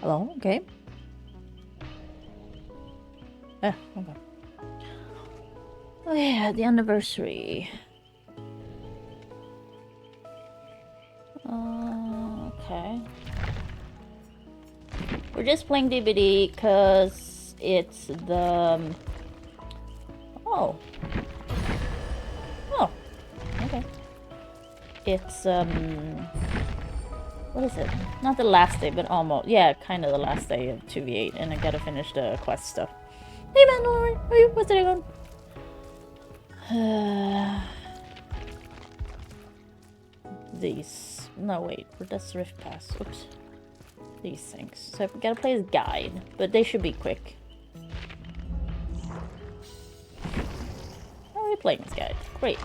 Hello? Okay. Yeah, okay. Oh yeah, the anniversary. Okay. We're just playing DbD because it's the... Oh. Oh. Okay. It's, what is it? Not the last day, but almost. Yeah, kind of the last day of 2v8, and I gotta finish the quest stuff. Hey man, Lauren! How are you? What's it going? These. No, wait. That's Rift Pass. Oops. These things. So I gotta play as guide, but they should be quick. How are we playing as guide? Great.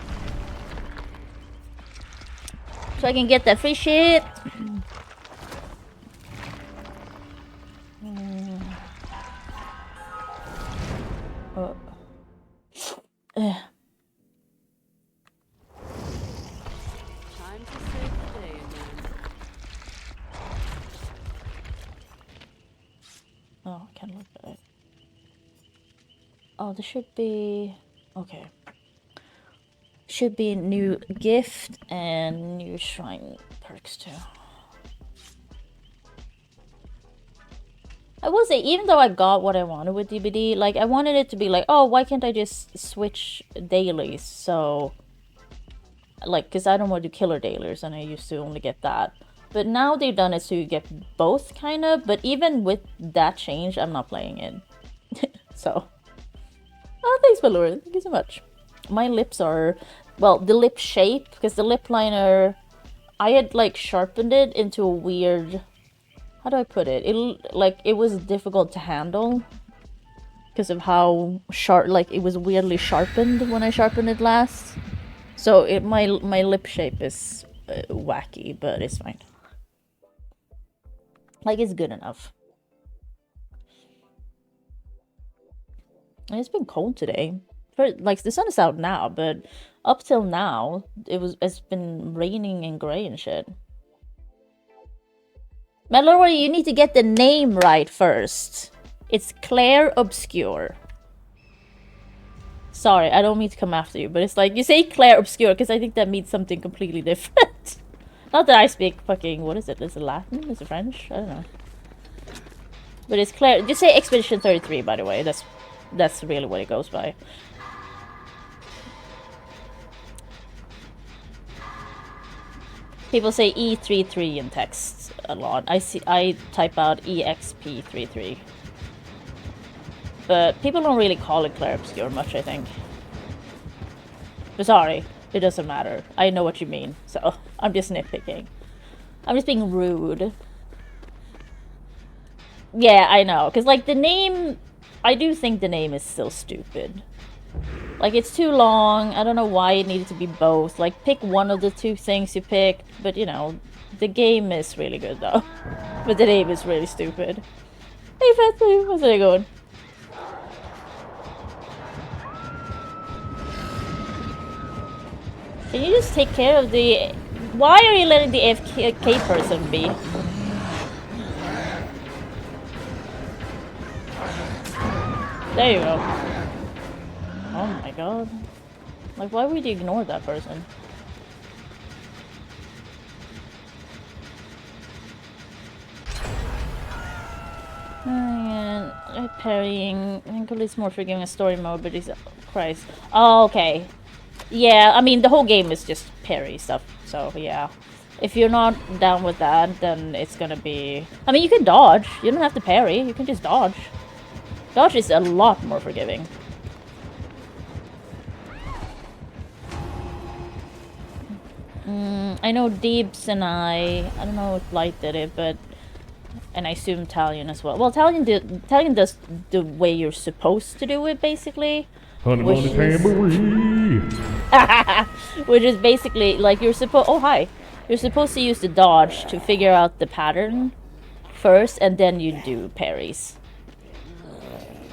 So I can get that free shit. Time to save the day again. Oh, I can't look at it. Oh, there should be... Okay. Should be new gift and new shrine perks too. I will say, even though I got what I wanted with DbD, like, I wanted it to be like, oh, why can't I just switch dailies? So, like, because I don't want to do killer dailies, and I used to only get that. But now they've done it so you get both, kind of. But even with that change, I'm not playing it. So. Oh, thanks, Valor. Thank you so much. My lips are... Well, the lip shape, because the lip liner... I had, like, sharpened it into a weird... How do I put it? It was difficult to handle. Because of how sharp... Like, it was weirdly sharpened when I sharpened it last. So, my lip shape is wacky, but it's fine. Like, it's good enough. And it's been cold today. Like, the sun is out now, but up till now, it's been raining and gray and shit. Mallory, you need to get the name right first. It's Claire Obscure. Sorry, I don't mean to come after you, but it's like, you say Claire Obscure, because I think that means something completely different. Not that I speak fucking, what is it? Is it Latin? Is it French? I don't know. But it's Claire, just say Expedition 33, by the way. That's really what it goes by. People say E33 in text a lot. I type out EXP33. But people don't really call it Claire Obscure much, I think. But sorry, it doesn't matter. I know what you mean, so I'm just nitpicking. I'm just being rude. Yeah, I know, because like the name... I do think the name is still stupid. Like, it's too long. I don't know why it needed to be both. Like, pick one of the two things you picked. But, you know, the game is really good, though. But the name is really stupid. Hey, Fatsu, how's it going? Can you just take care of the... Why are you letting the AFK person be? There you go. Oh my god. Like, why would you ignore that person? And parrying. I think it's more forgiving a story mode, but it's... Christ. Oh, okay. Yeah, I mean, the whole game is just parry stuff, so yeah. If you're not down with that, then it's gonna be... I mean, you can dodge. You don't have to parry. You can just dodge. Dodge is a lot more forgiving. I know Deebs and I don't know if Light did it, but... And I assume Talion as well. Well, Talion does the way you're supposed to do it, basically. Which is basically, like, you're supposed... Oh, hi! You're supposed to use the dodge to figure out the pattern first, and then you do parries.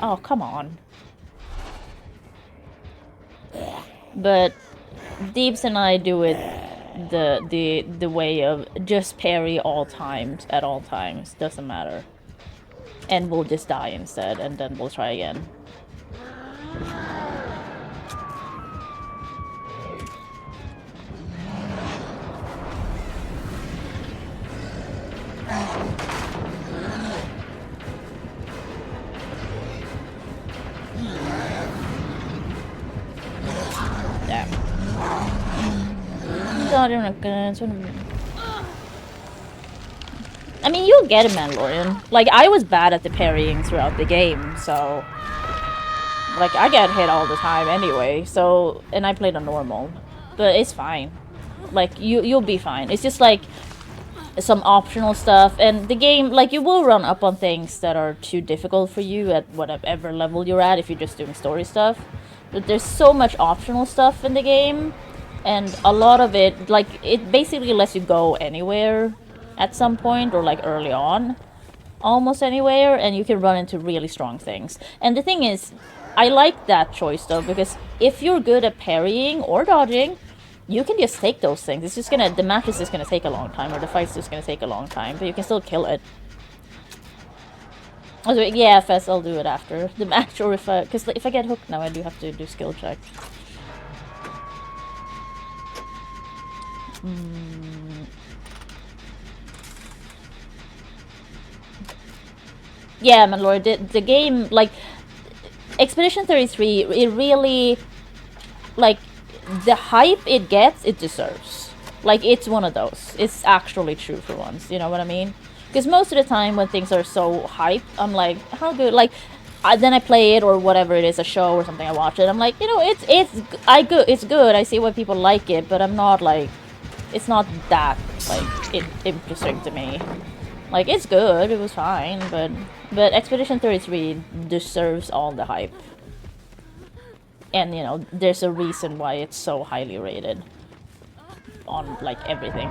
Oh, come on. But Deebs and I do it the way of just parry all times, at all times. Doesn't matter. and we'll just die instead, and then we'll try again. Damn. I mean, you'll get it, Mandalorian. Like, I was bad at the parrying throughout the game, so... Like, I get hit all the time anyway, so... And I played on normal. But it's fine. Like, you'll be fine. It's just, like, some optional stuff. And the game, like, you will run up on things that are too difficult for you at whatever level you're at if you're just doing story stuff. But there's so much optional stuff in the game. And a lot of it, like, it basically lets you go anywhere at some point, or like early on, almost anywhere, and you can run into really strong things. And the thing is, I like that choice though, because if you're good at parrying or dodging, you can just take those things. It's just the match is just gonna take a long time, or the fight's just gonna take a long time, but you can still kill it. Also, yeah, Fess, I'll do it after the match, or because if I get hooked now, I do have to do skill check. Yeah, Mandalorian, the game, like, Expedition 33, it really, like, the hype it gets, it deserves. Like, it's one of those. It's actually true for once, you know what I mean? Because most of the time when things are so hyped, I'm like, how good, like, then I play it, or whatever it is, a show or something, I watch it, I'm like, you know, it's good, I see why people like it, but I'm not, like, it's not that, like, interesting to me. Like, it's good, it was fine, but Expedition 33 deserves all the hype. And, you know, there's a reason why it's so highly rated on, like, everything.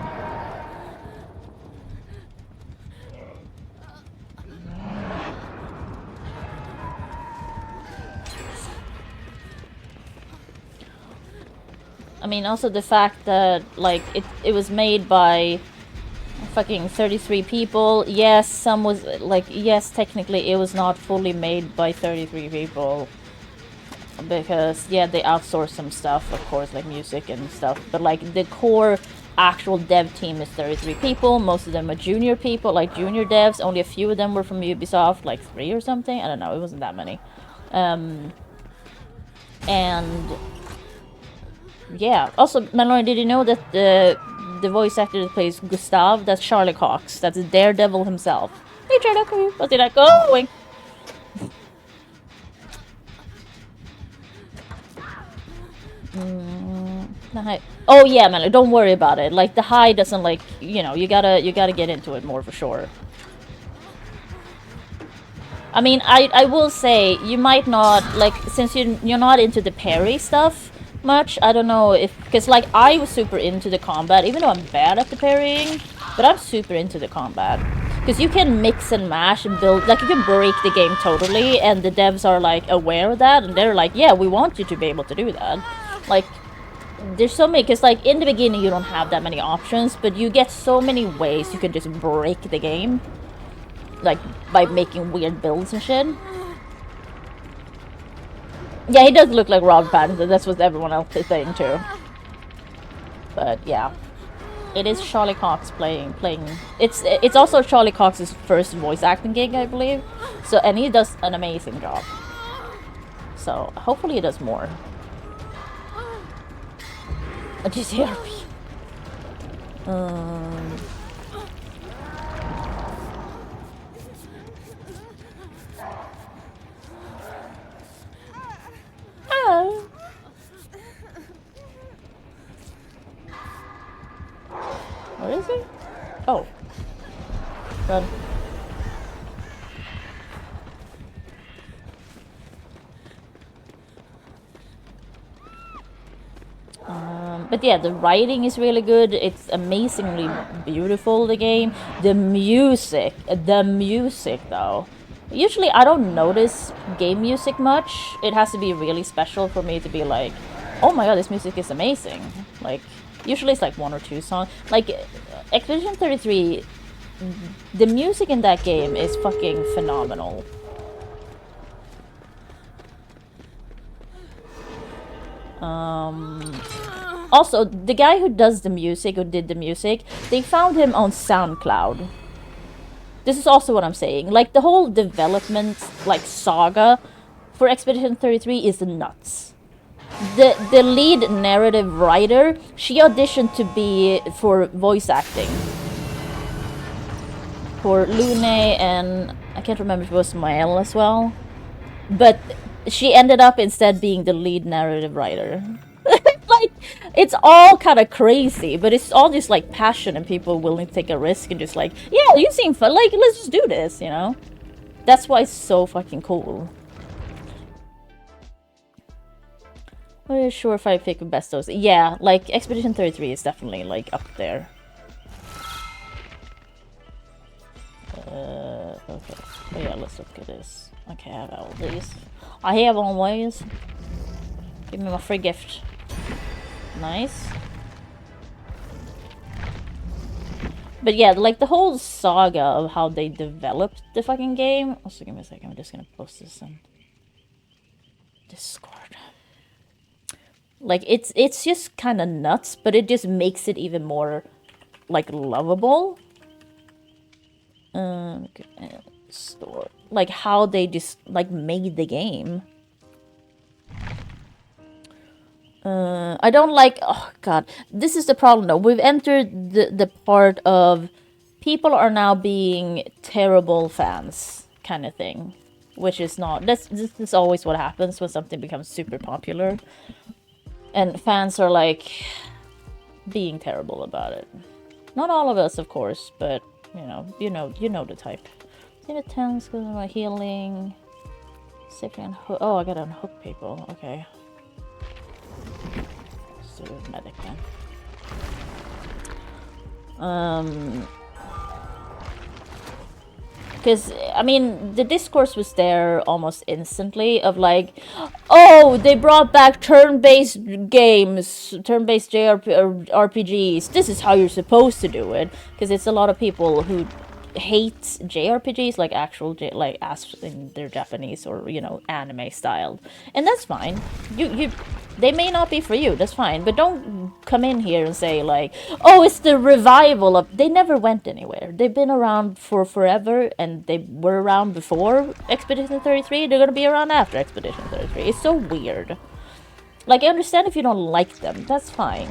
I mean, also the fact that, like, it was made by fucking 33 people. Yes, some was, like, yes, technically it was not fully made by 33 people. Because, yeah, they outsourced some stuff, of course, like music and stuff. But, like, the core actual dev team is 33 people. Most of them are junior people, like junior devs. Only a few of them were from Ubisoft, like 3 or something. I don't know, it wasn't that many. And... yeah. Also, Mandalorian, did you know that the voice actor that plays Gustav, that's Charlie Cox. That's Daredevil himself. Hey, Charlie, what's it like going? Oh yeah, man, don't worry about it. Like, the high doesn't, like, you know, you gotta get into it more for sure. I mean, I will say, you might not, like, since you're not into the parry stuff much, I don't know if, because, like, I was super into the combat, even though I'm bad at the parrying, but I'm super into the combat. Because you can mix and mash and build, like, you can break the game totally, and the devs are, like, aware of that, and they're like, yeah, we want you to be able to do that. Like, there's so many, because, like, in the beginning you don't have that many options, but you get so many ways you can just break the game. Like, by making weird builds and shit. Yeah, he does look like Robert Pattinson, that's what everyone else is saying too. But, yeah. It is Charlie Cox playing. It's also Charlie Cox's first voice acting gig, I believe. So, and he does an amazing job. So, hopefully he does more. Just hear me. Where is he? Oh. Run. But yeah, the writing is really good. It's amazingly beautiful, the game. The music though. Usually I don't notice game music much. It has to be really special for me to be like, oh my god, this music is amazing. Like, usually it's like 1 or 2 songs. Like, Expedition 33, the music in that game is fucking phenomenal. Also, the guy who does the music, who did the music, they found him on SoundCloud. This is also what I'm saying. Like, the whole development, like, saga for Expedition 33 is nuts. The lead narrative writer, she auditioned to be for voice acting. For Lune and I can't remember if it was Mael as well. But she ended up instead being the lead narrative writer. Like, it's all kind of crazy, but it's all just like passion and people willing to take a risk and just like, yeah, you seem fun, like, let's just do this, you know? That's why it's so fucking cool. What is sure if I pick the best of those? Yeah, like, Expedition 33 is definitely, like, up there. Okay. Oh, yeah, let's look at this. Okay, I have all these. I have always. Give me my free gift. Nice. But yeah, like the whole saga of how they developed the fucking game. Also, give me a second. I'm just gonna post this in Discord. Like, it's just kind of nuts, but it just makes it even more, like, lovable. Store. Like, how they just, like, made the game. I don't like... Oh, God. This is the problem, though. We've entered the part of people are now being terrible fans kind of thing. Which is not... This is always what happens when something becomes super popular. And fans are, like, being terrible about it. Not all of us, of course, but, you know the type. See the 10s, because of my healing. Safety and hook. Oh, I gotta unhook people. Okay. Let's do medic then. Because, I mean, the discourse was there almost instantly of like, oh, they brought back turn-based games, turn-based JRPGs. This is how you're supposed to do it. Because it's a lot of people who hate JRPGs, like actual, like as in their Japanese or, anime styled. And that's fine. They may not be for you, that's fine. But don't come in here and say like, oh, it's the revival of... They never went anywhere. They've been around for forever, and they were around before Expedition 33. They're gonna be around after Expedition 33. It's so weird. Like, I understand if you don't like them, that's fine.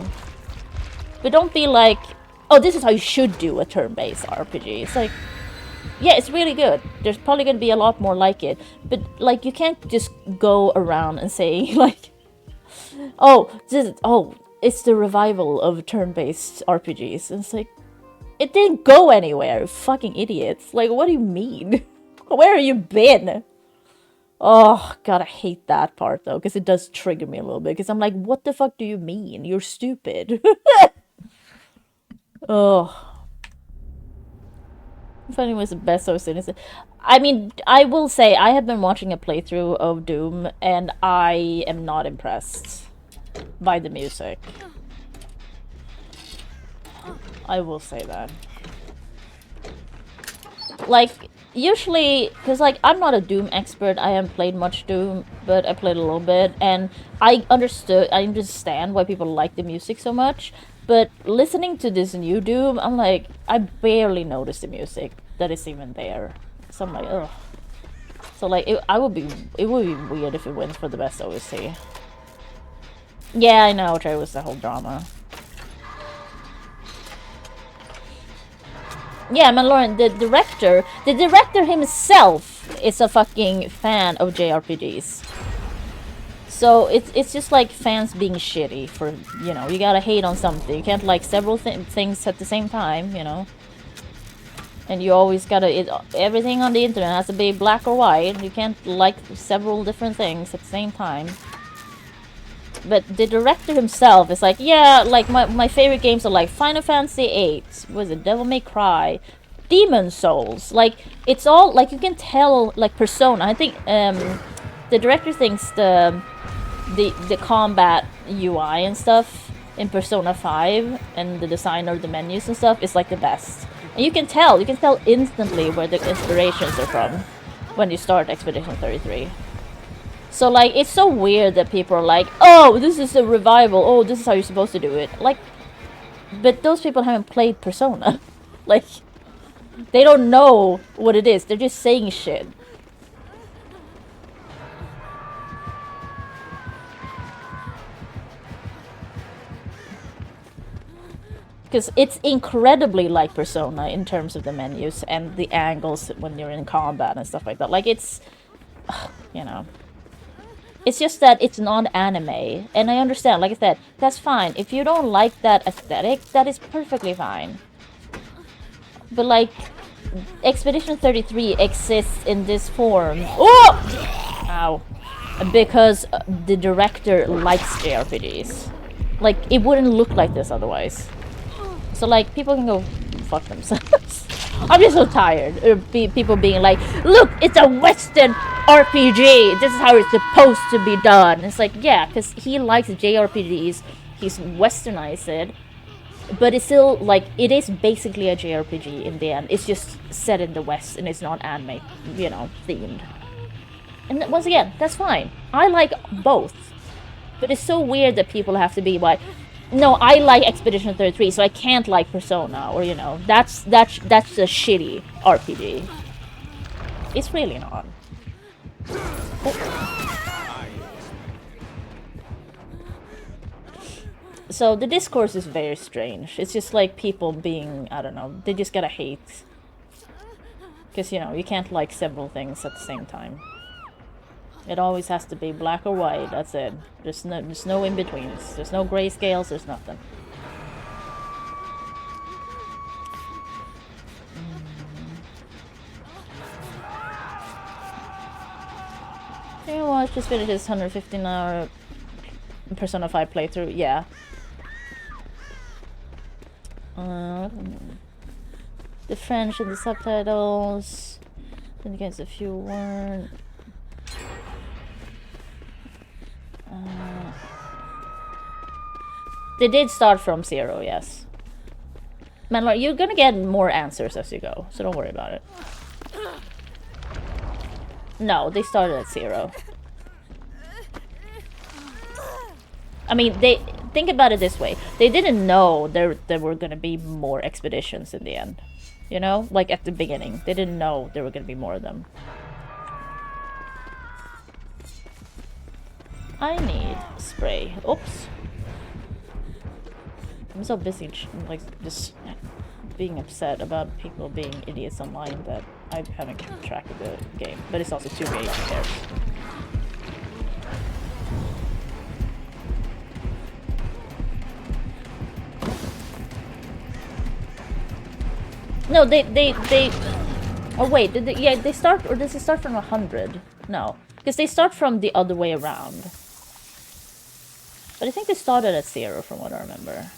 But don't be like, oh, this is how you should do a turn-based RPG. It's like, yeah, it's really good. There's probably gonna be a lot more like it. But, like, you can't just go around and say, like, it's the revival of turn-based RPGs. And it's like, it didn't go anywhere, fucking idiots. Like, what do you mean? Where have you been? Oh, God, I hate that part, though, because it does trigger me a little bit. Because I'm like, what the fuck do you mean? You're stupid. Oh. Finding was the best so soon. I mean, I will say, I have been watching a playthrough of Doom, and I am not impressed by the music. I will say that. Like, usually, because, like, I'm not a Doom expert, I haven't played much Doom, but I played a little bit, and I understand why people like the music so much. But listening to this new Doom, I'm like, I barely notice the music that is even there. So I'm like, ugh. So like, it would be weird if it wins for the best OST. Yeah, I know, Trey, was the whole drama. Yeah, Lauren, the director himself is a fucking fan of JRPGs. So it's just like fans being shitty for, you gotta hate on something. You can't like several things at the same time, And you always gotta, everything on the internet has to be black or white. You can't like several different things at the same time. But the director himself is like, yeah, like my favorite games are like Final Fantasy VIII, was it Devil May Cry, Demon Souls. Like, it's all, like, you can tell, like, Persona. I think the director thinks the combat UI and stuff in Persona 5 and the design of the menus and stuff is like the best. And you can tell instantly where the inspirations are from when you start Expedition 33. So, like, it's so weird that people are like, oh, this is a revival, oh, this is how you're supposed to do it. Like, but those people haven't played Persona. Like, they don't know what it is, they're just saying shit. Because it's incredibly like Persona in terms of the menus and the angles when you're in combat and stuff like that. Like, it's, you know. It's just that it's non-anime, and I understand, like I said, that's fine. If you don't like that aesthetic, that is perfectly fine. But, like, Expedition 33 exists in this form. Oh! Ow. Because the director likes JRPGs. Like, it wouldn't look like this otherwise. So, like, people can go fuck themselves. I'm just so tired of people being like, look, it's a Western RPG. This is how it's supposed to be done. It's like, yeah, because he likes JRPGs. He's westernized it. But it's still, like, it is basically a JRPG in the end. It's just set in the West and it's not anime, you know, themed. And once again, that's fine. I like both. But it's so weird that people have to be like, no, I like Expedition 33, so I can't like Persona, or, you know, that's a shitty RPG. It's really not. Oh. So the discourse is very strange. It's just like people being, I don't know, they just gotta hate. Because, you know, you can't like several things at the same time. It always has to be black or white, that's it. There's no in-betweens. There's no grayscales, there's nothing. You know what, just finished this 115-hour Persona 5 playthrough, yeah. The French and the subtitles. Indicates a few words. They did start from 0, yes. Man, like, you're gonna get more answers as you go, so don't worry about it. No, they started at 0. I mean, think about it this way. They didn't know there were gonna be more expeditions in the end. You know? Like, at the beginning. They didn't know there were gonna be more of them. I need spray. Oops. I'm so busy, like, just being upset about people being idiots online that I haven't kept track of the game. But it's also 2 games, who cares? No, they oh wait, yeah, they start, or does it start from 100? No, because they start from the other way around. But I think they started at 0 from what I remember.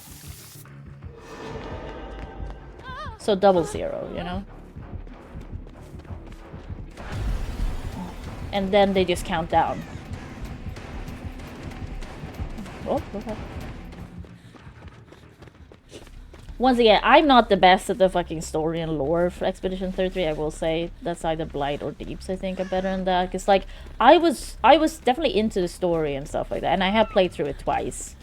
So 00, you know? And then they just count down. Oh, okay. Once again, I'm not the best at the fucking story and lore for Expedition 33, I will say. That's either Blight or Deeps, I think, are better than that. Because, like, I was definitely into the story and stuff like that. And I have played through it twice.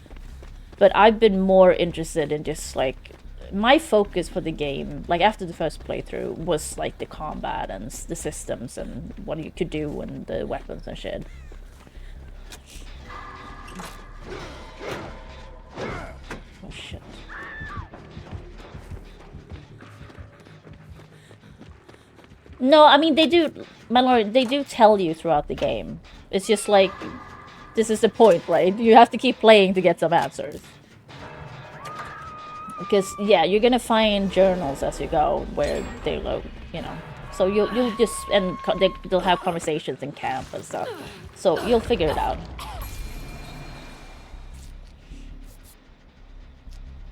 But I've been more interested in just, like... My focus for the game, like, after the first playthrough, was, like, the combat and the systems and what you could do and the weapons and shit. Oh, shit. No, I mean, they do, my lord, they do tell you throughout the game. It's just like, this is the point, right? You have to keep playing to get some answers. Because, yeah, you're gonna find journals as you go where they load, you know. So you'll just, and they'll have conversations in camp and stuff. So you'll figure it out.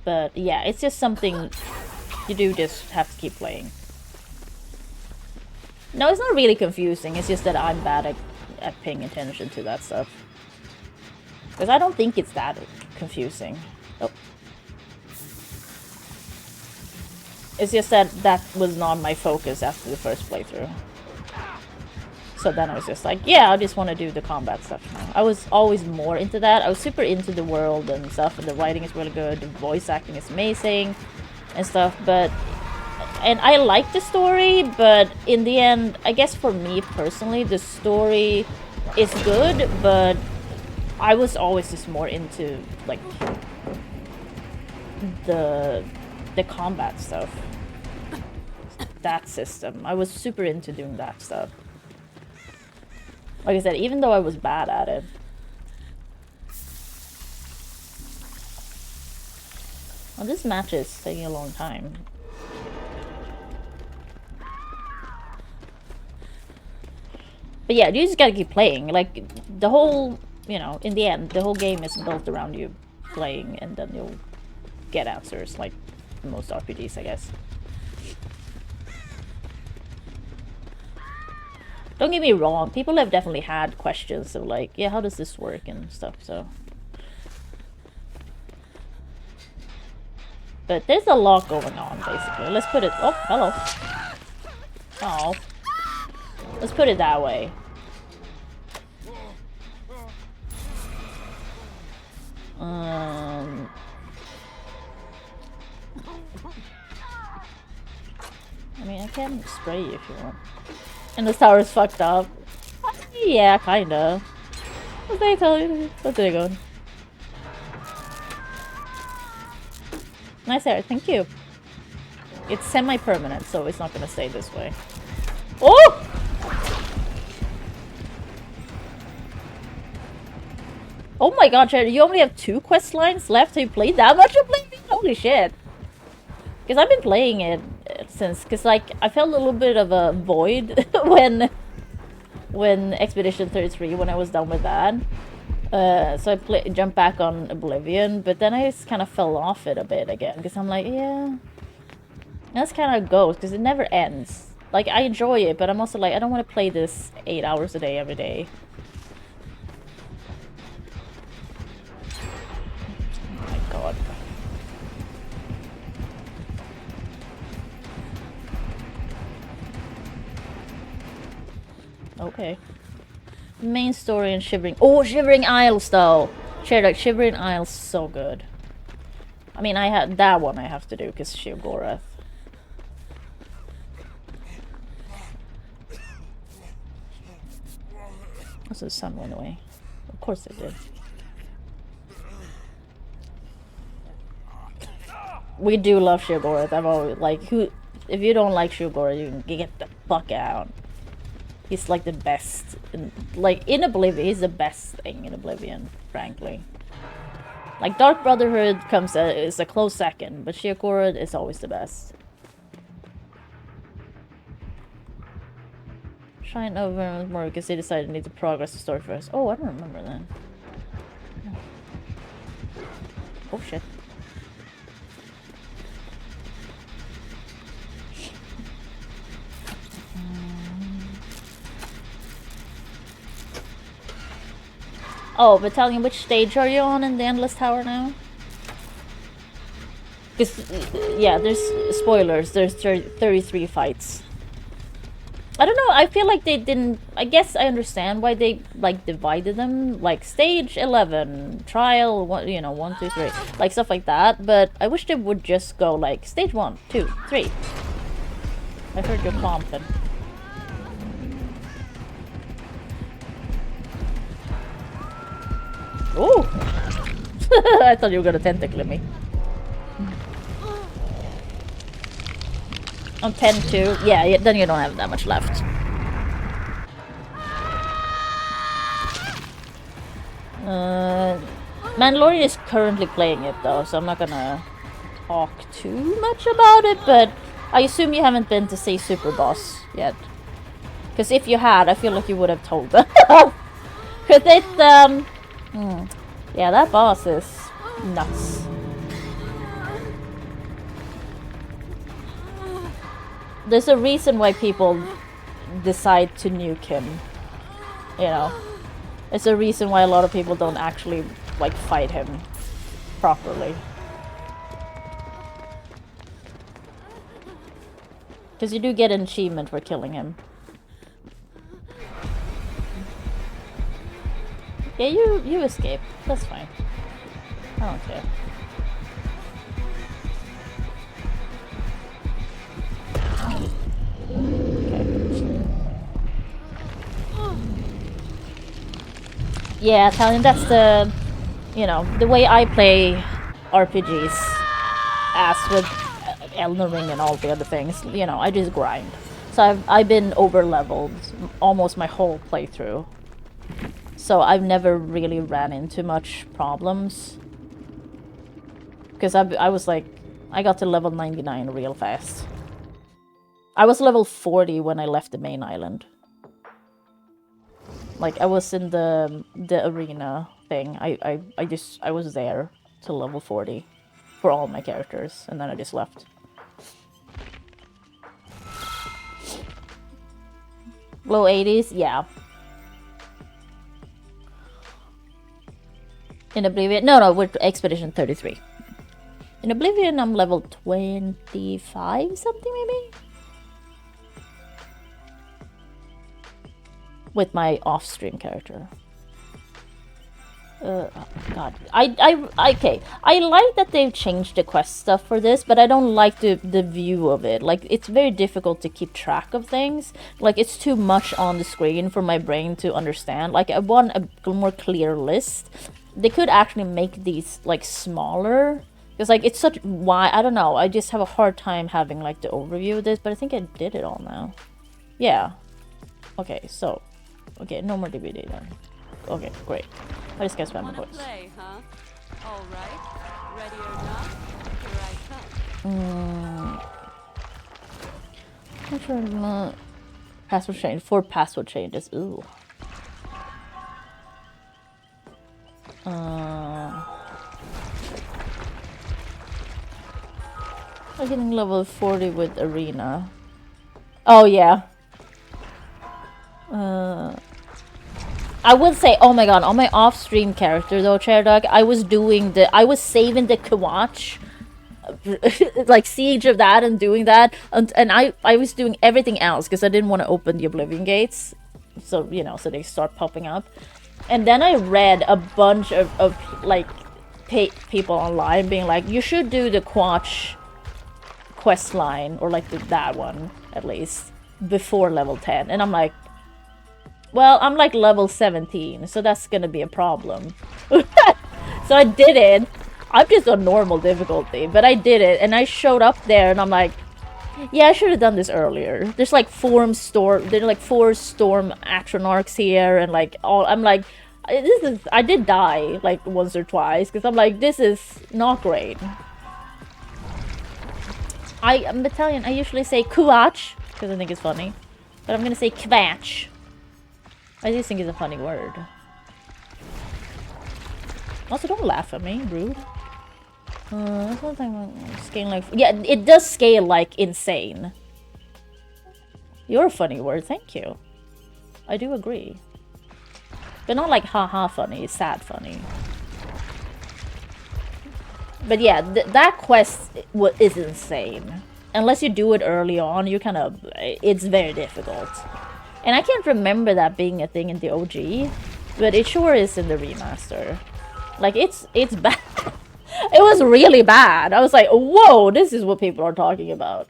But, yeah, it's just something you do just have to keep playing. No, it's not really confusing. It's just that I'm bad at paying attention to that stuff. Because I don't think it's that confusing. Oh. It's just that that was not my focus after the first playthrough. So then I was just like, yeah, I just want to do the combat stuff now. I was always more into that. I was super into the world and stuff, and the writing is really good, the voice acting is amazing and stuff, but... And I like the story, but in the end, I guess for me personally, the story is good, but I was always just more into, like, the combat stuff. That system. I was super into doing that stuff. Like I said, even though I was bad at it. Well, this match is taking a long time. But yeah, you just gotta keep playing. Like, the whole, you know, in the end, the whole game is built around you playing, and then you'll get answers, like most RPGs, I guess. Don't get me wrong, people have definitely had questions of like, yeah, how does this work and stuff, so... But there's a lot going on, basically. Let's put it... Oh, hello. Oh. Let's put it that way. I mean, I can spray you if you want. And the tower's fucked up. Yeah, kinda. What they call you? What's they going? Nice hair, thank you. It's semi-permanent, so it's not gonna stay this way. Oh! Oh my god, Jared, you only have 2 quest lines left? Have you played that much of Oblivion? Holy shit. Because I've been playing it since, because like, I felt a little bit of a void when Expedition 33, when I was done with that. So I jumped back on Oblivion, but then I just kind of fell off it a bit again, because I'm like, yeah, that's kind of goes, because it never ends. Like, I enjoy it, but I'm also like, I don't want to play this 8 hours a day every day. Oh my god. Okay. Main story and Shivering... Oh, Shivering Isles, though! Like, Shivering Isles so good. I mean, I had that one I have to do, because Sheogorath. Also, the sun went away. Of course it did. We do love Sheogorath. I've always, like, who... If you don't like Sheogorath, you can get the fuck out. He's like the best, in Oblivion, he's the best thing in Oblivion, frankly. Like, Dark Brotherhood is a close second, but Sheogorath is always the best. Shine over more because they decided to need to progress the story first. Oh, I don't remember that. Oh shit. Oh, Battalion, which stage are you on in the Endless Tower now? Because, yeah, there's spoilers. There's 33 fights. I don't know, I feel like they didn't... I guess I understand why they, like, divided them. Like, stage 11, trial, 1, you know, 1, 2, 3. Like, stuff like that. But I wish they would just go, like, stage 1, 2, 3. I heard you clomping. Ooh! I thought you were gonna tentacle me. On 10 too? Yeah, then you don't have that much left. Mandalorian is currently playing it though, so I'm not gonna talk too much about it, but I assume you haven't been to see Super Boss yet. Because if you had, I feel like you would have told them. Because it's, yeah, that boss is nuts. There's a reason why people decide to nuke him. You know, it's a reason why a lot of people don't actually, like, fight him properly. Because you do get an achievement for killing him. Yeah, you escape. That's fine. I don't care. Yeah, Italian, that's the, you know, the way I play RPGs, as with Elden Ring and all the other things, you know, I just grind. So I've been over-leveled almost my whole playthrough. So I've never really ran into much problems. Because I was like, I got to level 99 real fast. I was level 40 when I left the main island. Like, I was in the arena thing. I was there till level 40 for all my characters, and then I just left. Low 80s? Yeah. In Oblivion? No, we're Expedition 33. In Oblivion, I'm level 25 something, maybe? With my off-stream character. God. Okay. I like that they've changed the quest stuff for this, but I don't like the view of it. Like, it's very difficult to keep track of things. Like, it's too much on the screen for my brain to understand. Like, I want a more clear list. They could actually make these, like, smaller. Because, like, it's such wide. I don't know. I just have a hard time having, like, the overview of this, but I think I did it all now. Yeah. Okay, so. Okay, no more DbD then. Okay, great. I just got spam my voice. Play, huh? All right. Ready or not? Here I come. I'm sure not. Password change. 4 password changes. Ooh. I'm getting level 40 with Arena. Oh, yeah. I would say, oh my god, on my off-stream character though, Chair I was saving the Kawatch, like Siege of that and doing that, and I was doing everything else because I didn't want to open the Oblivion gates, so, you know, so they start popping up. And then I read a bunch of like, people online being like, you should do the Kawatch quest line, or like that one, at least, before level 10, and I'm like, well, I'm like level 17, so that's gonna be a problem. So I did it. I'm just on normal difficulty, but I did it, and I showed up there, and I'm like, yeah, I should have done this earlier. There's like 4 storm action arcs here, and like all. I'm like, I did die like once or twice because I'm like, this is not great. I'm Italian. I usually say Kawatch because I think it's funny, but I'm gonna say Kvatch. I just think it's a funny word. Also, don't laugh at me, rude. That's one thing. Scale like, yeah, it does scale like insane. You're a funny word, thank you. I do agree, but not like haha funny, sad funny. But yeah, that quest is insane. Unless you do it early on, it's very difficult. And I can't remember that being a thing in the OG, but it sure is in the remaster. Like, it's bad. It was really bad. I was like, whoa, this is what people are talking about.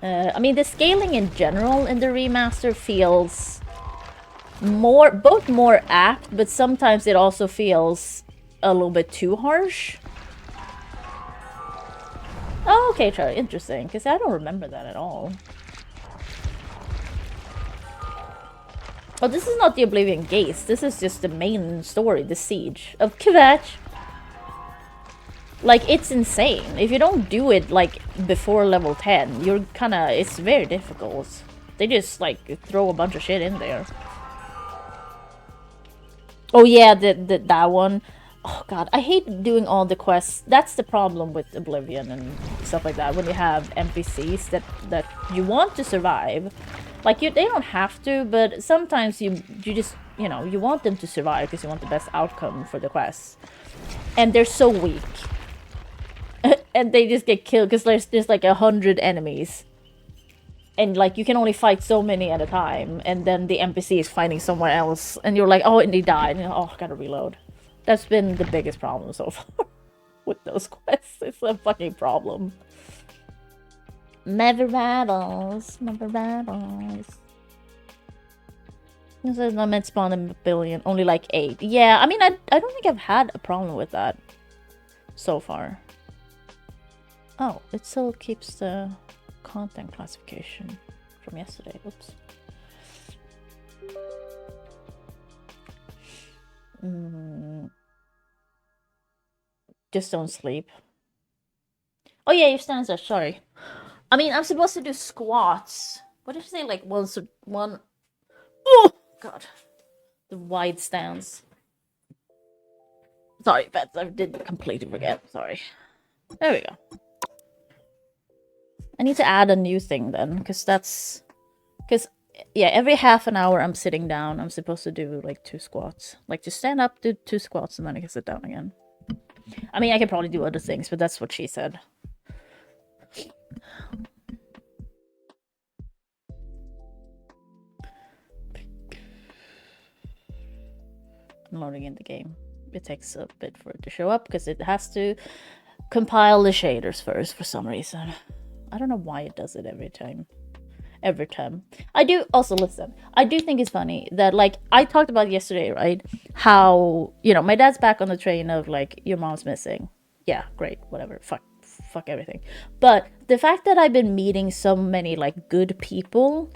I mean, the scaling in general in the remaster feels both more apt, but sometimes it also feels a little bit too harsh. Oh, okay, Charlie, interesting, because I don't remember that at all. Oh, this is not the Oblivion Gates. This is just the main story, the Siege of Kvatch. Like, it's insane. If you don't do it, like, before level 10, you're kinda... It's very difficult. They just, like, throw a bunch of shit in there. Oh, yeah, that one. Oh, God, I hate doing all the quests. That's the problem with Oblivion and stuff like that. When you have NPCs that you want to survive. Like, they don't have to, but sometimes you just, you know, you want them to survive because you want the best outcome for the quest. And they're so weak. and they just get killed because there's like 100 enemies. And like you can only fight so many at a time, and then the NPC is fighting somewhere else, and you're like, oh, and they died, and you're, oh, I gotta reload. That's been the biggest problem so far with those quests. It's a fucking problem. Never rattles. It says not meant to spawn a billion, only like 8. Yeah, I mean, I don't think I've had a problem with that so far. Oh, it still keeps the content classification from yesterday. Oops. Just don't sleep. Oh yeah, your stance are sorry. I mean, I'm supposed to do squats. What did you say? Like one. Oh god, the wide stance. Sorry, Beth, I did completely forget. Sorry. There we go. I need to add a new thing then, because yeah, every half an hour I'm sitting down. I'm supposed to do like 2 squats. Like just stand up, do 2 squats, and then I can sit down again. I mean, I can probably do other things, but that's what she said. I'm loading in the game. It takes a bit for it to show up because it has to compile the shaders first for some reason. I don't know why it does it every time. I do also listen. I do think it's funny that, like, I talked about yesterday, right? How, you know, my dad's back on the train of like, your mom's missing. Yeah, great, whatever. Fuck everything. But the fact that I've been meeting so many like good people,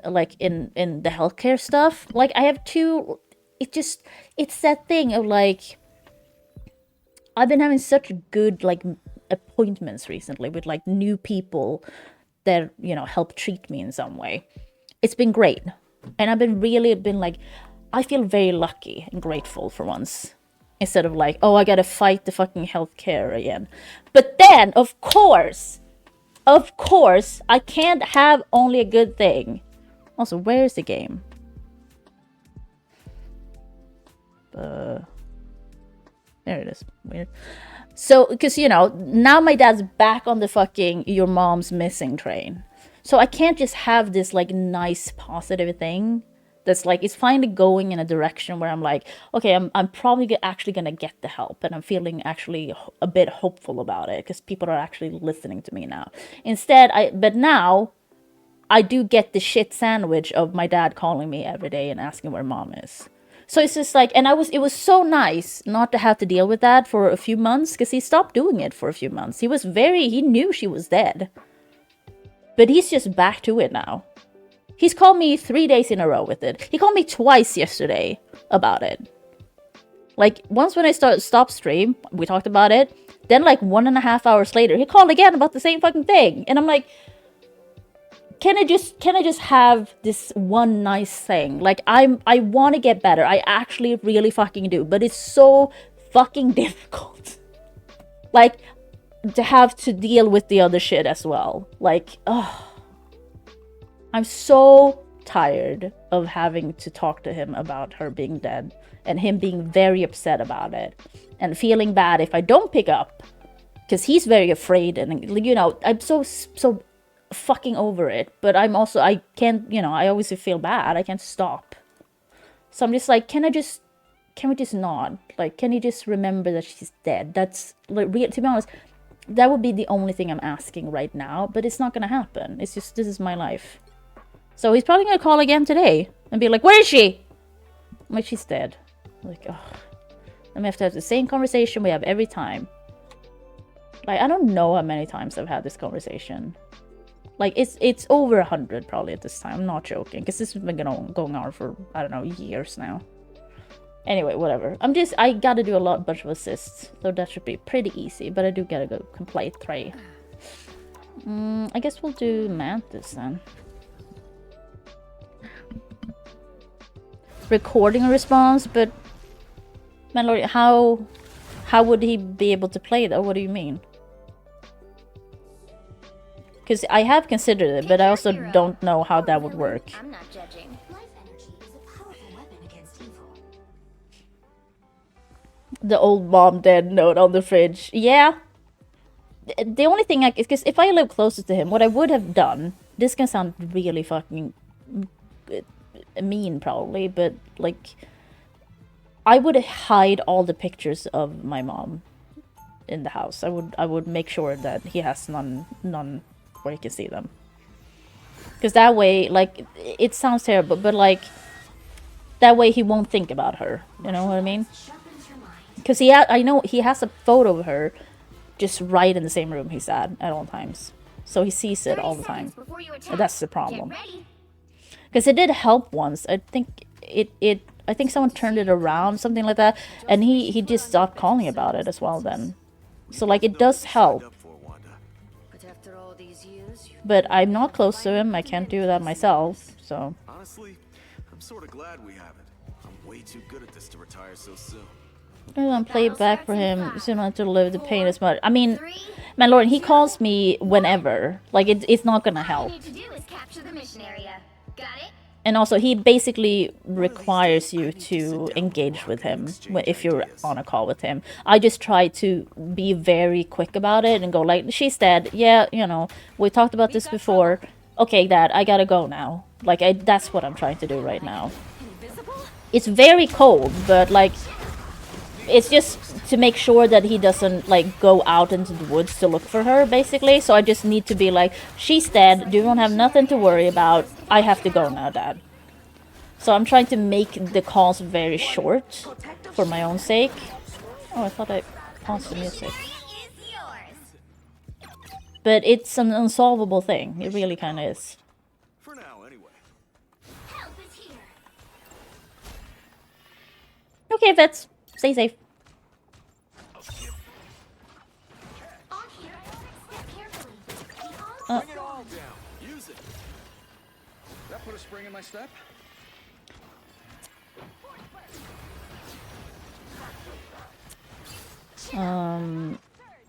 like in the healthcare stuff, like I have 2. It's that thing of like, I've been having such good like appointments recently with like new people that, you know, help treat me in some way. It's been great. And I've been like, I feel very lucky and grateful for once. Instead of like, oh, I gotta fight the fucking healthcare again. But then, of course, I can't have only a good thing. Also, where is the game? There it is. Weird. So, because, you know, now my dad's back on the fucking your mom's missing train. So I can't just have this, like, nice, positive thing that's, like, it's finally going in a direction where I'm like, okay, I'm probably actually gonna get the help. And I'm feeling actually a bit hopeful about it because people are actually listening to me now. Instead, but now, I do get the shit sandwich of my dad calling me every day and asking where mom is. So it's just like, and it was so nice not to have to deal with that for a few months, because he stopped doing it for a few months. He knew she was dead. But he's just back to it now. He's called me 3 days in a row with it. He called me twice yesterday about it. Like, once when I stopped stream, we talked about it. Then like 1.5 hours later, he called again about the same fucking thing. And I'm like, Can I just have this one nice thing? Like, I want to get better. I actually really fucking do. But it's so fucking difficult. Like, to have to deal with the other shit as well. Like, I'm so tired of having to talk to him about her being dead. And him being very upset about it. And feeling bad if I don't pick up. Because he's very afraid. And, you know, I'm so fucking over it, but I can't, you know, I always feel bad. I can't stop. So I'm just like, can we just not? Like, can you just remember that she's dead? That's like, to be honest, that would be the only thing I'm asking right now, but it's not gonna happen. It's just, this is my life. So he's probably gonna call again today and be like, where is she? I'm like, she's dead. I'm like, oh. And we have to have the same conversation we have every time. Like, I don't know how many times I've had this conversation. Like, it's over 100 probably at this time. I'm not joking, because this has been going on for, I don't know, years now. Anyway, whatever. I gotta do a bunch of assists, so that should be pretty easy. But I do gotta go complete 3. I guess we'll do Mantis then. Recording a response, but Manlord, how would he be able to play that? What do you mean? Because I have considered it, but I also don't know how that would work. I'm not judging. Life energy is a powerful weapon against evil. The old mom dead note on the fridge. Yeah. the only thing because if I live closer to him, what I would have done, this can sound really fucking mean probably, but like I would hide all the pictures of my mom in the house. I would make sure that he has none where he can see them. Because that way, like, it sounds terrible, but like that way he won't think about her. You know what I mean? Because I know he has a photo of her just right in the same room he's at all times. So he sees it all the time. And that's the problem. Because it did help once. I think I think someone turned it around, something like that, and he just stopped calling about it as well then. So like it does help. But I'm not close to him. I can't do that myself. So honestly, I'm sort of glad we haven't. I'm way too good at this to retire so soon. I'm gonna play it back for him soon enough to live the pain as much. I mean, man, Lord, he calls me whenever. Like it's not gonna help. And also, he basically requires you to engage with him if you're on a call with him. I just try to be very quick about it and go like, she's dead. Yeah, you know, we talked about this before. Okay, Dad, I gotta go now. Like, that's what I'm trying to do right now. It's very cold, but like, it's just to make sure that he doesn't like go out into the woods to look for her, basically. So I just need to be like, she's dead, you don't have nothing to worry about, I have to go now, Dad. So I'm trying to make the calls very short for my own sake. Oh, I thought I paused the music. But it's an unsolvable thing, it really kind of is. For now, anyway. Okay, vets. Stay safe. Bring it all down. Use it. That put a spring in my step.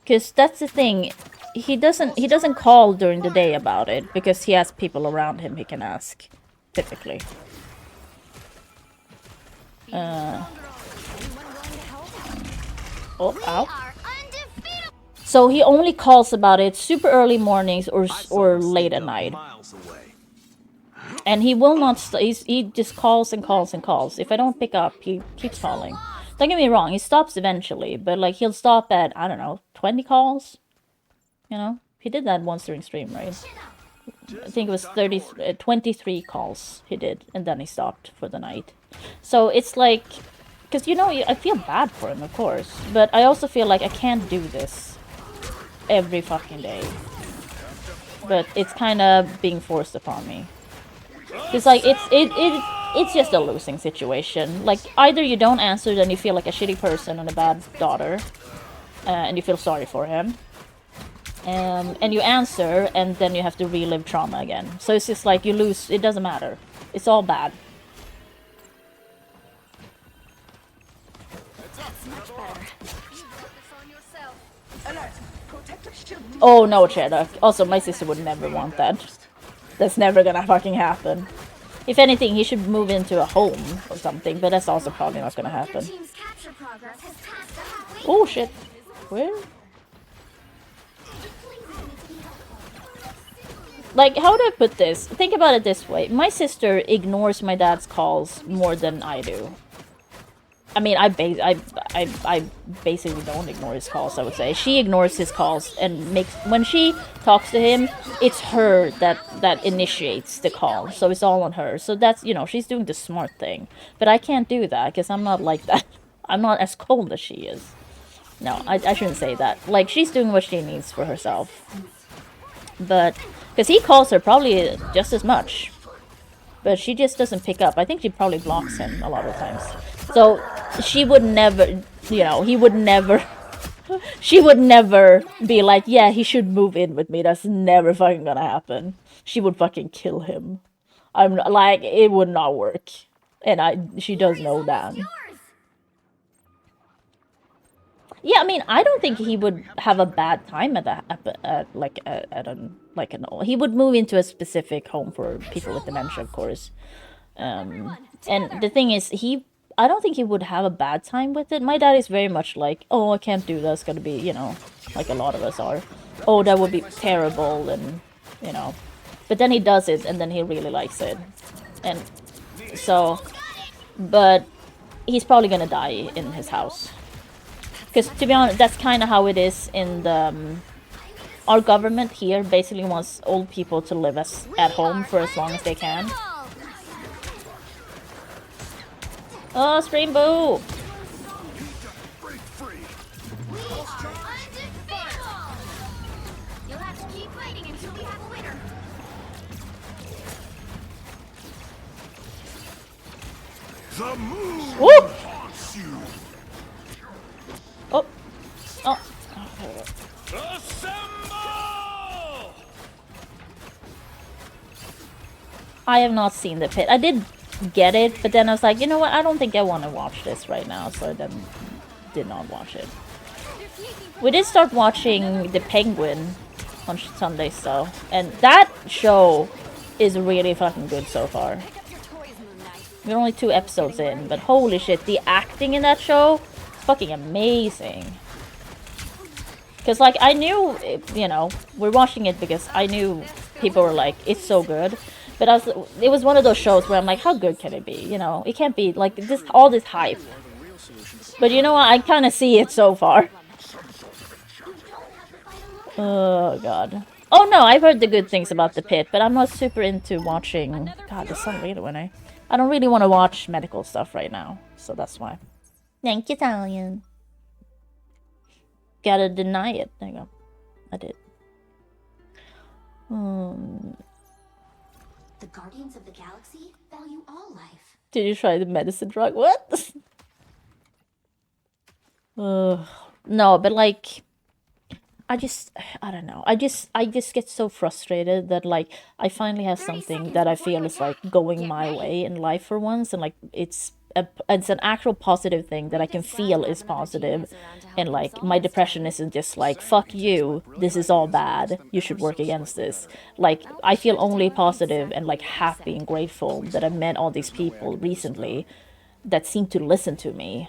Because that's the thing. He doesn't call during the day about it because he has people around him he can ask, typically. Oh, ow. So he only calls about it super early mornings or late at night. And he will not, he just calls and calls and calls. If I don't pick up, he keeps calling. Don't get me wrong, he stops eventually, but like he'll stop at, I don't know, 20 calls? You know? He did that once during stream, right? I think it was 23 calls he did, and then he stopped for the night. So it's like, because you know, I feel bad for him, of course, but I also feel like I can't do this every fucking day. But it's kind of being forced upon me. Because like it's just a losing situation. Like either you don't answer, then you feel like a shitty person and a bad daughter, and you feel sorry for him. And you answer, and then you have to relive trauma again. So it's just like you lose. It doesn't matter. It's all bad. Oh no, Cheddar. Also, my sister would never want that. That's never gonna fucking happen. If anything, he should move into a home or something, but that's also probably not gonna happen. Oh shit. Where? Like, how do I put this? Think about it this way. My sister ignores my dad's calls more than I do. I mean, I basically don't ignore his calls, I would say. She ignores his calls and when she talks to him, it's her that initiates the call. So it's all on her. So that's, you know, she's doing the smart thing. But I can't do that because I'm not like that. I'm not as cold as she is. No, I shouldn't say that. Like, she's doing what she needs for herself. But, because he calls her probably just as much. But she just doesn't pick up. I think she probably blocks him a lot of times. So, she would never, you know, he would never, she would never be like, yeah, he should move in with me. That's never fucking gonna happen. She would fucking kill him. I'm like, it would not work. And she does know that. Yeah, I mean, I don't think he would have a bad time he would move into a specific home for people with dementia, of course. And the thing is, I don't think he would have a bad time with it. My dad is very much like, oh, I can't do that. It's gonna be, you know, like a lot of us are. oh, that would be terrible, and, you know. But then he does it, and then he really likes it. And so, but he's probably gonna die in his house. Because, to be honest, that's kind of how it is in the... our government here basically wants old people to live at home for as long as they can. Oh, Scream Boo! You'll have to keep fighting until we have a winner. The moon Woo! haunts you. Oh! Oh! Assemble! I have not seen The Pit. I did get it, but then I was like, you know what? I don't think I want to watch this right now, so I then did not watch it. We did start watching The Penguin on Sundays, though, and that show is really fucking good so far. We're only 2 episodes in, but holy shit, the acting in that show is fucking amazing. Because, like, I knew, you know, we're watching it because I knew people were like, it's so good. But it was one of those shows where I'm like, how good can it be? You know, it can't be, like, all this hype. But you know what? I kind of see it so far. Oh, God. Oh, no, I've heard the good things about The Pit, but I'm not super into watching... God, the sun really went, eh? I don't really want to watch medical stuff right now, so that's why. Thank you, Italian. Gotta deny it. There you go. I did. The Guardians of the Galaxy value all life. Did you try the medicine drug? What? No, but like... I don't know. I just get so frustrated that, like, I finally have something that I feel is, like, going my way in life for once, and, like, it's an actual positive thing that I can feel is positive, and, like, my depression isn't just like, fuck you, this is all bad, you should work against this. Like, I feel only positive and, like, happy and grateful that I've met all these people recently that seem to listen to me.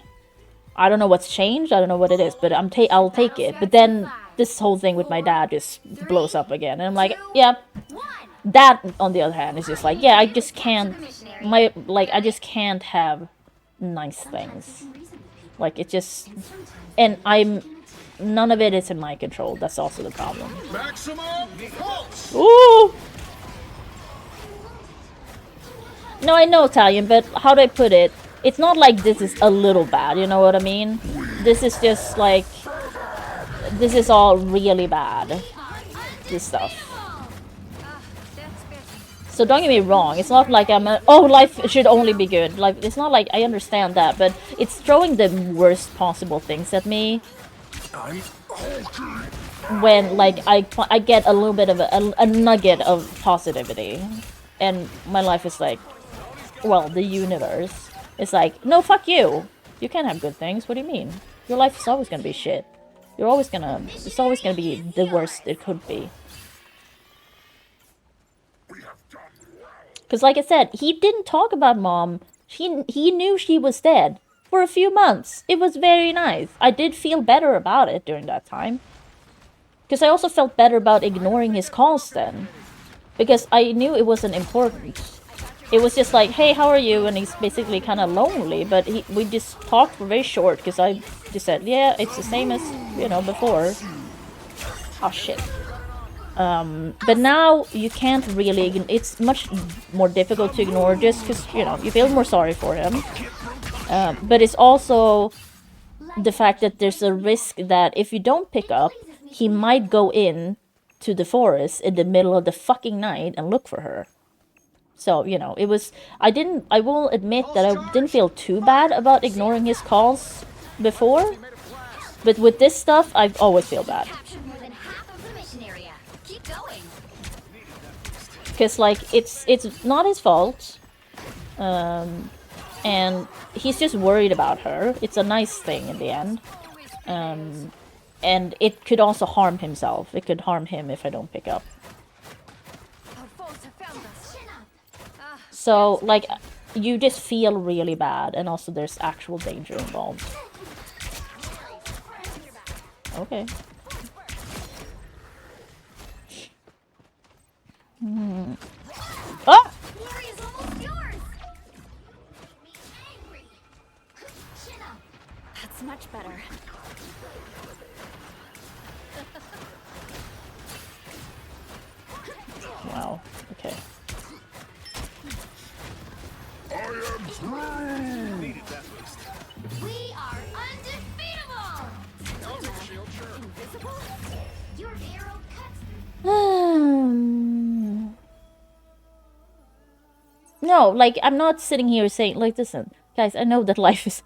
I don't know what's changed, I don't know what it is, but I'll take it. But then this whole thing with my dad just blows up again, and I'm like, yeah. That, on the other hand, is just like, yeah, I just can't, I just can't have nice things. Like, it just, and none of it is in my control. That's also the problem. Maximum pulse. Ooh! No, I know Italian, but how do I put it? It's not like this is a little bad, you know what I mean? This is just like, this is all really bad. This stuff. So don't get me wrong, it's not like oh, life should only be good. Like, it's not like I understand that, but it's throwing the worst possible things at me. When, like, I get a little bit of a nugget of positivity. And my life is like, well, the universe is like, no, fuck you. You can't have good things. What do you mean? Your life is always gonna be shit. It's always gonna be the worst it could be. Because, like I said, he didn't talk about Mom. He knew she was dead for a few months. It was very nice. I did feel better about it during that time. Because I also felt better about ignoring his calls then. Because I knew it wasn't important. It was just like, hey, how are you? And he's basically kind of lonely. But we just talked for very short. Because I just said, yeah, it's the same as, you know, before. Oh, shit. But now you can't really, it's much more difficult to ignore just because, you know, you feel more sorry for him. But it's also the fact that there's a risk that if you don't pick up, he might go in to the forest in the middle of the fucking night and look for her. So, you know, it was, I will admit that I didn't feel too bad about ignoring his calls before. But with this stuff, I always feel bad. Because, like, it's not his fault, and he's just worried about her. It's a nice thing in the end, and it could also harm himself. It could harm him if I don't pick up. So, like, you just feel really bad, and also there's actual danger involved. Okay. Ah! Glory is almost yours. Make me angry. Chin up. That's much better. Wow. Okay. Needed that boost. We are undefeatable. Invisible? Your arrow cuts. No, like, I'm not sitting here saying, like, listen, guys, I know that life is...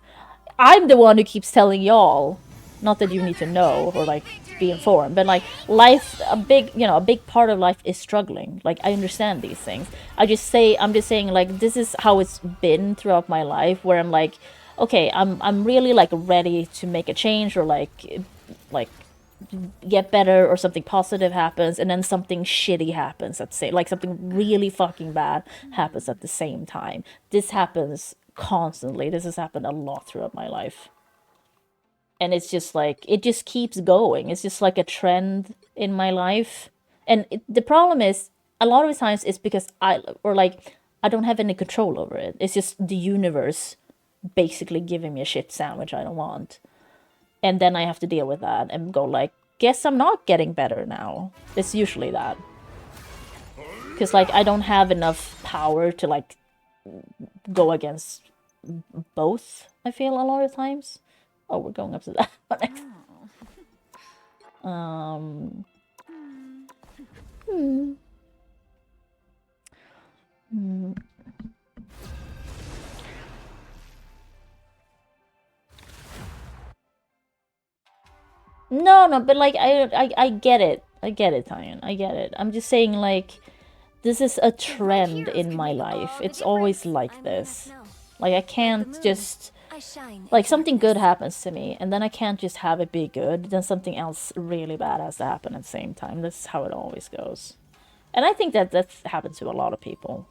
I'm the one who keeps telling y'all, not that you need to know or, like, be informed, but, like, life, a big part of life is struggling. Like, I understand these things. I'm just saying, like, this is how it's been throughout my life, where I'm like, okay, I'm really, like, ready to make a change or, like, get better or something positive happens and then something shitty happens at the same, like something really fucking bad happens at the same time. This happens constantly. This has happened a lot throughout my life. And it's just like, it just keeps going. It's just like a trend in my life. And the problem is, a lot of the times it's because I don't have any control over it. It's just the universe basically giving me a shit sandwich I don't want. And then I have to deal with that and go like, guess I'm not getting better now. It's usually that. Because, like, I don't have enough power to, like, go against both, I feel, a lot of times. Oh, we're going up to that one. No, but, like, I get it. I get it, Tyan. I get it. I'm just saying, like, this is a trend in my life. It's always like this. Like, I can't just... Like, something good happens to me, and then I can't just have it be good. Then something else really bad has to happen at the same time. That's how it always goes. And I think that happens to a lot of people.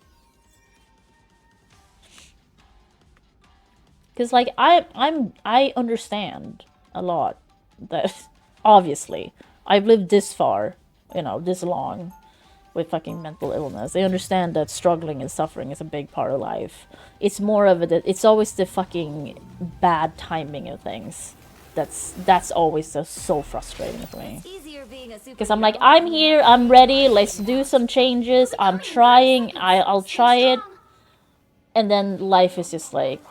Because, like, I understand a lot that, obviously, I've lived this far, you know, this long with fucking mental illness. I understand that struggling and suffering is a big part of life. It's more of it's always the fucking bad timing of things. That's always just so frustrating for me. Because I'm like, I'm here, I'm ready, let's do some changes, I'm trying, I'll try it. And then life is just like,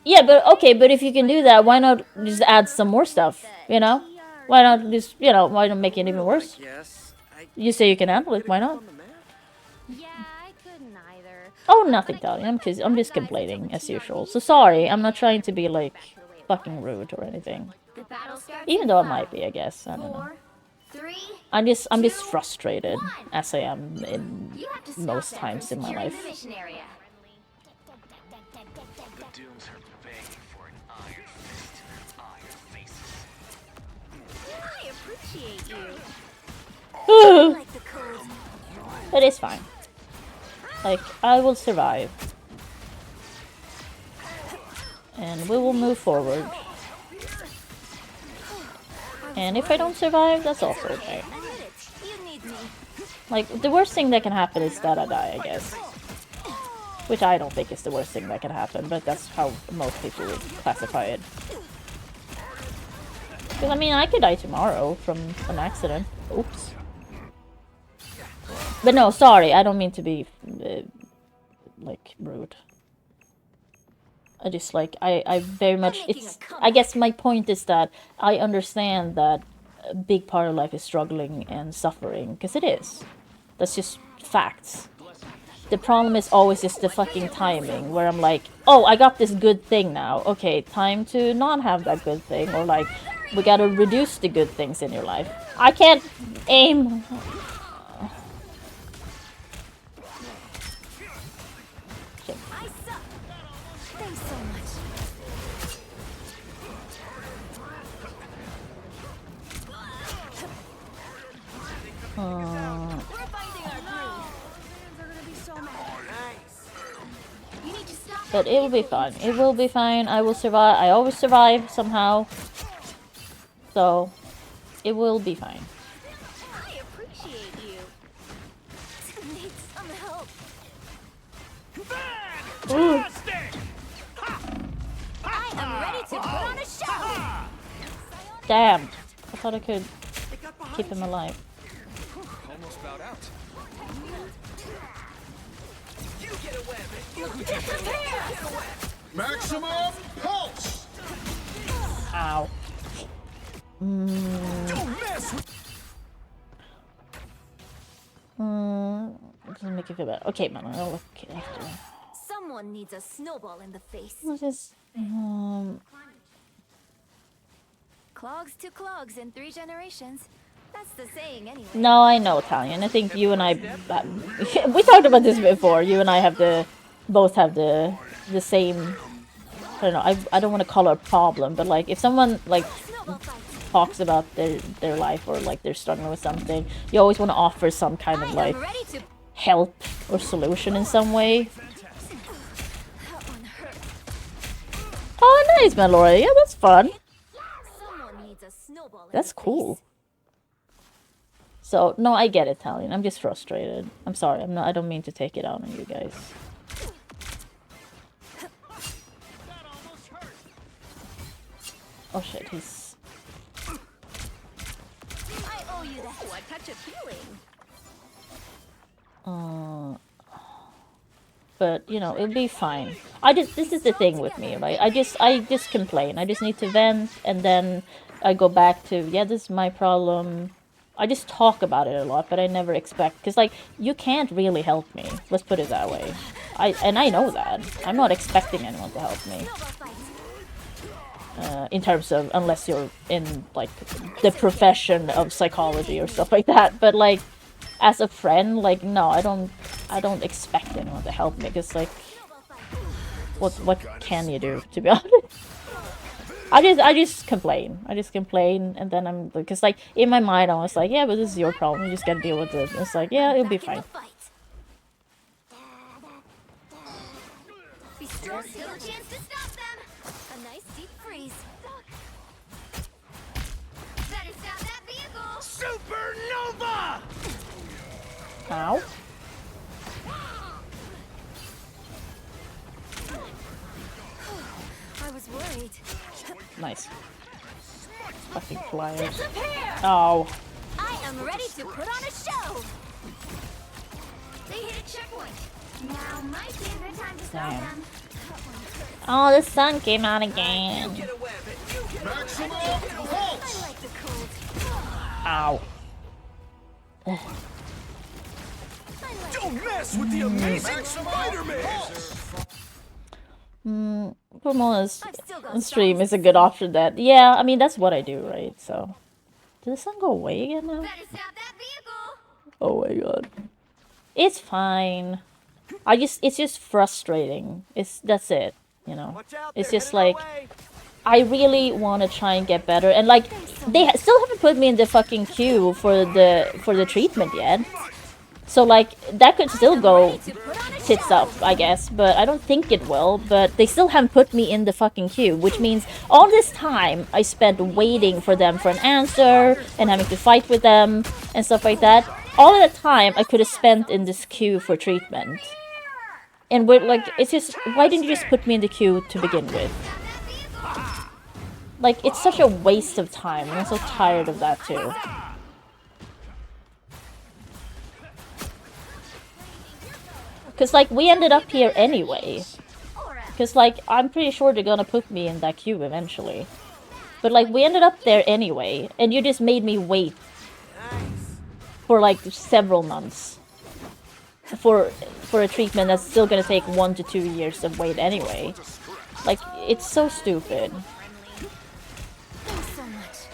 yeah, but okay, but if you can do that, why not just add some more stuff, you know? Why not just, you know, why not make it even worse? Yes. You say you can handle it, why not? Yeah, I couldn't either. Oh, nothing, Talia. I'm just complaining, as usual. So sorry, I'm not trying to be, like, fucking rude or anything. The battle starts. Even though I might be, I guess. I don't know. 4, 3. I'm just frustrated, as I am in You have to stop most them times from in my securing life. the mission area. The Dooms are begging for an iron fist to their iron faces. I appreciate you. Like the cold. But it's fine. Like, I will survive. And we will move forward. And if I don't survive, that's also okay. You need me. Like, the worst thing that can happen is that I die, I guess. Which I don't think is the worst thing that can happen, but that's how most people would classify it. Because, I mean, I could die tomorrow from an accident. Oops. But no, sorry, I don't mean to be, like, rude. I just, like, I very much, I guess my point is that I understand that a big part of life is struggling and suffering, because it is. That's just facts. The problem is always just the fucking timing, where I'm like, oh, I got this good thing now. Okay, time to not have that good thing, or like, we gotta reduce the good things in your life. I can't aim. I suck. Thanks so much. We're finding our groove. Fans are gonna be so mad. You need to stop. But it will be fine. It will be fine. I will survive. I always survive somehow. So, it will be fine. I appreciate you. I am ready to put on a show. Damn. I thought I could keep him alive. Almost bowed out. Maximum pulse. Ow. Doesn't make you feel bad. Okay, man, I'll look after. Someone needs a snowball in the face. What is Clogs to clogs in 3 generations. That's the saying anyway. No, I know, Italian. I think you and I we talked about this before. You and I have both have the same. I don't know. I don't want to call it a problem, but like if someone like Snowball fight. talks about their life or like they're struggling with something, you always want to offer some kind of I like am ready to. help or solution in some way. That one hurt. Oh, nice, Mallory. Yeah, that's fun. Someone needs a snowball in That's the cool. face. So no, I get it, Italian. I'm just frustrated. I'm sorry. I don't mean to take it out on you guys. Oh shit, he's. I owe you that. Oh, a touch of healing. But you know, it'll be fine. This is the thing with me, right? I just complain. I just need to vent, and then I go back to, yeah, this is my problem. I just talk about it a lot, but I never expect, because like you can't really help me. Let's put it that way. I know that. I'm not expecting anyone to help me. Snowball fight. In terms of, unless you're in like the profession of psychology or stuff like that. But like as a friend, like no, I don't expect anyone to help me, because like what can you do, to be honest? I just complain. And then I'm, because like in my mind I was like, yeah, but this is your problem, you just gotta deal with it. And it's like, yeah, it'll be Back in fine. the fight. Be strong. Still a chance to stop them. A nice deep freeze. Better stop that vehicle. Supernova! Ow. I was worried. Nice. Fucking flyers. Prepare! Oh. I am ready to put on a show. They hit a checkpoint. Now might be a good time to stop Damn. them. Oh, the sun came out again. Maximum I pulse. like the cold. Ow. I like Don't mess with the amazing Spider-Man! Pomona's I've still got stream is a good option. That, yeah, I mean that's what I do, right? So, did the sun go away again now? Better stop that vehicle. Oh my god, it's fine. It's just frustrating. That's it, you know. Watch out, It's they're just headed like our way. I really want to try and get better, and like they still haven't put me in the fucking queue for the treatment yet. So like that could still go to put on a tits show. up, I guess, but I don't think it will. But they still haven't put me in the fucking queue, which means all this time I spent waiting for them for an answer and having to fight with them and stuff like that. All of the time I could have spent in this queue for treatment. And we're like, it's just, why didn't you just put me in the queue to begin with? Like, it's such a waste of time, and I'm so tired of that too. Because, like, we ended up here anyway. Because, like, I'm pretty sure they're gonna put me in that queue eventually. But, like, we ended up there anyway, and you just made me wait for, like, several months. For a treatment that's still gonna take 1 to 2 years of wait anyway. Like, it's so stupid. Thanks so much.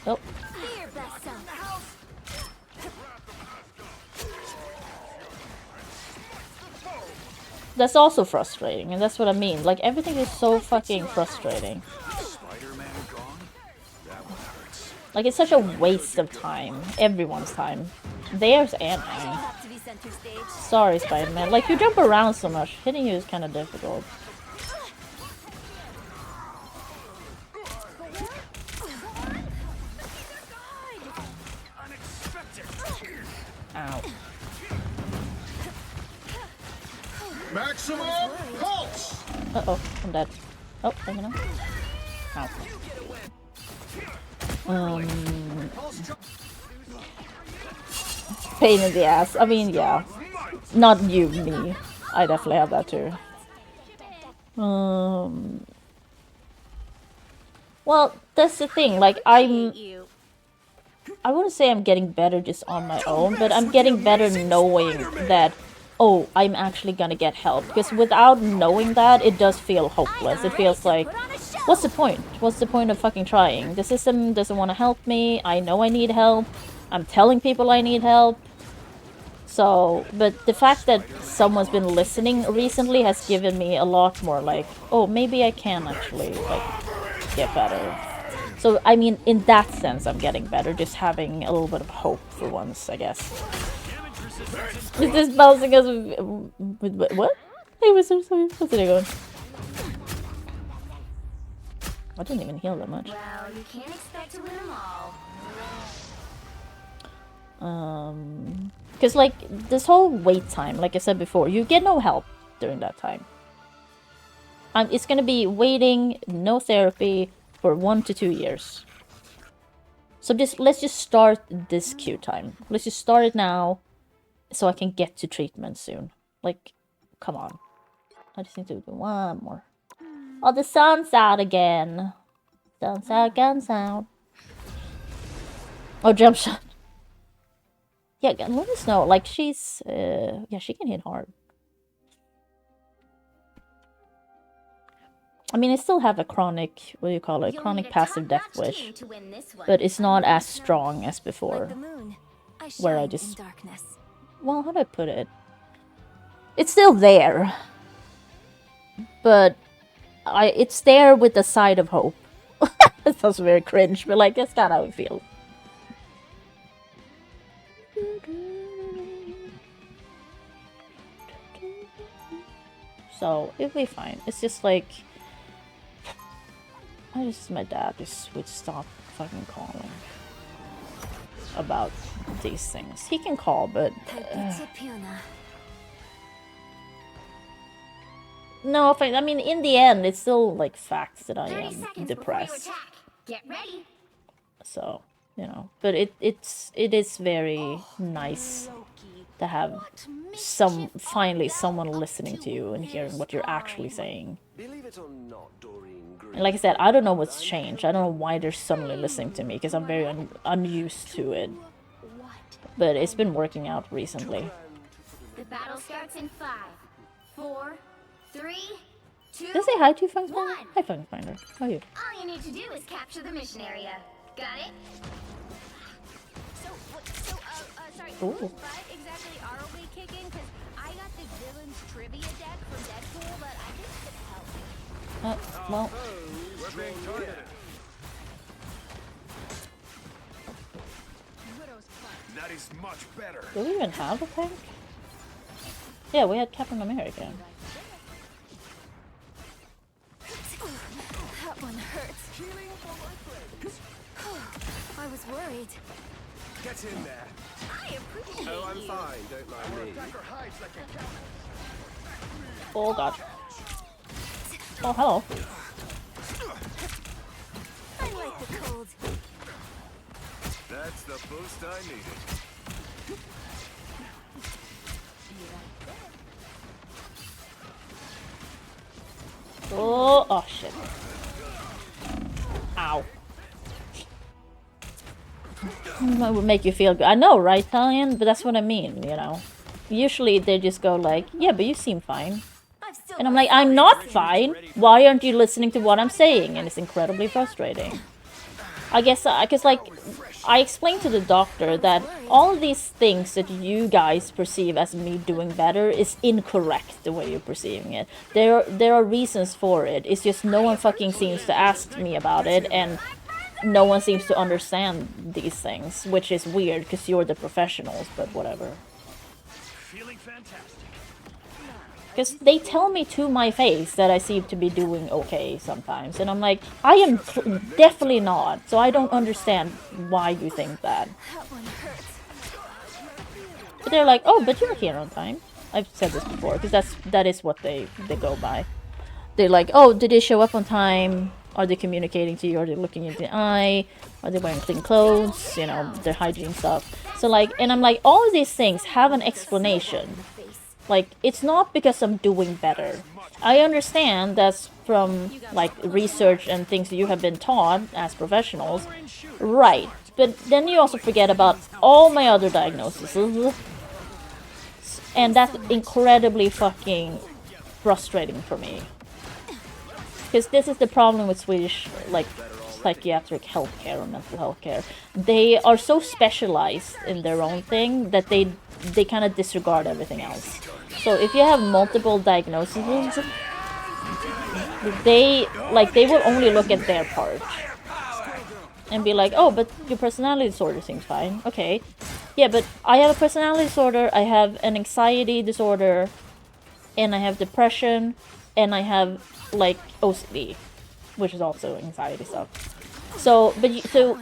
Oh, Be your best self. that's also frustrating, and that's what I mean. Like, everything is so fucking frustrating. Spider-Man gone? That one hurts. Like, it's such a waste of time. Everyone's time. Theirs and mine. Have to be center stage. Sorry, Spider-Man. Like, you jump around so much. Hitting you is kind of difficult. Unexpected. Ow. Maximum pulse. Uh-oh, I'm dead. Oh, hang on. Ow. Pain in the ass. I mean, yeah. Not you, me. I definitely have that too. Well, that's the thing. Like, I wouldn't say I'm getting better just on my own, but I'm getting better knowing that, oh, I'm actually gonna get help. Because without knowing that, it does feel hopeless. It feels like, what's the point? What's the point of fucking trying? The system doesn't want to help me. I know I need help. I'm telling people I need help. So, but the fact that someone's been listening recently has given me a lot more like, oh, maybe I can actually, like, get better. So, I mean, in that sense, I'm getting better, just having a little bit of hope for once, I guess. Is this bouncing us with what? Hey, what's it going? I didn't even heal that much. Well, you can't expect to win them all. Because, like, this whole wait time, like I said before, you get no help during that time. It's gonna be waiting, no therapy, for 1 to 2 years. So let's just start this queue time. Let's just start it now, so I can get to treatment soon. Like, come on. I just need to do one more. Oh, the sun's out again. Sun's out, guns out. Oh, jump shot. Yeah, let us know. Like, she's, yeah, she can hit hard. I mean, I still have a chronic, what do you call it? Chronic passive death wish. But it's not as strong as before. Where I just... Well, how do I put it? It's still there. But it's there with the side of hope. That sounds very cringe, but like, that's kind of how it feels. So, it'll be fine. It's just like... I just, my dad just would stop fucking calling about these things. He can call, but... No, I mean, in the end, it's still, like, facts that I am depressed. Get ready. So, you know. But it is very nice to have finally someone listening to you and hearing what you're actually saying. Believe it or not, Doreen Green. And like I said, I don't know what's changed. I don't know why they're suddenly listening to me, because I'm very unused to it. But it's been working out recently. The battle starts in 5, 4, 3, 2. Did I say hi to you, Funk Finder? Hi, Funk Finder. How are you? All you need to do is capture the mission area. Got it? Sorry, Ooh. what butt exactly are we kicking? Because I got the villains trivia deck from Deadpool, but I think it could help. Well, We're being targeted. That is much better. do we even have a tank? Yeah, we had Captain America. That one hurts. I was worried. Get in there. I appreciate Oh, I'm you. fine. Don't mind me. Oh god. Oh, hello. I like the cold. That's the boost I needed. Oh shit. Ow. That would make you feel good. I know, right, Italian? But that's what I mean, you know. Usually they just go like, yeah, but you seem fine. And I'm like, I'm not fine. Why aren't you listening to what I'm saying? And it's incredibly frustrating. I guess, because like, I explained to the doctor that all of these things that you guys perceive as me doing better is incorrect the way you're perceiving it. There are reasons for it. It's just no one fucking seems to ask me about it, and no one seems to understand these things, which is weird because you're the professionals, but whatever. Feeling fantastic. Because they tell me to my face that I seem to be doing okay sometimes. And I'm like, I am definitely not. So I don't understand why you think that. That one hurts. But they're like, oh, but you're here on time. I've said this before because that is what they go by. They're like, oh, did they show up on time? Are they communicating to you? Are they looking in the eye? Are they wearing clean clothes? You know, their hygiene stuff. So like, and I'm like, all of these things have an explanation. Like, it's not because I'm doing better. I understand that's from like research and things that you have been taught as professionals, right? But then you also forget about all my other diagnoses, and that's incredibly fucking frustrating for me. Because this is the problem with Swedish, like, psychiatric healthcare or mental health care. They are so specialized in their own thing that they kind of disregard everything else. So if you have multiple diagnoses, they will only look at their part and be like, oh, but your personality disorder seems fine. Okay. Yeah, but I have a personality disorder, I have an anxiety disorder, and I have depression, and I have, like, OCD, which is also anxiety stuff. So,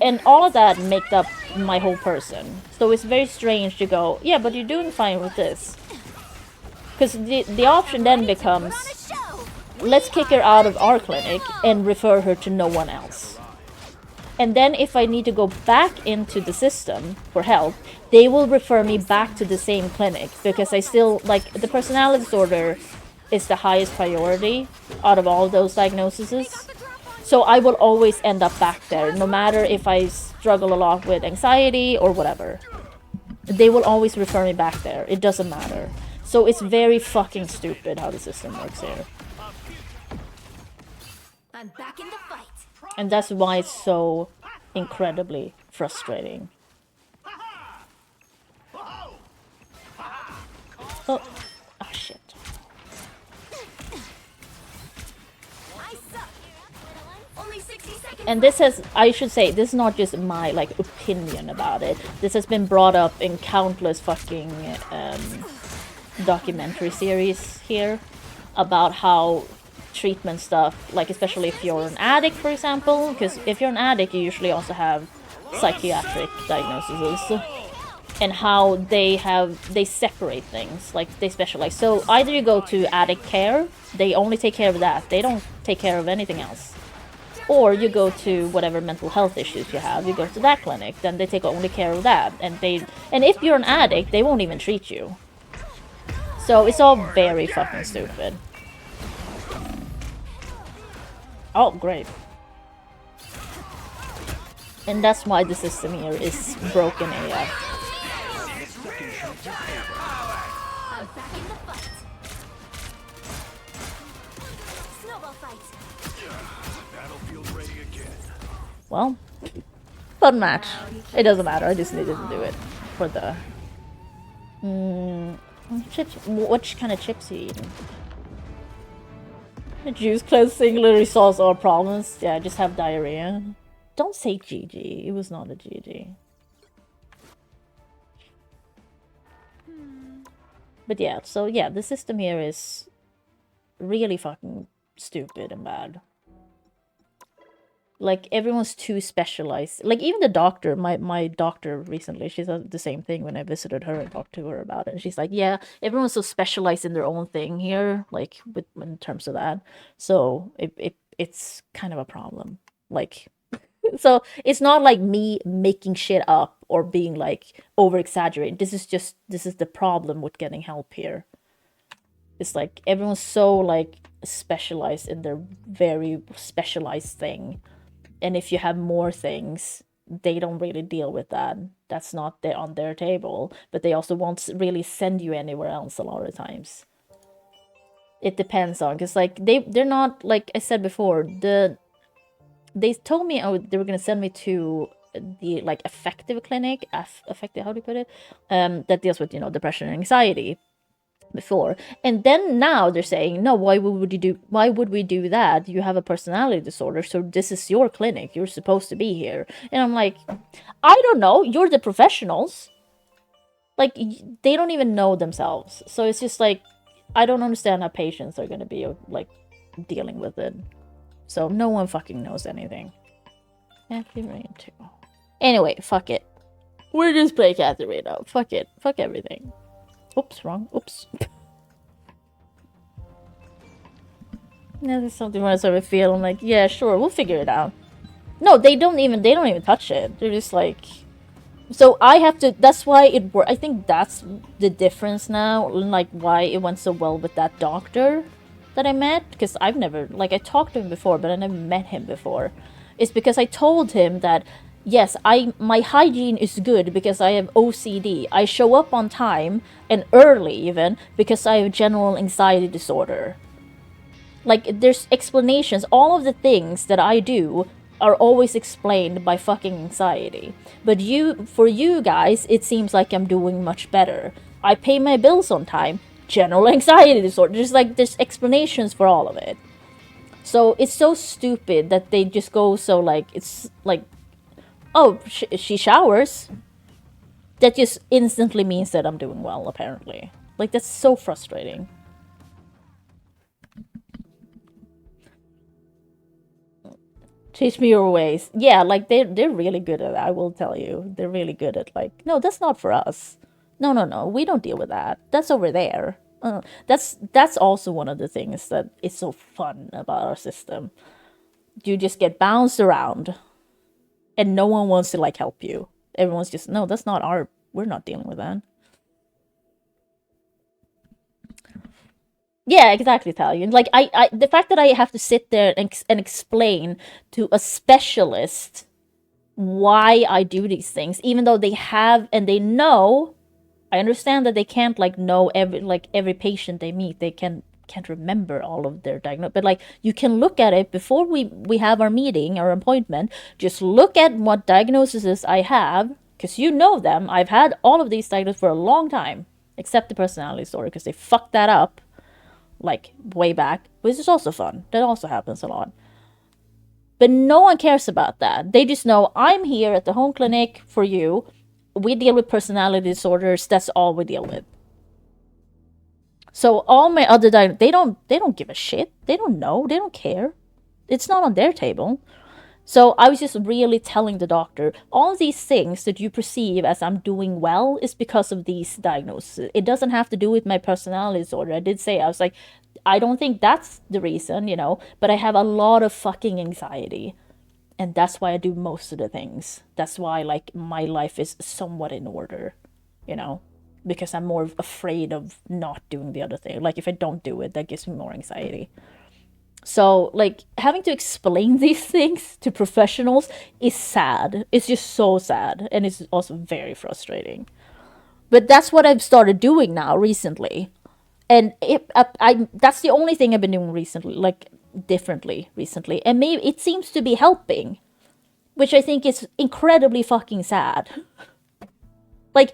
and all of that make up my whole person. So it's very strange to go, yeah, but you're doing fine with this. Because the option then becomes, let's kick her out of our clinic and refer her to no one else. And then if I need to go back into the system for help, they will refer me back to the same clinic because I still, like, the personality disorder is the highest priority out of all those diagnoses. So I will always end up back there, no matter if I struggle a lot with anxiety or whatever. They will always refer me back there. It doesn't matter. So it's very fucking stupid how the system works here. I'm back in the fight. And that's why it's so incredibly frustrating. Oh, shit. And this has, I should say, this is not just my, like, opinion about it. This has been brought up in countless fucking documentary series here about how treatment stuff, like especially if you're an addict, for example, because if you're an addict, you usually also have psychiatric diagnoses, and how they separate things, like they specialize. So either you go to addict care, they only take care of that, they don't take care of anything else. Or you go to whatever mental health issues you have, you go to that clinic, then they take only care of that. And if you're an addict, they won't even treat you. So it's all very fucking stupid. Oh, great. And that's why the system here is broken AF. I'm back in the fight. Snowball fight. Battlefield ready again. Well, fun match. It doesn't matter, I just needed to do it for the... chips. Which kind of chips are you eating? Juice cleansing literally solves all problems. Yeah, just have diarrhea. Don't say GG. It was not a GG. But yeah, so yeah, the system here is really fucking stupid and bad. Like, everyone's too specialized. Like, even the doctor, my doctor recently, she said the same thing when I visited her and talked to her about it. And she's like, yeah, everyone's so specialized in their own thing here, like, in terms of that. So, it's kind of a problem. Like, so, it's not like me making shit up or being, like, over-exaggerated. This is the problem with getting help here. It's like, everyone's so, like, specialized in their very specialized thing. And if you have more things, they don't really deal with that. That's not on their table. But they also won't really send you anywhere else a lot of times. It depends on, because like they're not, like I said before, they told me they were gonna send me to the like affective clinic, affective, how do you put it? That deals with, depression and anxiety before. And then now they're saying, no, why would we do that? You have a personality disorder, so this is your clinic, you're supposed to be here. And I'm like, I don't know, you're the professionals. Like, they don't even know themselves. So it's just like, I don't understand how patients are gonna be like dealing with it. So no one fucking knows anything. Catherine too. Anyway, fuck it, we're just playing Catherine now. Fuck it, fuck everything. Oops, wrong. Oops. Yeah, there's something when I sort of feel I'm like, yeah, sure, we'll figure it out. No, they don't even touch it. They're just like, so I have to. That's why it worked. I think that's the difference now, like why it went so well with that doctor that I met. Because I've never, like, I talked to him before, but I never met him before. It's because I told him that yes, my hygiene is good because I have OCD. I show up on time and early even because I have general anxiety disorder. Like, there's explanations. All of the things that I do are always explained by fucking anxiety. But for you guys, it seems like I'm doing much better. I pay my bills on time. General anxiety disorder. There's explanations for all of it. So it's so stupid that they just go so like, it's like, oh, she showers. That just instantly means that I'm doing well, apparently. Like, that's so frustrating. Teach me your ways. Yeah, like, they're really good at it, I will tell you. They're really good at, like, no, that's not for us. No, we don't deal with that. That's over there. That's also one of the things that is so fun about our system. You just get bounced around, and no one wants to, like, help you. Everyone's just, no, that's not our, we're not dealing with that. Yeah, exactly, Italian. Like, the fact that I have to sit there and explain to a specialist why I do these things, even though they have and they know, I understand that they can't, like, know every patient they meet. They can't remember all of their diagnosis, but, like, you can look at it before we have our meeting, our appointment. Just look at what diagnoses I have, because you know them. I've had all of these diagnoses for a long time, except the personality disorder, because they fucked that up, like, way back, which is also fun. That also happens a lot. But no one cares about that. They just know, I'm here at the home clinic for you. We deal with personality disorders. That's all we deal with. So all my other they don't give a shit. They don't know. They don't care. It's not on their table. So I was just really telling the doctor, all of these things that you perceive as I'm doing well is because of these diagnoses. It doesn't have to do with my personality disorder. I did say, I was like, I don't think that's the reason, but I have a lot of fucking anxiety. And that's why I do most of the things. That's why, like, my life is somewhat in order, because I'm more afraid of not doing the other thing. Like, if I don't do it, that gives me more anxiety. So, like, having to explain these things to professionals is sad. It's just so sad. And it's also very frustrating. But that's what I've started doing now recently. And that's the only thing I've been doing recently, like, differently recently. And maybe it seems to be helping, which I think is incredibly fucking sad. Like,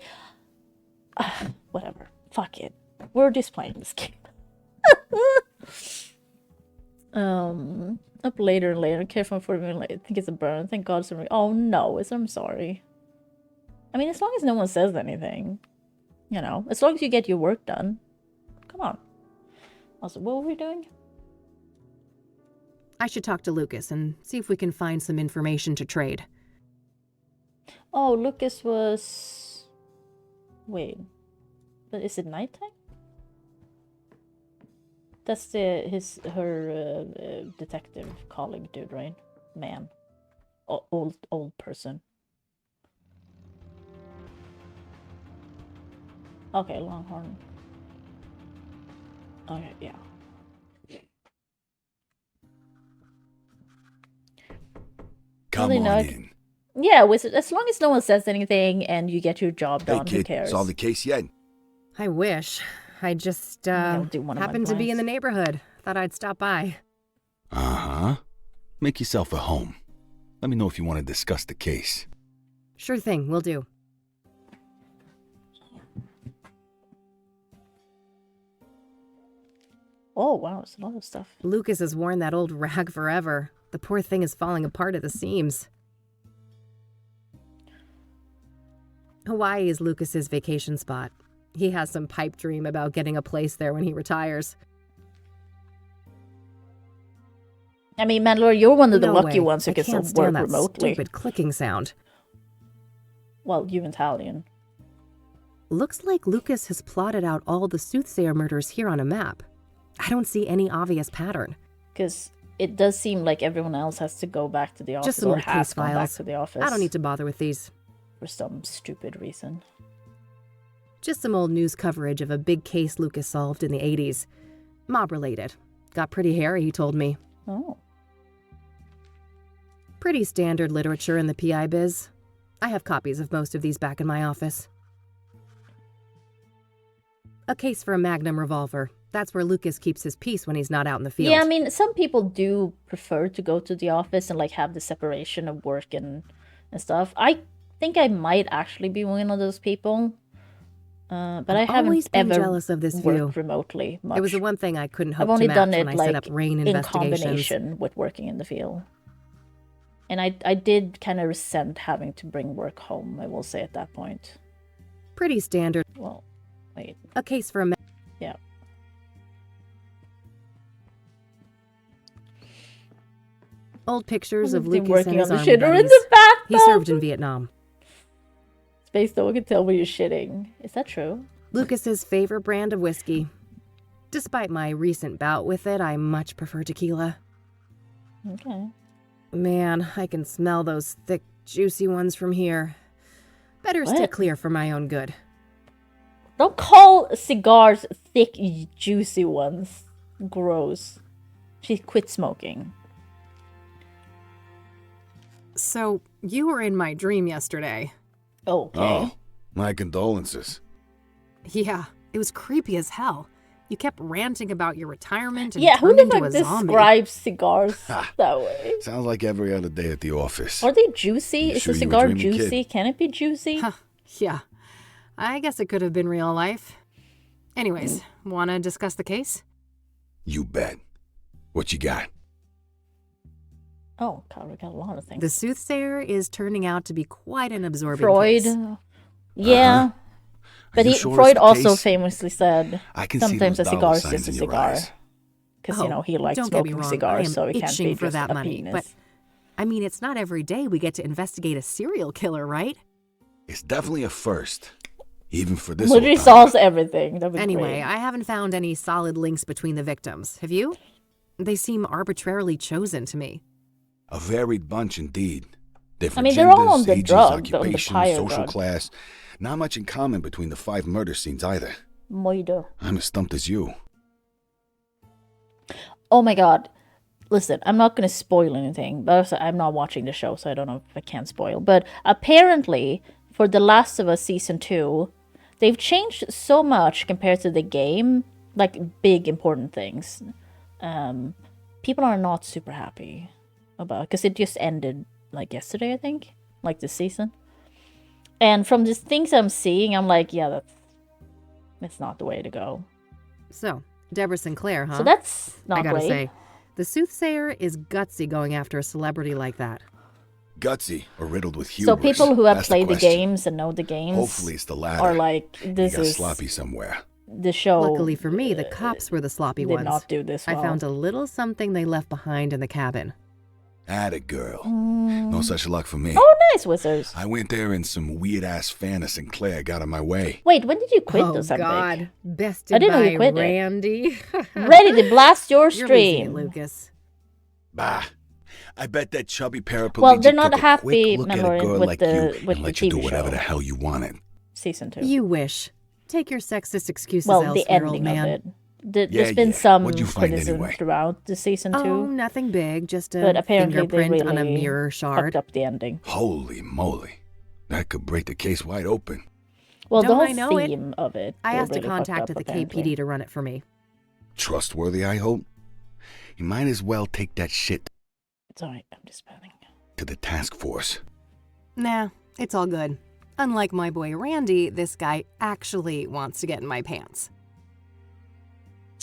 whatever. Fuck it. We're just playing this game. Up later and later. Careful for me. I think it's a burn. Thank God. Oh no, I'm sorry. I mean, as long as no one says anything, as long as you get your work done. Come on. Also, what were we doing? I should talk to Lucas and see if we can find some information to trade. Oh, Lucas was... Wait. But is it nighttime? That's her detective colleague dude, right? Man. Old person. Okay, Longhorn. Okay, yeah. Come on in. Yeah, as long as no one says anything and you get your job done, Hey, who kid, cares? solve the case yet? I wish. I just, do one of my happened to be in the plans. neighborhood. Thought I'd stop by. Uh-huh. Make yourself at home. Let me know if you want to discuss the case. Sure thing, will do. Oh, wow, it's a lot of stuff. Lucas has worn that old rag forever. The poor thing is falling apart at the seams. Hawaii is Lucas's vacation spot. He has some pipe dream about getting a place there when he retires. I mean, Mandalore, you're one of the No lucky way. ones who I can can't still work stand that remotely. stupid clicking sound. Well, you and Talion. Looks like Lucas has plotted out all the Soothsayer murders here on a map. I don't see any obvious pattern. Because it does seem like everyone else has to go back to the office Just some or more has case gone back files. to the office I don't need to bother with these. for some stupid reason. Just some old news coverage of a big case Lucas solved in the 80s. Mob-related. Got pretty hairy, he told me. Oh. Pretty standard literature in the PI biz. I have copies of most of these back in my office. A case for a Magnum revolver. That's where Lucas keeps his peace when he's not out in the field. Yeah, I mean, some people do prefer to go to the office and like have the separation of work and stuff. I think I might actually be one of those people. But I I've haven't always been ever jealous of this worked view. remotely much. It was the one thing I couldn't hope I've only to match done when it I like set up rain in investigations. combination with working in the field. And I did kind of resent having to bring work home, I will say at that point. Pretty standard. Well, wait, A case for a yeah. old pictures of Hasn't been Lucas and working his on the army shitter in buddies. the bathtub. He served in Vietnam. Space Dog can tell when you're shitting. Is that true? Lucas's favorite brand of whiskey. Despite my recent bout with it, I much prefer tequila. Okay. Man, I can smell those thick, juicy ones from here. Better stay What? clear for my own good. Don't call cigars thick, juicy ones. Gross. She quit smoking. So, you were in my dream yesterday. Okay. Oh, my condolences. Yeah, it was creepy as hell. You kept ranting about your retirement and Yeah, who turned the into fuck a zombie. describes cigars that way? Sounds like every other day at the office. Are they juicy? You Is sure the you were cigar dreaming, kid? juicy? Can it be juicy? Huh, yeah. I guess it could have been real life. Anyways, wanna discuss the case? You bet. What you got? Oh, God, we got a lot of things. The Soothsayer is turning out to be quite an absorbing Freud. case. Yeah. But you he, sure it's Freud the also case? famously said I can see sometimes a those cigar dollar is signs just a in your cigar. eyes. Because, Oh, you know, he likes don't get me smoking wrong, I cigars, am so it can't itching be for just that a money, penis. but I mean, it's not every day we get to investigate a serial killer, right? It's definitely a first. Even for this Literally old-timer. solves everything. That'd be Anyway, great. I haven't found any solid links between the victims. Have you? They seem arbitrarily chosen to me. A varied bunch indeed. Different mean, they're all genders, on the ages, drug, on the occupation, pyre social drug. class. Not much in common between the 5 murder scenes either. Moido. I'm as stumped as you. Oh my God. Listen, I'm not going to spoil anything, but also I'm not watching the show, so I don't know if I can spoil. But apparently, for The Last of Us Season 2, they've changed so much compared to the game, like big important things. People are not super happy about, because it just ended like yesterday, I think, like this season. And from the things I'm seeing, I'm like, yeah, that's not the way to go. So, Deborah Sinclair, huh? So that's not I gotta great. say, the Soothsayer is gutsy going after a celebrity like that. Gutsy or riddled with hubris? So people who have That's played the question. games and know the games Hopefully it's the latter. are like, this he got is sloppy somewhere. the show. Luckily for me, the cops were the sloppy did ones. not do this well. I found a little something they left behind in the cabin. Atta girl. No such luck for me. Oh, nice, Wizards. I went there and some weird-ass fan of Sinclair got in my way. Wait, when did you quit oh, Ozempic? God. Bested I didn't know by you quit it. Randy. Ready to blast your You're losing it, stream. Lucas. Bah. I bet that chubby paraplegic Well, they're not took a happy, quick look at a Mandalorian, girl with like the- you with and the let you do TV whatever show. the hell you wanted. Season 2. You wish. Take your sexist excuses well, elsewhere, the old ending man. of it. There's Yeah, been yeah. some What'd you find criticism anyway? throughout the season 2. Oh, nothing big, just a but apparently they fingerprint on a really mirror shard. fucked up the ending. Holy moly. That could break the case wide open. Well, the Don't whole I know it? theme of it. I they asked really a fucked contact up, at the apparently. KPD to run it for me. Trustworthy, I hope. You might as well take that shit It's alright, I'm just panning. to the task force. Nah, it's all good. Unlike my boy Randy, this guy actually wants to get in my pants.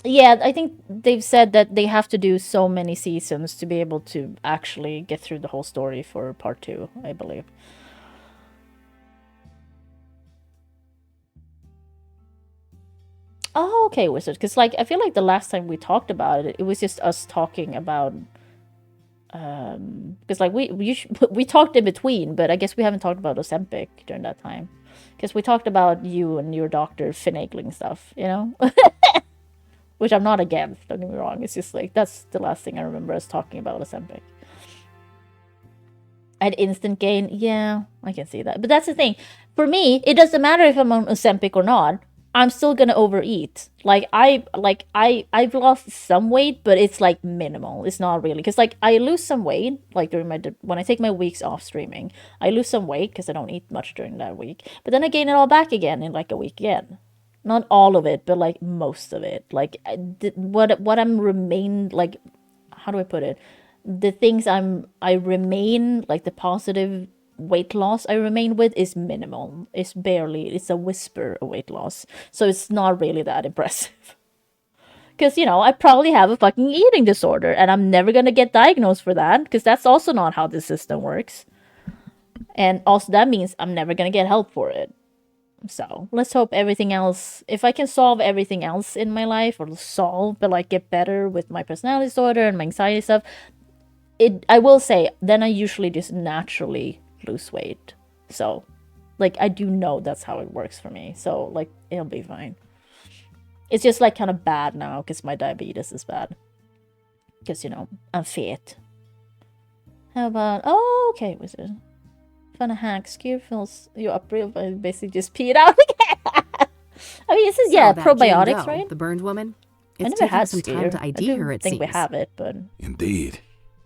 Yeah, I think they've said that they have to do so many seasons to be able to actually get through the whole story for part 2, I believe. Oh, okay, Wizard. Because, like, I feel like the last time we talked about it, it was just us talking about... Because, like, we talked in between, but I guess we haven't talked about Ozempic during that time. Because we talked about you and your doctor finagling stuff, you know? which I'm not against, don't get me wrong. It's just like, that's the last thing I remember us talking about Ozempic. I had instant gain. Yeah, I can see that. But that's the thing. For me, it doesn't matter if I'm on Ozempic or not. I'm still gonna overeat. I've lost some weight, but it's like minimal. It's not really, because like I lose some weight like during when I take my weeks off streaming. I lose some weight because I don't eat much during that week. But then I gain it all back again in like a week again. Not all of it, but like most of it. Like what I'm remain like. How do I put it? The things I remain, like the positive weight loss I remain with, is minimal. It's a whisper of weight loss. So it's not really that impressive. Because, I probably have a fucking eating disorder and I'm never going to get diagnosed for that, because that's also not how the system works. And also that means I'm never going to get help for it. So let's hope everything else, if I can solve everything else in my life, but like get better with my personality disorder and my anxiety stuff, I will say, then I usually just naturally lose weight. So, like, I do know that's how it works for me. So, like, it'll be fine. It's just, like, kind of bad now because my diabetes is bad. Because, I'm fat. How about... Oh, okay, wizard. Fun hack. Skewer fills you up real, but basically just peed out again. I mean, this is, So that probiotics, Jane Doe, right? The burned woman. I It's never taken had some skewer. time to ID her, it I think seems. we have it, but... Indeed.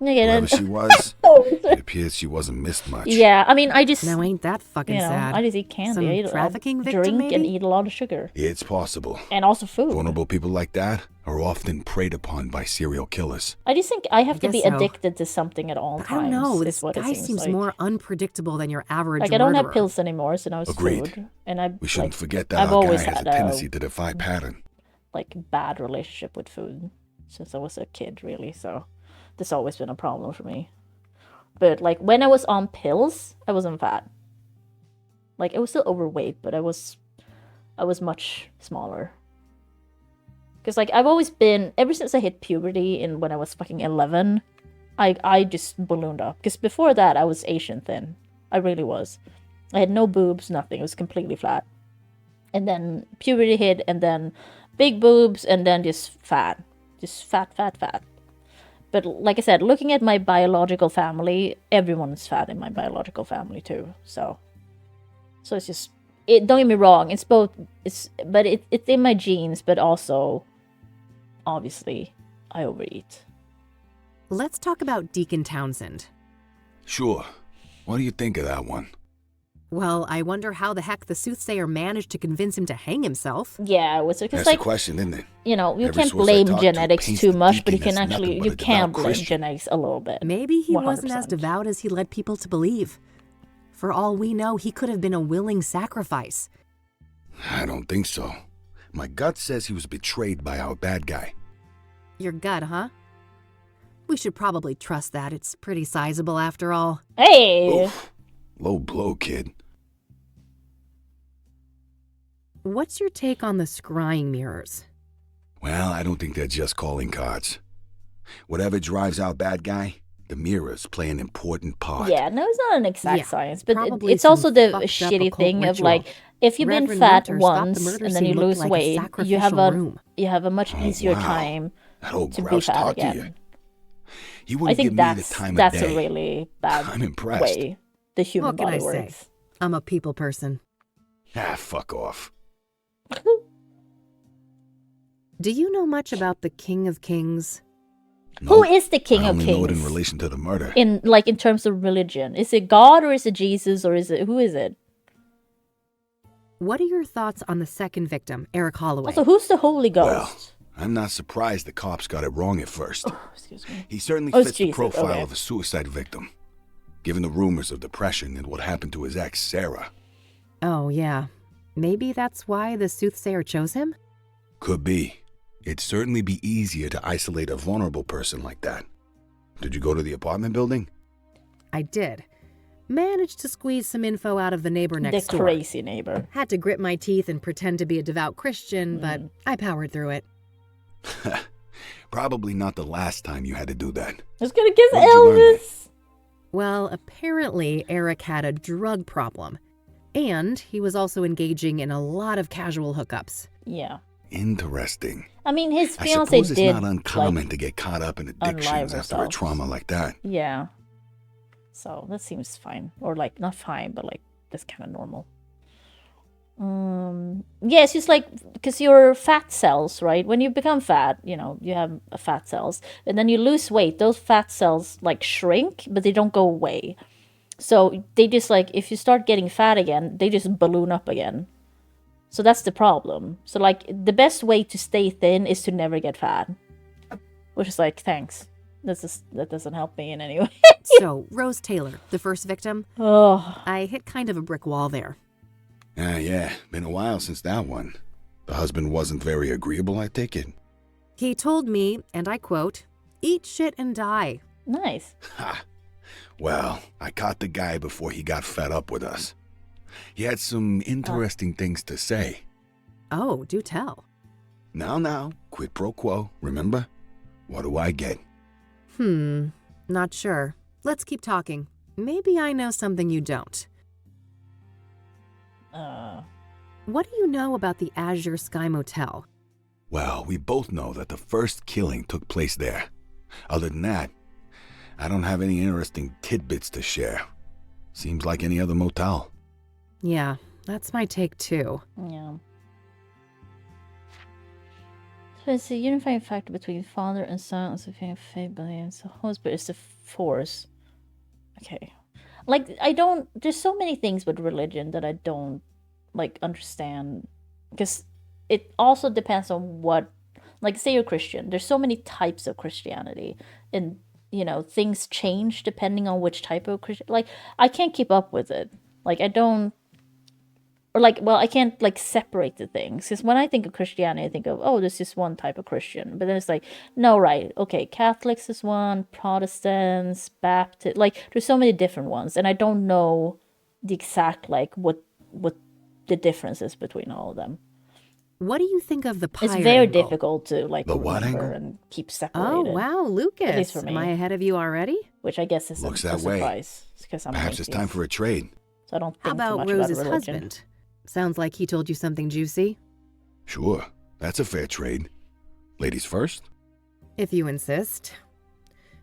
Yeah, Whoever she was, it appears she wasn't missed much. yeah, I mean, I just... Now ain't that fucking sad? I just eat candy. Some I eat trafficking victim, drink maybe? and eat a lot of sugar. It's possible. And also food. Vulnerable people like that are often preyed upon by serial killers. I just think I have to guess be so. addicted to something at all But times. I don't know. is This what it guy seems seems like. more unpredictable than your average Like, I don't have murderer. pills anymore, so now it's Agreed. food. And I We shouldn't like, forget that I've our guy always has a had tendency to defy pattern. like bad relationship with food since I was a kid, really. So this has always been a problem for me. But like when I was on pills, I wasn't fat. Like I was still overweight, but I was much smaller. Because like I've always been, ever since I hit puberty and when I was fucking 11, I just ballooned up. Because before that I was Asian thin. I really was. I had no boobs, nothing. It was completely flat. And then puberty hit, and then big boobs, and then just fat. Just fat. But like I said, looking at my biological family, everyone is fat in my biological family too. So it's just, don't get me wrong, it's both, it's in my genes, but also, obviously, I overeat. Let's talk about Deacon Townsend. Sure. What do you think of that one? Well, I wonder how the heck the Soothsayer managed to convince him to hang himself. Yeah, it was because That's like, the question, isn't it? you Every can't source I blame talk to genetics paints too the much, but you deacon can as nothing actually, but you a can devout blame Christian. genetics a little bit. Maybe he wasn't as 100%. devout as he led people to believe. For all we know, he could have been a willing sacrifice. I don't think so. My gut says he was betrayed by our bad guy. Your gut, huh? We should probably trust that. It's pretty sizable after all. Hey! Oof. Low blow, kid. What's your take on the scrying mirrors? Well, I don't think they're just calling cards. Whatever drives our bad guy, the mirrors play an important part. Yeah, no, it's not an exact Yeah, science, but probably it's also some the fucked up shitty occult thing of ritual. like, if you've been Reverend fat Winter stopped the once murder and then you scene looked lose like a weight, sacrificial you have a much Oh, easier wow. time That old to be grouch fat talked to you. again. He I wouldn't think give me the time that's of day. a really bad I'm impressed. way the human What can body I say? works. I'm a people person. Ah, fuck off. Do you know much about the King of Kings? Who Nope. is the King I of only Kings? know it in relation to the murder. in terms of religion? Is it God or is it Jesus or who is it? What are your thoughts on the second victim, Eric Holloway? Also, who's the Holy Well, Ghost? I'm not surprised the cops got it wrong at first. Oh, excuse me. He certainly Oh, it's fits the Jesus, profile okay. of a suicide victim, given the rumors of depression and what happened to his ex, Sarah. Oh, yeah. Maybe that's why the Soothsayer chose him? Could be. It'd certainly be easier to isolate a vulnerable person like that. Did you go to the apartment building? I did. Managed to squeeze some info out of the neighbor next The door. crazy neighbor. Had to grit my teeth and pretend to be a devout Christian, but I powered through it. Probably not the last time you had to do that. I was gonna kiss What did you learn Elvis. Well, apparently Eric had a drug problem. And he was also engaging in a lot of casual hookups. Yeah. Interesting. I mean, his I fiance suppose it's did not uncommon like, to get caught up in unalive addictions after a herself. trauma like that. Yeah. So that seems fine, or like not fine, but like that's kind of normal. Yeah, it's just like because your fat cells, right? When you become fat, you know, you have fat cells, and then you lose weight. Those fat cells like shrink, but they don't go away. So they just like if you start getting fat again, they just balloon up again. So that's the problem. So like the best way to stay thin is to never get fat, which is like thanks. That doesn't help me in any way. So, Rose Taylor, the first victim, Oh, I hit kind of a brick wall there. Yeah, been a while since that one. The husband wasn't very agreeable, I take it. He told me, and I quote, "Eat shit and die." nice. Ha! Well, I caught the guy before he got fed up with us. He had some interesting things to say. Oh, do tell. Now, quid pro quo, remember? What do I get? Not sure. Let's keep talking. Maybe I know something you don't. What do you know about the Azure Sky Motel? Well, we both know that the first killing took place there. Other than that, I don't have any interesting tidbits to share. Seems like any other motel. Yeah, that's my take too. Yeah. So it's a unifying factor between father and son, as a faith believes the Holy Spirit is the force. Okay. Like I don't there's so many things with religion that I don't like understand because it also depends on what like say you're Christian. There's so many types of Christianity and you know, things change depending on which type of Christian like I can't keep up with it. Like I don't or like well I can't like separate the things because when I think of Christianity I think of oh this is one type of Christian but then it's like no right okay Catholics is one, Protestants, Baptist, like there's so many different ones and I don't know the exact like what the difference is between all of them. What do you think of the pyre It's very angle? difficult to like The what remember angle? and keep Oh, separated. wow, Lucas. At least for me. Am I ahead of you already? Which I guess is Looks a that way. surprise because I'm Perhaps it's time for a trade. so I don't think How about too much Rose's about religion. husband? Sounds like he told you something juicy. Sure, that's a fair trade. Ladies first? If you insist.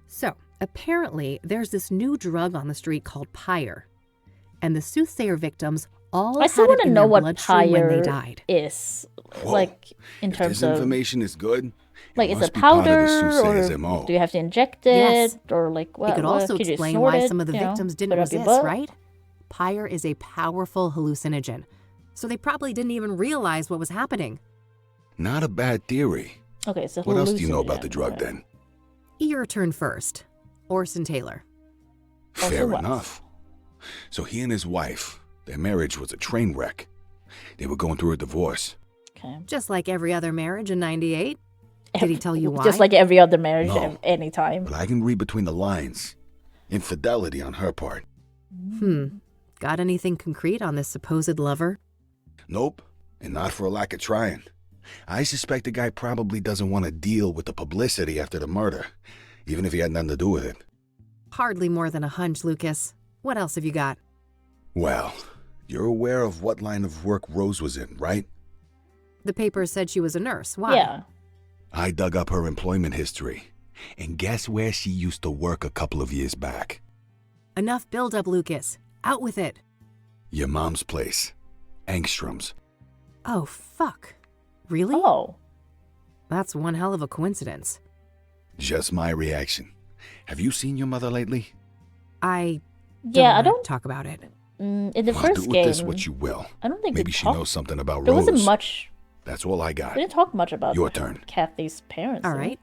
So, apparently, there's this new drug on the street called pyre. And the Soothsayer victims all I still had want it to in know their what bloodstream when they pyre died. is, Whoa. like in If terms this of information is good, like it is it must be part of the powder Soothsayer's or MO. do you have to inject it Yes. or like what? It could what, also could you explain snort why it, some of the you know, victims put didn't it up your resist, butt? right? Pyre is a powerful hallucinogen. So they probably didn't even realize what was happening. Not a bad theory. Okay, so What else do you know about the hallucinogen, drug okay. then? Your turn first. Orson Taylor. Fair what? enough. So he and his wife, their marriage was a train wreck. They were going through a divorce. Okay. Just like every other marriage in 98. Did he tell you why? Just like every other marriage No. at any time. But I can read between the lines. Infidelity on her part. Got anything concrete on this supposed lover? Nope, and not for a lack of trying. I suspect the guy probably doesn't want to deal with the publicity after the murder, even if he had nothing to do with it. Hardly more than a hunch, Lucas. What else have you got? Well, you're aware of what line of work Rose was in, right? The paper said she was a nurse. Why? Yeah. I dug up her employment history, and guess where she used to work a couple of years back? Enough build-up, Lucas. Out with it. Your mom's place, Angstrom's. Oh, fuck. Really? Oh. That's one hell of a coincidence. Just my reaction. Have you seen your mother lately? I Yeah, I wanna don't. talk about it. In the Well, first do with game, this what you will. I don't think Maybe they she talked- knows something about There Rose. wasn't much. That's all I got. They didn't talk much about Your turn. Kathy's parents. All did they? right.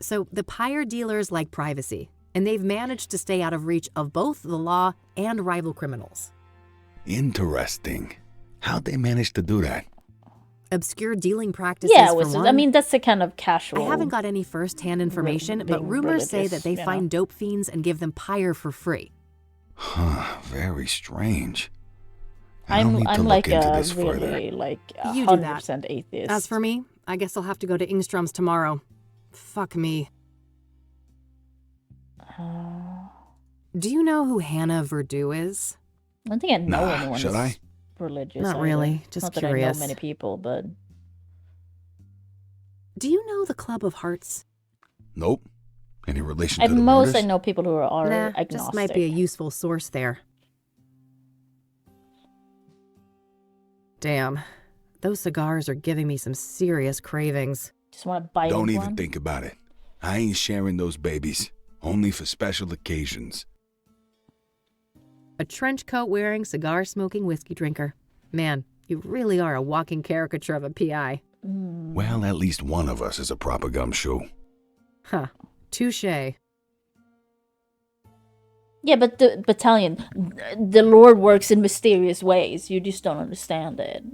So the pyre dealers like privacy, and they've managed to stay out of reach of both the law and rival criminals. Interesting. How'd they manage to do that? Obscure dealing practices Yeah, for which is, one. I mean that's the kind of I casual. haven't got any first-hand information, but being rumors say that religious, they you know. find dope fiends and give them pyre for free. Huh, very strange. I'll I'm need to I'm look like into a this further. really like You do that. 100% atheist. As for me, I guess I'll have to go to Ingstrom's tomorrow. Fuck me. Do you know who Hannah Verdew is? I don't think I know Nah, anyone should who's I? religious. Not either. really, just Not curious. that I know many people, but Do you know the Club of Hearts? Nope. Any relation At to the most, murders? I know people who are Nah, agnostic. just might be a useful source there. Damn. Those cigars are giving me some serious cravings. Just want to bite Don't into even one. think about it. I ain't sharing those babies. Only for special occasions. A trench coat wearing, cigar smoking whiskey drinker. Man, you really are a walking caricature of a PI. Well, at least one of us is a proper gumshoe. Huh. Touche. Yeah, but the battalion, the Lord works in mysterious ways. You just don't understand it.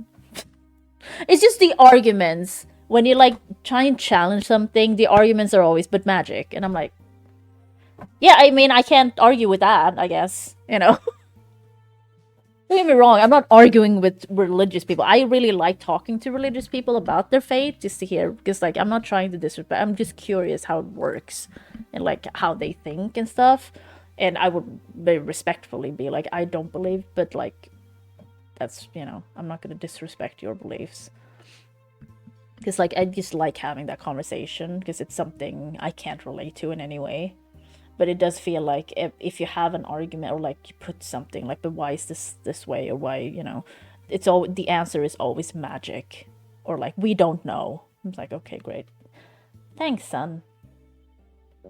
It's just the arguments. When you like try and challenge something, the arguments are always but magic. And I'm like, yeah, I mean, I can't argue with that, I guess. You know? Don't get me wrong, I'm not arguing with religious people. I really like talking to religious people about their faith, just to hear, because like I'm not trying to disrespect. I'm just curious how it works and like how they think and stuff. And I would very respectfully be like, I don't believe, but like that's, you know, I'm not going to disrespect your beliefs. Because like I just like having that conversation because it's something I can't relate to in any way. But it does feel like if you have an argument or like you put something like, but why is this way, or why, you know, it's all the answer is always magic, or like we don't know. I'm like, okay, great, thanks, son.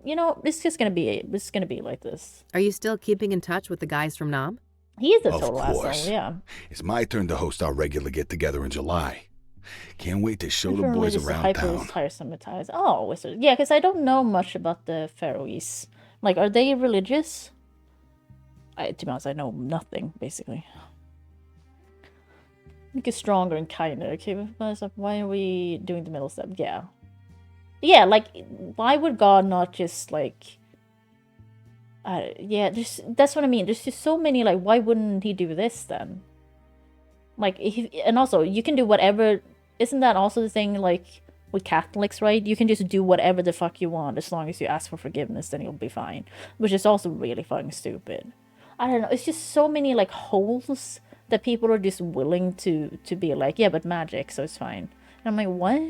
You know, it's gonna be like this. Are you still keeping in touch with the guys from Nam? He is a Of total course. asshole, yeah. It's my turn to host our regular get-together in July. Can't wait to show the Different boys religious around town. hyper-systematized. Oh, wizard. Yeah, because I don't know much about the Faroese. Like, are they religious? To be honest, I know nothing, basically. Make it stronger and kinder. Okay, why are we doing the middle step? Yeah. Yeah, like, why would God not just, like... yeah, that's what I mean. There's just so many, like, why wouldn't he do this, then? Like, and also, you can do whatever... Isn't that also the thing, like... with Catholics, right? You can just do whatever the fuck you want as long as you ask for forgiveness, then you'll be fine. Which is also really fucking stupid. I don't know. It's just so many like holes that people are just willing to be like, yeah, but magic, so it's fine. And I'm like, what?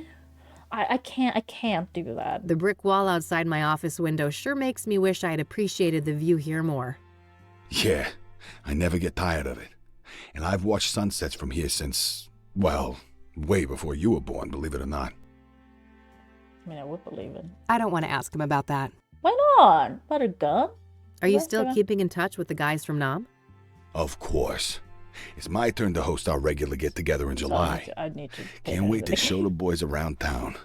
I can't do that. The brick wall outside my office window sure makes me wish I had appreciated the view here more. Yeah, I never get tired of it. And I've watched sunsets from here since, well, way before you were born, believe it or not. I mean, I would believe it. I don't want to ask him about that. Why not? About a gun? Are you Yes, still sir. keeping in touch with the guys from Nam? Of course. It's my turn to host our regular get-together in July. So I need to pay Can't wait to attention. show the boys around town.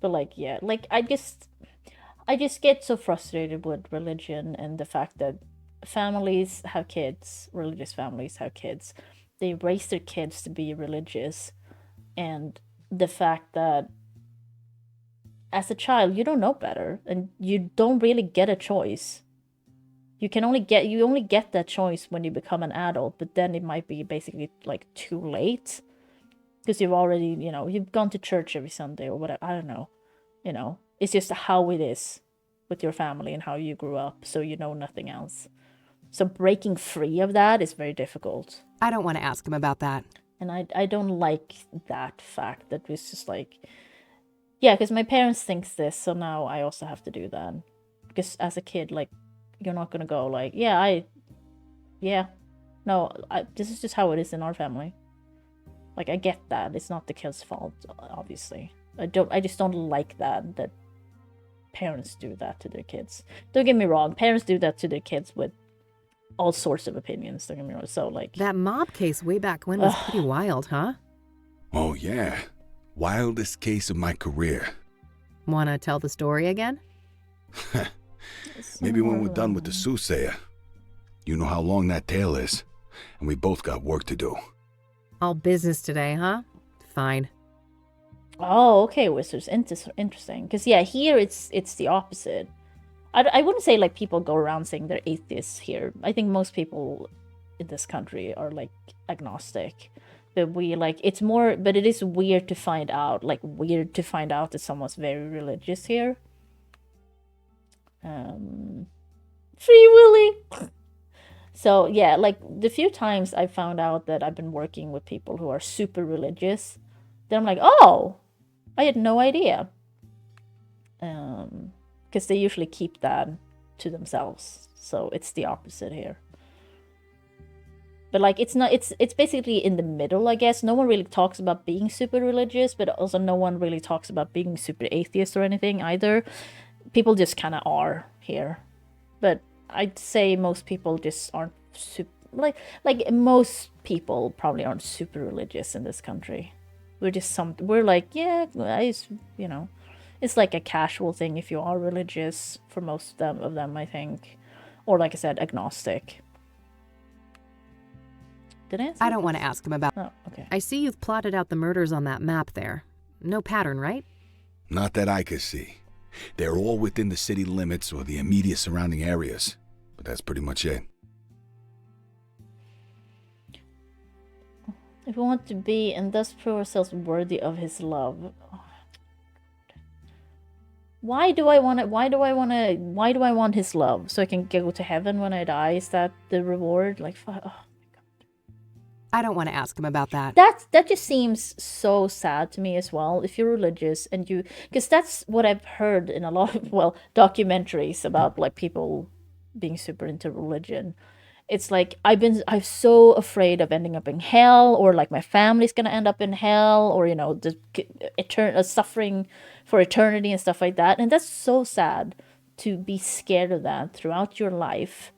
But like, yeah, like I just get so frustrated with religion and the fact that families have kids, religious families have kids. They raise their kids to be religious, and the fact that as a child you don't know better and you don't really get a choice. You only get that choice when you become an adult, but then it might be basically like too late. Because you've already, you know, you've gone to church every Sunday or whatever. I don't know. You know, it's just how it is with your family and how you grew up. So you know nothing else. So breaking free of that is very difficult. I don't want to ask him about that. And I don't like that fact that it's just like, yeah, because my parents think this. So now I also have to do that. Because as a kid, like, you're not going to go like, this is just how it is in our family. Like, I get that. It's not the kid's fault, obviously. I just don't like that parents do that to their kids. Don't get me wrong. Parents do that to their kids with all sorts of opinions. Don't get me wrong. So, like... That mob case way back when was pretty wild, huh? Oh, yeah. Wildest case of my career. Wanna tell the story again? Maybe when we're done with the Soothsayer. You know how long that tale is. And we both got work to do. All business today, huh? Fine. Oh, okay, Wizards. Interesting. Because, yeah, here it's the opposite. I wouldn't say, like, people go around saying they're atheists here. I think most people in this country are, like, agnostic. But it's more... But it is weird to find out, that someone's very religious here. Free Willy! So, yeah, like, the few times I found out that I've been working with people who are super religious, then I'm like, oh, I had no idea. Because they usually keep that to themselves. So it's the opposite here. But like it's basically in the middle, I guess. No one really talks about being super religious, but also no one really talks about being super atheist or anything either. People just kind of are here. But I'd say most people just aren't super like most people probably aren't super religious in this country. We're like, yeah, you know, it's like a casual thing if you are religious for most of them, I think. Or like I said, agnostic. Did I answer? I don't want to ask him about. Oh, okay. I see you've plotted out the murders on that map there. No pattern, right? Not that I could see. They're all within the city limits or the immediate surrounding areas. But that's pretty much it. If we want to be and thus prove ourselves worthy of his love. Why do I want his love? So I can go to heaven when I die? Is that the reward? Like, oh. I don't want to ask him about that. That just seems so sad to me as well. If you're religious and because that's what I've heard in a lot of documentaries about like people being super into religion. It's like I'm so afraid of ending up in hell, or like my family's gonna end up in hell, or the suffering for eternity and stuff like that. And that's so sad to be scared of that throughout your life.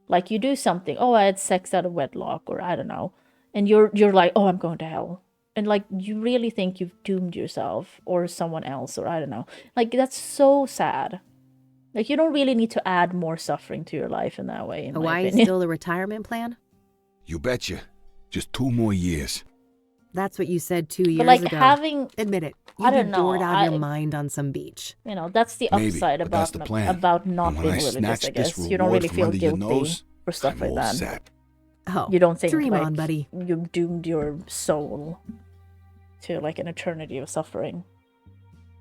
Like you do something, I had sex out of wedlock, or I don't know. And you're like, I'm going to hell. And like, you really think you've doomed yourself or someone else, or I don't know. Like, that's so sad. Like, you don't really need to add more suffering to your life in that way, in my Hawaii's opinion. still the retirement plan? You betcha. Just 2 more years. That's what you said 2 years But like ago. Admit it. I You'd be don't know, bored out of your mind on some beach. That's the Maybe, upside but that's the plan. about not And when being I religious, snatch I this guess. You don't reward really from feel under your guilty nose, for stuff I'm like all that. set. Oh, You don't think dream like on, buddy. you've doomed your soul to like an eternity of suffering.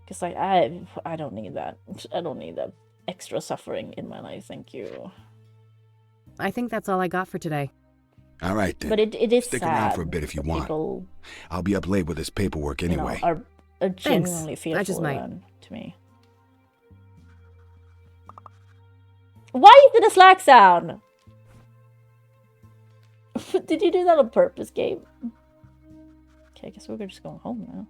Because like I don't need that. I don't need that extra suffering in my life. Thank you. I think that's all I got for today. All right, then. But it is Stick sad around for a bit if you that want. People, I'll be up late with this paperwork anyway. are genuinely fearful I just of might. them to me. Why is it a slack sound? Did you do that on purpose, Gabe? Okay, I guess we're just going home now.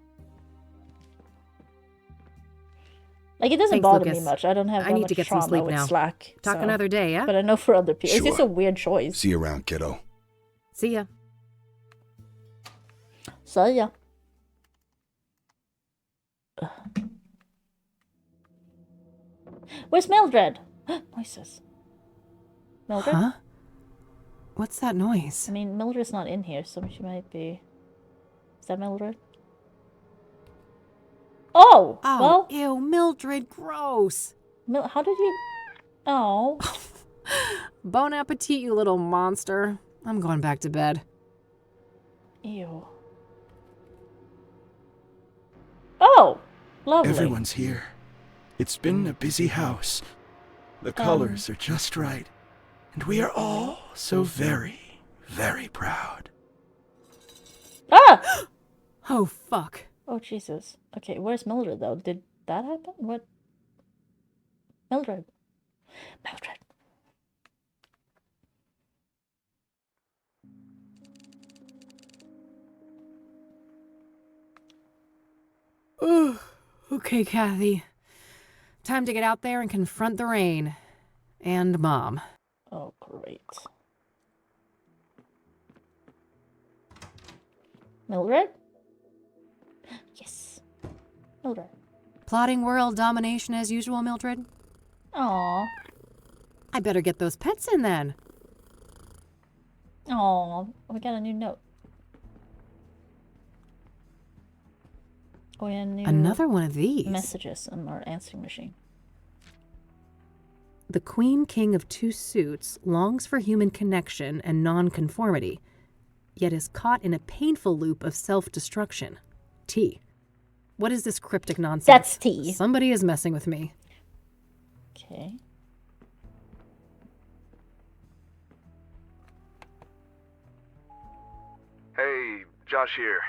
Like, it doesn't Thanks, bother Lucas. me much. I don't have I that need much to get some trauma sleep with now. Slack. Talk so. another day, yeah? But I know for other people, it's just Sure. a weird choice. See you around, kiddo. See ya. So, yeah. Where's Mildred? Noises. Mildred? Huh? What's that noise? I mean, Mildred's not in here, so she might be... Is that Mildred? Oh! Oh, Well, ew, Mildred, gross. how did you... Oh. Bon appetit, you little monster. I'm going back to bed. Ew. Oh! Lovely. Everyone's here. It's been a busy house. The colors are just right. And we are all so very, very proud. Ah! Oh, fuck. Oh, Jesus. Okay, where's Mildred, though? Did that happen? What? Mildred. Mildred. Okay, Kathy. Time to get out there and confront the rain. And Mom. Oh, great. Mildred? Yes. Mildred. Plotting world domination as usual, Mildred? Aw. I better get those pets in then. Aw. We got a new note. We had new Another one of these. messages on our answering machine. The Queen King of Two Suits longs for human connection and nonconformity, yet is caught in a painful loop of self-destruction. T. What is this cryptic nonsense? That's T. Somebody is messing with me. Okay. Hey, Josh here.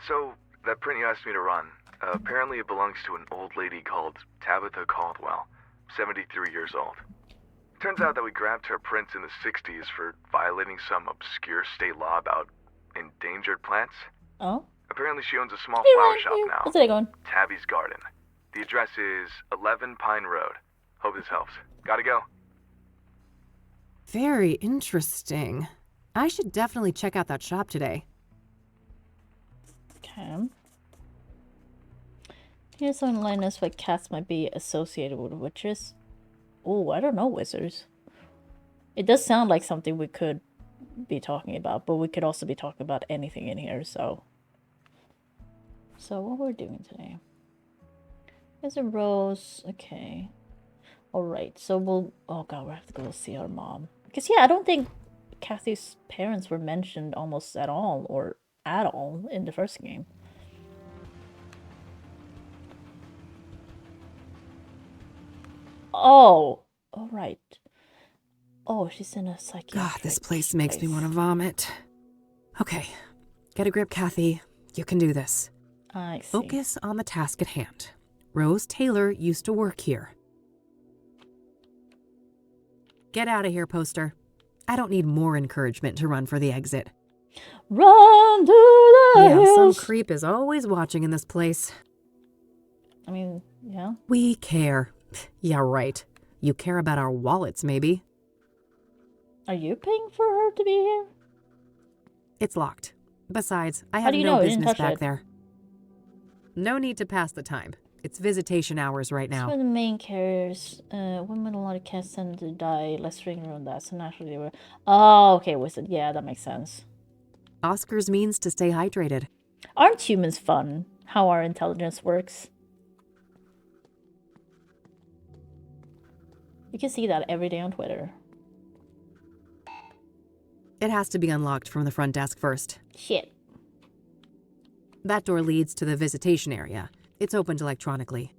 So, that print you asked me to run, Apparently it belongs to an old lady called Tabitha Caldwell, 73 years old. Turns out that we grabbed her prints in the 60s for violating some obscure state law about endangered plants. Oh? Apparently she owns a small Hey, flower Ryan, shop here. now. What's that going? Tabby's Garden. The address is 11 Pine Road. Hope this helps. Gotta go. Very interesting. I should definitely check out that shop today. Okay. Here's some linus why cats might be associated with witches. Oh, I don't know, wizards. It does sound like something we could be talking about, but we could also be talking about anything in here, so. So what we're doing today. There's a rose, okay. Alright, so we'll, oh god, we have to go see our mom. Because yeah, I don't think Kathy's parents were mentioned almost at all, or at all, in the first game. Oh, alright. Oh, she's in a psychiatric God, this place makes me want to vomit. Okay, get a grip, Kathy. You can do this. I see. Focus on the task at hand. Rose Taylor used to work here. Get out of here, poster. I don't need more encouragement to run for the exit. Run to the Yeah, some hills. creep is always watching in this place. I mean, yeah. We care. Yeah, right. You care about our wallets, maybe. Are you paying for her to be here? It's locked. Besides, I How have do you no know? You didn't business touch back it. there. No need to pass the time. It's visitation hours right For now. the main carriers, women a lot of cats tend to die. Less ringer on that, so naturally they were. Oh, okay, wizard. Yeah, that makes sense. Oscar's means to stay hydrated. Aren't humans fun? How our intelligence works. You can see that every day on Twitter. It has to be unlocked from the front desk first. Shit. That door leads to the visitation area. It's opened electronically.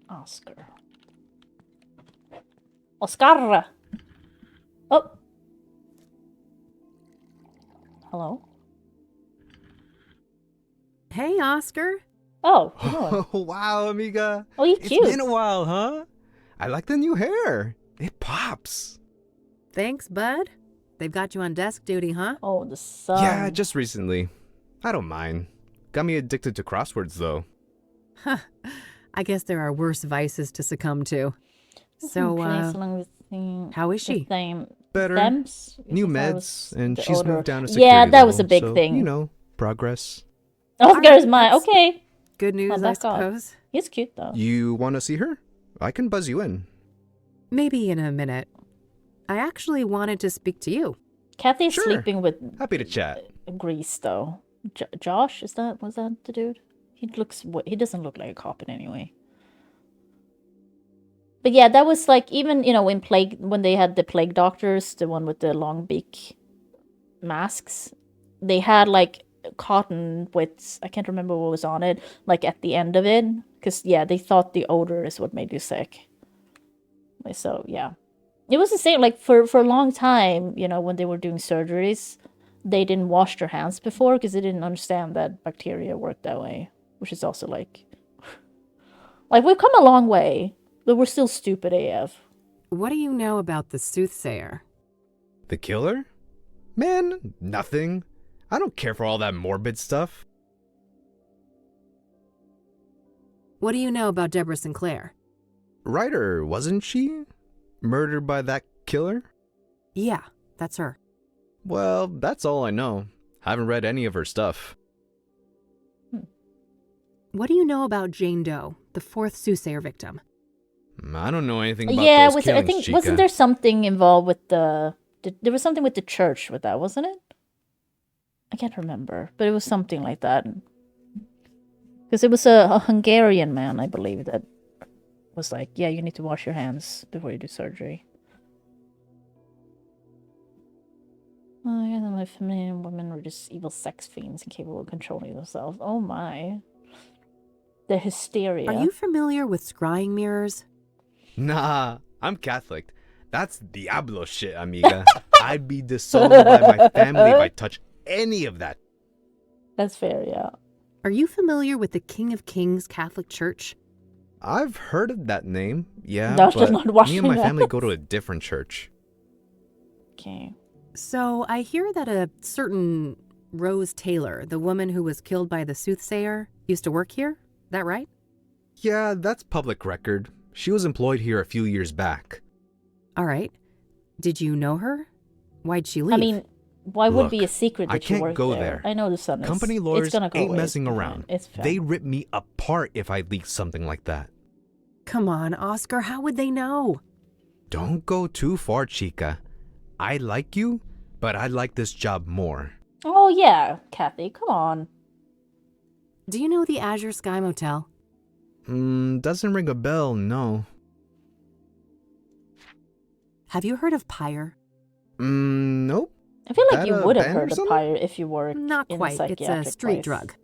Oscar. Oscar! Oh! Hello? Hey, Oscar. Oh, good one. Oh, wow, amiga. Oh, you're cute. It's been a while, huh? I like the new hair. It pops. Thanks, bud. They've got you on desk duty, huh? Oh, the sun. Yeah, just recently. I don't mind. Got me addicted to crosswords, though. Huh. I guess there are worse vices to succumb to. So, how is she? Better. Thems? New If that meds, was and the she's odor. moved down to security Yeah, that was a level, big so, thing. You know, progress. Oscar's mine. Okay. Good news, Well, I back off. suppose. He's cute, though. You want to see her? I can buzz you in. Maybe in a minute. I actually wanted to speak to you. Kathy's Sure. sleeping with Happy to chat. Grease, though. Josh, was that the dude? He doesn't look like a cop in any way. But yeah, that was like, even, when they had the plague doctors, the one with the long beak masks, they had like cotton with, I can't remember what was on it, like at the end of it, because yeah, they thought the odor is what made you sick. So yeah, it was the same, like for a long time, when they were doing surgeries, they didn't wash their hands before because they didn't understand that bacteria worked that way, which is also like we've come a long way, but we're still stupid AF. What do you know about the Soothsayer? The killer? Man, nothing. I don't care for all that morbid stuff. What do you know about Deborah Sinclair? Writer, wasn't she? Murdered by that killer? Yeah, that's her. Well, that's all I know. Haven't read any of her stuff. What do you know about Jane Doe, the fourth Soothsayer victim? I don't know anything about Yeah, those killings, I think Chica. wasn't there something involved with there was something with the church with that, wasn't it? I can't remember, but it was something like that. Because it was a Hungarian man, I believe, that was like, yeah, you need to wash your hands before you do surgery. Oh, yeah, my feminine women were just evil sex fiends incapable of controlling themselves. Oh my. The hysteria. Are you familiar with scrying mirrors? Nah, I'm Catholic. That's Diablo shit, amiga. I'd be disowned by my family if I touch any of that. That's fair, yeah. Are you familiar with the King of Kings Catholic Church? I've heard of that name, yeah, That's but not me watching and my family that. go to a different church. Okay. So I hear that a certain Rose Taylor, the woman who was killed by the Soothsayer, used to work here. That right? Yeah, that's public record. She was employed here a few years back. All right. Did you know her? Why'd she leave? I mean, why would it be a Look, secret that I you can't work go there? there. I know the sun is... Company it's lawyers gonna go ain't away. messing It's around. fine. It's fine. They rip me apart if I leak something like that. Come on, Oscar, how would they know? Don't go too far, chica. I like you, but I like this job more. Oh, yeah, Kathy, come on. Do you know the Azure Sky Motel? Doesn't ring a bell, no. Have you heard of Pyre? Nope. I feel like That you a would have band or heard of something? Pyre if you were Not in quite. a It's a psychiatric street place. drug.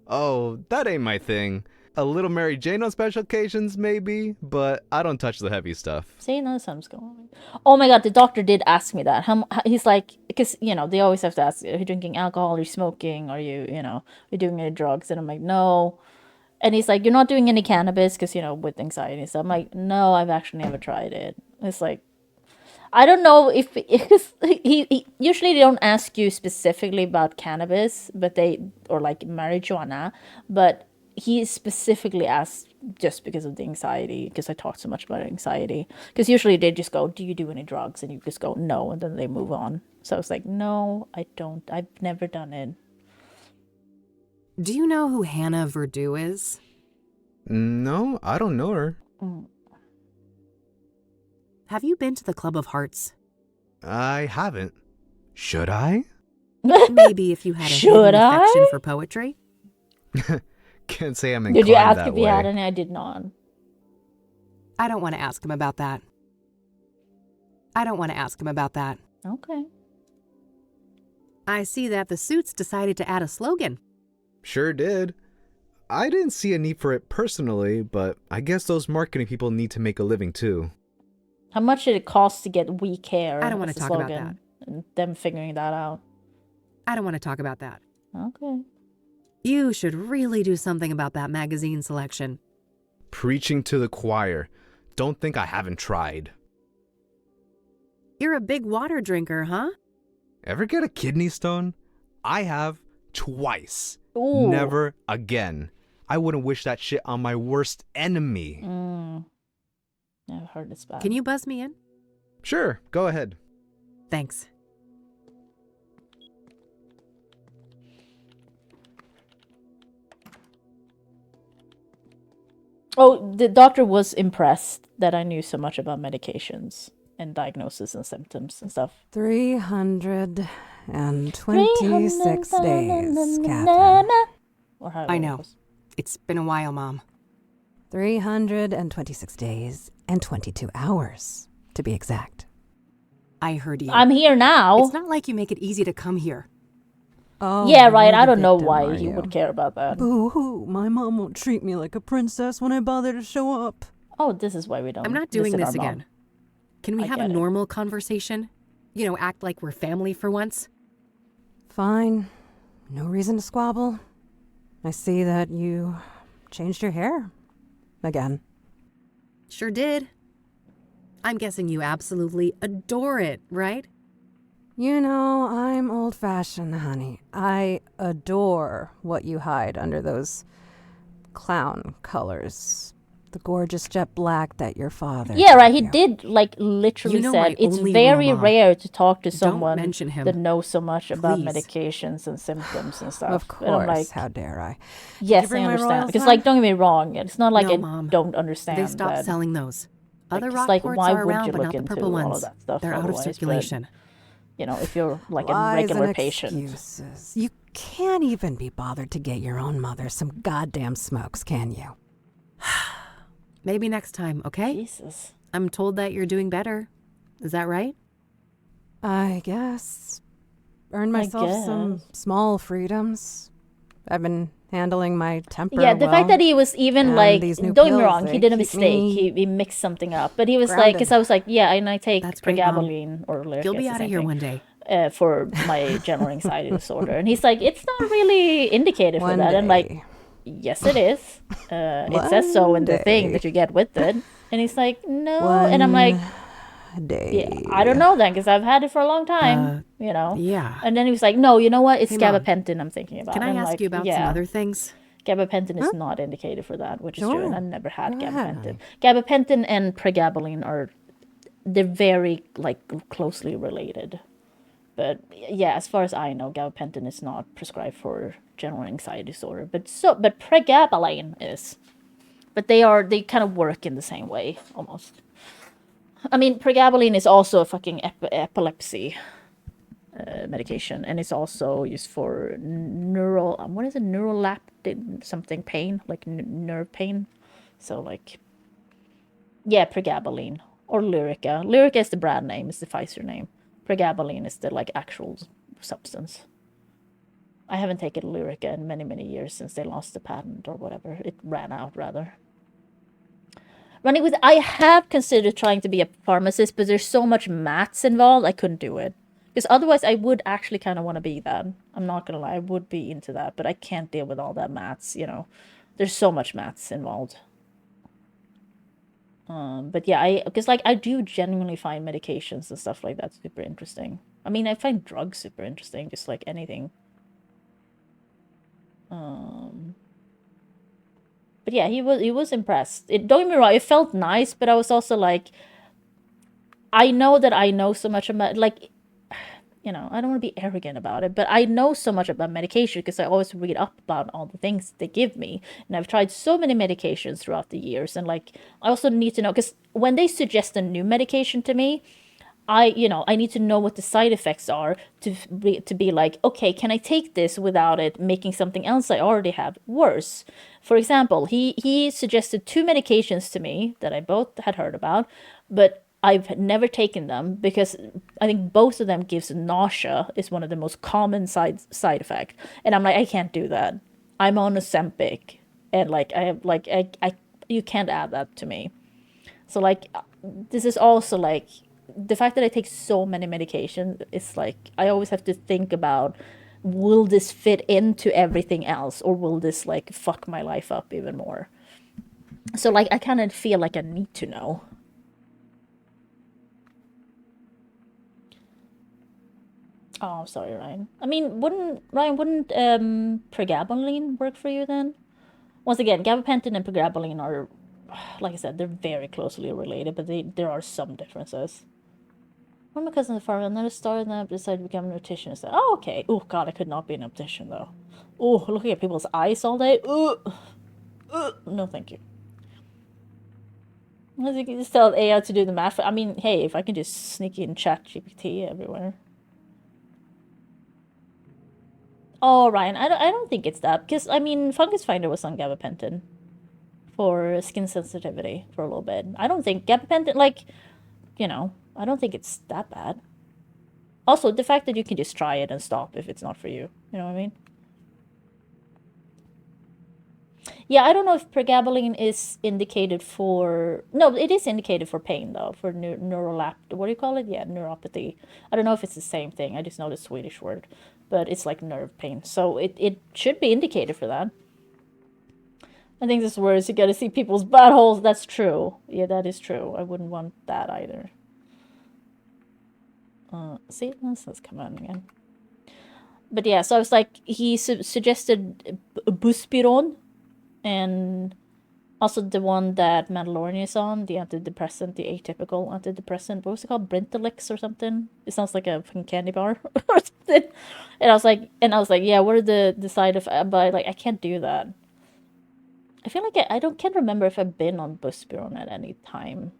Oh, that ain't my thing. A little Mary Jane on special occasions, maybe, but I don't touch the heavy stuff. See, now something's going on. Oh my god, the doctor did ask me that. He's like, because, you know, they always have to ask, are you drinking alcohol, are you smoking, are you, are you doing any drugs? And I'm like, no. And he's like, you're not doing any cannabis, because, with anxiety and stuff. I'm like, no, I've actually never tried it. It's like, I don't know if he usually they don't ask you specifically about cannabis, or like marijuana, but he specifically asked just because of the anxiety, because I talked so much about anxiety. Because usually they just go, do you do any drugs? And you just go, no, and then they move on. So I was like, no, I don't. I've never done it. Do you know who Hannah Verdew is? No, I don't know her. Have you been to the Club of Hearts? I haven't. Should I? Maybe if you had a hidden affection for poetry? Can't say I'm inclined Did you ask that if he way. had any? I did not. I don't want to ask him about that. Okay. I see that the Suits decided to add a slogan. Sure did. I didn't see a need for it personally, but I guess those marketing people need to make a living too. How much did it cost to get "We Care"? I don't want as to a talk about slogan? that. And them figuring that out. I don't want to talk about that. Okay. You should really do something about that magazine selection. Preaching to the choir. Don't think I haven't tried. You're a big water drinker, huh? Ever get a kidney stone? I have twice. Ooh. Never again. I wouldn't wish that shit on my worst enemy. I've heard this bad. Can you buzz me in? Sure, go ahead. Thanks. Oh, the doctor was impressed that I knew so much about medications and diagnosis and symptoms and stuff. 326 days, Catherine. Or how I know. It's been a while, Mom. 326 days and 22 hours, to be exact. I heard you. I'm here now. It's not like you make it easy to come here. Oh, Yeah, right. you're I the don't know victim, why are he you? would care about that. Boo-hoo, my mom won't treat me like a princess when I bother to show up. Oh, this is why we don't. I'm not doing visit this our mom. again. Can we I have a get it. normal conversation? Act like we're family for once? Fine. No reason to squabble. I see that you changed your hair. Again. Sure did. I'm guessing you absolutely adore it, right? You know, I'm old-fashioned, honey. I adore what you hide under those clown colors. The gorgeous jet black that your father Yeah, right. He gave you. did literally You know my said it's only very role, Mom. rare to talk to Don't someone mention him. that knows so much about Please. medications and symptoms and stuff. Of And I'm course, like, how dare I? yes, you bring I my understand. royals Because then? don't get me wrong, it's not like No, I Mom. don't understand. They stopped that. selling those. Other it's rock like, ports why are would around, you but look not the into purple all of ones. that stuff? They're out of otherwise, but, circulation. if you're like a Lies regular and patient. excuses. You can't even be bothered to get your own mother some goddamn smokes, can you? Maybe next time, okay? Jesus. I'm told that you're doing better. Is that right? I guess. Earned myself some guess. small freedoms. I've been handling my temper Yeah, the fact well, that he was even and like, these new don't get me pills, wrong, he they did a keep mistake. me He mixed something up. But he was like, because grounded. I was like, yeah, and I take That's great, Mom. pregabalin or You'll be out of here one day. for my general anxiety disorder. And he's like, it's not really indicated for that. And like, yes, it is. It says so in the thing that you get with it. And he's like, no. And I'm like, yeah, I don't know then, because I've had it for a long time, you know. Yeah. And then he was like, no, you know what? It's Hey, Mom. gabapentin I'm thinking about. Can I And I'm ask like, you about yeah. some other things? Gabapentin is not indicated for that, which is true. And Sure. I never had Go ahead, gabapentin. Gabapentin and pregabalin they're very like closely related. But yeah, as far as I know, gabapentin is not prescribed for general anxiety disorder. But pregabalin is. But they kind of work in the same way almost. I mean, pregabalin is also a fucking epilepsy medication, and it's also used for neurolaptic something pain, like nerve pain. So like, yeah, pregabalin or Lyrica. Lyrica is the brand name, it's the Pfizer name. Pregabalin is the like actual substance. I haven't taken Lyrica in many, many years since they lost the patent or whatever. It ran out rather. I have considered trying to be a pharmacist, but there's so much maths involved, I couldn't do it. Because otherwise I would actually kind of want to be that. I'm not going to lie, I would be into that, but I can't deal with all that maths, you know. There's so much maths involved. But yeah, because like I do genuinely find medications and stuff like that super interesting. I mean, I find drugs super interesting, just like anything. But yeah, he was impressed. Don't get me wrong, it felt nice, but I was also like, I know that I know so much about, like, you know, I don't want to be arrogant about it, but I know so much about medication because I always read up about all the things they give me. And I've tried so many medications throughout the years. And like, I also need to know, because when they suggest a new medication to me, I need to know what the side effects are to be like, okay, can I take this without it making something else I already have worse? For example, he suggested 2 medications to me that I both had heard about, but I've never taken them because I think both of them gives nausea is one of the most common side effect. And I'm like, I can't do that. I'm on Ozempic, and like I have like I you can't add that to me. So like this is also like the fact that I take so many medications, it's like I always have to think about, will this fit into everything else, or will this like fuck my life up even more? So like I kind of feel like I need to know. Oh, sorry, Ryan. I mean, wouldn't pregabalin work for you then? Once again, gabapentin and pregabalin are, like I said, they're very closely related, but there are some differences. One of my cousins farm, I never started and decided to become a nutritionist. I said, oh, okay. Oh, God, I could not be an optician, though. Oh, looking at people's eyes all day. No, thank you. You can just tell AI to do the math. I mean, hey, if I can just sneak in ChatGPT everywhere. Oh, Ryan, I don't think it's that. Because, I mean, Fungus Finder was on gabapentin for skin sensitivity for a little bit. I don't think gabapentin, like, you know, I don't think it's that bad. Also, the fact that you can just try it and stop if it's not for you. You know what I mean? Yeah, I don't know if pregabalin is indicated for... No, it is indicated for pain, though. For what do you call it? Yeah, neuropathy. I don't know if it's the same thing. I just know the Swedish word. But it's like nerve pain. So it should be indicated for that. I think this is where you gotta see people's buttholes. That's true. Yeah, that is true. I wouldn't want that either. See, let's come on again. But yeah, so I was like, he suggested buspirone, and also the one that Mandalorian is on, the antidepressant, the atypical antidepressant. What was it called? Brintellix or something? It sounds like a fucking candy bar or something. And I was like, yeah, what are the side effects? But like, I can't do that. I feel like can't remember if I've been on buspirone at any time.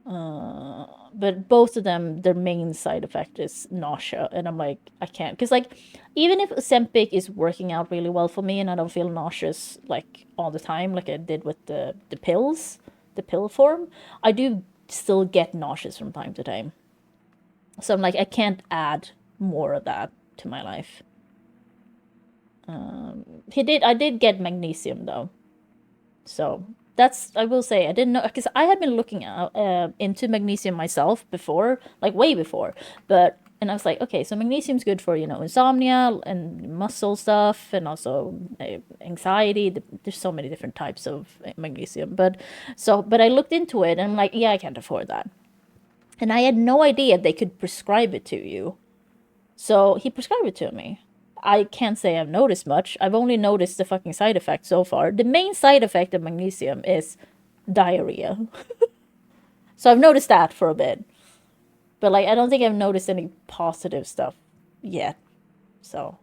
But both of them, their main side effect is nausea, and I'm like, I can't, because like, even if Ozempic is working out really well for me and I don't feel nauseous like all the time like I did with the pills, the pill form, I do still get nauseous from time to time. So I'm like, I can't add more of that to my life. I did get magnesium though, so that's, I will say, I didn't know, because I had been looking into magnesium myself before, like way before, but And I was like, okay, so magnesium's good for, insomnia and muscle stuff and also anxiety. There's so many different types of magnesium. But I looked into it and I'm like, yeah, I can't afford that. And I had no idea they could prescribe it to you. So he prescribed it to me. I can't say I've noticed much. I've only noticed the fucking side effects so far. The main side effect of magnesium is diarrhea. So I've noticed that for a bit. But, I don't think I've noticed any positive stuff yet. So.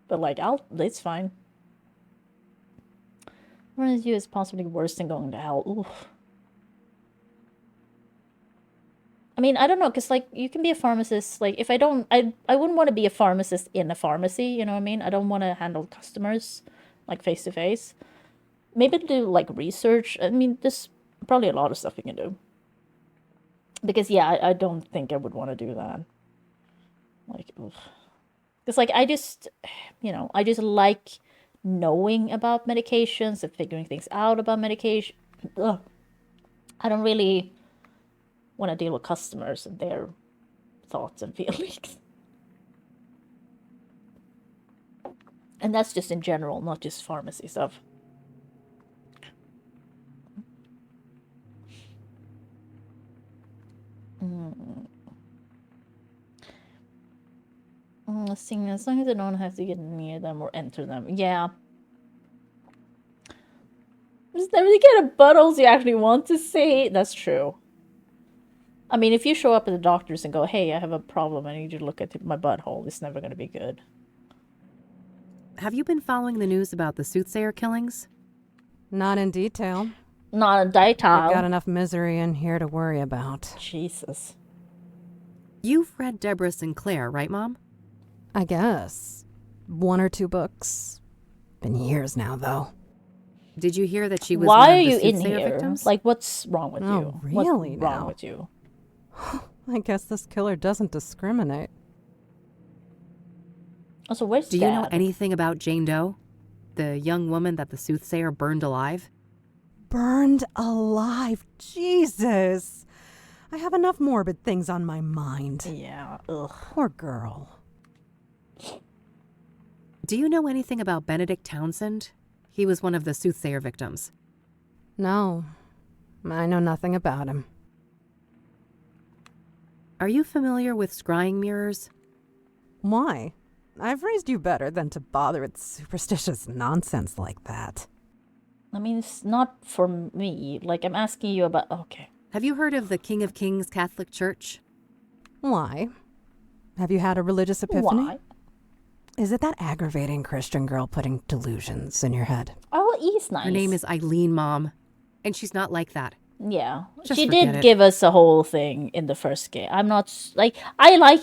But, it's fine. Running you is possibly worse than going to hell. Oof. I mean, I don't know, because, you can be a pharmacist. If I don't... I wouldn't want to be a pharmacist in a pharmacy, you know what I mean? I don't want to handle customers, face-to-face. Maybe do, research. I mean, there's probably a lot of stuff you can do. Because, yeah, I don't think I would want to do that. Because, I just, I just like knowing about medications and figuring things out about medication. Ugh. I don't really want to deal with customers and their thoughts and feelings. And that's just in general, not just pharmacy stuff. Seeing as long as I don't have to get near them or enter them. Yeah. Just never get a buttholes you actually want to see. That's true. I mean, if you show up at the doctor's and go, hey, I have a problem, I need you to look at my butthole, it's never going to be good. Have you been following the news about the Soothsayer killings? Not in detail. Not in detail. I've got enough misery in here to worry about. Jesus. You've read Deborah Sinclair, right, Mom? I guess. 1 or 2 books. Been years now, though. Did you hear that she was Why one of are the you in Soothsayer here? victims? What's wrong with you? Really? What's wrong with you? I guess this killer doesn't discriminate. Also, where's Do Dad? you know anything about Jane Doe? The young woman that the Soothsayer burned alive? Burned alive? Jesus! I have enough morbid things on my mind. Yeah, ugh. Poor girl. Do you know anything about Benedict Townsend? He was one of the Soothsayer victims. No, I know nothing about him. Are you familiar with scrying mirrors? Why? I've raised you better than to bother with superstitious nonsense like that. I mean, it's not for me. I'm asking you about... Okay. Have you heard of the King of Kings Catholic Church? Why? Have you had a religious epiphany? Why? Is it that aggravating Christian girl putting delusions in your head? Oh, he's nice. Her name is Eileen, Mom. And she's not like that. Yeah. Just she forget did it. give us a whole thing in the first game. I'm not... I like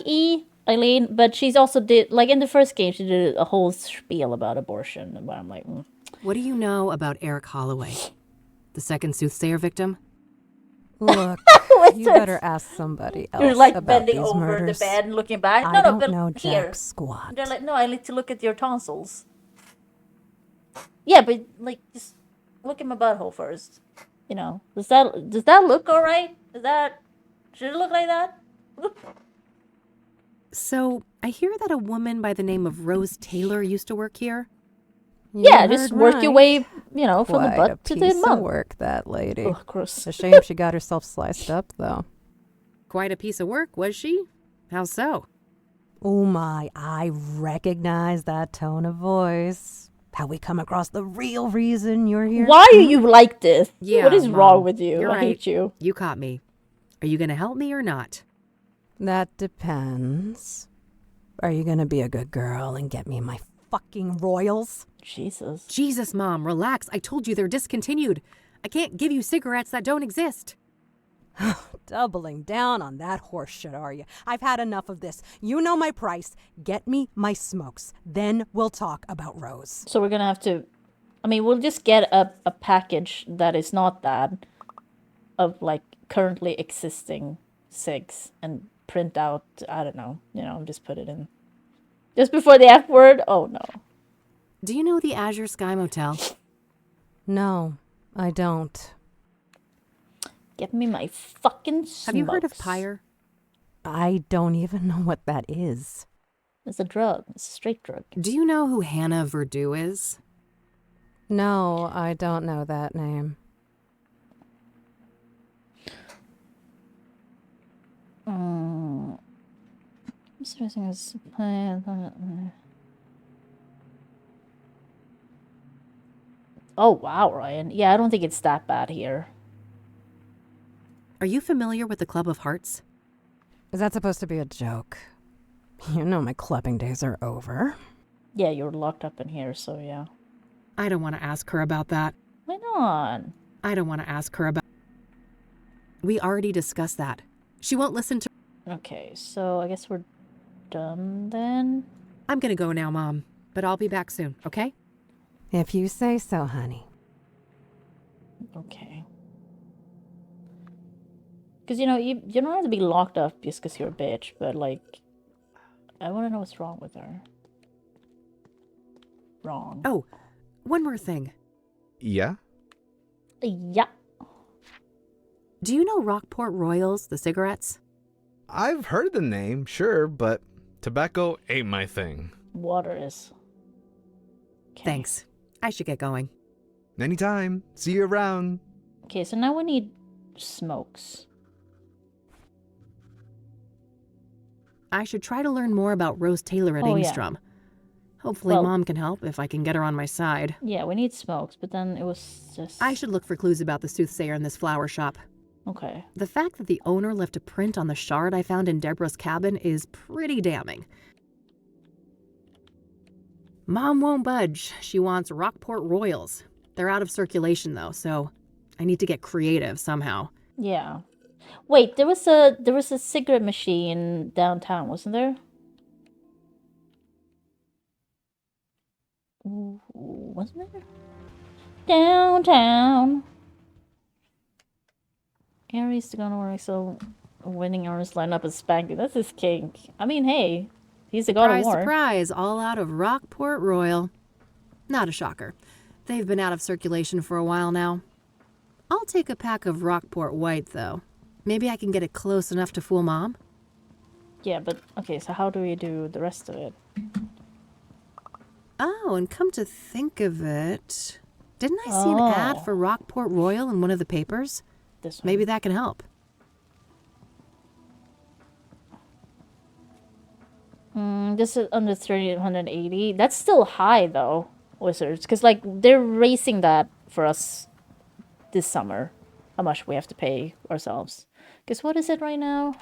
Eileen, but she's also did... in the first game, she did a whole spiel about abortion. And I'm like... What do you know about Eric Holloway? The second Soothsayer victim? Look, you better ask somebody else You're about bending these over murders. the bed and looking back. I don't but know here. jack squat. They're like, no, I need to look at your tonsils. Yeah, but just look at my butthole first. Does that look all right? Should it look like that? So, I hear that a woman by the name of Rose Taylor used to work here. Yeah, just work your way, from the Quite butt a to the piece of mum. work, that lady. Oh, gross. A shame she got herself sliced up, though. Quite a piece of work, was she? How so? Oh my, I recognize that tone of voice. How we come across the real reason you're here. Why are you like this? Yeah, what is Mom, wrong with you? You're I right. hate you. You caught me. Are you going to help me or not? That depends. Are you gonna be a good girl and get me my fucking royals? Jesus, Mom, relax. I told you they're discontinued. I can't give you cigarettes that don't exist. Doubling down on that horse shit, are you? I've had enough of this. You know my price. Get me my smokes. Then we'll talk about Rose. So we're gonna have to... we'll just get a package that is not that of, currently existing cigs and print out, I don't know, just put it in. Just before the F word? Oh, no. Do you know the Azure Sky Motel? No, I don't. Get me my fucking smokes. Have you heard of Pyre? I don't even know what that is. It's a drug. It's a straight drug. Do you know who Hannah Verdew is? No, I don't know that name. Stressing is Oh wow, Ryan. Yeah, I don't think it's that bad here. Are you familiar with the Club of Hearts? Is that supposed to be a joke? You know my clubbing days are over. Yeah, you're locked up in here, so yeah. I don't want to ask her about that. Why not? I don't want to ask her about... We already discussed that. She won't listen to... Okay, so I guess we're done then? I'm gonna go now, Mom. But I'll be back soon, okay? If you say so, honey. Okay. Because, you know, you don't have to be locked up just because you're a bitch, but, like, I want to know what's wrong with her. Wrong. Oh, one more thing. Yeah? Yeah. Do you know Rockport Royals, the cigarettes? I've heard the name, sure, but tobacco ain't my thing. Water is. Okay. Thanks. I should get going. Anytime. See you around. Okay, so now we need smokes. I should try to learn more about Rose Taylor at Oh, yeah. Engstrom. Hopefully Well- Mom can help if I can get her on my side. Yeah, we need smokes, but then it was just... I should look for clues about the Soothsayer in this flower shop. Okay. The fact that the owner left a print on the shard I found in Deborah's cabin is pretty damning. Mom won't budge. She wants Rockport Royals. They're out of circulation though, so I need to get creative somehow. Yeah. Wait, there was a cigarette machine downtown, wasn't there? Ooh, wasn't there? Downtown. Aries to go to work, so winning hours line up as spanking. That's his kink. I mean, hey, he's the god Surprise, of war. surprise, all out of Rockport Royal. Not a shocker. They've been out of circulation for a while now. I'll take a pack of Rockport White, though. Maybe I can get it close enough to fool Mom? Yeah, but okay, so how do we do the rest of it? Oh, and come to think of it, didn't I see an ad for Rockport Royal in one of the papers? This one. Maybe that can help. This is under 380. That's still high though, Wizards, because like they're raising that for us this summer. How much we have to pay ourselves? Because what is it right now?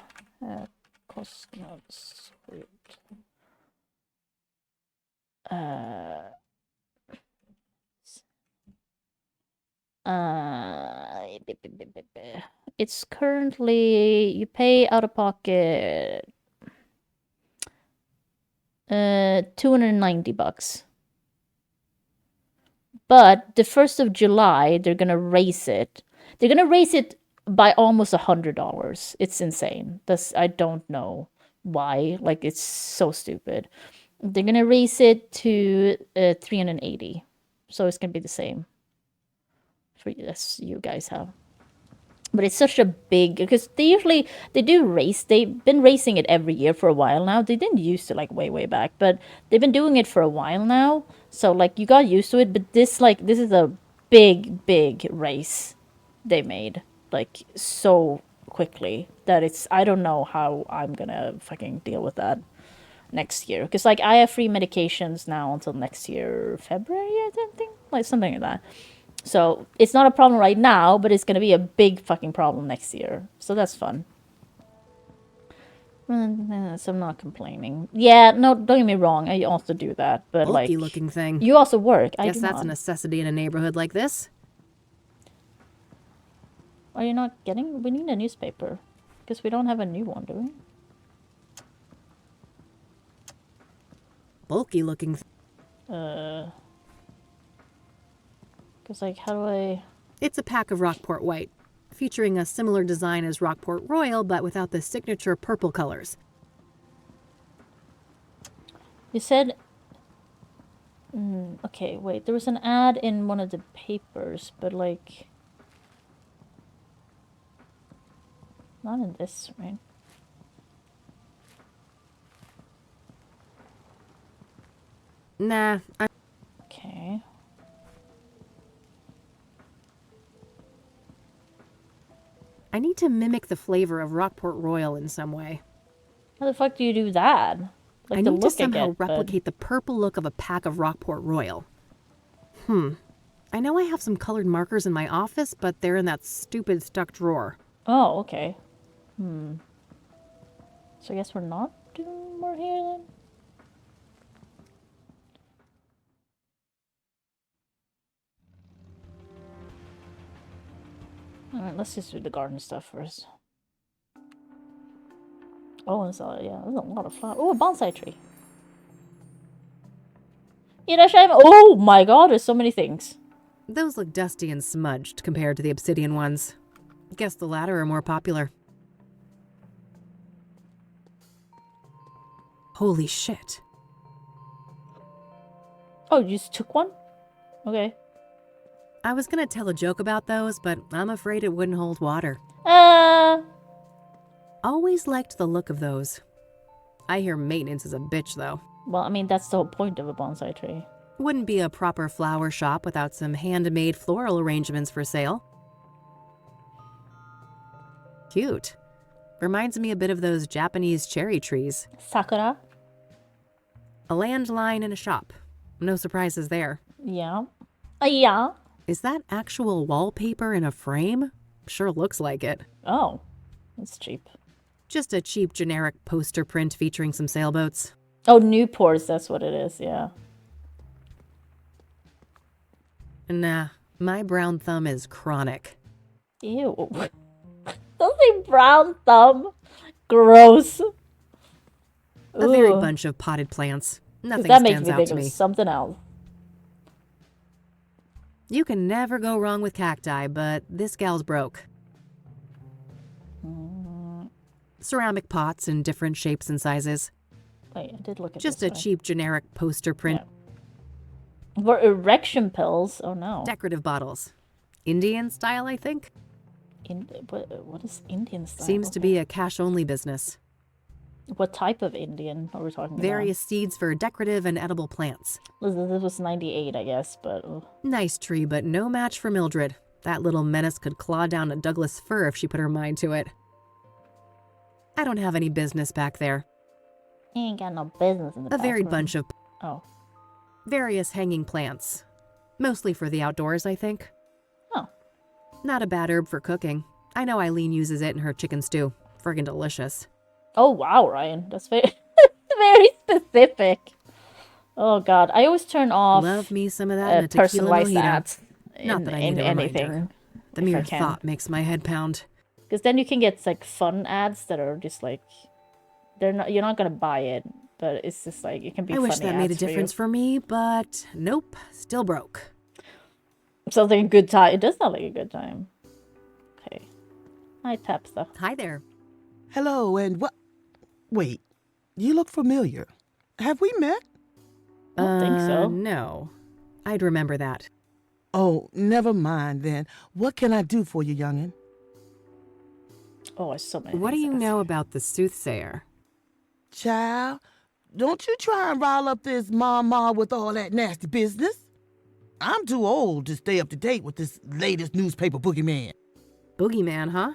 Cost notes. It's currently you pay out of pocket $290. But the 1st of July they're gonna raise it. They're gonna raise it by almost $100. It's insane. I don't know why. Like it's so stupid. They're gonna raise it to 380. So it's gonna be the same for you as you guys have. But it's such a big, because they do raise, they've been raising it every year for a while now. They didn't used to like way back, but they've been doing it for a while now. So like you got used to it, but this is a big raise they made like so quickly that I don't know how I'm gonna fucking deal with that next year. Because like I have free medications now until next year, February, I think, like something like that. So it's not a problem right now, but it's gonna be a big fucking problem next year. So that's fun. So I'm not complaining. Yeah, no, don't get me wrong. I also do that, but Bulky like looking thing. you also work. I Guess do that's not. a necessity in a neighborhood like this. Are you not getting? We need a newspaper because we don't have a new one, do we? Bulky looking. Because like, how do I? It's a pack of Rockport White, featuring a similar design as Rockport Royal, but without the signature purple colors. You said. Okay, wait. There was an ad in one of the papers, but like, not in this, right? Nah, Okay. I need to mimic the flavor of Rockport Royal in some way. How the fuck do you do that? Like I the need to look I somehow get, but... replicate the purple look of a pack of Rockport Royal. I know I have some colored markers in my office, but they're in that stupid stuck drawer. Oh, okay. So I guess we're not doing more here then? Alright, let's just do the garden stuff first. Oh, there's a lot of flowers. Oh, a bonsai tree. Oh my god, there's so many things. Those look dusty and smudged compared to the obsidian ones. Guess the latter are more popular. Holy shit. Oh, you just took one? Okay. I was gonna tell a joke about those, but I'm afraid it wouldn't hold water. Always liked the look of those. I hear maintenance is a bitch, though. Well, I mean, that's the whole point of a bonsai tree. Wouldn't be a proper flower shop without some handmade floral arrangements for sale. Cute. Reminds me a bit of those Japanese cherry trees. Sakura? A landline and a shop. No surprises there. Yeah. Yeah. Is that actual wallpaper in a frame? Sure looks like it. Oh. That's cheap. Just a cheap generic poster print featuring some sailboats. Oh, Newports, that's what it is, yeah. Nah, my brown thumb is chronic. Ew. Don't say brown thumb. Gross. A very bunch of potted plants. Nothing that makes stands me out think to of me. something else. You can never go wrong with cacti, but this gal's broke. Ceramic pots in different shapes and sizes. Wait, I did look at Just this a one. cheap generic poster print. For erection pills? Oh no. Decorative bottles. Indian style, I think? What is Indian style? Seems to be a cash-only business. What type of Indian are we talking Various seeds for decorative and edible plants. about? This was 98, I guess, but... Nice tree, but no match for Mildred. That little menace could claw down a Douglas fir if she put her mind to it. I don't have any business back there. You ain't got no business in the A varied bathroom. bunch of Oh. various hanging plants. Mostly for the outdoors, I think. Oh. Not a bad herb for cooking. I know Eileen uses it in her chicken stew. Friggin' delicious. Oh, wow, Ryan. That's very, very specific. Oh, God. I always turn off Love me some of that in a tequila personalized mojito. ads Not that I need in a anything. reminder. The if I mere can. thought makes my head pound. Because then you can get, like, fun ads that are just, like... You're not going to buy it, but it's just, like, it can be I funny wish that made a ads for you. difference for me, but nope, still broke. Sounds like a good time. It does sound like a good time. Okay. Hi, Tapsa. Hi there. Hello, and what? Wait, you look familiar. Have we met? I don't think so. No. I'd remember that. Oh, never mind then. What can I do for you, youngin'? Oh, there's so many What do things you I can know say. about the Soothsayer? Child, don't you try and rile up this mama with all that nasty business. I'm too old to stay up to date with this latest newspaper boogeyman. Boogeyman, huh?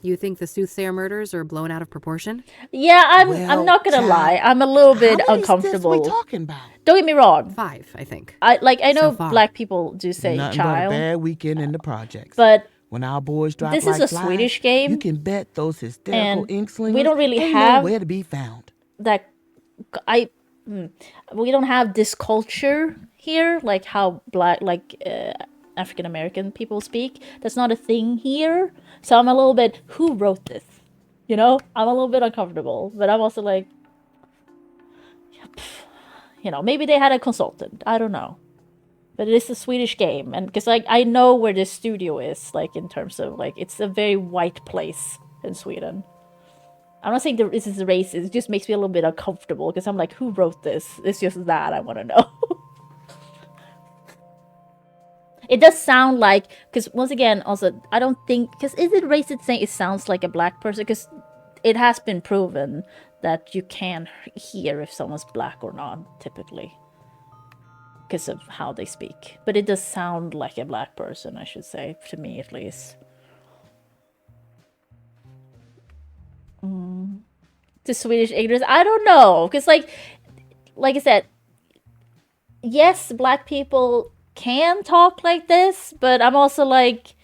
You think the Soothsayer murders are blown out of proportion? Yeah, I'm Well, not gonna child, lie. I'm a little bit How many uncomfortable. steps we talking about? Don't get me wrong. 5, I think. I know So far. black people do say Nothing but a child, bad weekend in the projects. but When our boys drop this like is a flies, Swedish game, you can bet those hysterical and ink slingers we don't really ain't have nowhere to be found. that. We don't have this culture here, like how African American people speak. That's not a thing here. So I'm a little bit. Who wrote this? You know, I'm a little bit uncomfortable, but I'm also like, maybe they had a consultant. I don't know. But it is a Swedish game, and because I know where the studio is, like in terms of like it's a very white place in Sweden. I'm not saying this is racist. It just makes me a little bit uncomfortable because I'm like, who wrote this? It's just that I want to know. It does sound like, because once again, also I don't think, because is it racist saying it sounds like a black person? Because it has been proven that you can hear if someone's black or not, typically. because of how they speak. But it does sound like a black person, I should say, to me at least. The Swedish ignorance, I don't know, because like I said, yes, black people can talk like this, but I'm also like,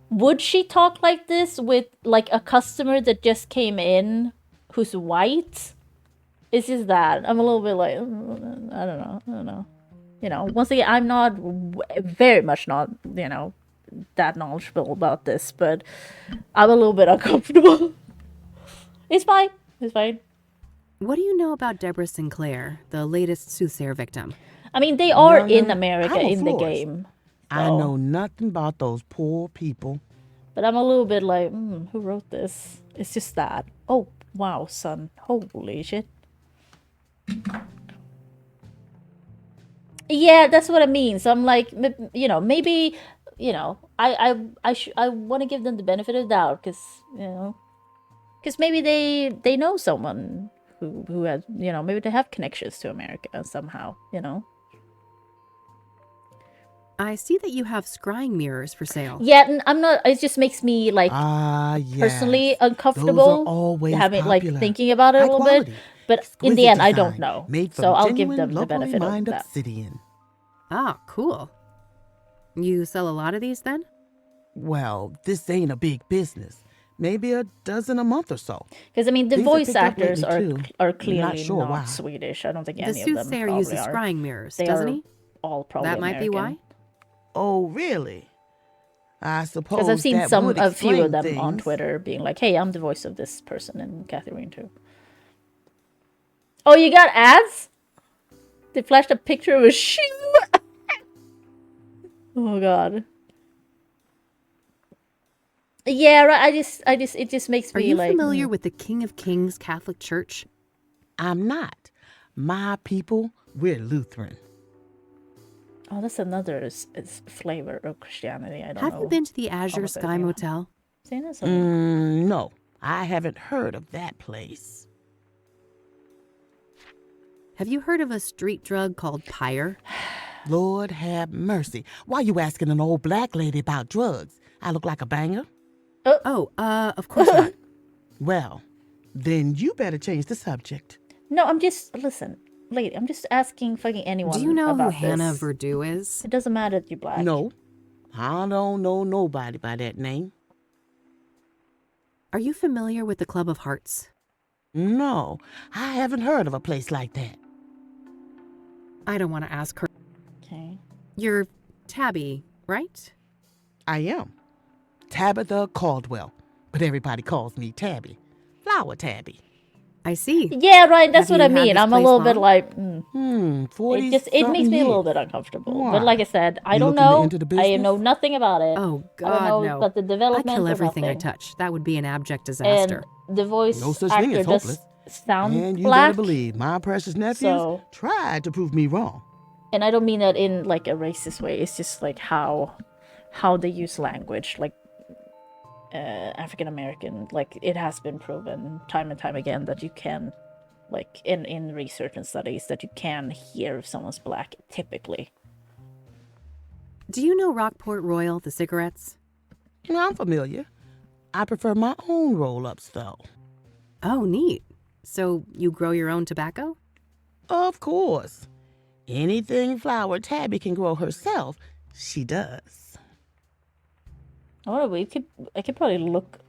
would she talk like this with like a customer that just came in who's white? It's just that I'm a little bit like, I don't know. You know, once again, I'm not very much not, you know, that knowledgeable about this, but I'm a little bit uncomfortable. It's fine. It's fine. What do you know about Deborah Sinclair, the latest Soothsayer victim? I mean, they are Young in un, America I'm a in the florist. game. I so- know nothing about those poor people. But I'm a little bit like, who wrote this? It's just that. Oh, wow, son. Holy shit. Yeah, that's what I mean. So I'm like, you know, maybe, you know, I want to give them the benefit of the doubt because, you know, because maybe they know someone who has, you know, maybe they have connections to America somehow, you know. I see that you have scrying mirrors for sale. Yeah, I'm not. It just makes me like Yes. personally Those are uncomfortable always having popular. like thinking about it a High little quality, bit. But in exquisite the end, I design, don't know. made from So I'll give genuine, them the locally benefit of mined that. obsidian. Ah, cool. You sell a lot of these then? Well, this ain't a big business. Maybe a dozen a month or so. Because I mean, the Things have voice picked up actors lately, too. are Not clearly sure not why. Swedish. I don't think The any of them Soothsayer probably uses are. scrying mirrors, They doesn't are he? all probably That might be American. why? Oh, really? I suppose Because I've seen that would a few of explain them on things. Twitter being like, "Hey, I'm the voice of this person in Catherine too." Oh, you got ads? They flashed a picture of a shoe. Oh God. Yeah, right. It just makes Are me you like. familiar with the King of Kings Catholic Church? I'm not. My people, we're Lutheran. Oh, that's another flavor of Christianity. I don't Have know. you been to the Azure almost Sky anything. Motel? Seen this one? No, I haven't heard of that place. Have you heard of a street drug called pyre? Lord have mercy. Why you asking an old black lady about drugs? I look like a banger? Of course not. Well, then you better change the subject. No, I'm just listen, lady. I'm just asking fucking anyone. Do you know who about Hannah this. Verdue is? It doesn't matter that you're black. No, I don't know nobody by that name. Are you familiar with the Club of Hearts? No, I haven't heard of a place like that. I don't want to ask her. Okay. You're Tabby, right? I am. Tabitha Caldwell, but everybody calls me Tabby. Flower Tabby. I see. Yeah, right. That's Have what I you had mean. this I'm a place little bit long? like. 40 It makes me a little bit uncomfortable. But like I said, I don't looking to know. enter the I business? know nothing about it. Oh, I don't God, know no. about the I development kill or everything I nothing. touch. That would be an abject disaster. And the voice No such thing actor as does hopeless. sound And you black. better believe my precious nephews So- tried to prove me wrong. And I don't mean that in like a racist way. It's just like how they use language, like African American. Like it has been proven time and time again that you can, like in research and studies, that you can hear if someone's black typically. Do you know Rockport Royal, the cigarettes? I'm familiar. I prefer my own roll-ups, though. Oh, neat. So you grow your own tobacco? Of course. Anything Flower Tabby can grow herself, she does. Oh, I could probably look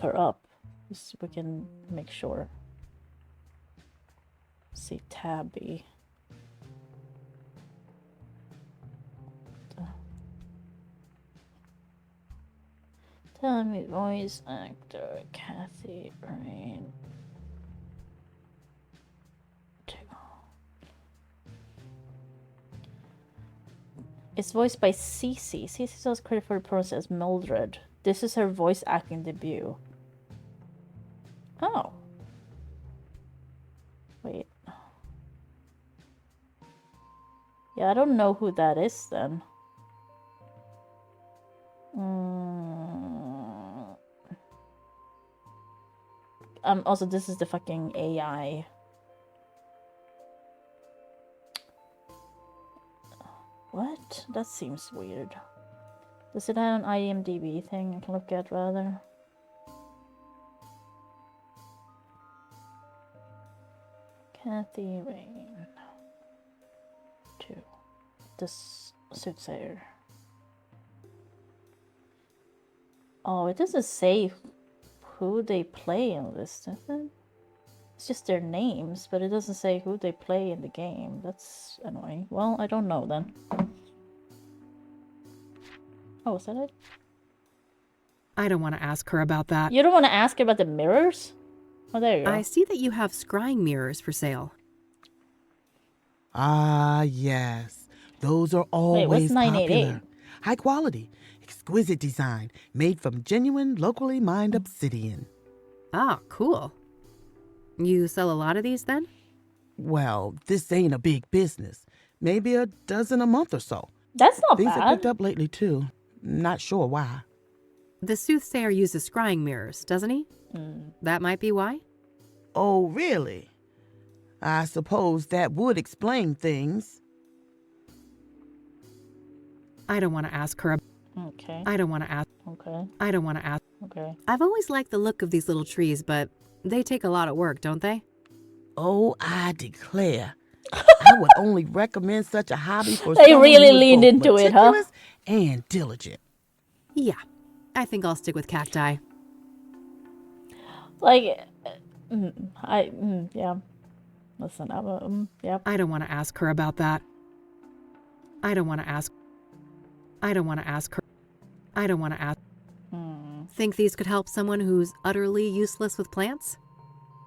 her up, just so we can make sure. Let's see, Tabby. Tell me, voice actor Kathy Rain. It's voiced by Cece. Cece was credited for the process as Mildred. This is her voice acting debut. Oh. Wait. Yeah, I don't know who that is then. Also, this is the fucking AI. That seems weird. Does it have an IMDb thing I can look at rather? Kathy Rain. 2. This Soothsayer. Oh, it doesn't say who they play in this, does it? It's just their names, but it doesn't say who they play in the game. That's annoying. Well, I don't know then. Oh, is that it? I don't want to ask her about that. You don't want to ask about the mirrors? Oh, there you go. I see that you have scrying mirrors for sale. Ah, yes. Those are always what's 988? popular. High quality, exquisite design, made from genuine, locally mined obsidian. Ah, cool. You sell a lot of these then? Well, this ain't a big business. Maybe a dozen a month or so. That's not Things bad. have picked up lately, too. Not sure why. The Soothsayer uses scrying mirrors, doesn't he? That might be why? Oh, really? I suppose that would explain things. I don't want to ask her. Okay. I don't want to ask. Okay. I don't want to ask. Okay. I've always liked the look of these little trees, but they take a lot of work, don't they? Oh, I declare. I would only recommend such a hobby for They someone really who is leaned both into it, huh? meticulous and diligent. Yeah. I think I'll stick with cacti. Like, yeah. Listen, yeah. I don't want to ask her about that. I don't want to ask. I don't want to ask her. I don't want to ask. Think these could help someone who's utterly useless with plants?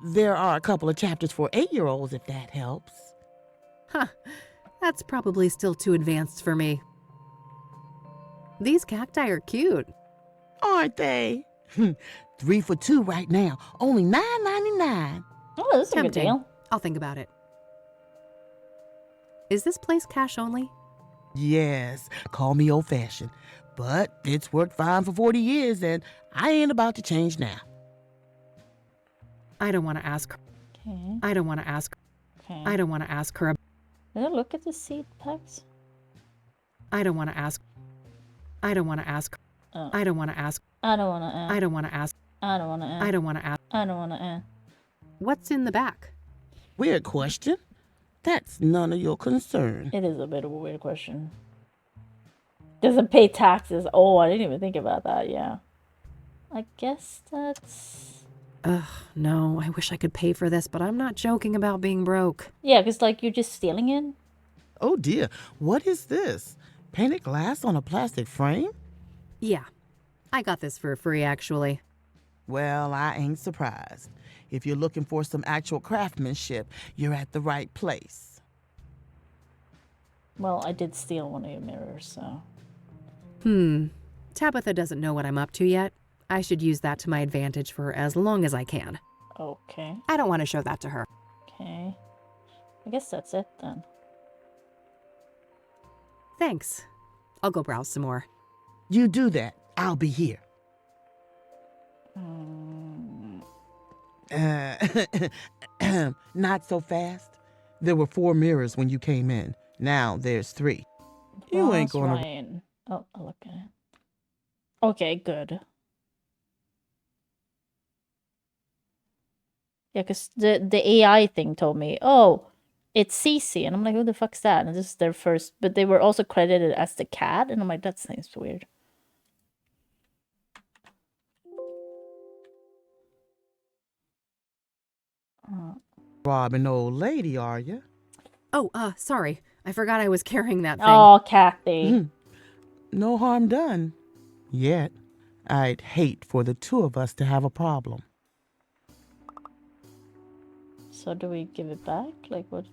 There are a couple of chapters for 8-year-olds, if that helps. Huh. That's probably still too advanced for me. These cacti are cute. Aren't they? 3 for $2 right now. Only $9.99. Oh, that's a good Tempting. deal. I'll think about it. Is this place cash only? Yes, call me old-fashioned. But it's worked fine for 40 years, and I ain't about to change now. I don't want to ask her. Okay. I don't want to ask. Okay. I don't want to ask her. Did I look at the seed packs? I don't want to ask. I don't want to ask. Oh. I don't want to ask. I don't want to. I don't want to ask. I don't want to. I don't want to ask. I don't want to. What's in the back? Weird question. That's none of your concern. It is a bit of a weird question. Doesn't pay taxes. Oh, I didn't even think about that. Yeah. I guess that's. Ugh, no. I wish I could pay for this, but I'm not joking about being broke. Yeah, because like you're just stealing it. Oh dear, what is this? Painted glass on a plastic frame? Yeah. I got this for free, actually. Well, I ain't surprised. If you're looking for some actual craftsmanship, you're at the right place. Well, I did steal one of your mirrors, so. Tabitha doesn't know what I'm up to yet. I should use that to my advantage for as long as I can. Okay. I don't want to show that to her. Okay. I guess that's it then. Thanks. I'll go browse some more. You do that. I'll be here. Not so fast. There were 4 mirrors when you came in. Now there's 3. You ain't gonna... Ryan. Oh, I'll look at it. Okay, good. Yeah, because the AI thing told me, oh, it's Cece. And I'm like, who the fuck's that? And this is their first... But they were also credited as the cat. And I'm like, that seems weird. Robbing old lady, are you? Oh, sorry. I forgot I was carrying that thing. Oh, Kathy. No harm done. Yet. I'd hate for the 2 of us to have a problem. So do we give it back? Like what?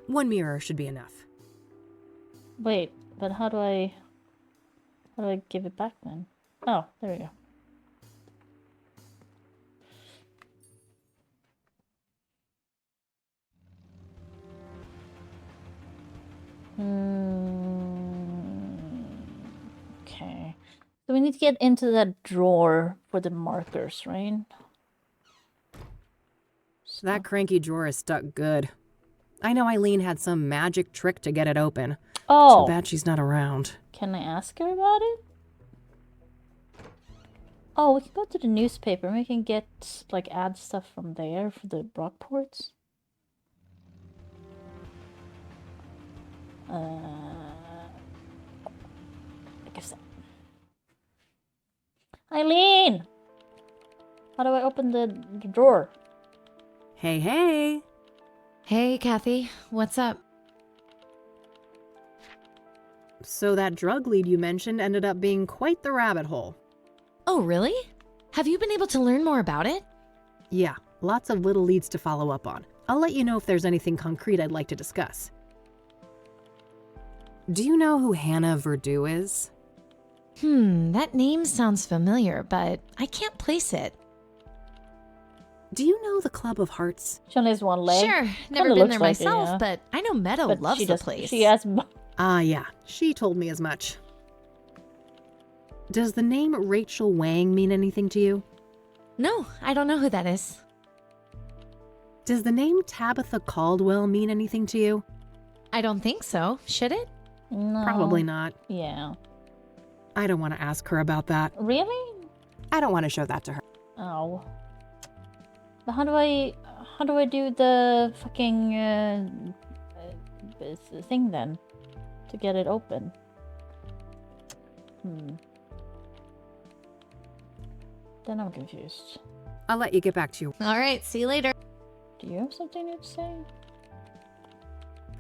1 mirror should be enough. Wait, but how do I give it back then? Oh, there we go. Okay. So we need to get into that drawer for the markers, right? That cranky drawer is stuck good. I know Eileen had some magic trick to get it open. Oh. Too bad she's not around. Can I ask her about it? Oh, we can go to the newspaper and we can get, like, add stuff from there for the Brockports. I guess. Eileen! How do I open the drawer? Hey, hey! Hey, Kathy. What's up? So that drug lead you mentioned ended up being quite the rabbit hole. Oh, really? Have you been able to learn more about it? Yeah, lots of little leads to follow up on. I'll let you know if there's anything concrete I'd like to discuss. Do you know who Hannah Verdew is? That name sounds familiar, but I can't place it. Do you know the Club of Hearts? She only has one leg. Sure, never Kinda been looks there like it, myself, yeah. but I know Meadow But loves she the does- place. She has. Ah, yeah, she told me as much. Does the name Rachel Wang mean anything to you? No, I don't know who that is. Does the name Tabitha Caldwell mean anything to you? I don't think so. Should it? No. Probably not. Yeah. I don't want to ask her about that. Really? I don't want to show that to her. Oh. But how do I do the fucking thing then to get it open? Then I'm confused. I'll let you get back to you. All right, see you later. Do you have something to say?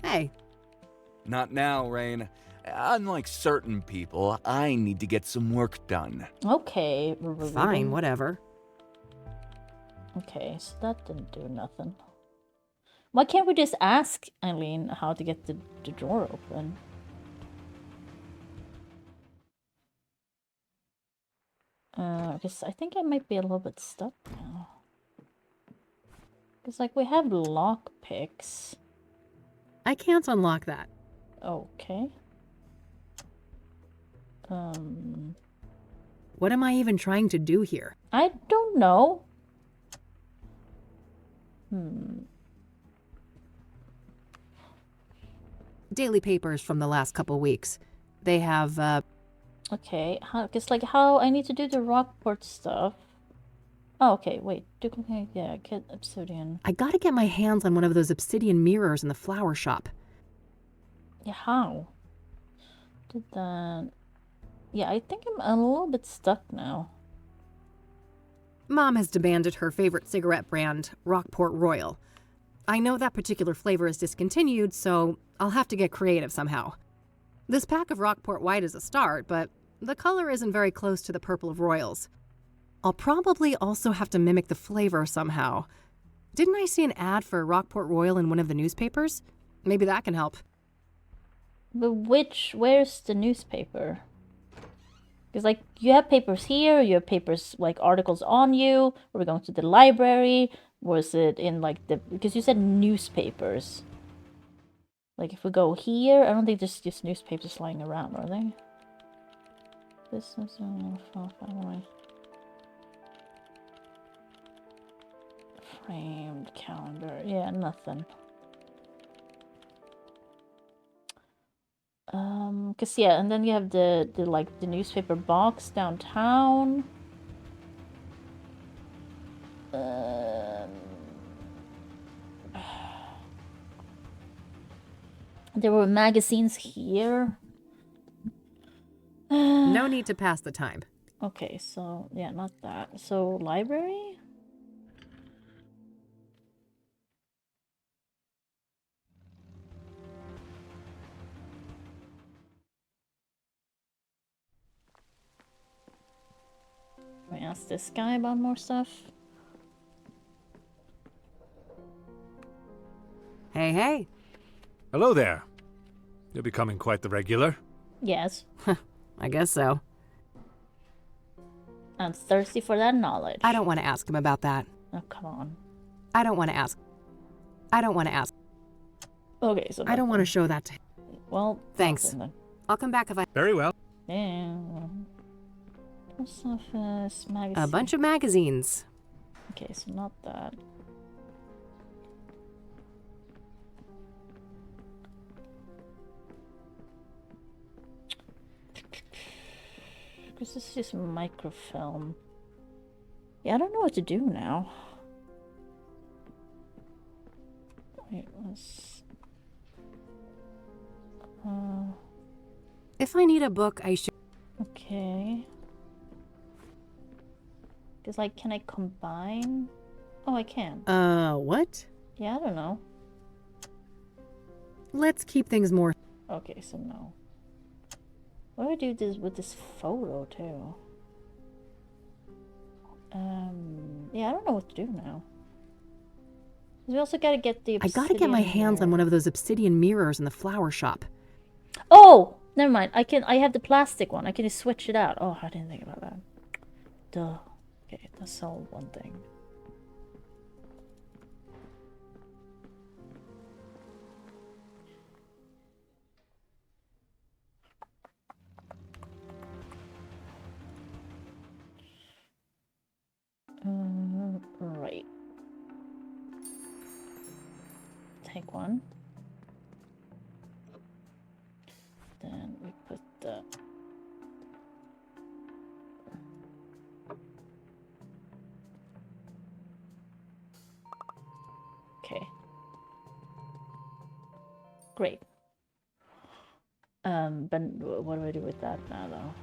Hey. Not now, Rain. Unlike certain people, I need to get some work done. Okay. Fine, whatever. Okay, so that didn't do nothing. Why can't we just ask Eileen how to get the drawer open? Because I think I might be a little bit stuck now. Because, like, we have lock picks. I can't unlock that. Okay. What am I even trying to do here? I don't know. Daily papers from the last couple weeks. They have, Okay, because, like, how I need to do the Rockport stuff. Oh, okay, wait. Duplicate, yeah, get obsidian. I gotta get my hands on one of those obsidian mirrors in the flower shop. Yeah, how? Did that... Yeah, I think I'm a little bit stuck now. Mom has demanded her favorite cigarette brand, Rockport Royal. I know that particular flavor is discontinued, so I'll have to get creative somehow. This pack of Rockport White is a start, but the color isn't very close to the purple of Royals. I'll probably also have to mimic the flavor somehow. Didn't I see an ad for Rockport Royal in one of the newspapers? Maybe that can help. But where's the newspaper? Because, like, you have papers here, you have papers, like, articles on you, or we're going to the library, was it in, like, because you said newspapers. Like, if we go here, I don't think there's just newspapers lying around, are they? This is, framed calendar, yeah, nothing. Cause yeah, and then you have the newspaper box downtown. There were magazines here. No need to pass the time. Okay, so yeah, not that. So library? Let me ask this guy about more stuff. Hey, hey. Hello there. You're becoming quite the regular. Yes. I guess so. I'm thirsty for that knowledge. I don't want to ask him about that. Oh, come on. I don't want to ask. Okay, so I don't want to show that to him. Well, thanks. I'll come back if I... Very well. Yeah. Post office, magazine. A bunch of magazines. Okay, so not that. This is just microfilm. Yeah, I don't know what to do now. Wait, let's... If I need a book, I should... Okay. Because, like, can I combine? Oh, I can. What? Yeah, I don't know. Let's keep things more... Okay, so no. What do I do this with this photo, too? Yeah, I don't know what to do now. We also gotta get the I gotta get my hands on one of those obsidian mirrors in the flower shop. Oh! Never mind. I have the plastic one. I can just switch it out. Oh, I didn't think about that. Duh. Okay, that's solved one thing. Right. Take one. Then we put the... Okay. Great. But what do I do with that now, though?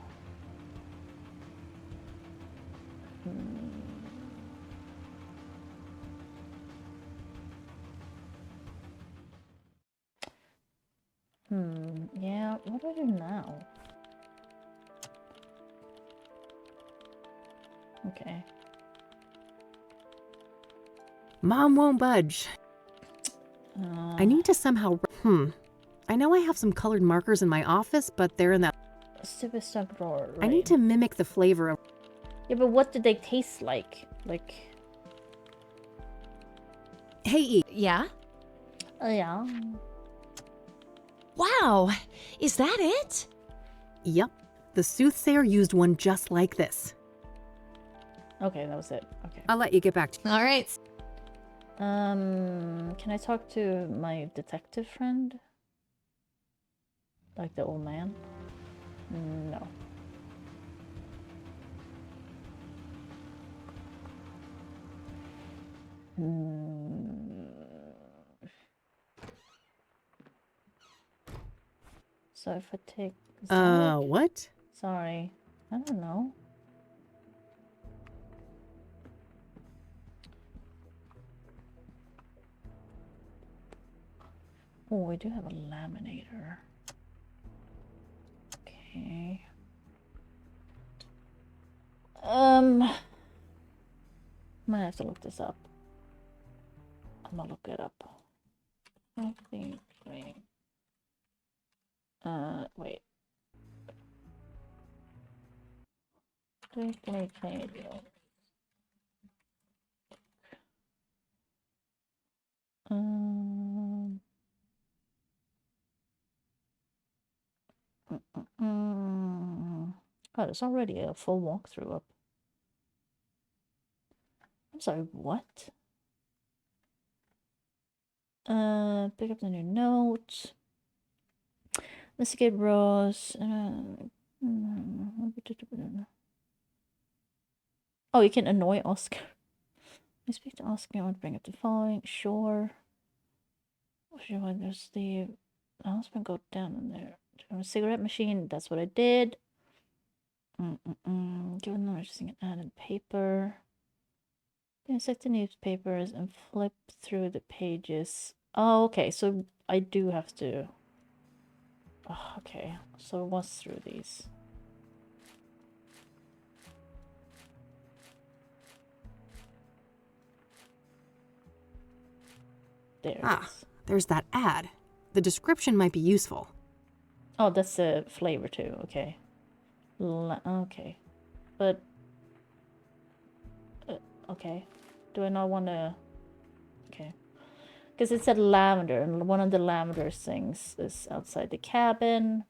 Yeah, what do I do now? Okay. Mom won't budge. I need to somehow... I know I have some colored markers in my office, but they're in that... Stupid stuff drawer, right? I need to mimic the flavor of... Yeah, but what do they taste like? Like... Hey, E. Yeah? Yeah. Wow! Is that it? Yep. The Soothsayer used one just like this. Okay, that was it. Okay. I'll let you get back to... All right. Can I talk to my detective friend? Like the old man? No. So if I take... what? Sorry. I don't know. Oh, we do have a laminator. Okay. Might have to look this up. I'm gonna look it up. I think, wait. Wait. Play. Oh, there's already a full walkthrough up. I'm sorry, what? Pick up the new note. Investigate Rose. Oh, you can annoy Oscar. I speak to Oscar. I want to bring up the following. Sure. There's the husband go down in there. A cigarette machine. That's what I did. Given them using an added paper. Dissect the newspapers and flip through the pages. Oh, okay. So I do have to. Oh, okay. So what's through these? There it is. There's that ad. The description might be useful. Oh, that's the flavor too. Okay. Okay. But... okay. Do I not want to... Okay. Because it said lavender, and one of the lavender things is outside the cabin.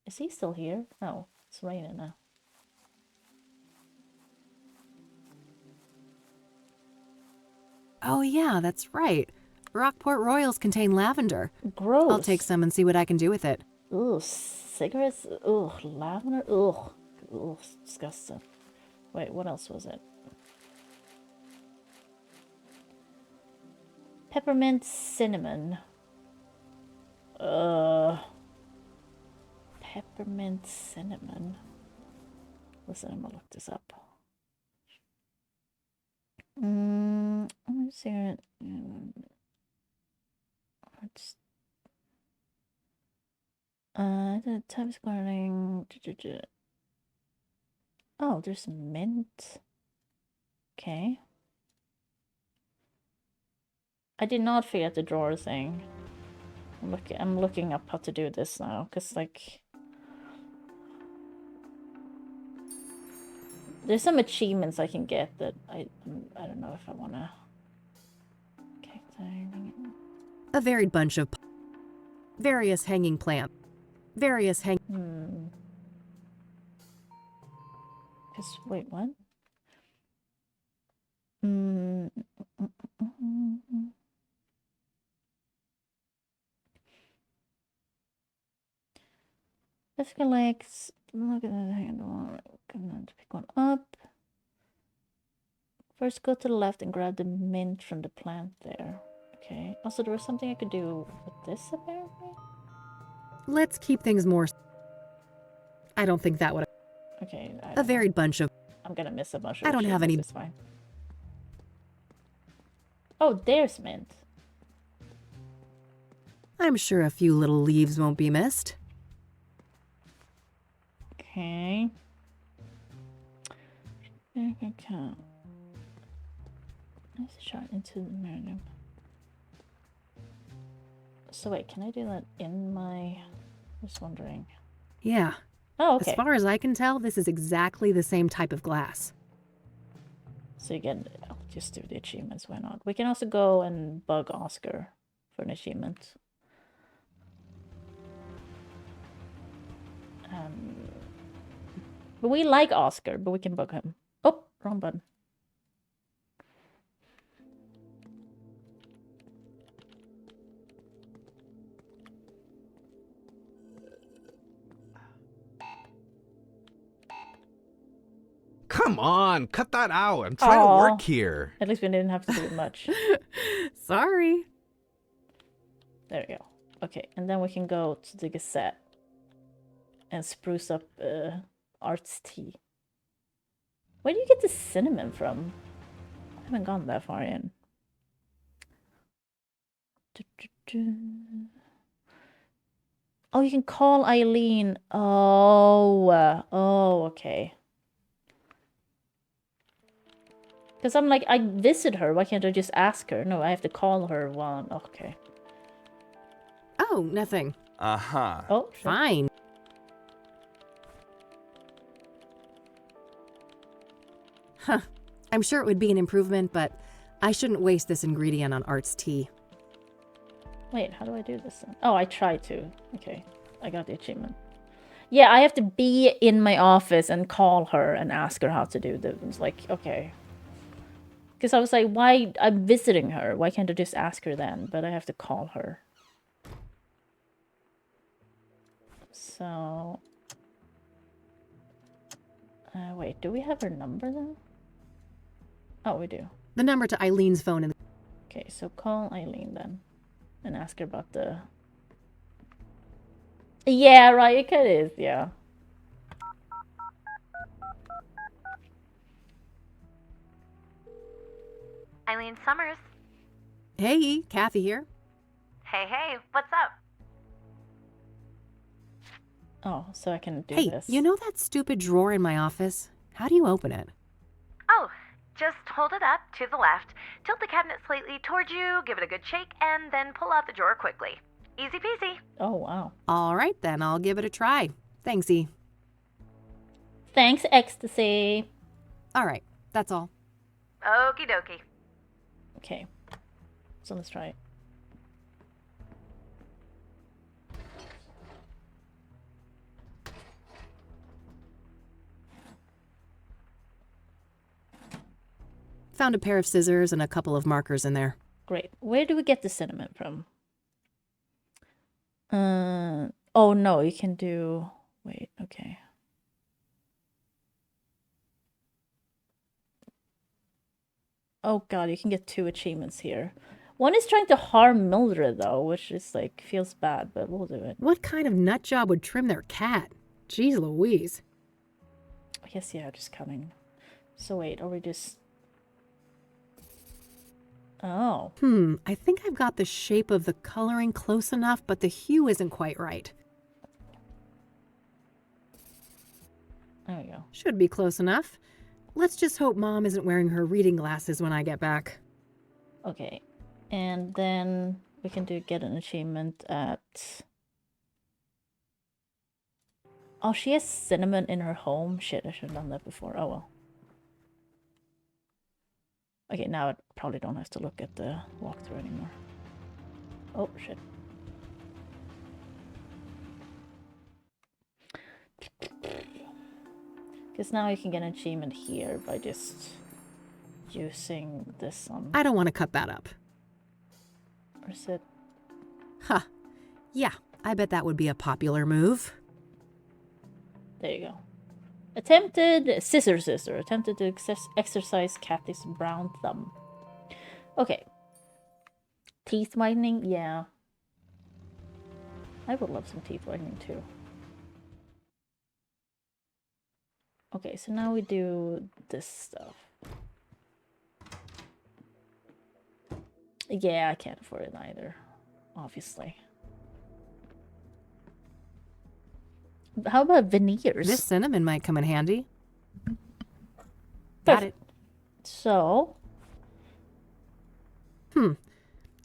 Is he still here? No, it's raining now. Oh yeah, that's right. Rockport Royals contain lavender. Gross. I'll take some and see what I can do with it. Ugh, cigarettes? Ugh, lavender? Ugh. Ugh, disgusting. Wait, what else was it? Peppermint cinnamon. Peppermint cinnamon. Listen, I'm gonna look this up. Cigarette. The type is guarding. Oh, there's mint. Okay. I did not forget the drawer thing. I'm looking up how to do this now, because like there's some achievements I can get that I don't know if I wanna. Okay, A varied bunch of various hanging plants. Various hang. Because wait, what? Let's collect. Look at that handle. Gonna pick one up. First, go to the left and grab the mint from the plant there. Okay. Also, there was something I could do with this apparently. Let's keep things more. I don't think that would. Okay. A varied bunch of. I'm gonna miss a bunch of. I don't have any. It's fine. Oh, there's mint. I'm sure a few little leaves won't be missed. Okay. Bank account. Let's shot into the menu. So wait, can I do that in my? Just wondering. Yeah. Oh, okay. As far as I can tell, this is exactly the same type of glass. So again, I'll just do the achievements. Why not? We can also go and bug Oscar for an achievement. But we like Oscar, but we can bug him. Oh, wrong button. Come on, cut that out. I'm trying to work here. At least we didn't have to do much. Sorry. There we go. Okay, and then we can go to the Gazette and spruce up Art's tea. Where do you get the cinnamon from? I haven't gone that far in. Oh, you can call Eileen. Oh, okay. Because I'm like, I visit her. Why can't I just ask her? No, I have to call her while I'm... Okay. Oh, nothing. Uh-huh. Oh, sure. Fine. Huh. I'm sure it would be an improvement, but I shouldn't waste this ingredient on Art's tea. Wait, how do I do this then? Oh, I tried to. Okay, I got the achievement. Yeah, I have to be in my office and call her and ask her how to do this. It's like, okay. Because I was like, why? I'm visiting her. Why can't I just ask her then? But I have to call her. So... wait, do we have her number then? Oh, we do. The number to Eileen's phone in the... Okay, so call Eileen then. And ask her about the... Yeah, right, it kind of is, yeah. Eileen Summers. Hey, Kathy here. Hey, what's up? Oh, so I can do hey, this. You know that stupid drawer in my office? How do you open it? Oh, just hold it up to the left, tilt the cabinet slightly towards you, give it a good shake, and then pull out the drawer quickly. Easy peasy. Oh, wow. All right, then. I'll give it a try. Thanks, E. Thanks, Ecstasy. All right, that's all. Okie dokie. Okay, so let's try it. Found a pair of scissors and a couple of markers in there. Great. Where do we get the cinnamon from? Oh no, you can do... Wait, okay. Oh god, you can get 2 achievements here. One is trying to harm Mildred, though, which is, like, feels bad, but we'll do it. What kind of nut job would trim their cat? Jeez Louise. I guess, yeah, just coming. So wait, are we just... Oh. I think I've got the shape of the coloring close enough, but the hue isn't quite right. There we go. Should be close enough. Let's just hope Mom isn't wearing her reading glasses when I get back. Okay. And then we can get an achievement at... Oh, she has cinnamon in her home? Shit, I should have done that before. Oh well. Okay, now I probably don't have to look at the walkthrough anymore. Oh, shit. Because now you can get an achievement here by just using this on... I don't want to cut that up. Or is it... Huh. Yeah, I bet that would be a popular move. There you go. Attempted scissor. Attempted to exercise Kathy's brown thumb. Okay. Teeth whitening? Yeah. I would love some teeth whitening too. Okay, so now we do this stuff. Yeah, I can't afford it either. Obviously. How about veneers? This cinnamon might come in handy. Got it. So...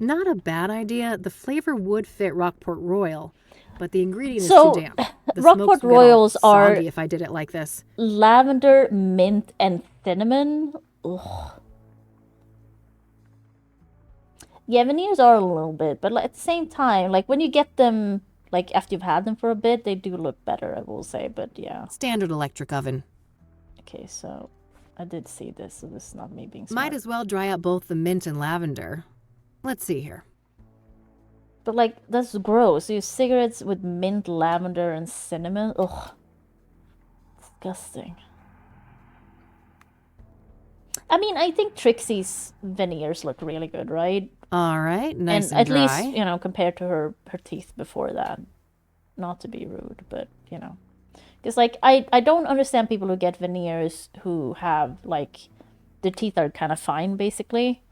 Not a bad idea. The flavor would fit Rockport Royal, but the ingredient is So, too damp. The Rockport smokes would get all Royals are... soggy if I did it like this. Lavender, mint, and cinnamon. Ugh. Yeah, veneers are a little bit, but at the same time, like when you get them, like after you've had them for a bit, they do look better, I will say, but yeah. Standard electric oven. Okay, so I did see this, so this is not me being smart. Might as well dry out both the mint and lavender. Let's see here. But like, that's gross. You use cigarettes with mint, lavender, and cinnamon. Ugh. Disgusting. I mean, I think Trixie's veneers look really good, right? All right, nice and at dry. least, you know, compared to her teeth before that. Not to be rude, but, you know. Because, like, I don't understand people who get veneers who have, like, the teeth are kind of fine, basically.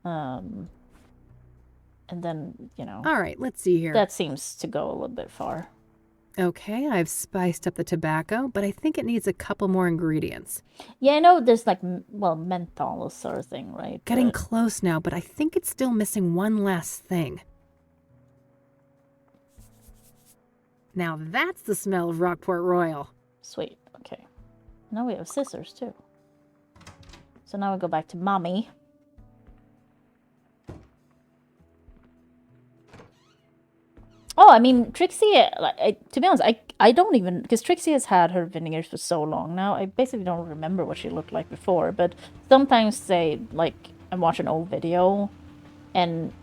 And then, you know. All right, let's see here. That seems to go a little bit far. Okay, I've spiced up the tobacco, but I think it needs a couple more ingredients. Yeah, I know there's like, well, menthol sort of thing, right? Getting close now, but I think it's still missing one last thing. Now that's the smell of Rockport Royal. Sweet, okay. Now we have scissors too. So now we go back to Mommy. Oh, I mean, Trixie, like, to be honest, I don't even, because Trixie has had her veneers for so long now, I basically don't remember what she looked like before, but sometimes they, like, I watch an old video, and,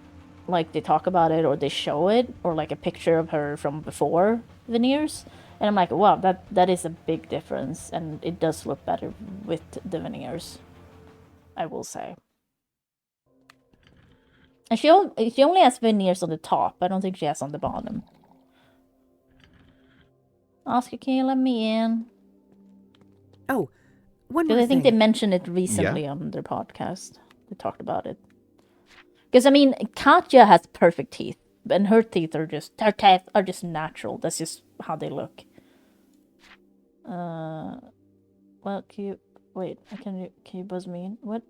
like, they talk about it, or they show it, or, like, a picture of her from before veneers, and I'm like, wow, that is a big difference, and it does look better with the veneers, I will say. And she only has veneers on the top. I don't think she has on the bottom. Oscar, can you let me in? Oh, one more Because I think thing. they mentioned it recently on their podcast. They talked about it. Because, I mean, Katja has perfect teeth. And her teeth are just... Her teeth are just natural. That's just how they look. Well, can you... Wait, can you buzz me in? What?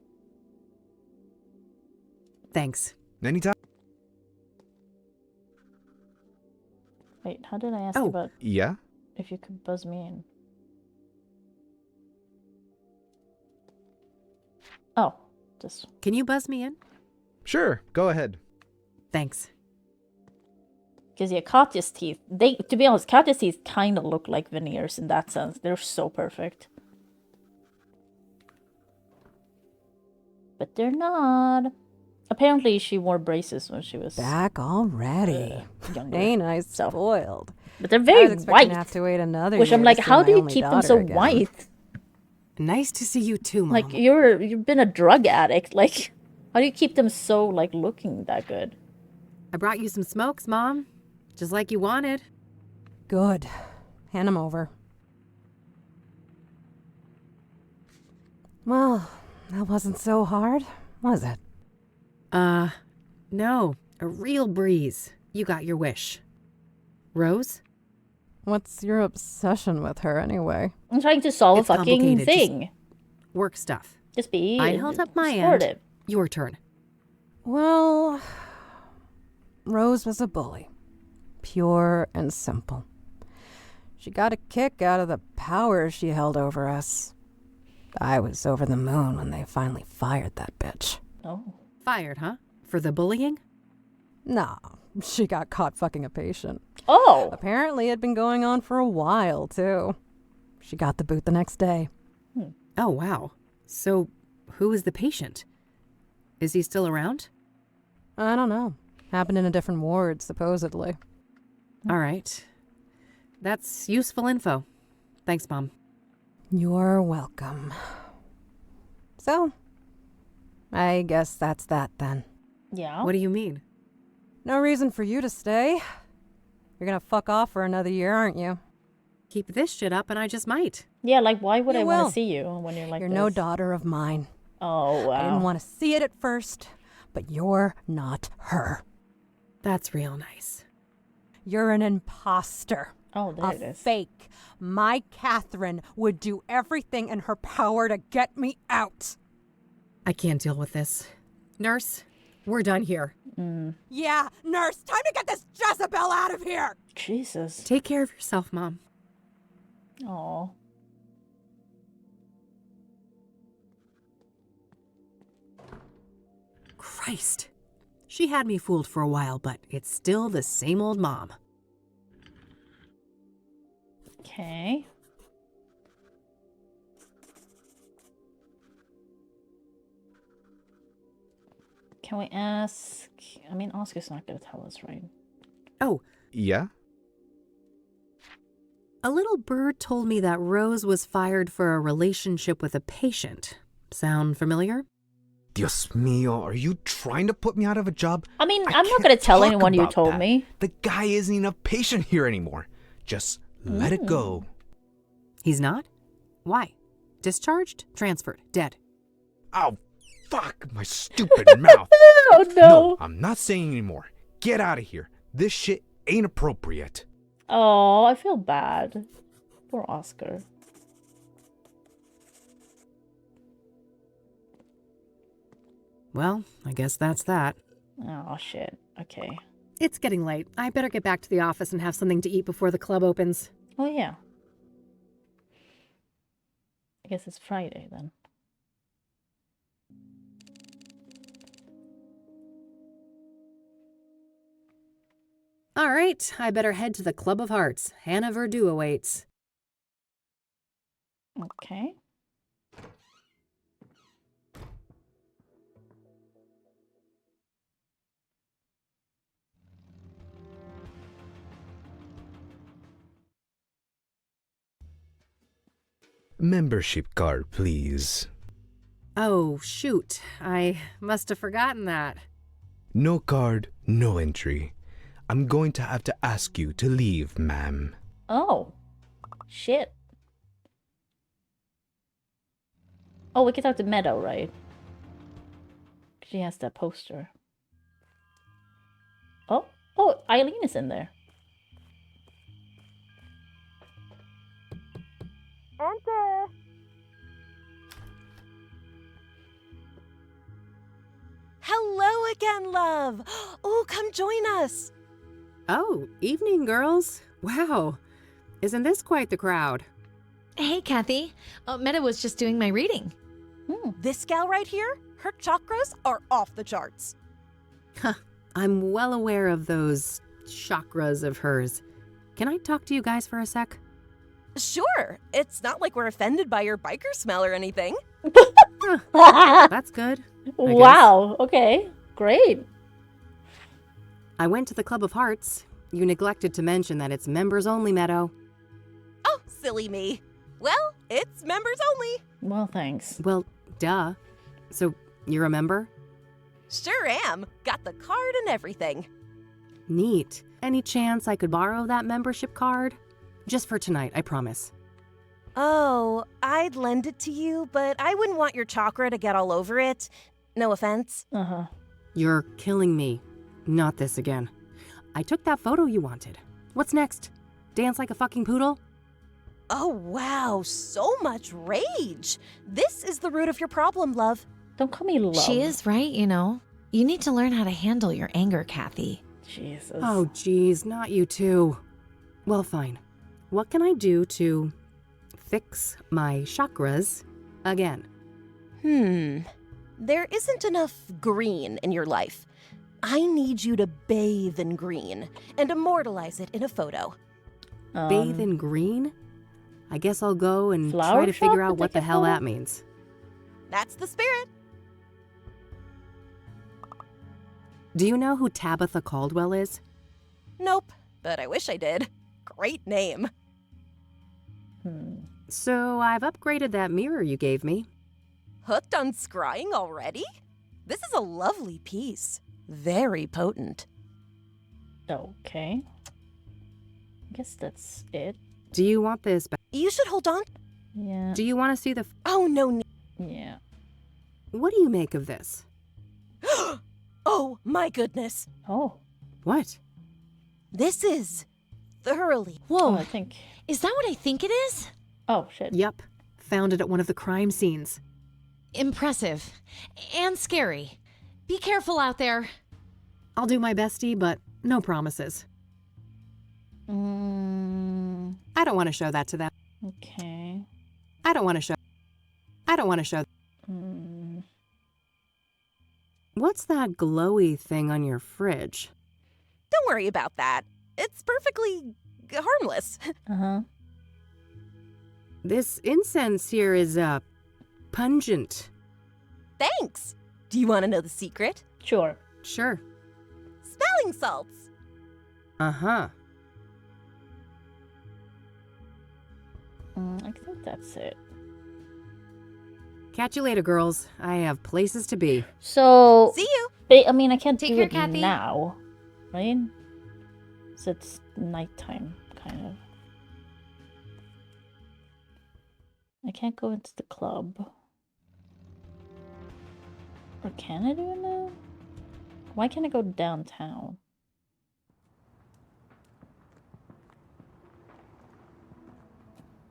Thanks. Anytime. Wait, how did I ask you about... Yeah? If you could buzz me in? Oh, just... Can you buzz me in? Sure, go ahead. Thanks. Because, yeah, Katja's teeth... to be honest, Katja's teeth kind of look like veneers in that sense. They're so perfect. But they're not... Apparently, she wore braces when she was back already. younger. Ain't I spoiled? But they're I very was expecting white. to have to wait another Which I'm year like, to see how my do you only keep them so daughter again. white? Nice to see you too, Mom. Like you've been a drug addict. Like, how do you keep them so like looking that good? I brought you some smokes, Mom. Just like you wanted. Good. Hand them over. Well, that wasn't so hard, was it? No. A real breeze. You got your wish. Rose? What's your obsession with her anyway? I'm trying to solve It's a fucking complicated. thing. Just work stuff. Just be I held up my supportive. end. Your turn. Well, Rose was a bully. Pure and simple. She got a kick out of the power she held over us. I was over the moon when they finally fired that bitch. Oh. Fired, huh? For the bullying? Nah, she got caught fucking a patient. Oh. Apparently it had been going on for a while, too. She got the boot the next day. Oh, wow. So, who is the patient? Is he still around? I don't know. Happened in a different ward, supposedly. All right. That's useful info. Thanks, Mom. You're welcome. So, I guess that's that then. Yeah. What do you mean? No reason for you to stay. You're gonna fuck off for another year, aren't you? Keep this shit up and I just might. Yeah, like why would You I want will. to see you when you're like You're this? no daughter of mine. Oh, wow. I didn't want to see it at first, but you're not her. That's real nice. You're an imposter. Oh, there a it is. fake. My Catherine would do everything in her power to get me out. I can't deal with this. Nurse, we're done here. Yeah, nurse, time to get this Jezebel out of here. Jesus. Take care of yourself, Mom. Oh. Christ. She had me fooled for a while, but it's still the same old Mom. Okay. Can we ask? I mean, Oscar's not gonna tell us, right? Oh, yeah? A little bird told me that Rose was fired for a relationship with a patient. Sound familiar? Dios mío, are you trying to put me out of a job? I mean, I'm not gonna tell anyone you told me. The guy isn't even a patient here anymore. Just let it go. He's not? Why? Discharged? Transferred? Dead? Oh, fuck my stupid mouth. Oh, no. No, I'm not saying anymore. Get out of here. This shit ain't appropriate. Oh, I feel bad. Poor Oscar. Well, I guess that's that. Oh, shit. Okay. It's getting late. I better get back to the office and have something to eat before the club opens. Oh, yeah. I guess it's Friday then. All right, I better head to the Club of Hearts. Hannah Verdu awaits. Okay. Membership card, please. Oh, shoot. I must have forgotten that. No card, no entry. I'm going to have to ask you to leave, ma'am. Oh. Shit. Oh, we can talk to Meadow, right? She has that poster. Oh, Eileen is in there. Enter. Hello again, love. Oh, come join us. Oh, evening, girls. Wow. Isn't this quite the crowd? Hey, Kathy. Meta was just doing my reading. This gal right here, her chakras are off the charts. Huh. I'm well aware of those chakras of hers. Can I talk to you guys for a sec? Sure. It's not like we're offended by your biker smell or anything. That's good. Wow. Okay. Great. I went to the Club of Hearts. You neglected to mention that it's members only, Meadow. Oh, silly me. Well, it's members only. Well, thanks. Well, duh. So, you're a member? Sure am. Got the card and everything. Neat. Any chance I could borrow that membership card? Just for tonight, I promise. Oh, I'd lend it to you, but I wouldn't want your chakra to get all over it. No offense. Uh-huh. You're killing me. Not this again. I took that photo you wanted. What's next? Dance like a fucking poodle? Oh, wow. So much rage. This is the root of your problem, love. Don't call me love. She is right, you know. You need to learn how to handle your anger, Kathy. Jesus. Oh, geez, not you too. Well, fine. What can I do to fix my chakras again? There isn't enough green in your life. I need you to bathe in green and immortalize it in a photo. Bathe in green? I guess I'll go and Flower try to shop figure to out what take the a hell photo? that means. That's the spirit. Do you know who Tabitha Caldwell is? Nope, but I wish I did. Great name. So I've upgraded that mirror you gave me. Hooked on scrying already? This is a lovely piece. Very potent. Okay. I guess that's it. Do you want this back? You should hold on. Yeah. Do you want to see the... Oh, no. Yeah. What do you make of this? Oh, my goodness. Oh. What? This is thoroughly... Whoa. Oh, I think... Is that what I think it is? Oh, shit. Yep. Found it at one of the crime scenes. Impressive. And scary. Be careful out there. I'll do my bestie, but no promises. I don't want to show that to them. Okay. I don't want to show... What's that glowy thing on your fridge? Don't worry about that. It's perfectly harmless. Uh-huh. This incense here is, pungent. Thanks. Do you want to know the secret? Sure. Sure. Smelling salts. Uh-huh. I think that's it. Catch you later, girls. I have places to be. So... See you. I mean, I can't Take do care, it Kathy. now. Right? So it's nighttime, kind of. I can't go into the club. Or can I do it now? Why can't I go downtown?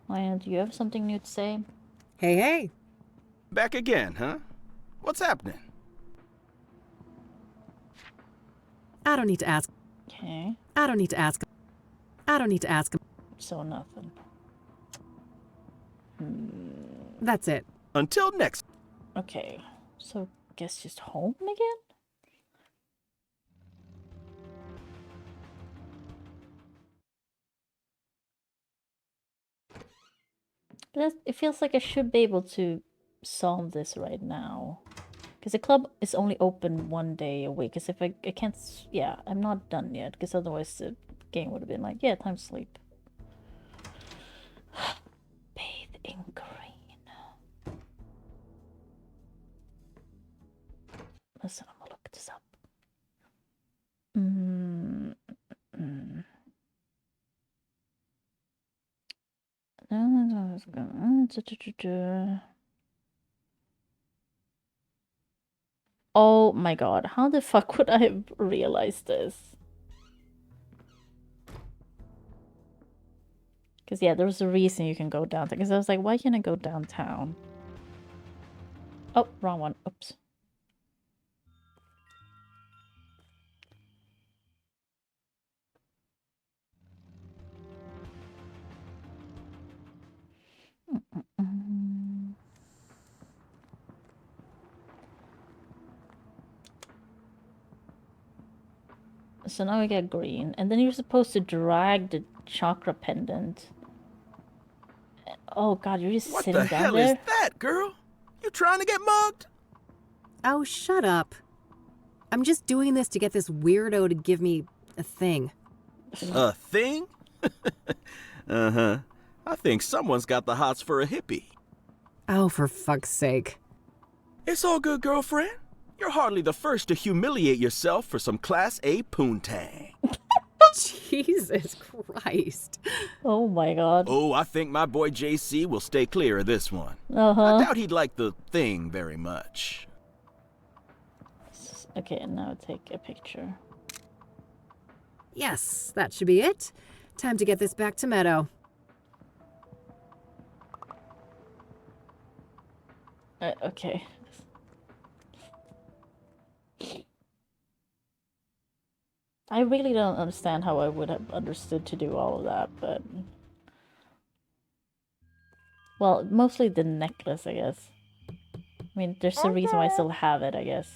Lion, do you have something new to say? Hey, hey. Back again, huh? What's happening? I don't need to ask. Okay. I don't need to ask. I don't need to ask. So nothing. That's it. Until next. Okay. So guess just home again? But it feels like I should be able to solve this right now. Because the club is only open one day a week. Because if I can't... Yeah, I'm not done yet. Because otherwise the game would have been like, yeah, time to sleep. Bathe in green. Listen, I'm gonna look this up. Oh my god, how the fuck would I have realized this? Because yeah, there's a reason you can go downtown. Because I was like, why can't I go downtown? Oh, wrong one. Oops. So now we get green, and then you're supposed to drag the chakra pendant. Oh god, you're just What sitting the down hell there? is that, girl? You trying to get mugged? Oh, shut up. I'm just doing this to get this weirdo to give me a thing. A thing? Uh-huh. I think someone's got the hots for a hippie. Oh, for fuck's sake. It's all good, girlfriend. You're hardly the first to humiliate yourself for some Class A poontang. Jesus Christ. Oh my god. Oh, I think my boy JC will stay clear of this one. Uh-huh. I doubt he'd like the thing very much. Okay, now take a picture. Yes, that should be it. Time to get this back to Meadow. Okay. I really don't understand how I would have understood to do all of that, but... Well, mostly the necklace, I guess. I mean, there's a reason why I still have it, I guess.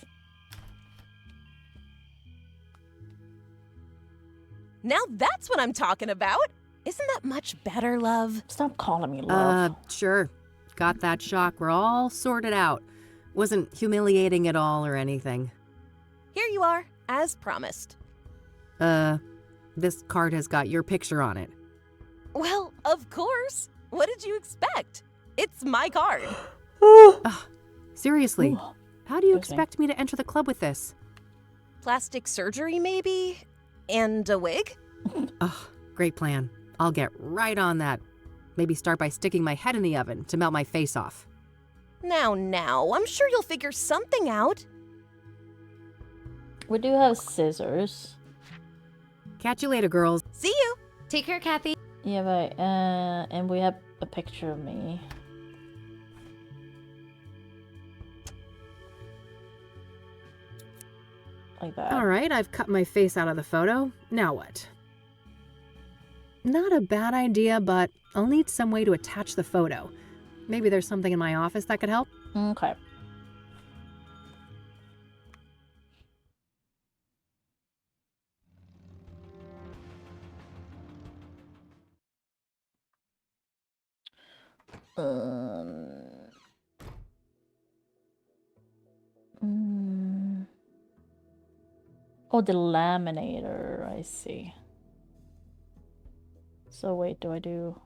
Now that's what I'm talking about. Isn't that much better, love? Stop calling me love. Sure. Got that shock. We're all sorted out. Wasn't humiliating at all or anything. Here you are, as promised. This card has got your picture on it. Well, of course. What did you expect? It's my card. Seriously, how do you expect me to enter the club with this? Plastic surgery, maybe? And a wig? Great plan. I'll get right on that. Maybe start by sticking my head in the oven to melt my face off. Now, I'm sure you'll figure something out. We do have scissors. Catch you later, girls. See you. Take care, Kathy. Yeah, right. And we have a picture of me. Like that. All right, I've cut my face out of the photo. Now what? Not a bad idea, but I'll need some way to attach the photo. Maybe there's something in my office that could help. Okay. Oh, the laminator, I see. So wait, do I do...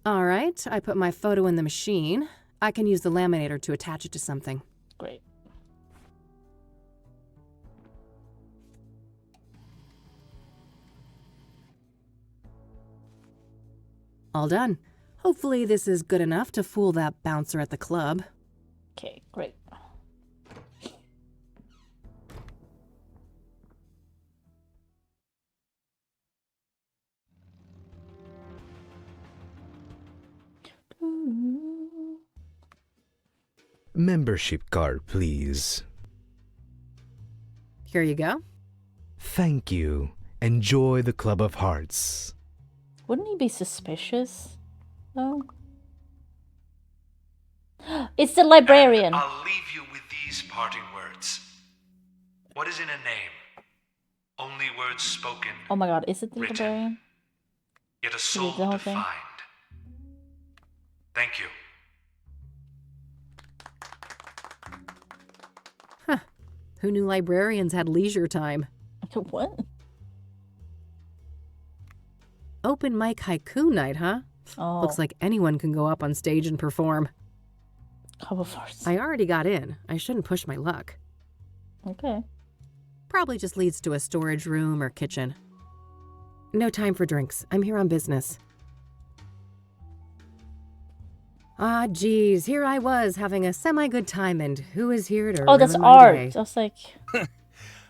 All right, I put my photo in the machine. I can use the laminator to attach it to something. Great. All done. Hopefully this is good enough to fool that bouncer at the club. Okay, great. Membership card, please. Here you go. Thank you. Enjoy the Club of Hearts. Wouldn't he be suspicious, though? It's the librarian. And I'll leave you with these parting words. What is in a name? Only words spoken. Oh my god, is it the written, librarian? Yet a soul the whole to thing? find. Thank you. Huh. Who knew librarians had leisure time? What? Open mic haiku night, huh? Oh. Looks like anyone can go up on stage and perform. Club of Hearts. I already got in. I shouldn't push my luck. Okay. Probably just leads to a storage room or kitchen. No time for drinks. I'm here on business. Ah, geez. Here I was having a semi-good time, and who is here to Oh, that's ruin my art. day? I was like...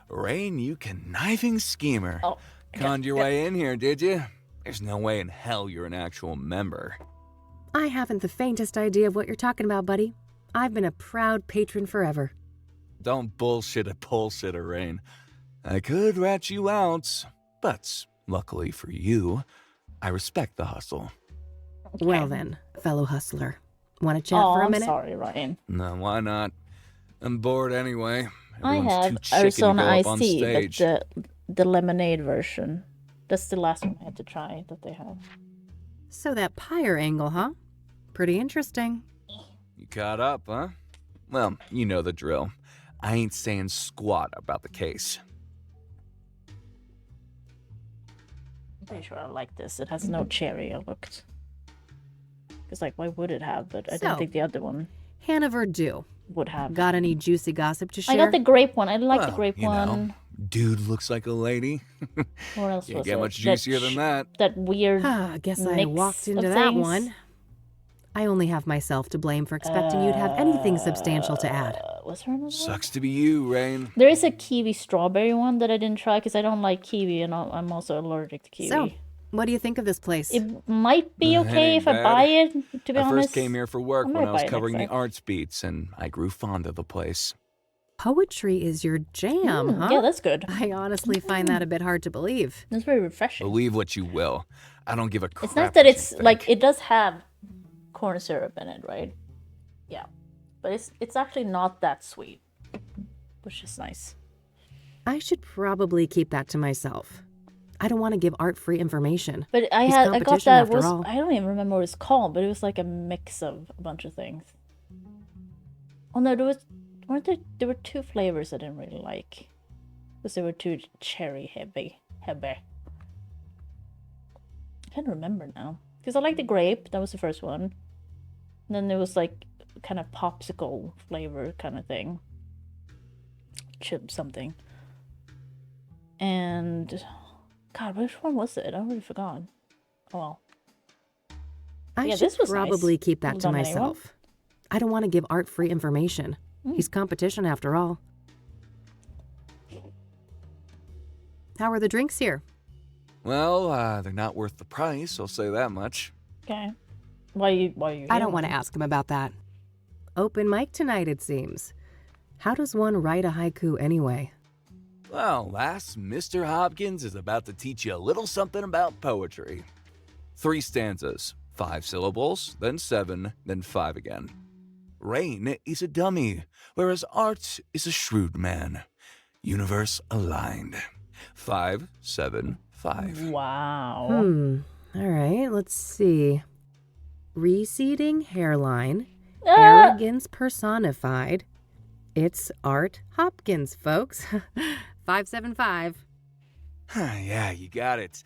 Rain, you conniving schemer. Oh, Conned your way in here, did you? There's no way in hell you're an actual member. I haven't the faintest idea of what you're talking about, buddy. I've been a proud patron forever. Don't bullshit a bullshitter, Rain. I could rat you out, but luckily for you, I respect the hustle. Okay. Well then, fellow hustler. Want to chat for a minute? I'm sorry, Ryan. No, why not? I'm bored anyway. I Everyone's have too chicken to Arizona go up on iced tea, stage. but the lemonade version. That's the last one I had to try that they have. So that pyre angle, huh? Pretty interesting. You caught up, huh? Well, you know the drill. I ain't saying squat about the case. I'm pretty sure I like this. It has no cherry, I looked. Because, like, why would it have? But I didn't So, think the other one Hannah Verdue. would have. Got any juicy gossip to share? I got the grape one. I like the Well, grape you know, one. dude looks like a lady. What else Can't was get it? much juicier than that. That weird I guess I mix walked of into that things. one. I only have myself to blame for expecting you'd have anything substantial to add. Was there another one? Sucks to be you, Rain. There is a kiwi strawberry one that I didn't try because I don't like kiwi and I'm also allergic to kiwi. So, what do you think of this place? It might be That okay ain't if I bad. buy it, to be I honest. first came here for work I when might I was buy it covering the next time. arts beats, and I grew fond of the place. Poetry is your jam, huh? Yeah, that's good. I honestly find that a bit hard to believe. It's very refreshing. Believe what you will. I don't give a crap. It's nice that what you it's think. like it does have corn syrup in it, right? Yeah, but it's actually not that sweet, which is nice. I should probably keep that to myself. I don't want to give art-free information. But I It's got competition that after was all. I don't even remember what it's called, but it was like a mix of a bunch of things. Oh no, there were two flavors I didn't really like because they were too cherry heavy. I can't remember now because I like the grape. That was the first one. And then there was like kind of popsicle flavor kind of thing, chip something. And God, which one was it? I already forgot. Oh well. I Yeah, should this was probably nice. keep that to Lemonade one. myself. I don't want to give art-free information. He's competition after all. How are the drinks here? Well, they're not worth the price, I'll say that much. Okay. Why you I don't want to ask him about that. Open mic tonight, it seems. How does one write a haiku anyway? Well, lass, Mr. Hopkins is about to teach you a little something about poetry. 3 stanzas, 5 syllables, then 7, then 5 again. Rain is a dummy, whereas art is a shrewd man. Universe aligned. 5, 7, 5. Wow. All right, let's see. Receding hairline, Ah! arrogance personified. It's Art Hopkins, folks. 575. Yeah, you got it.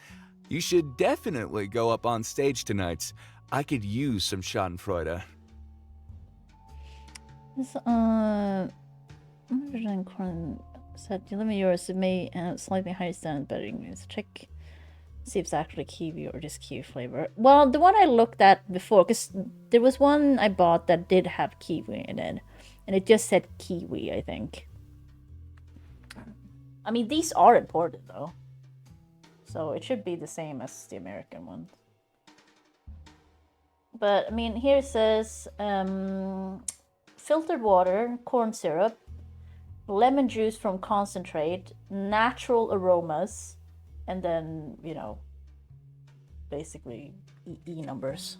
You should definitely go up on stage tonight. I could use some schadenfreude. This, said you limit yours to me slightly higher standard better English. Check, see if it's actually kiwi or just kiwi flavor. Well, the one I looked at before, because there was one I bought that did have kiwi in it, and it just said kiwi, I think. I mean, these are imported though, so it should be the same as the American ones. But I mean, here it says filtered water, corn syrup, lemon juice from concentrate, natural aromas, and then, you know, basically E numbers.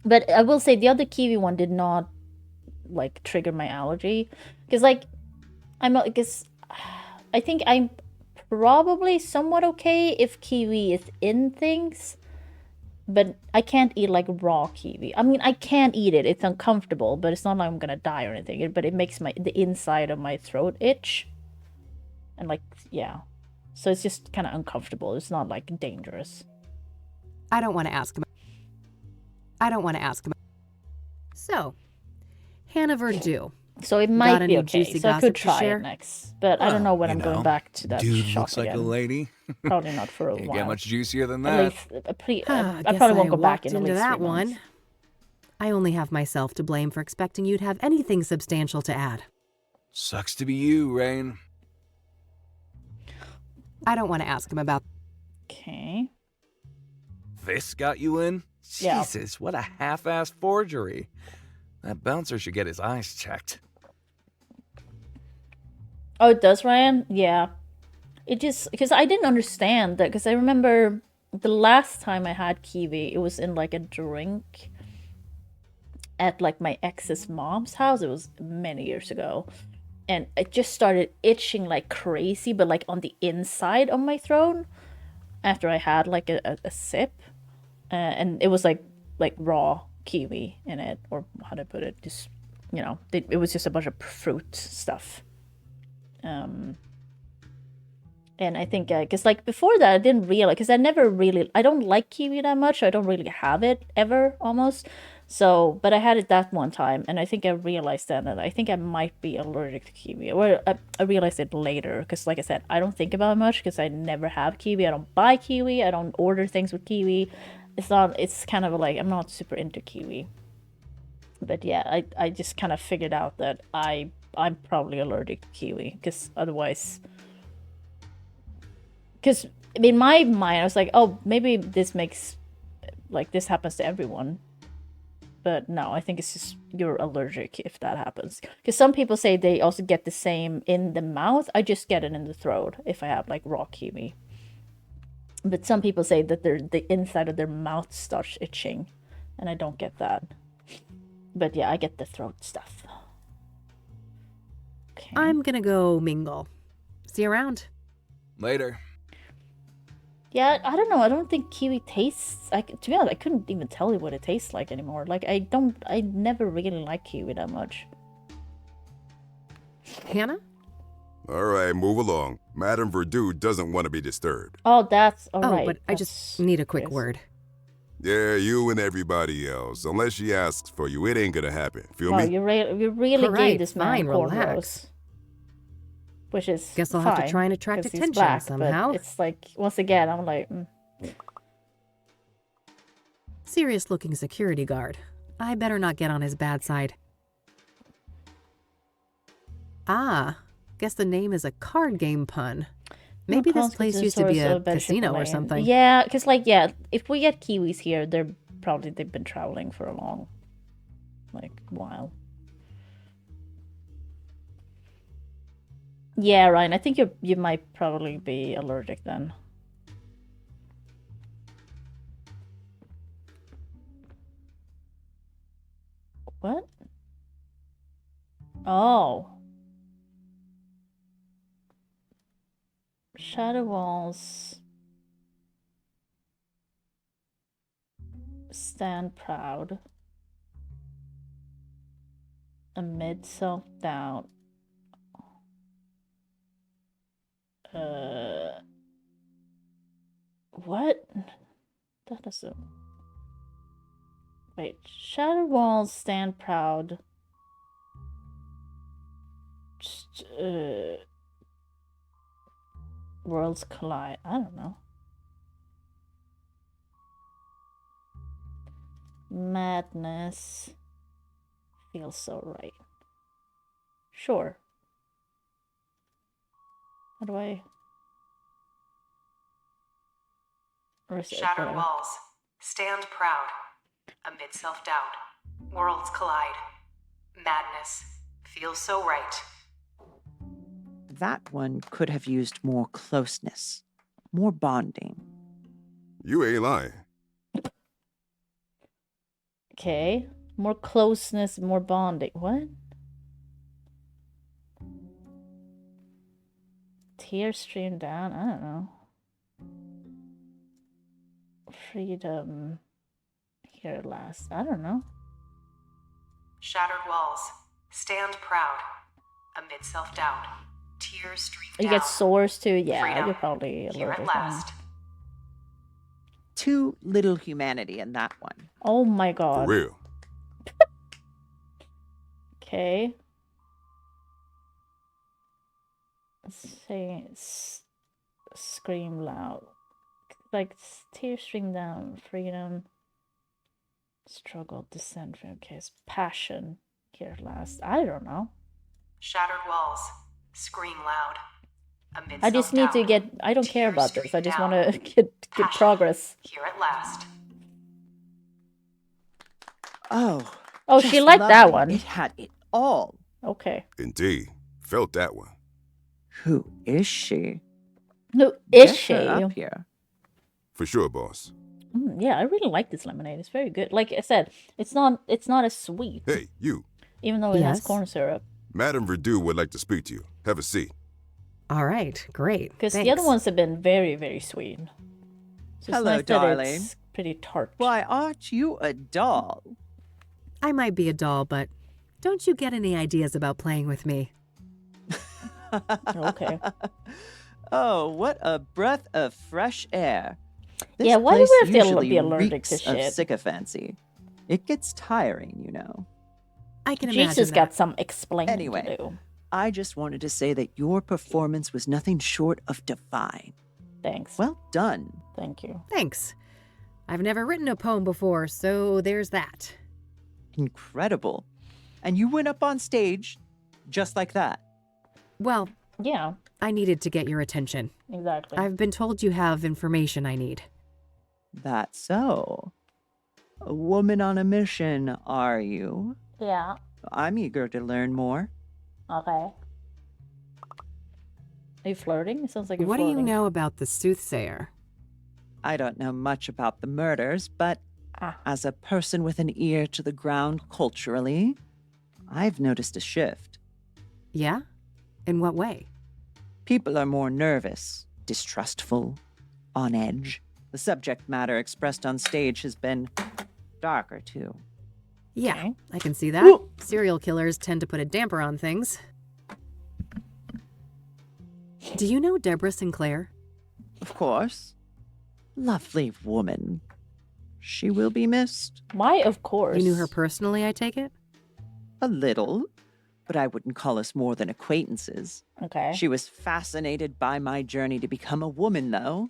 But I will say the other kiwi one did not like trigger my allergy, because like I think I'm probably somewhat okay if kiwi is in things, but I can't eat like raw kiwi. I mean, I can eat it. It's uncomfortable, but it's not like I'm gonna die or anything. But it makes the inside of my throat itch, and like, yeah, so it's just kind of uncomfortable. It's not like dangerous. I don't want to ask him. So, Hannah Verdue. So it might Got be any okay. juicy So I could gossip to try share? it next, but I don't know when you I'm know, going back to that dude shop looks like again. a lady. Probably not for a Can't while. get much juicier than At that. least, I Guess probably won't go back walked in at into least that 3 months. one. I only have myself to blame for expecting you'd have anything substantial to add. Sucks to be you, Rain. I don't want to ask him about. Okay. This got you in? Yeah. Jesus, what a half-assed forgery. That bouncer should get his eyes checked. Oh, it does, Ryan? Yeah. It just, because I didn't understand that, because I remember the last time I had kiwi, it was in like a drink at like my ex's mom's house. It was many years ago. And it just started itching like crazy, but like on the inside of my throat after I had like a sip. And it was like like raw kiwi in it, or how to put it, just it was just a bunch of fruit stuff. And I think because like before that I didn't realize, because I don't like kiwi that much. I don't really have it ever almost. So, but I had it that one time, and I think I realized then that I think I might be allergic to kiwi. Or I realized it later, because like I said, I don't think about it much, because I never have kiwi. I don't buy kiwi. I don't order things with kiwi. It's kind of like, I'm not super into kiwi. But yeah, I just kind of figured out that I'm probably allergic to kiwi, because otherwise... Because in my mind, I was like, oh, maybe this happens to everyone. But no, I think it's just you're allergic if that happens. Because some people say they also get the same in the mouth. I just get it in the throat if I have like raw kiwi. But some people say that the inside of their mouth starts itching. And I don't get that. But yeah, I get the throat stuff. Okay. I'm gonna go mingle. See you around. Later. Yeah, I don't know. I don't think kiwi tastes... to be honest, I couldn't even tell you what it tastes like anymore. Like, I never really liked kiwi that much. Hannah? All right, move along. Madame Verdue doesn't want to be disturbed. Oh, that's all right. Oh, but I just need a quick word. Yeah, you and everybody else. Unless she asks for you, it ain't gonna happen. Feel me? You really gave this man cornrows. Which is guess I'll fine, have to try and attract attention black, somehow. But it's like, once again, I'm like... Serious-looking security guard. I better not get on his bad side. Ah, guess the name is a card game pun. Maybe this place used to be a casino or something. Yeah, because like, if we get kiwis here, they've been traveling for a long, while. Yeah, Ryan, I think you might probably be allergic then. What? Oh. Shadow walls. Stand proud. Amid self-doubt. What? That doesn't... Wait, shadow walls stand proud. Just, worlds collide. I don't know. Madness feels so right. Sure. How do I... Shattered walls. Stand proud. Amid self-doubt. Worlds collide. Madness feels so right. That one could have used more closeness. More bonding. You ain't lying. Okay. More closeness, more bonding. What? Tears stream down? I don't know. Freedom. Here at last. I don't know. Shattered walls. Stand proud. Amid self-doubt. Tears stream down. You get sores too? Yeah, Freedom. you're probably allergic. Here at last. Too little humanity in that one. Oh my god. For real. Okay. Say scream loud. Like tears stream down. Freedom. Struggle, descent. Okay, it's passion. Here at last. I don't know. Shattered walls. Scream loud. Amid I just need to get... I don't care about this. I just want to get progress. Here at last. Oh. Oh, she liked that one. It had it all. Okay. Indeed. Felt that one. Who is she? Who is Get she? her up here. For sure, boss. Yeah, I really like this lemonade. It's very good. Like I said, it's not as sweet. Hey, you. Even though it has corn syrup. Madame Verdue would like to speak to you. Have a seat. All right, great. Because the other ones have been very, very sweet. So Hello, it's nice darling. That it's pretty tart. Why, aren't you a doll? I might be a doll, but don't you get any ideas about playing with me? Okay. Oh, what a breath of fresh air. This Yeah, why do place we have to usually be allergic reeks to of shit? sycophancy. It gets tiring, you know. I can imagine Jesus that. got some explaining Anyway, to do. I just wanted to say that your performance was nothing short of divine. Thanks. Well done. Thank you. Thanks. I've never written a poem before, so there's that. Incredible. And you went up on stage just like that. Well, yeah. I needed to get your attention. Exactly. I've been told you have information I need. That's so. A woman on a mission, are you? Yeah. I'm eager to learn more. Okay. Are you flirting? It sounds like you're What flirting. do you know about the Soothsayer? I don't know much about the murders, but as a person with an ear to the ground culturally, I've noticed a shift. Yeah? In what way? People are more nervous, distrustful, on edge. The subject matter expressed on stage has been darker, too. Yeah, I can see that. Serial killers tend to put a damper on things. Do you know Deborah Sinclair? Of course. Lovely woman. She will be missed. Why, of course? You knew her personally, I take it? A little, but I wouldn't call us more than acquaintances. Okay. She was fascinated by my journey to become a woman, though.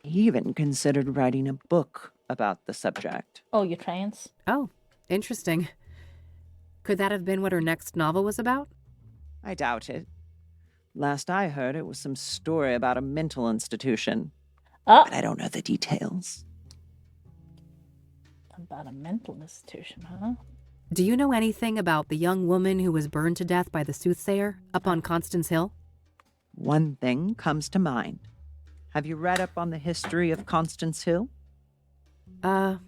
He even considered writing a book about the subject. Oh, you're trans? Oh, interesting. Could that have been what her next novel was about? I doubt it. Last I heard, it was some story about a mental institution. But I don't know the details. About a mental institution, huh? Do you know anything about the young woman who was burned to death by the Soothsayer up on Constance Hill? One thing comes to mind. Have you read up on the history of Constance Hill? I've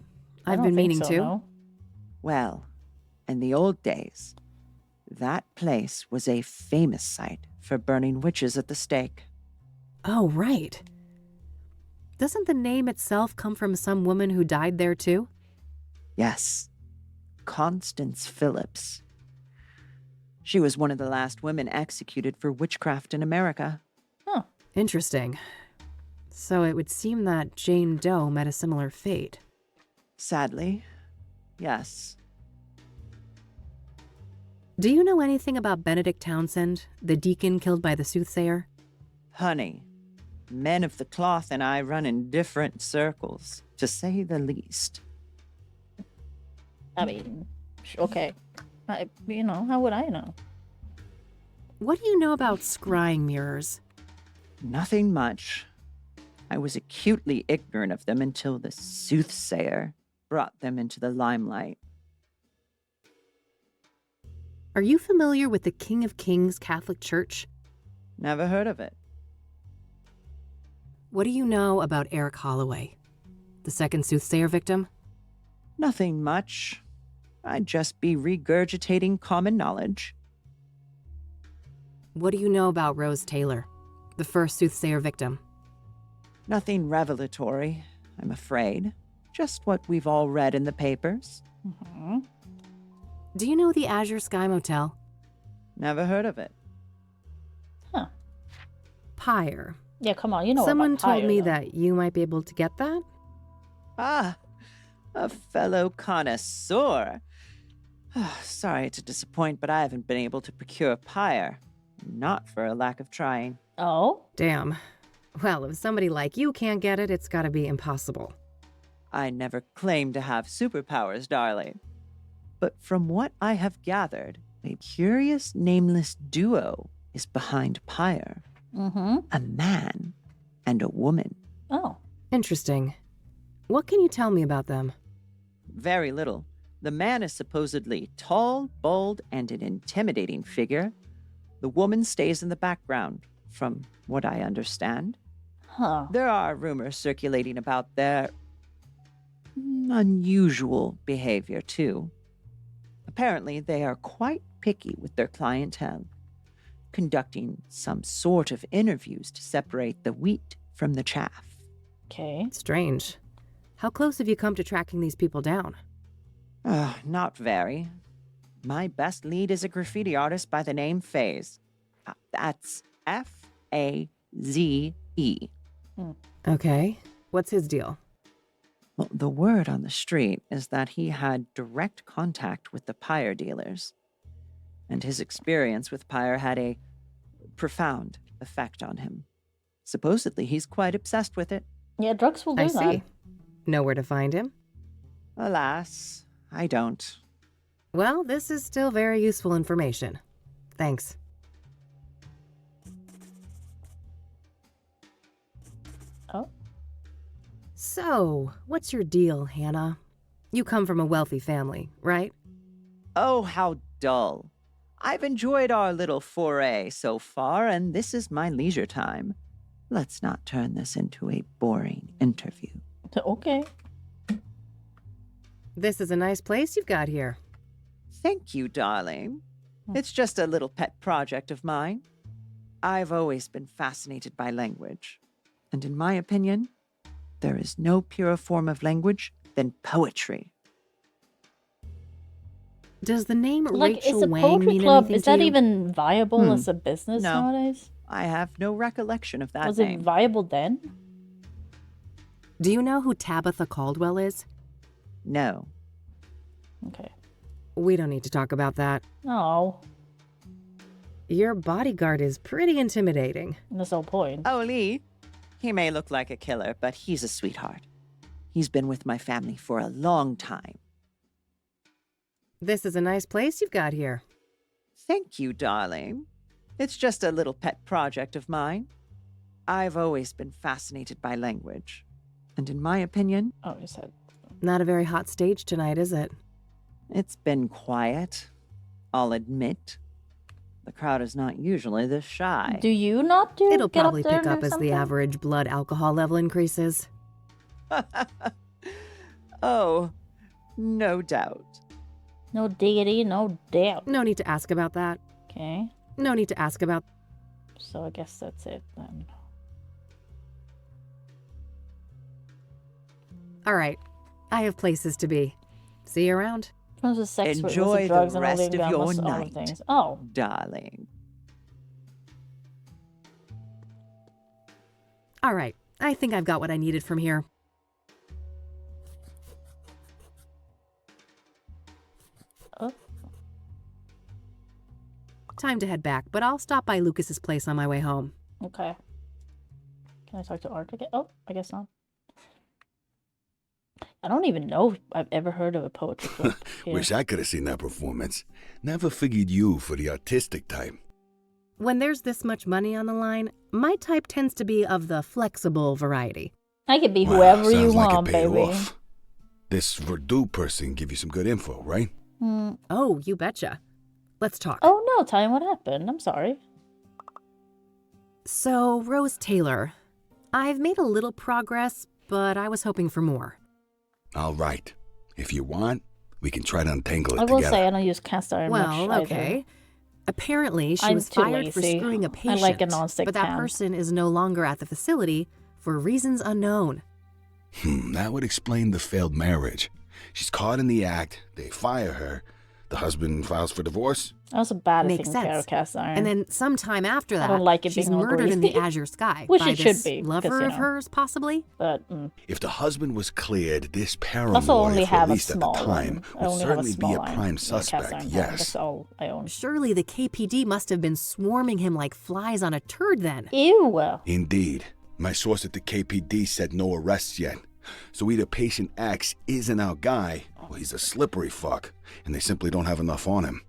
been meaning to. No. Well, in the old days, that place was a famous site for burning witches at the stake. Oh, right. Doesn't the name itself come from some woman who died there too? Yes, Constance Phillips. She was one of the last women executed for witchcraft in America. Huh. Interesting. So it would seem that Jane Doe met a similar fate. Sadly, yes. Do you know anything about Benedict Townsend, the deacon killed by the Soothsayer? Honey, men of the cloth and I run in different circles, to say the least. I mean, okay. How would I know? What do you know about scrying mirrors? Nothing much. I was acutely ignorant of them until the Soothsayer brought them into the limelight. Are you familiar with the King of Kings Catholic Church? Never heard of it. What do you know about Eric Holloway, the second Soothsayer victim? Nothing much. I'd just be regurgitating common knowledge. What do you know about Rose Taylor, the first Soothsayer victim? Nothing revelatory, I'm afraid. Just what we've all read in the papers. Mm-hmm. Do you know the Azure Sky Motel? Never heard of it. Huh. Pyre. Yeah, come on, you know Someone about Pyre, told me though. that you might be able to get that. Ah, a fellow connoisseur. Sorry to disappoint, but I haven't been able to procure pyre. Not for a lack of trying. Oh? Damn. Well, if somebody like you can't get it, it's gotta be impossible. I never claimed to have superpowers, darling. But from what I have gathered, a curious nameless duo is behind pyre. Mm-hmm. A man and a woman. Oh. Interesting. What can you tell me about them? Very little. The man is supposedly tall, bold, and an intimidating figure. The woman stays in the background, from what I understand. Huh. There are rumors circulating about their unusual behavior, too. Apparently, they are quite picky with their clientele, conducting some sort of interviews to separate the wheat from the chaff. Okay. Strange. How close have you come to tracking these people down? Not very. My best lead is a graffiti artist by the name Faze. That's Faze. Okay. What's his deal? Well, the word on the street is that he had direct contact with the pyre dealers. And his experience with pyre had a profound effect on him. Supposedly, he's quite obsessed with it. Yeah, drugs will do I that. see. Know where to find him? Alas, I don't. Well, this is still very useful information. Thanks. Oh? So, what's your deal, Hannah? You come from a wealthy family, right? Oh, how dull. I've enjoyed our little foray so far, and this is my leisure time. Let's not turn this into a boring interview. Okay. This is a nice place you've got here. Thank you, darling. It's just a little pet project of mine. I've always been fascinated by language. And in my opinion, there is no purer form of language than poetry. Does the name Like, Rachel is a Wang poetry mean club, anything is to that you? even viable as a business No. nowadays? I have no recollection of that Was name. it viable then? Do you know who Tabitha Caldwell is? No. Okay. We don't need to talk about that. No. Your bodyguard is pretty intimidating. That's the whole point. Oh, Lee. He may look like a killer, but he's a sweetheart. He's been with my family for a long time. This is a nice place you've got here. Thank you, darling. It's just a little pet project of mine. I've always been fascinated by language. And in my opinion... Oh, you said... Not a very hot stage tonight, is it? It's been quiet, I'll admit. The crowd is not usually this shy. Do you not do It'll get probably up there pick and up do as something? the average blood alcohol level increases. Oh, no doubt. No diggity, no doubt. No need to ask about that. Okay. No need to ask about... So I guess that's it then. All right. I have places to be. See you around. Was it sex, was Enjoy it drugs, the and all rest the of your all the night, things? Oh. darling. All right. I think I've got what I needed from here. Oh. Time to head back, but I'll stop by Lucas's place on my way home. Okay. Can I talk to Art again? Oh, I guess not. I don't even know if I've ever heard of a poetry club. here. Wish I could have seen that performance. Never figured you for the artistic type. When there's this much money on the line, my type tends to be of the flexible variety. I could be Wow, whoever you sounds like it want, paid baby. off. This Verdue person give you some good info, right? Oh, you betcha. Let's talk. Oh no, tell me what happened. I'm sorry. So, Rose Taylor, I've made a little progress, but I was hoping for more. All right. If you want, we can try to untangle it I will together. say I don't use cast iron much Well, either. okay. Apparently, she I'm was too fired for lazy. screwing a I patient. like a non-stick but that pan. person is no longer at the facility for reasons unknown. That would explain the failed marriage. She's caught in the act, they fire her, the husband files for divorce. That was a bad Makes thing sense. cast iron. And then sometime after that, I don't like it she's being all murdered in the greasy. azure sky Which by it this should be, lover because, you of know. hers, possibly. But If the husband was cleared, this I paramour, also only if have at a least at the small time, one. I would only have a certainly small be a line. prime Cast suspect, iron. yes. That's all I own. Surely the KPD must have been swarming him like flies on a turd then. Ew. Indeed. My source at the KPD said no arrests yet. So either patient X isn't our guy, or he's a slippery fuck, and they simply don't have enough on him.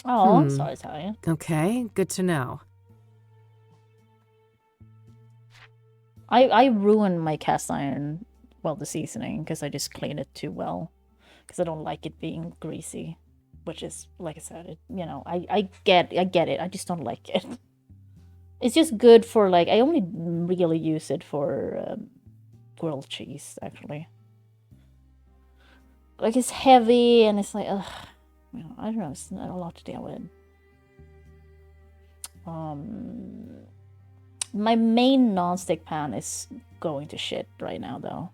Oh, I'm sorry, Talia. Okay, good to know. I ruined my cast iron, well, the seasoning, because I just clean it too well. Because I don't like it being greasy. Which is, like I said, it, you know, I get it. I just don't like it. It's just good for, like, I only really use it for grilled cheese, actually. Like, it's heavy, and it's like, ugh. You know, I don't know, it's not a lot to deal with. My main non-stick pan is going to shit right now, though.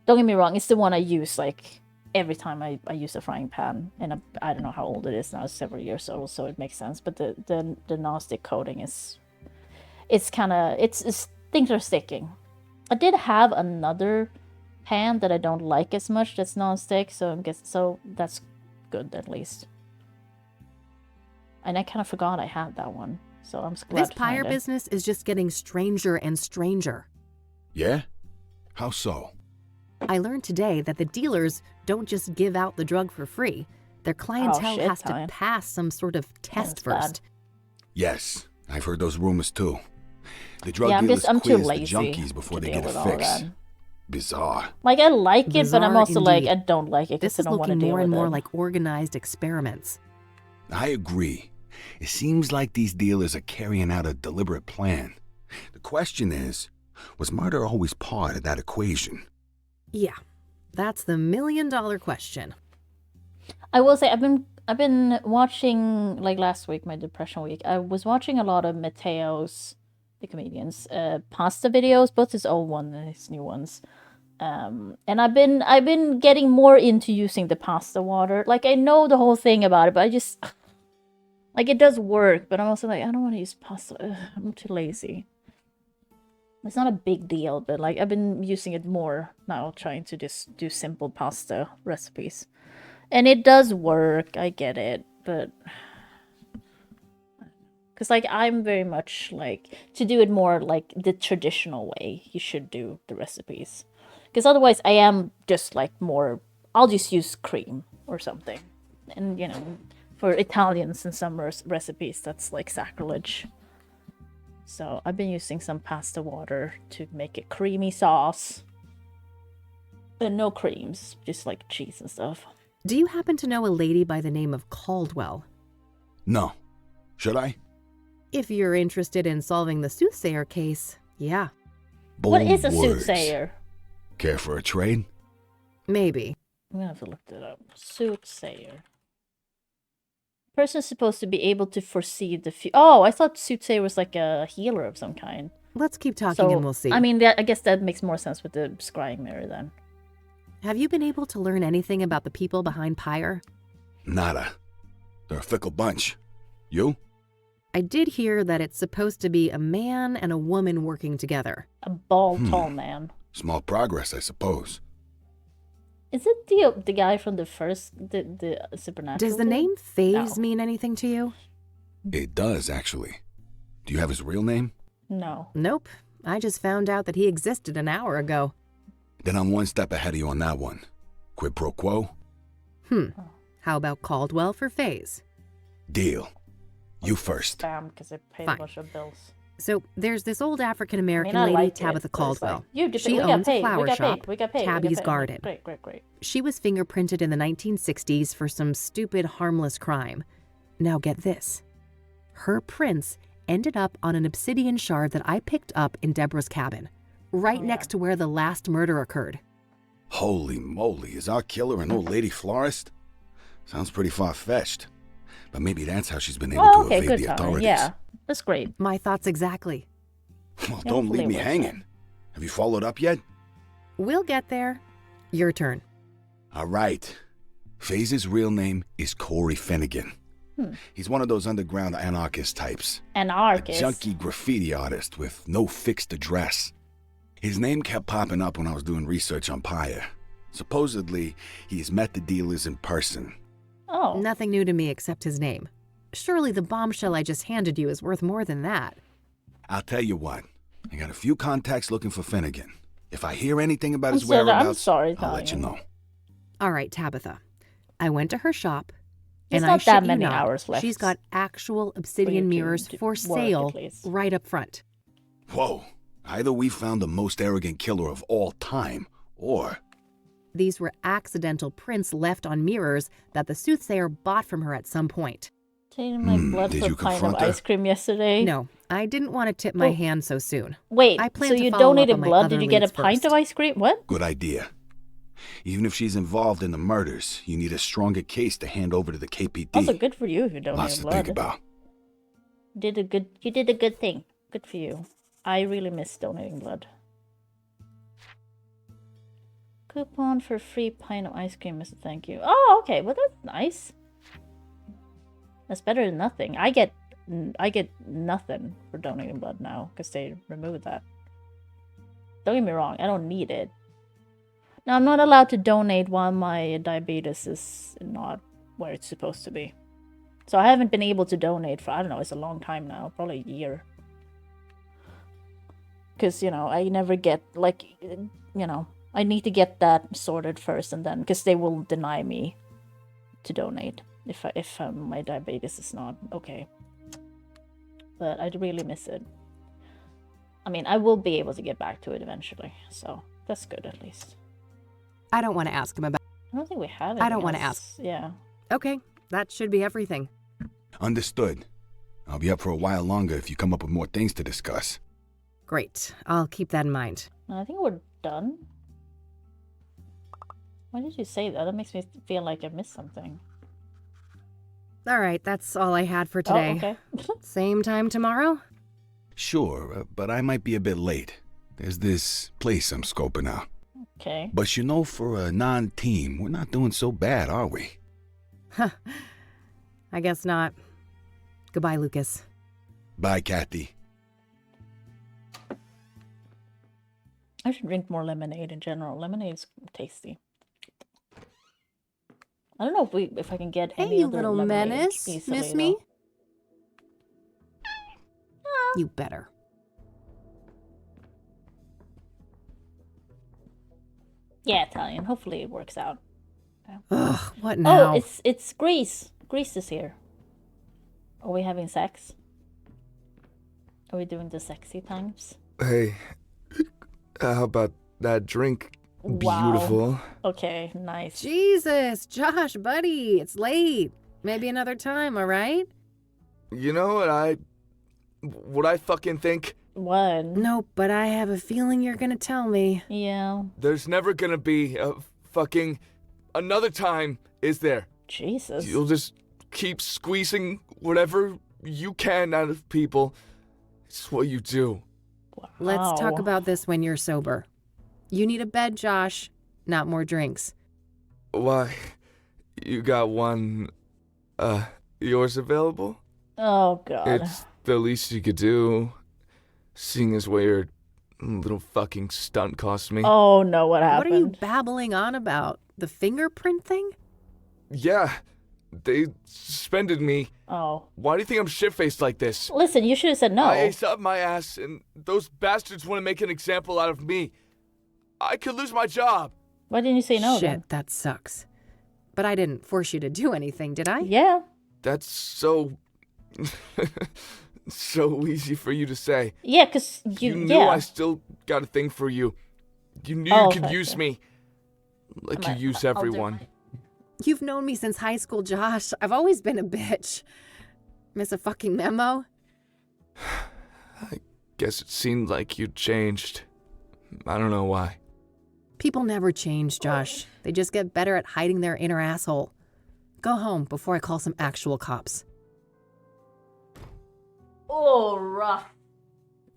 Don't get me wrong, it's the one I use like every time I use a frying pan, and I don't know how old it is now. It's several years old, so it makes sense. But the non-stick coating is, it's kind of it's things are sticking. I did have another pan that I don't like as much that's non-stick, so that's good at least. And I kind of forgot I had that one, so I'm glad This to find pyre it. business is just getting stranger and stranger. Yeah? How so? I learned today that the dealers don't just give out the drug for free. Their clientele shit, has to Tanya. pass some sort of test That's bad. first. Yes, I've heard those rumors too. The drug Yeah, dealers I'm too quiz the lazy junkies before to they deal get a with all fix. that. Bizarre. Like, I like it, but I'm Bizarre also like, indeed. I don't like it This because I is don't want to looking deal more with and more it. like organized experiments. I agree. It seems like these dealers are carrying out a deliberate plan. The question is, was murder always part of that equation? Yeah, that's the million-dollar question. I will say I've been watching, like last week, my depression week. I was watching a lot of Mateo's, the comedian's, pasta videos, both his old one and his new ones. And I've been getting more into using the pasta water. Like, I know the whole thing about it, but I just like, it does work, but I'm also like, I don't want to use pasta. Ugh, I'm too lazy. It's not a big deal, but like, I've been using it more now, trying to just do simple pasta recipes. And it does work, I get it, but because like, I'm very much like, to do it more like the traditional way you should do the recipes. Because otherwise I am just like more, I'll just use cream or something. And you know, for Italians in some recipes, that's like sacrilege. So I've been using some pasta water to make a creamy sauce. But no creams, just like cheese and stuff. Do you happen to know a lady by the name of Caldwell? No. Should I? If you're interested in solving the Soothsayer case, yeah. What is a Bold words. soothsayer? Care for a trade? Maybe. I'm gonna have to look that up. Soothsayer. Person's supposed to be able to foresee the future. Oh, I thought soothsayer was like a healer of some kind. Let's keep talking and we'll see. I mean, I guess that makes more sense with the scrying mirror then. Have you been able to learn anything about the people behind Pyre? Nada. They're a fickle bunch. You? I did hear that it's supposed to be a man and a woman working together. A bald, tall man. Small progress, I suppose. Is it the guy from the first, the Supernatural? Does the dude? name Phase No. mean anything to you? It does, actually. Do you have his real name? No. Nope. I just found out that he existed an hour ago. Then I'm one step ahead of you on that one. Quid pro quo? How about Caldwell for Phase? Deal. You first. Spam, because I paid Fine. a bunch of bills. So there's this old African-American I lady, like it, Tabitha but it's like, Caldwell. you did- She we got owns a paid, we flower got shop, paid, we got paid, we got Tabby's paid. Garden. Great, great, great. She was fingerprinted in the 1960s for some stupid, harmless crime. Now get this. Her prints ended up on an obsidian shard that I picked up in Deborah's cabin, right next to where the last murder occurred. Holy moly, is our killer an old lady florist? Sounds pretty far-fetched. But maybe that's how she's been able Oh, to okay, evade good the time. authorities. Yeah, that's great. My thoughts exactly. Well, Yeah, don't hopefully leave it me works hanging. Have you followed up yet? We'll get there. Your turn. All right. Faze's real name is Corey Finnegan. He's one of those underground anarchist types. Anarchist. A junky graffiti artist with no fixed address. His name kept popping up when I was doing research on Pyre. Supposedly, he has met the dealers in person. Oh. Nothing new to me except his name. Surely the bombshell I just handed you is worth more than that. I'll tell you what. I got a few contacts looking for Finnegan. If I hear anything about his I'm sorry, whereabouts, I'm I'll let you Tanya. know. All right, Tabitha. I went to her shop, There's and I not shit that you many not, hours left she's got actual obsidian to mirrors for work, sale at least. right up front. Whoa. Either we found the most arrogant killer of all time, or... These were accidental prints left on mirrors that the Soothsayer bought from her at some point. Taking my blood did for a you pint of confront her? ice cream yesterday. No, I didn't want to tip my Oh. hand so soon. Wait, I plan so to you follow up donated on my blood? other Did you get a leads pint first. of ice cream? What? Good idea. Even if she's involved in the murders, you need a stronger case to hand over to the KPD. Also, good for you if you Lots donated to blood. think about. You did a good thing. Good for you. I really miss donating blood. Coupon for free pint of ice cream as a thank you. Oh, okay. Well, that's nice. That's better than nothing. I get nothing for donating blood now because they removed that. Don't get me wrong. I don't need it. Now, I'm not allowed to donate while my diabetes is not where it's supposed to be. So I haven't been able to donate for, I don't know, it's a long time now. Probably a year. Because, you know, I never get, like, you know, I need to get that sorted first and then, because they will deny me to donate if my diabetes is not okay. But I really miss it. I mean, I will be able to get back to it eventually, so that's good at least. I don't want to ask him about. I don't think we have it. I don't want to ask. Yeah. Okay, that should be everything. Understood. I'll be up for a while longer if you come up with more things to discuss. Great. I'll keep that in mind. I think we're done. Why did you say that? That makes me feel like I missed something. All right, that's all I had for today. Oh, okay. Same time tomorrow? Sure, but I might be a bit late. There's this place I'm scoping out. Okay. But you know, for a non-team, we're not doing so bad, are we? Huh. I guess not. Goodbye, Lucas. Bye, Kathy. I should drink more lemonade in general. Lemonade is tasty. I don't know if I can get any you other little lemonade menace. easily, Miss me? though. You better. Yeah, Italian. Hopefully it works out. Ugh, what now? Oh, it's Greece. Greece is here. Are we having sex? Are we doing the sexy times? Hey, how about that drink? Wow. Beautiful. Okay, nice. Jesus, Josh, buddy, it's late. Maybe another time, all right? You know what I fucking think? What? Nope, but I have a feeling you're gonna tell me. Yeah. There's never gonna be a fucking another time, is there? Jesus. You'll just keep squeezing whatever you can out of people. It's what you do. Wow. Let's talk about this when you're sober. You need a bed, Josh, not more drinks. Why? You got one, yours available? Oh, God. It's the least you could do, seeing as what your little fucking stunt cost me. Oh, no, what happened? What are you babbling on about? The fingerprint thing? Yeah, they suspended me. Oh. Why do you think I'm shit-faced like this? Listen, you should have said no. I aced up my ass, and those bastards want to make an example out of me. I could lose my job. Why didn't you say no Shit, then? that sucks. But I didn't force you to do anything, did I? Yeah. That's so... so easy for you to say. Yeah, because you knew I still got a thing for you. You knew you could use me. Like you use everyone. You've known me since high school, Josh. I've always been a bitch. Miss a fucking memo? I guess it seemed like you'd changed. I don't know why. People never change, Josh. They just get better at hiding their inner asshole. Go home before I call some actual cops. Oh, rough.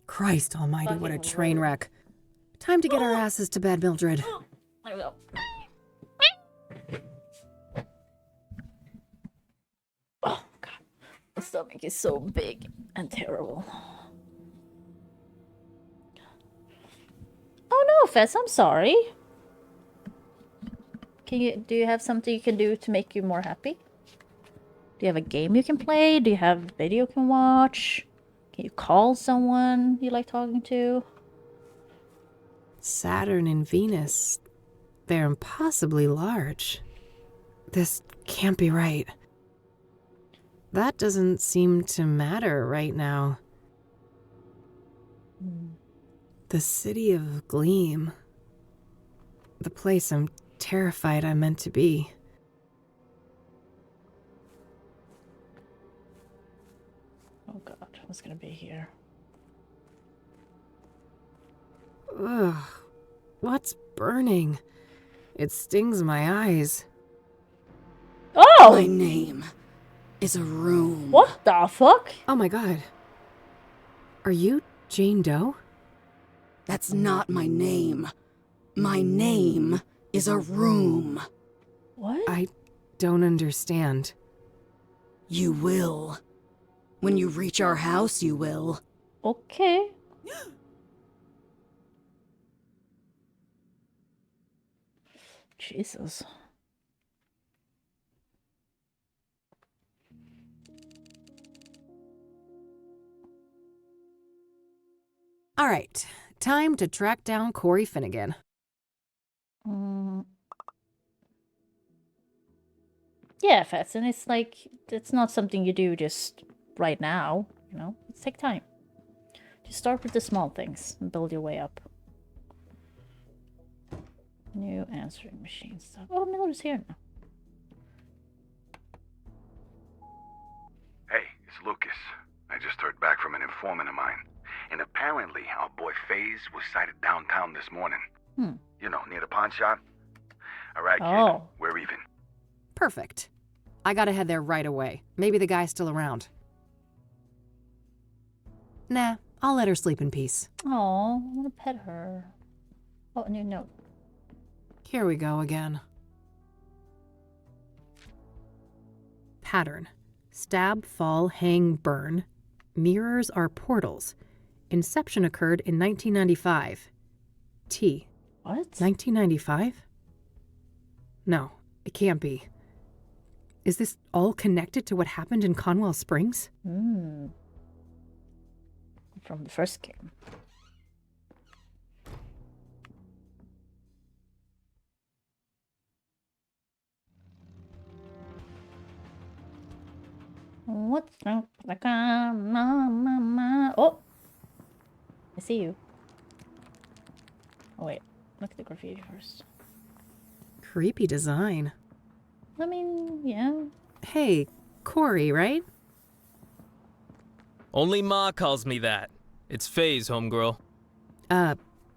Christ almighty, what a train wreck. Time to get our asses to bed, Mildred. There we go. Oh, God. My stomach is so big and terrible. Oh, no, Fess, I'm sorry. Do you have something you can do to make you more happy? Do you have a game you can play? Do you have a video you can watch? Can you call someone you like talking to? Saturn and Venus, they're impossibly large. This can't be right. That doesn't seem to matter right now. The city of Gleam. The place I'm terrified I'm meant to be. Oh God, what's gonna be here? Ugh. What's burning? It stings my eyes. Oh! My name is a room. What the fuck? Oh my God. Are you Jane Doe? That's not my name. My name is a room. What? I don't understand. You will. When you reach our house, you will. Okay. Jesus. All right, time to track down Corey Finnegan. Yeah, Fats, and it's like, it's not something you do just right now, you know? It's take time. Just start with the small things and build your way up. New answering machine stuff. Oh, Miller's here now. Hey, it's Lucas. I just heard back from an informant of mine. And apparently, our boy FaZe was sighted downtown this morning. You know, near the pawn shop. All right, kid, we're even. Perfect. I gotta head there right away. Maybe the guy's still around. Nah, I'll let her sleep in peace. Oh, I want to pet her. Oh, a new note. Here we go again. Pattern. Stab, fall, hang, burn. Mirrors are portals. Inception occurred in 1995. T. What? 1995? No, it can't be. Is this all connected to what happened in Conwell Springs? From the first game. What's up? Oh! I see you. Oh wait, look at the graffiti first. Creepy design. I mean, yeah. Hey, Corey, right? Only Ma calls me that. It's FaZe, homegirl.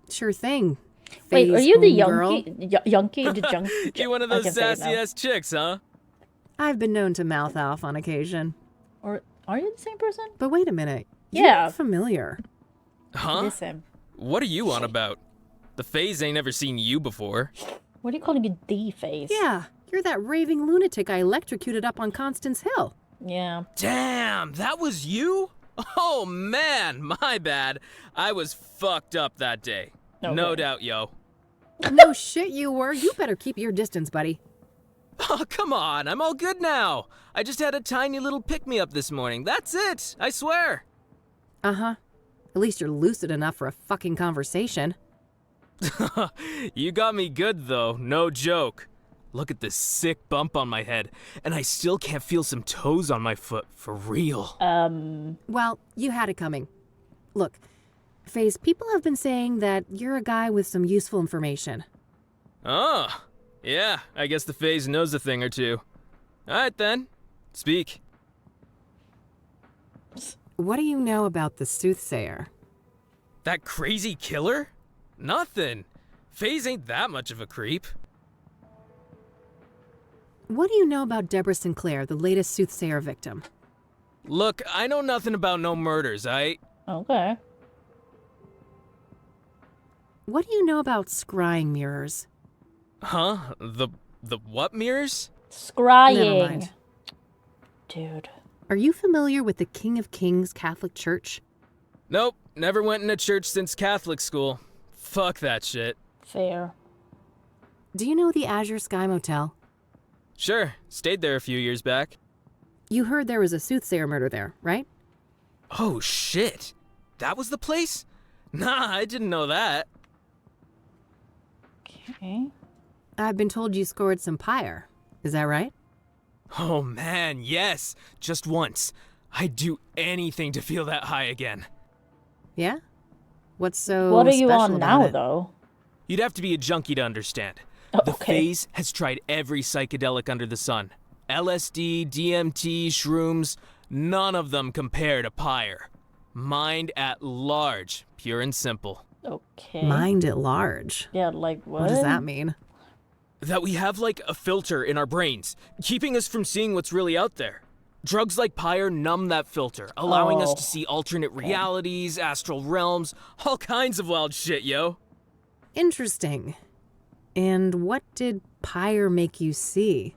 Sure thing. Wait, are Phase you the homegirl. Yunky? The junk? You one of those sassy-ass chicks, huh? I've been known to mouth off on occasion. Or are you the same person? But wait a minute. You Yeah. look familiar. Huh? Listen. What are you on about? The FaZe ain't never seen you before. What are you calling me the face? Yeah, you're that raving lunatic I electrocuted up on Constance Hill. Yeah. Damn, that was you? Oh man, my bad. I was fucked up that day. No doubt, yo. No shit you were. You better keep your distance, buddy. Oh, come on, I'm all good now. I just had a tiny little pick-me-up this morning. That's it, I swear. Uh-huh. At least you're lucid enough for a fucking conversation. You got me good, though, no joke. Look at this sick bump on my head, and I still can't feel some toes on my foot, for real. Well, you had it coming. Look, FaZe, people have been saying that you're a guy with some useful information. Oh, yeah, I guess the FaZe knows a thing or two. Alright then, speak. What do you know about the Soothsayer? That crazy killer? Nothing. FaZe ain't that much of a creep. What do you know about Deborah Sinclair, the latest Soothsayer victim? Look, I know nothing about no murders, Okay. What do you know about scrying mirrors? Huh? The what mirrors? Scrying. Never mind. Dude. Are you familiar with the King of Kings Catholic Church? Nope, never went in a church since Catholic school. Fuck that shit. Fair. Do you know the Azure Sky Motel? Sure, stayed there a few years back. You heard there was a Soothsayer murder there, right? Oh shit, that was the place? Nah, I didn't know that. Okay. I've been told you scored some pyre. Is that right? Oh man, yes, just once. I'd do anything to feel that high again. Yeah? What's so What are you special on about now, it? though? You'd have to be a junkie to understand. The FaZe has tried every psychedelic under the sun. LSD, DMT, shrooms, none of them compare to pyre. Mind at large, pure and simple. Okay. Mind at large? Yeah, like what? What does that mean? That we have like a filter in our brains, keeping us from seeing what's really out there. Drugs like pyre numb that filter, allowing us to see alternate realities, astral realms, all kinds of wild shit, yo. Interesting. And what did Pyre make you see?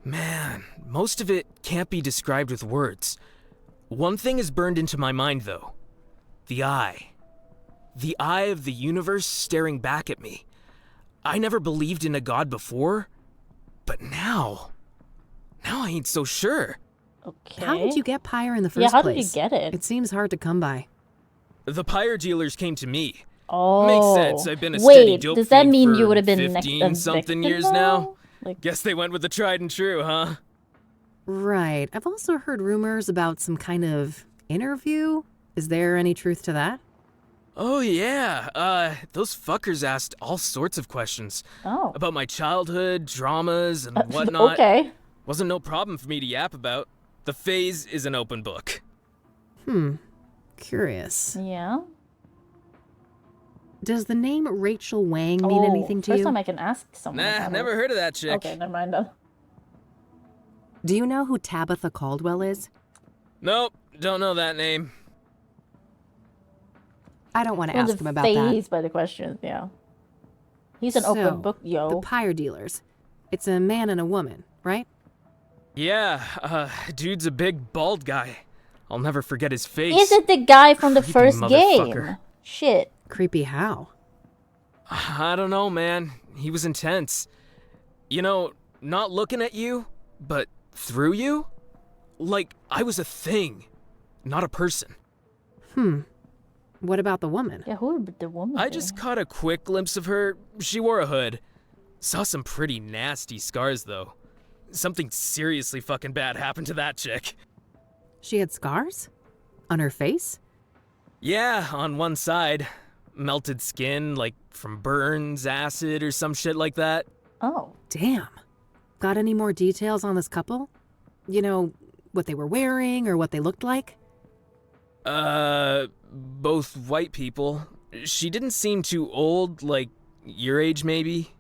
Man, most of it can't be described with words. One thing is burned into my mind, though. The eye. The eye of the universe staring back at me. I never believed in a god before, but now I ain't so sure. Okay. How did you get Pyre in the first place? Yeah, how did you get it? It seems hard to come by. The pyre dealers came to me. Oh. Makes sense. I've been a steady Wait, dope does that fiend mean for you would have been 15-something years now? Guess they went with the tried and true, huh? Right. I've also heard rumors about some kind of interview. Is there any truth to that? Oh yeah, those fuckers asked all sorts of questions. Oh. About my childhood, dramas, and whatnot. Okay. Wasn't no problem for me to yap about. The phase is an open book. Curious. Yeah. Does the name Rachel Wang mean anything to you? First time I can ask someone. Nah, about never it. heard of that chick. Okay, never mind then. Do you know who Tabitha Caldwell is? Nope, don't know that name. I don't want to ask him about that. Phased by the questions, yeah. He's an open book, yo. The pyre dealers. It's a man and a woman, right? Yeah, dude's a big bald guy. I'll never forget his face. Is it the guy from the Creepy first motherfucker. game? Shit. Creepy how? I don't know, man. He was intense. You know, not looking at you, but through you? Like I was a thing, not a person. What about the woman? Yeah, who would the woman I be? just caught a quick glimpse of her. She wore a hood. Saw some pretty nasty scars, though. Something seriously fucking bad happened to that chick. She had scars? On her face? Yeah, on one side. Melted skin, like from burns, acid, or some shit like that. Oh. Damn. Got any more details on this couple? You know, what they were wearing or what they looked like? Both white people. She didn't seem too old, like your age maybe.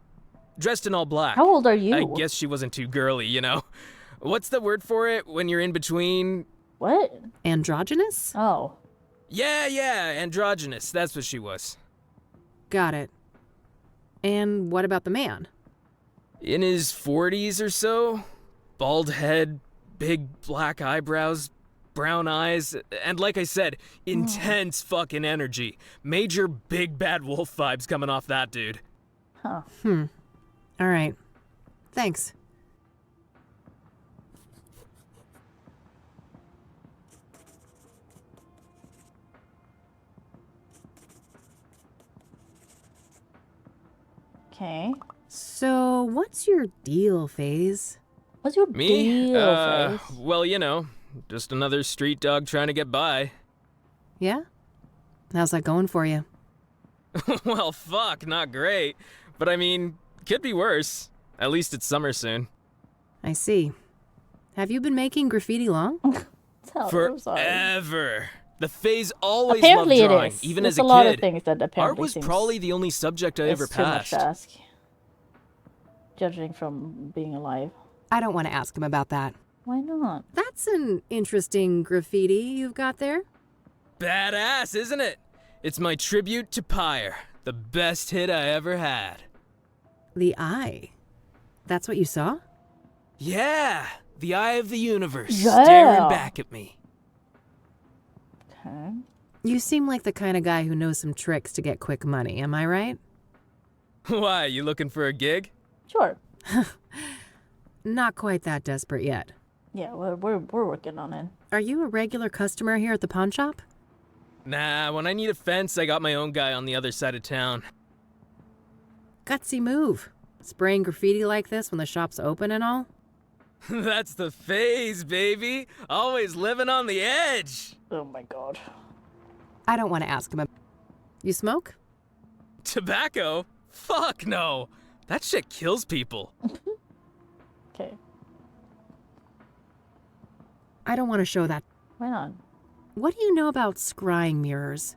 Dressed in all black. How old are you? I guess she wasn't too girly, you know. What's the word for it when you're in between? What? Androgynous? Oh. Yeah, androgynous. That's what she was. Got it. And what about the man? In his 40s or so. Bald head, big black eyebrows, brown eyes, and like I said, intense fucking energy. Major big bad wolf vibes coming off that dude. Huh. All right. Thanks. Okay. So, what's your deal, FaZe? What's your Me? deal, FaZe? Well, you know, just another street dog trying to get by. Yeah? How's that going for you? Well, fuck, not great. But I mean, could be worse. At least it's summer soon. I see. Have you been making graffiti long? Forever. The phase always Apparently loved drawing, it is. even There's as a a lot kid. of things that apparently Art was seems probably the only subject I it's ever too much passed. to ask. Judging from being alive. I don't want to ask him about that. Why not? That's an interesting graffiti you've got there. Badass, isn't it? It's my tribute to Pyre, the best hit I ever had. The eye. That's what you saw? Yeah, the eye of the universe Yeah. staring back at me. Okay. You seem like the kind of guy who knows some tricks to get quick money, am I right? Why, you looking for a gig? Sure. Not quite that desperate yet. Yeah, we're working on it. Are you a regular customer here at the pawn shop? Nah, when I need a fence, I got my own guy on the other side of town. Gutsy move. Spraying graffiti like this when the shop's open and all? That's the phase, baby. Always living on the edge. Oh my god. I don't want to ask him. You smoke? Tobacco? Fuck no. That shit kills people. Okay. I don't want to show that. Why not? What do you know about scrying mirrors?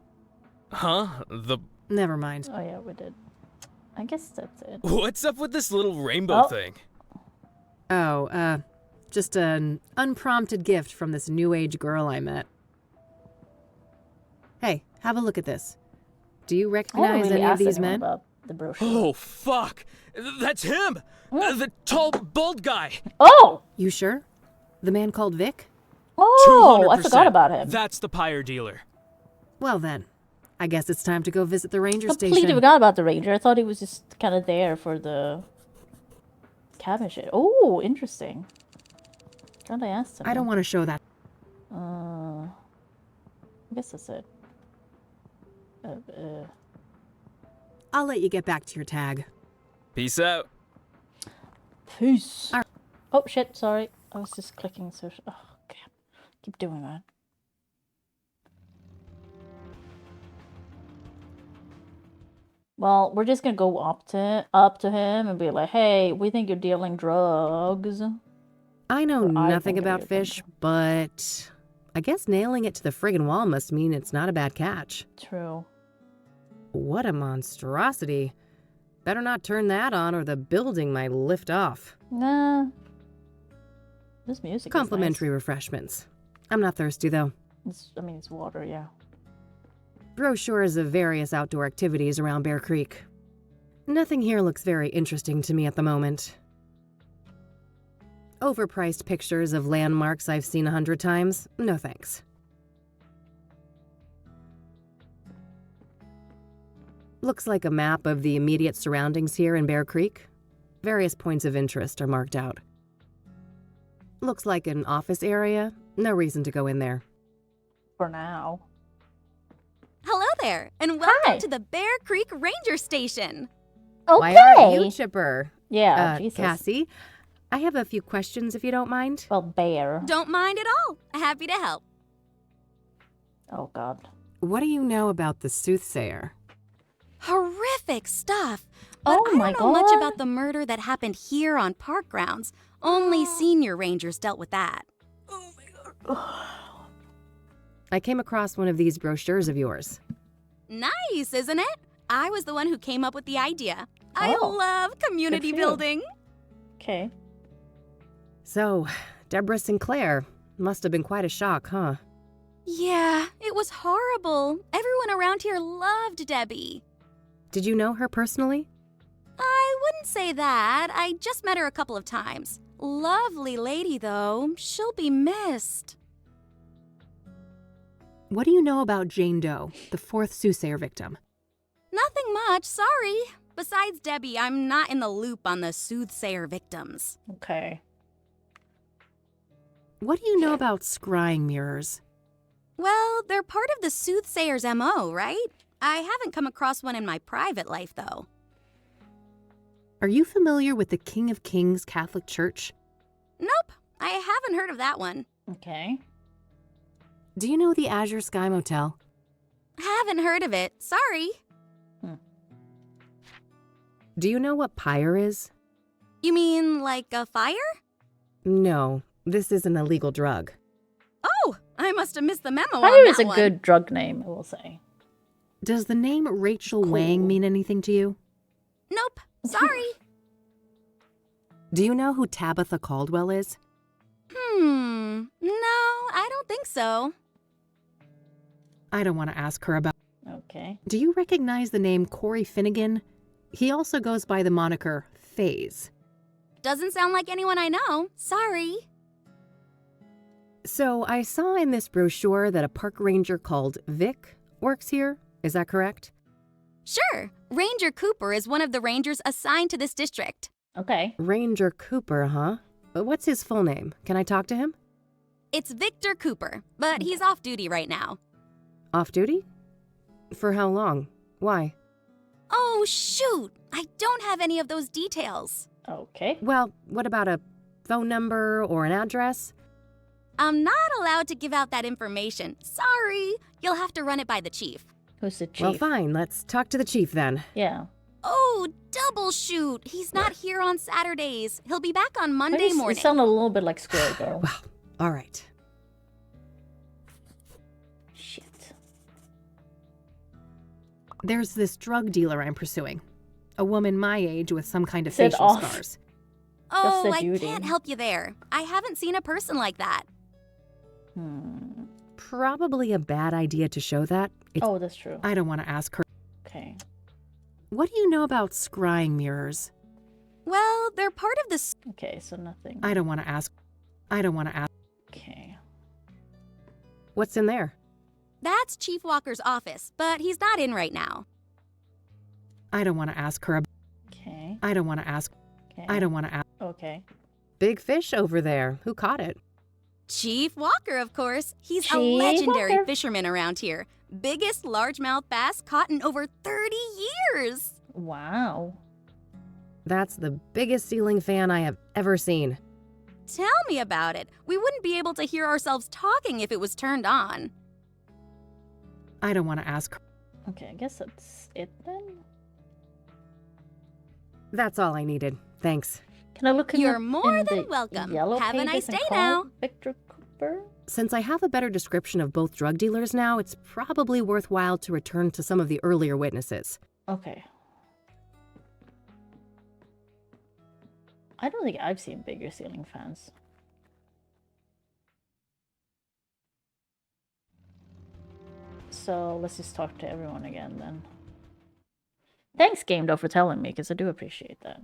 Huh? Never mind. Oh yeah, we did. I guess that's it. What's up with this little rainbow thing? Oh, just an unprompted gift from this new age girl I met. Hey, have a look at this. Do you I haven't recognize really any of asked these anyone men? about the brochure. Oh, fuck! That's him! The tall, bald guy! Oh! You sure? The man called Vic? Oh, I 200%. forgot about him. That's the pyre dealer. Well then, I guess it's time to go visit the ranger Completely station. forgot about the ranger. I thought he was just kind of there for the cabin shit. Oh, interesting. Can't I ask him? I don't want to show that. I guess that's it. I'll let you get back to your tag. Peace out. Peace. Oh shit! Sorry, I was just clicking social. Oh, okay. Keep doing that. Well, we're just gonna go up to him and be like, "Hey, we think you're dealing drugs." I know Or I nothing think about you're fish, but I guess nailing it to the friggin' wall must mean it's not a bad catch. True. What a monstrosity. Better not turn that on or the building might lift off. Nah. This music Complimentary refreshments. I'm not thirsty though. is nice. It's water, yeah. Brochures of various outdoor activities around Bear Creek. Nothing here looks very interesting to me at the moment. Overpriced pictures of landmarks I've seen 100 times? No thanks. Looks like a map of the immediate surroundings here in Bear Creek. Various points of interest are marked out. Looks like an office area. No reason to go in there. For now. Hello there, and welcome to the Bear Creek Ranger Station. Why are you chipper? Yeah, Jesus. Cassie, I have a few questions if you don't mind. Well, Bear. Don't mind at all. Happy to help. Oh, God. What do you know about the Soothsayer? Horrific stuff. But Oh I my don't know much God. about the murder that happened here on park grounds. Only senior rangers dealt with that. I came across one of these brochures of yours. Nice, isn't it? I was the one who came up with the idea. I Oh, love community good for you. building. Okay. So, Deborah Sinclair. Must have been quite a shock, huh? Yeah, it was horrible. Everyone around here loved Debbie. Did you know her personally? I wouldn't say that. I just met her a couple of times. Lovely lady, though. She'll be missed. What do you know about Jane Doe, the fourth Soothsayer victim? Nothing much, sorry. Besides Debbie, I'm not in the loop on the Soothsayer victims. Okay. What do you know about scrying mirrors? Well, they're part of the Soothsayer's MO, right? I haven't come across one in my private life, though. Are you familiar with the King of Kings Catholic Church? Nope, I haven't heard of that one. Okay. Do you know the Azure Sky Motel? Haven't heard of it, sorry. Do you know what pyre is? You mean like a fire? No, this is an illegal drug. Oh, I must have missed the memo Fire on is that a one. good drug name, I will say. Does the name Rachel Wang mean anything to you? Nope, sorry. Do you know who Tabitha Caldwell is? No, I don't think so. I don't want to ask her about. Okay. Do you recognize the name Corey Finnegan? He also goes by the moniker FaZe. Doesn't sound like anyone I know. Sorry. So I saw in this brochure that a park ranger called Vic works here. Is that correct? Sure. Ranger Cooper is one of the rangers assigned to this district. Okay. Ranger Cooper, huh? But what's his full name? Can I talk to him? It's Victor Cooper, but he's off duty right now. Off duty? For how long? Why? Oh, shoot. I don't have any of those details. Okay. Well, what about a phone number or an address? I'm not allowed to give out that information. Sorry. You'll have to run it by the chief. Who's the chief? Well, fine. Let's talk to the chief then. Yeah. Oh, double shoot. He's not here on Saturdays. He'll be back on Monday morning. You sound a little bit like Squirrel Girl. Well, all right. Shit. There's this drug dealer I'm pursuing. A woman my age with some kind of Said facial off. scars. Oh, Just I a duty. can't help you there. I haven't seen a person like that. Probably a bad idea to show that. Oh, that's true. I don't want to ask her. Okay. What do you know about scrying mirrors? Well, they're part of this. Okay, so nothing. I don't want to ask. Okay. What's in there? That's Chief Walker's office, but he's not in right now. I don't want to ask her. Okay. I don't want to ask. Okay. I don't want to ask. Okay. Big fish over there. Who caught it? Chief Walker, of course. He's a Chief legendary Walker. fisherman around here. Biggest largemouth bass caught in over 30 years. Wow. That's the biggest ceiling fan I have ever seen. Tell me about it. We wouldn't be able to hear ourselves talking if it was turned on. I don't want to ask her. Okay, I guess that's it then. That's all I needed. Thanks. Can I look in You're the, more in than the welcome. Yellow Have a pages nice and day call now. Victor Cooper? Since I have a better description of both drug dealers now, it's probably worthwhile to return to some of the earlier witnesses. Okay. I don't think I've seen bigger ceiling fans. So let's just talk to everyone again then. Thanks, Game Dough, for telling me, because I do appreciate that.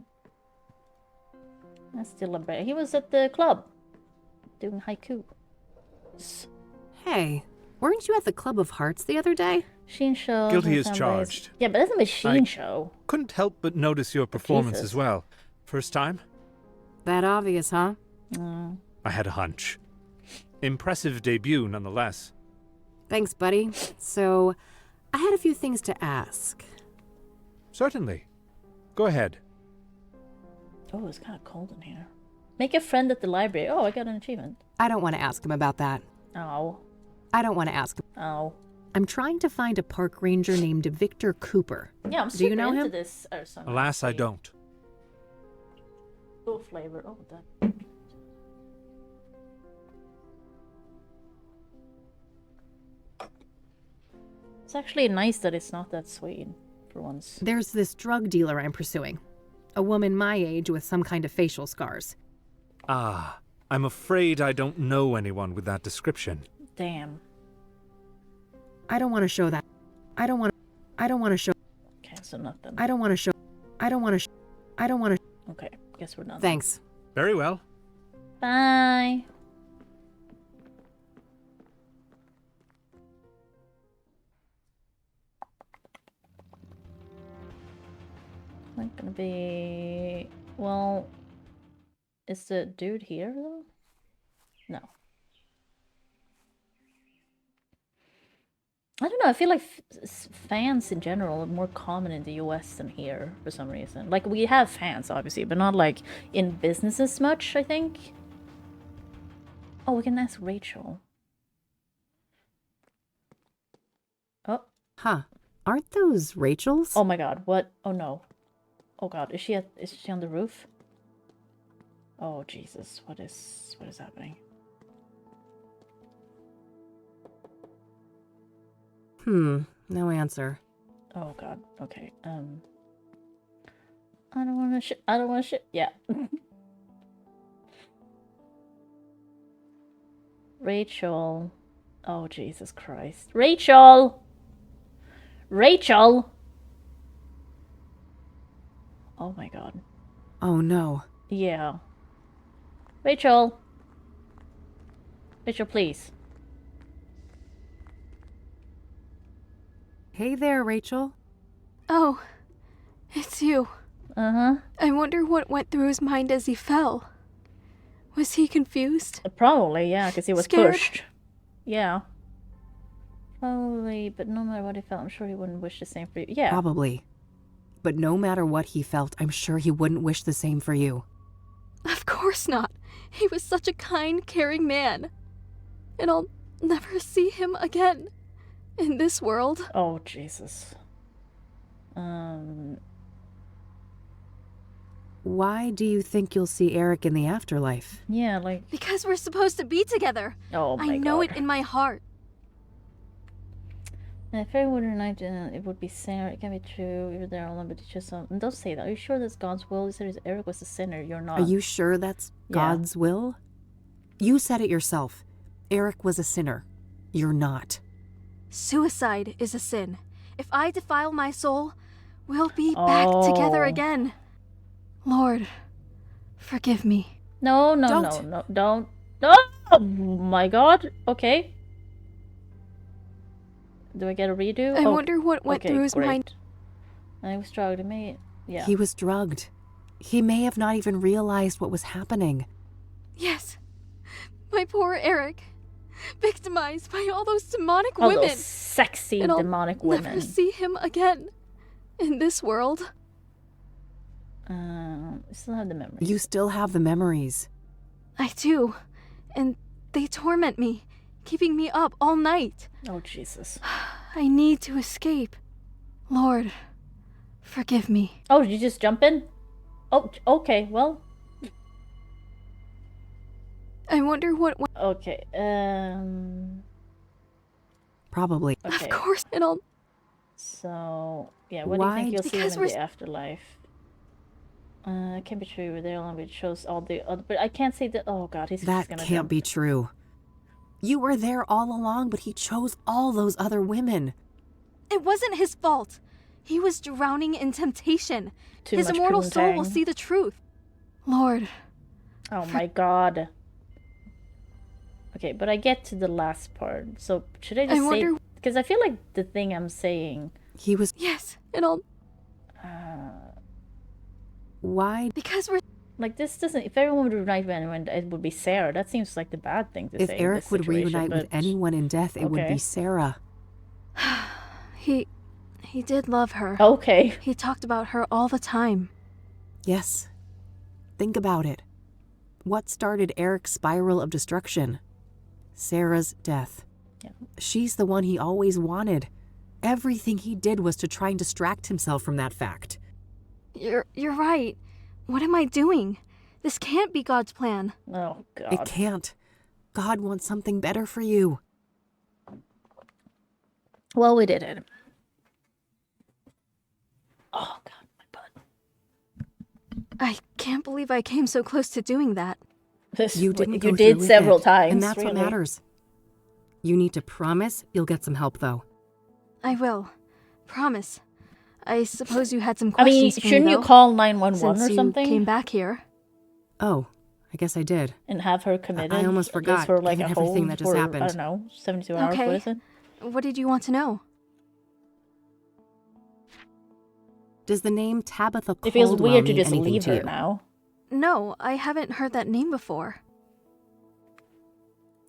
That's still a bear. He was at the club doing haiku. Hey, weren't you at the Club of Hearts the other day? Sheen show. Guilty as charged. Yeah, but that's a machine show. Couldn't help but notice your performance Jesus. as well. First time? That obvious, huh? I had a hunch. Impressive debut, nonetheless. Thanks, buddy. So, I had a few things to ask. Certainly. Go ahead. Oh, it's kind of cold in here. Make a friend at the library. Oh, I got an achievement. I don't want to ask him about that. Oh. I don't want to ask him. Oh. I'm trying to find a park ranger named Victor Cooper. Yeah, I'm Do super you know into him? this. Or something. Alas, I don't. Full flavor. Oh, that. It's actually nice that it's not that sweet for once. There's this drug dealer I'm pursuing. A woman my age with some kind of facial scars. Ah, I'm afraid I don't know anyone with that description. Damn. I don't want to show that. I don't want to show. Okay, so nothing. I don't want to show. I don't want to. Okay, guess we're done. Thanks. Very well. Bye. Not gonna be. Well, is the dude here though? No. I don't know. I feel like fans in general are more common in the US than here for some reason. Like, we have fans, obviously, but not like in business as much, I think. Oh, we can ask Rachel. Oh. Huh. Aren't those Rachel's? Oh my god, what? Oh no. Oh god, is she on the roof? Oh Jesus, what is happening? No answer. Oh god, okay. I don't wanna yeah. Rachel. Oh Jesus Christ. Rachel! Rachel! Oh my god. Oh no. Yeah. Rachel! Rachel, please. Hey there, Rachel. Oh, it's you. Uh-huh. I wonder what went through his mind as he fell. Was he confused? Probably, yeah, because he was Scared? pushed. Yeah. Probably, but no matter what he felt, I'm sure he wouldn't wish the same for you. Yeah. Probably. But no matter what he felt, I'm sure he wouldn't wish the same for you. Of course not. He was such a kind, caring man. And I'll never see him again. In this world. Oh, Jesus. Why do you think you'll see Eric in the afterlife? Yeah, like... Because we're supposed to be together. Oh my I know God. it in my heart. If everyone united, it would be Sarah. It can be true. You're there alone, but it's just and don't say that. Are you sure that's God's will? You said Eric was a sinner. You're not. Are you sure that's God's will? You said it yourself. Eric was a sinner. You're not. Suicide is a sin. If I defile my soul, we'll be back together again. Lord, forgive me. No, don't. Oh my god. Okay. Do I get a redo? I wonder what went through his mind. I was drugged. Yeah. He was drugged. He may have not even realized what was happening. Yes. My poor Eric. Victimized by all those demonic All women. those sexy and demonic I'll women. never see him again. In this world. I still have the memories. You still have the memories. I do. And they torment me, keeping me up all night. Oh, Jesus. I need to escape. Lord, forgive me. Oh, did you just jump in? Oh, okay, well. I wonder what... Okay, Probably. Okay. Of course, and I'll... So, yeah, what do you think you'll see Because in the afterlife? It can be true, but their language shows all the other... But I can't say that... Oh, God, he's That gonna can't jump. be true. You were there all along, but he chose all those other women. It wasn't his fault. He was drowning in temptation. Too His much immortal soul will poontang. see the truth. Lord. Oh my god. Okay, but I get to the last part. So, should I just say... wonder... Because I feel like the thing I'm saying... He was... Yes, and I'll... Why? Because we're... Like, this doesn't... If everyone would reunite when it would be Sarah, that seems like the bad thing to If say Eric in this would situation, reunite with but- anyone in death, it would Okay. be Sarah. He did love her. Okay. He talked about her all the time. Yes. Think about it. What started Eric's spiral of destruction? Sarah's death. Yeah. She's the one he always wanted. Everything he did was to try and distract himself from that fact. You're right. What am I doing? This can't be God's plan. Oh, God. It can't. God wants something better for you. Well, we did it. Oh, God, my butt. I can't believe I came so close to doing that. You didn't you go did through with several it, times, and that's what really. matters. You need to promise you'll get some help, though. I will. Promise. I suppose you had some I mean, questions for me, shouldn't you though, call 911 since or you something? came back here. Oh, I guess I did. And have her committed? I almost at least forgot, for like given a everything whole, that just for, happened. I don't know, 72 hours, Okay. what is it? What did you want to know? Does the name Tabitha Caldwell It feels weird to mean just anything leave to her you? now. No, I haven't heard that name before.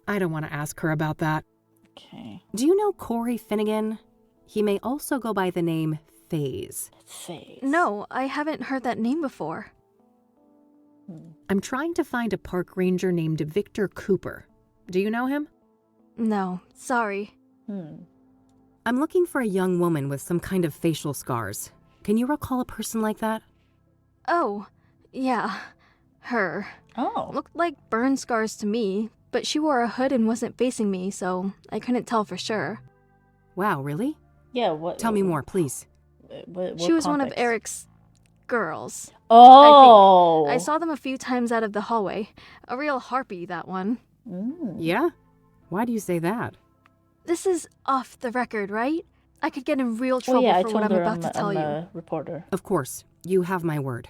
I don't want to ask her about that. Okay. Do you know Corey Finnegan? He may also go by the name FaZe. FaZe. No, I haven't heard that name before. I'm trying to find a park ranger named Victor Cooper. Do you know him? No, sorry. I'm looking for a young woman with some kind of facial scars. Can you recall a person like that? Oh, yeah. Her. Oh. Looked like burn scars to me, but she wore a hood and wasn't facing me, so I couldn't tell for sure. Wow, really? Yeah, what? Tell me more, please. What She was one of context? Eric's girls. Oh. I saw them a few times out of the hallway. A real harpy, that one. Yeah? Why do you say that? This is off the record, right? I could get in real trouble Well, yeah, I for told what I'm her about to tell I'm you. a reporter. Of course. You have my word.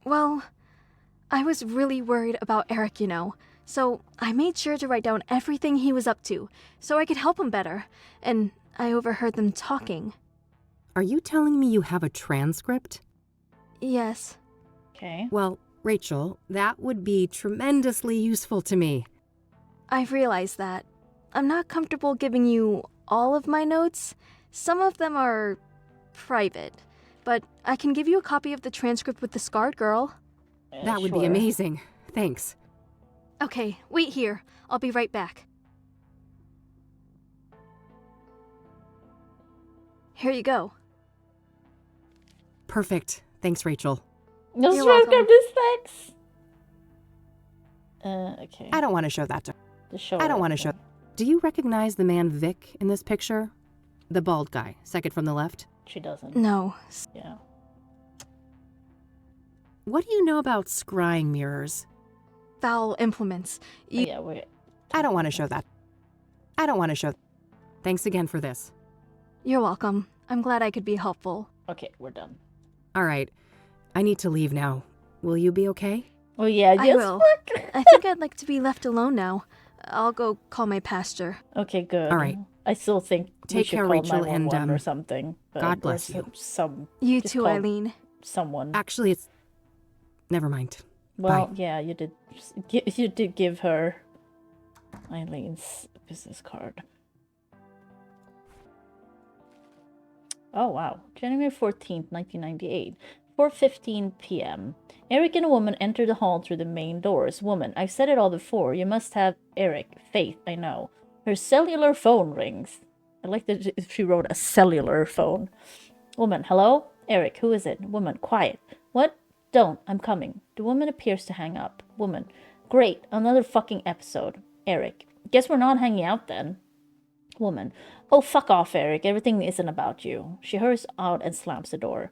Well, I was really worried about Eric, you know. So I made sure to write down everything he was up to, so I could help him better. And I overheard them talking. Are you telling me you have a transcript? Yes. Okay. Well, Rachel, that would be tremendously useful to me. I realize that. I'm not comfortable giving you all of my notes. Some of them are private, but I can give you a copy of the transcript with the scarred girl. That would be Sure. amazing. Thanks. Okay, wait here. I'll be right back. Here you go. Perfect. Thanks, Rachel. Just You're wrote welcome. up this text. Okay. I don't want to show that to her. Just show I don't it. want to show. Do you recognize the man Vic in this picture? The bald guy, second from the left? She doesn't. No. Yeah. What do you know about scrying mirrors? Foul implements. Yeah, wait. I don't want to show that. I don't want to show. Thanks again for this. You're welcome. I'm glad I could be helpful. Okay, we're done. All right. I need to leave now. Will you be okay? Oh yeah, I yes, will. fuck. I think I'd like to be left alone now. I'll go call my pastor. Okay, good. All right. I still think we Take should care, call Rachel, and 911 or something. God or bless you. Some. You just too, call Eileen. Someone. Actually, it's... Never mind. Well, Bye. yeah, you did. You did give her Eileen's business card. Oh wow, January 14th, 1998, 4:15 p.m. Eric and a woman enter the hall through the main doors. Woman, I've said it all before. You must have Eric. Faith, I know. Her cellular phone rings. I like that she wrote a cellular phone. Woman, hello? Eric, who is it? Woman, quiet. What? Don't. I'm coming. The woman appears to hang up. Woman, great. Another fucking episode. Eric, guess we're not hanging out then. Woman, oh, fuck off, Eric. Everything isn't about you. She hurries out and slams the door.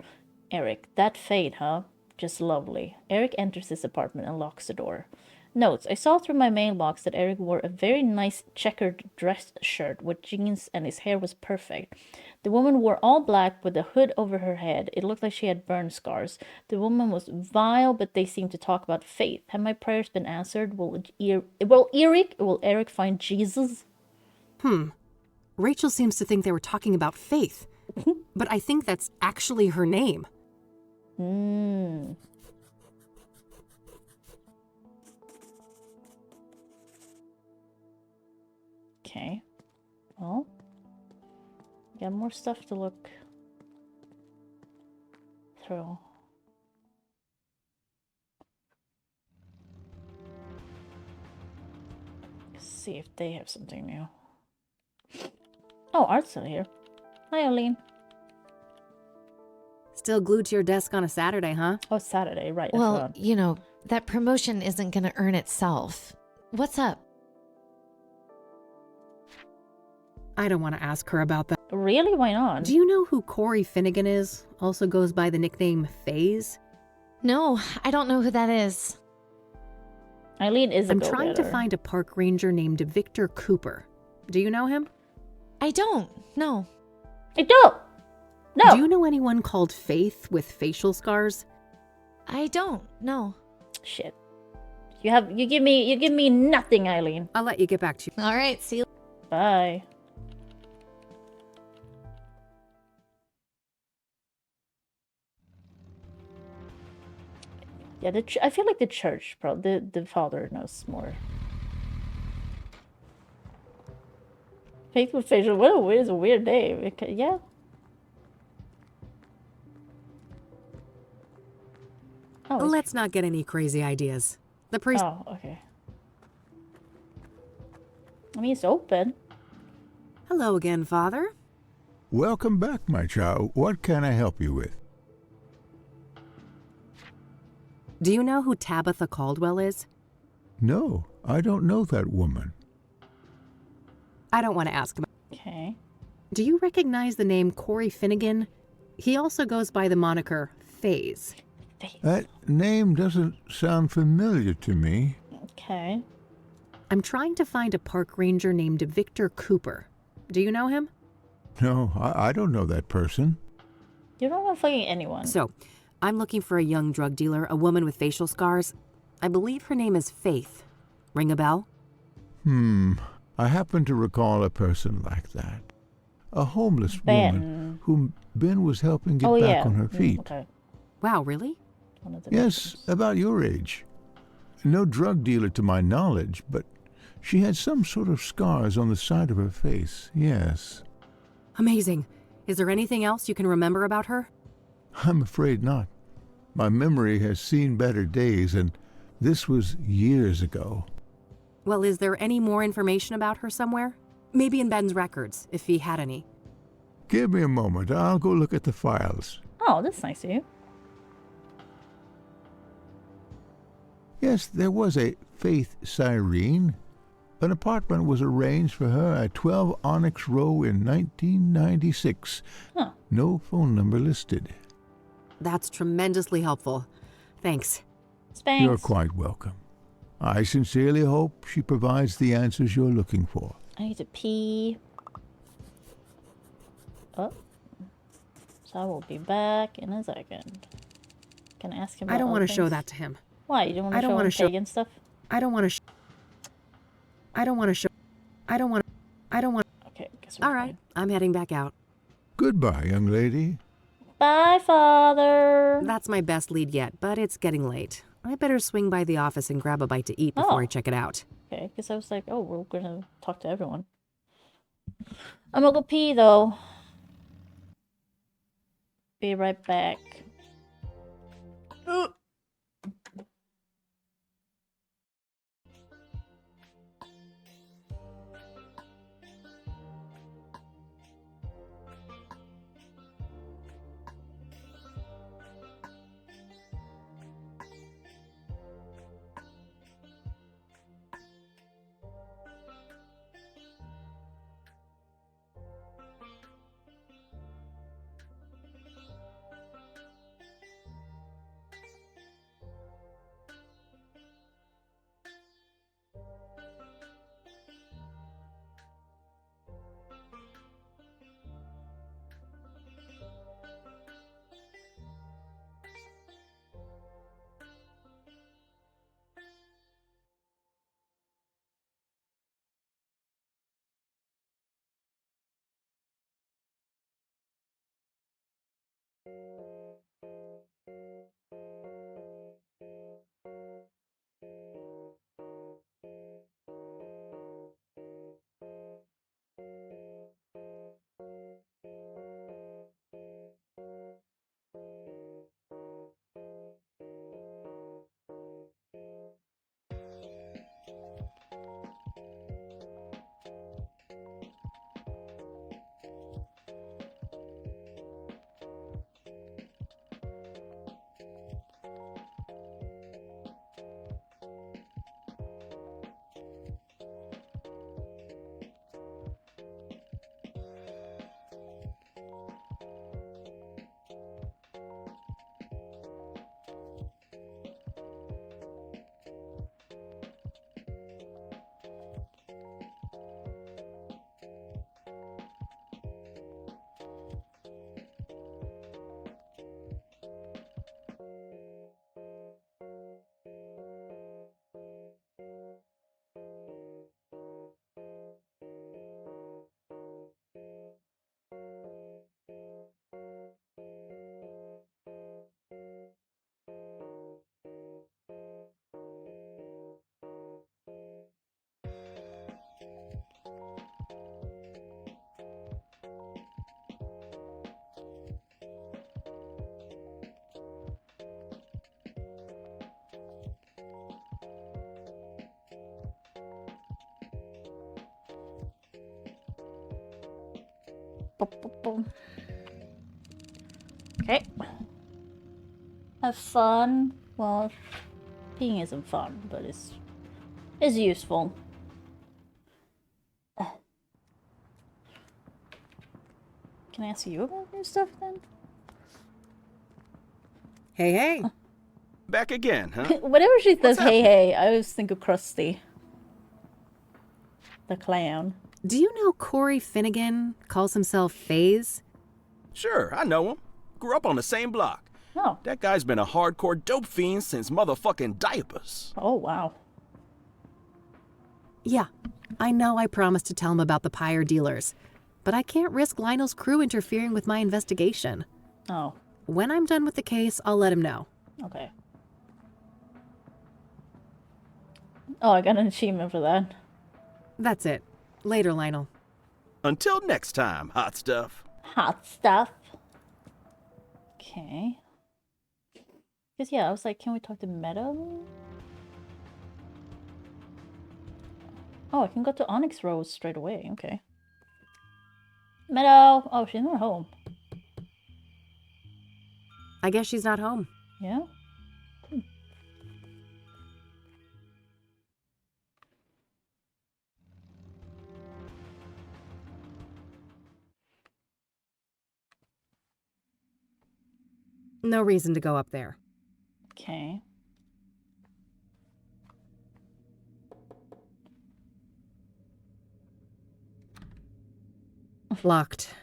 Eric, that fade, huh? Just lovely. Eric enters his apartment and locks the door. Notes, I saw through my mailbox that Eric wore a very nice checkered dress shirt with jeans and his hair was perfect. The woman wore all black with a hood over her head. It looked like she had burn scars. The woman was vile, but they seemed to talk about faith. Have my prayers been answered? Will Eric find Jesus? Rachel seems to think they were talking about Faith, but I think that's actually her name. Okay. Well, got more stuff to look through. See if they have something new. Oh, Art's still here. Hi, Eileen. Still glued to your desk on a Saturday, huh? Oh, Saturday, right. Well, you know, that promotion isn't going to earn itself. What's up? I don't want to ask her about that. Really? Why not? Do you know who Corey Finnegan is? Also goes by the nickname FaZe? No, I don't know who that is. Eileen is a I'm go-getter. trying to find a park ranger named Victor Cooper. Do you know him? I don't. No. I don't. No. Do you know anyone called Faith with facial scars? I don't. No. Shit. You give me nothing, Eileen. I'll let you get back to you. All right. See you. Bye. Yeah, I feel like the church, the father knows more. Faithful facial. What a weird name. Yeah. Oh, let's not get any crazy ideas. The priest. Oh, okay. I mean, it's open. Hello again, Father. Welcome back, my child. What can I help you with? Do you know who Tabitha Caldwell is? No, I don't know that woman. I don't want to ask about. Okay. Do you recognize the name Corey Finnegan? He also goes by the moniker FaZe. That name doesn't sound familiar to me. Okay. I'm trying to find a park ranger named Victor Cooper. Do you know him? No, I don't know that person. You don't know fucking anyone. So, I'm looking for a young drug dealer, a woman with facial scars. I believe her name is Faith. Ring a bell? I happen to recall a person like that. A homeless woman whom Ben was helping get back on her feet. Okay. Wow, really? Yes, about your age. No drug dealer to my knowledge, but she had some sort of scars on the side of her face, yes. Amazing. Is there anything else you can remember about her? I'm afraid not. My memory has seen better days, and this was years ago. Well, is there any more information about her somewhere? Maybe in Ben's records, if he had any. Give me a moment. I'll go look at the files. Oh, that's nice of you. Yes, there was a Faith Cyrene. An apartment was arranged for her at 12 Onyx Row in 1996. Huh. No phone number listed. That's tremendously helpful. Thanks. Thanks. You're quite welcome. I sincerely hope she provides the answers you're looking for. I need to pee. Oh. So I will be back in a second. Can I ask him? I don't want to show that to him. Why? You don't want to I don't show want him to show pagan stuff? I don't want to I don't want to show I don't want Okay, guess All right, I'm heading back out. Goodbye, young lady. Bye, Father. That's my best lead yet, but it's getting late. I better swing by the office and grab a bite to eat before I check it out. Okay, because I was like, oh, we're gonna talk to everyone. I'm gonna go pee though. Be right back. Okay. Have fun. Well, peeing isn't fun, but it's useful. Can I ask you about new stuff then? Hey, hey. Back again, huh? Whenever she says hey, hey, I always think of Krusty. The clown. Do you know Corey Finnegan calls himself FaZe? Sure, I know him. Grew up on the same block. Oh. That guy's been a hardcore dope fiend since motherfucking diapers. Oh, wow. Yeah, I know I promised to tell him about the pyre dealers, but I can't risk Lionel's crew interfering with my investigation. Oh. When I'm done with the case, I'll let him know. Okay. Oh, I got an achievement for that. That's it. Later, Lionel. Until next time, hot stuff. Hot stuff. Okay. Because, yeah, I was like, can we talk to Meadow? Oh, I can go to Onyx Rose straight away. Okay. Meadow! Oh, she's not home. I guess she's not home. Yeah? No reason to go up there. Okay. Locked.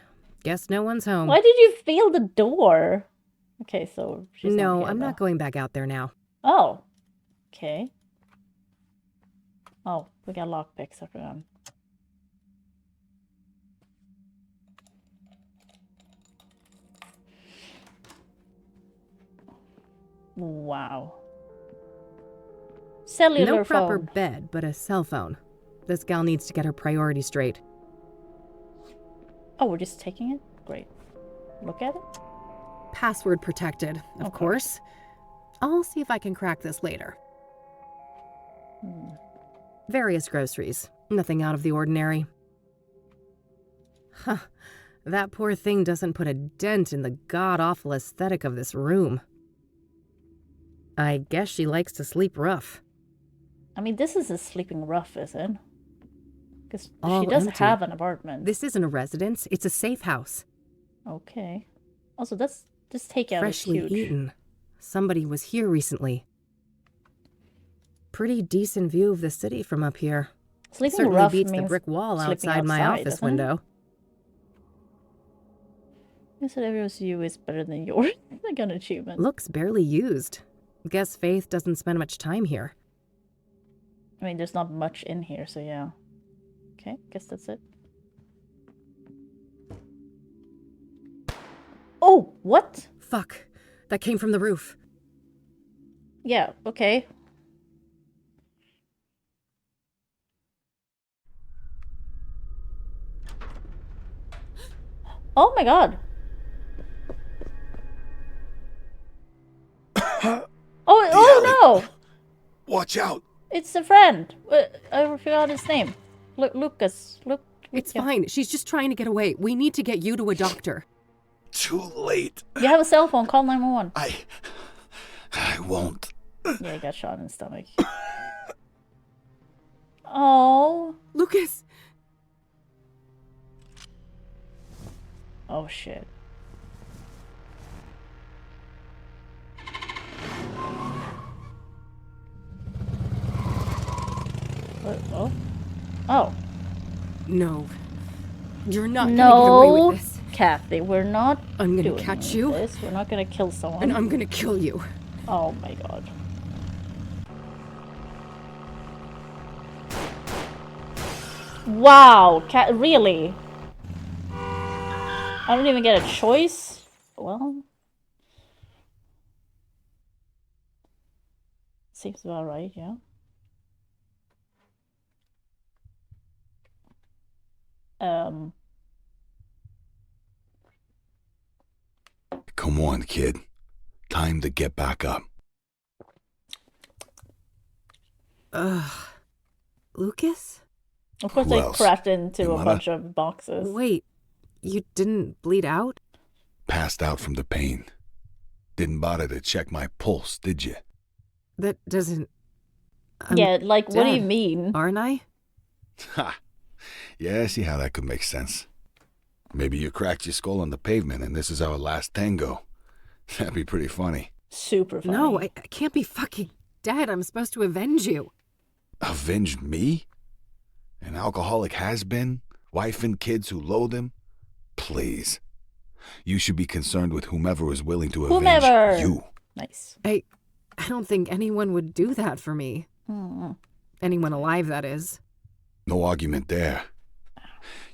Guess no one's home. Why did you feel the door? Okay, so she's No, not I'm here, not though. going back out there now. Oh. Okay. Oh, we got lockpicks up around. Wow. Cellular No proper phone. bed, but a cell phone. This gal needs to get her priorities straight. Oh, we're just taking it? Great. Look at it. Password protected, of course. I'll see if I can crack this later. Various groceries. Nothing out of the ordinary. Huh. That poor thing doesn't put a dent in the god-awful aesthetic of this room. I guess she likes to sleep rough. I mean, this is a sleeping rough, is it? Because All she does empty. have an apartment. This isn't a residence, it's a safe house. Okay. Also, this takeout Freshly is huge. eaten. Somebody was here recently. Pretty decent view of the city from up here. Sleeping Certainly rough beats the means brick wall sleeping outside my outside, office doesn't it? window. You said everyone's view is better than yours. I got an achievement. Looks barely used. Guess Faith doesn't spend much time here. I mean, there's not much in here, so yeah. Okay, guess that's it. Oh, what? Fuck. That came from the roof. Yeah, okay. Oh my god. Oh no! Watch out! It's a friend. I forgot his name. Lucas. It's fine. She's just trying to get away. We need to get you to a doctor. Too late. You have a cell phone. Call 911. I won't. Yeah, he got shot in the stomach. Oh. Lucas! Oh shit. What? Oh. Oh. No. You're not gonna get away with this. Kathy, we're not I'm gonna doing catch you. this. We're not gonna kill someone. And I'm gonna kill you. Oh my god. Wow, really? I don't even get a choice? Well... Seems about right, yeah. Come on, kid. Time to get back up. Ugh. Lucas? Of course, Who I else? crashed into Your a mother? bunch of boxes. Wait, you didn't bleed out? Passed out from the pain. Didn't bother to check my pulse, did you? That doesn't... I'm Yeah, like, what do you dead, mean? Aren't I? Ha! Yeah, I see how that could make sense. Maybe you cracked your skull on the pavement and this is our last tango. That'd be pretty funny. Super funny. No, I can't be fucking dead. I'm supposed to avenge you. Avenge me? An alcoholic has-been? Wife and kids who loathe him? Please. You should be concerned with whomever is willing to avenge you. Nice. I don't think anyone would do that for me. Anyone alive, that is. No argument there.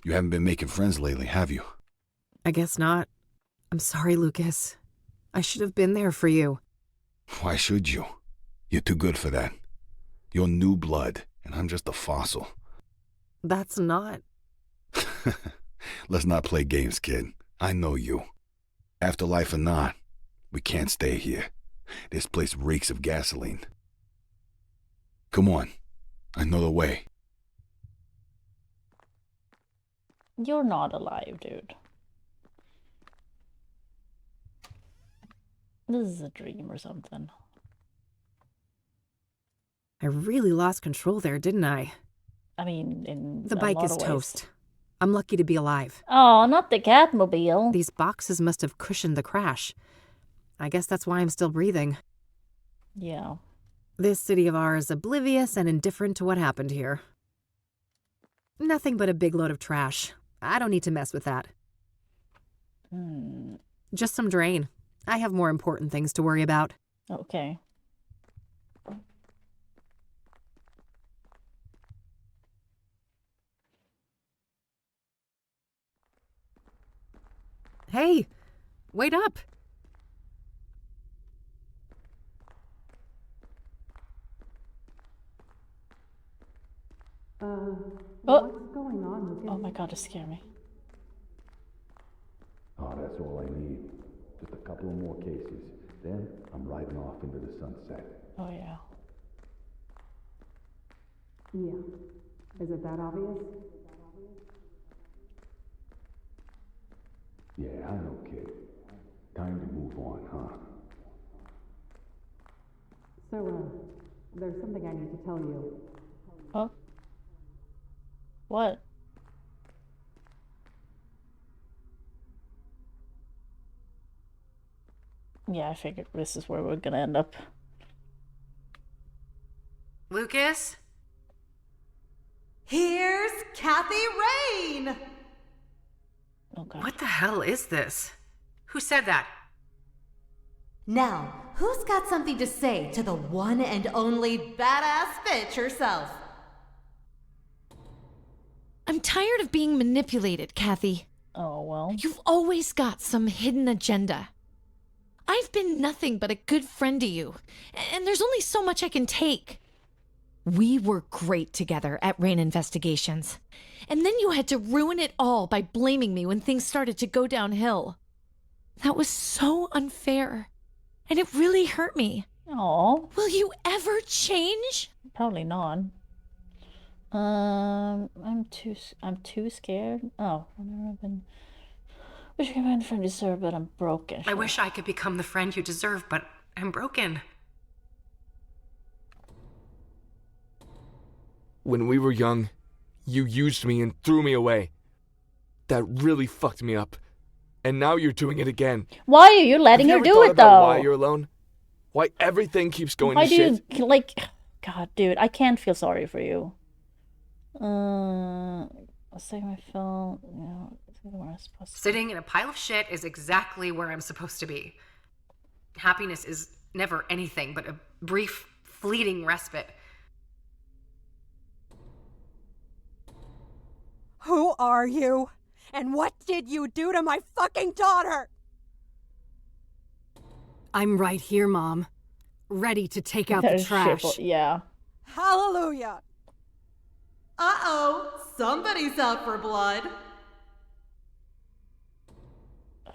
You haven't been making friends lately, have you? I guess not. I'm sorry, Lucas. I should have been there for you. Why should you? You're too good for that. You're new blood, and I'm just a fossil. That's not... Let's not play games, kid. I know you. Afterlife or not, we can't stay here. This place reeks of gasoline. Come on. I know the way. You're not alive, dude. This is a dream or something. I really lost control there, didn't I? I mean, in The a bike lot is of ways. toast. I'm lucky to be alive. Oh, not the Catmobile. These boxes must have cushioned the crash. I guess that's why I'm still breathing. Yeah. This city of ours, oblivious and indifferent to what happened here. Nothing but a big load of trash. I don't need to mess with that. Just some drain. I have more important things to worry about. Okay. Hey, wait up. What's going on, Lucas? Oh my god, it scared me. Oh, that's all I need. Just a couple of more cases. Then I'm riding off into the sunset. Oh yeah. Yeah. Is it that obvious? Yeah, I know, kid. Time to move on, huh? So, there's something I need to tell you. Oh. What? Yeah, I figured this is where we're gonna end up. Lucas? Here's Kathy Rain! Oh god. What the hell is this? Who said that? Now, who's got something to say to the one and only badass bitch herself? I'm tired of being manipulated, Kathy. Oh, well. You've always got some hidden agenda. I've been nothing but a good friend to you, and there's only so much I can take. We were great together at Rain Investigations, and then you had to ruin it all by blaming me when things started to go downhill. That was so unfair, and it really hurt me. Oh. Will you ever change? Probably not. I'm too scared. Oh, I've never been. Wish I could find a friend you deserve, but I'm broken. I wish I could become the friend you deserve, but I'm broken. When we were young, you used me and threw me away. That really fucked me up. And now you're doing it again. Why are you letting her do it, though? Why you're alone? Why everything keeps going Why to do shit? you, like... God, dude, I can't feel sorry for you. Let's take my phone. No, where I'm supposed to. Sitting in a pile of shit is exactly where I'm supposed to be. Happiness is never anything but a brief, fleeting respite. Who are you? And what did you do to my fucking daughter? I'm right here, Mom. Ready to take out the trash. Yeah. Hallelujah. Uh-oh, somebody's out for blood.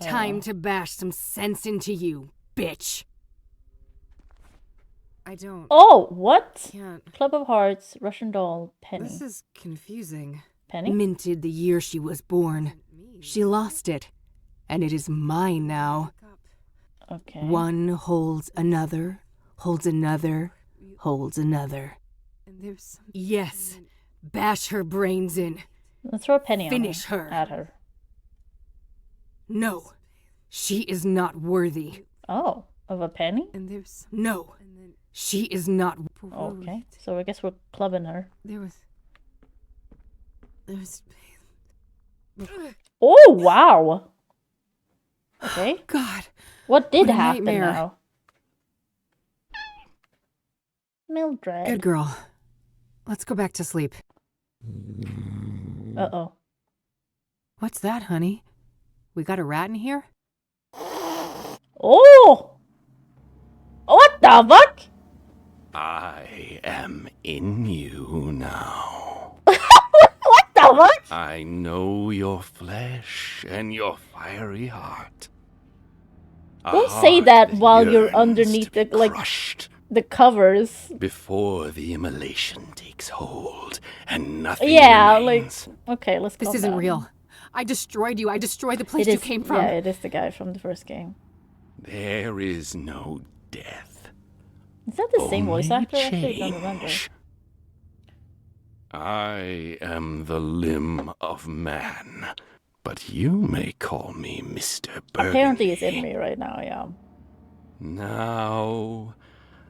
Time to bash some sense into you, bitch. I don't... Oh, what? Can't. Club of Hearts, Russian doll, Penny. This is confusing. Penny? Minted the year she was born. She lost it, and it is mine now. Okay. One holds another, holds another, holds another. Yes, bash her brains in. Let's throw a penny Finish on her. At her. No, she is not worthy. Oh, of a penny? No, she is not. Okay, so I guess we're clubbing her. There was. Oh, wow. Okay. God. What did what a happen nightmare. now? Mildred. Good girl. Let's go back to sleep. Uh-oh. What's that, honey? We got a rat in here? Oh! What the fuck? I am in you now. What the fuck? I know your flesh and your fiery heart. Don't say that while you're underneath the, like, the covers. Before the immolation takes hold and nothing remains. Like, okay, let's This calm isn't down. real. I destroyed you. I destroyed the place It you is- came from. Yeah, it is the guy from the first game. There is no death. Is that the same voice Only actor? I actually don't remember. change. I am the limb of man, but you may call me Mr. Burgundy. Apparently it's in me right now, yeah. Now,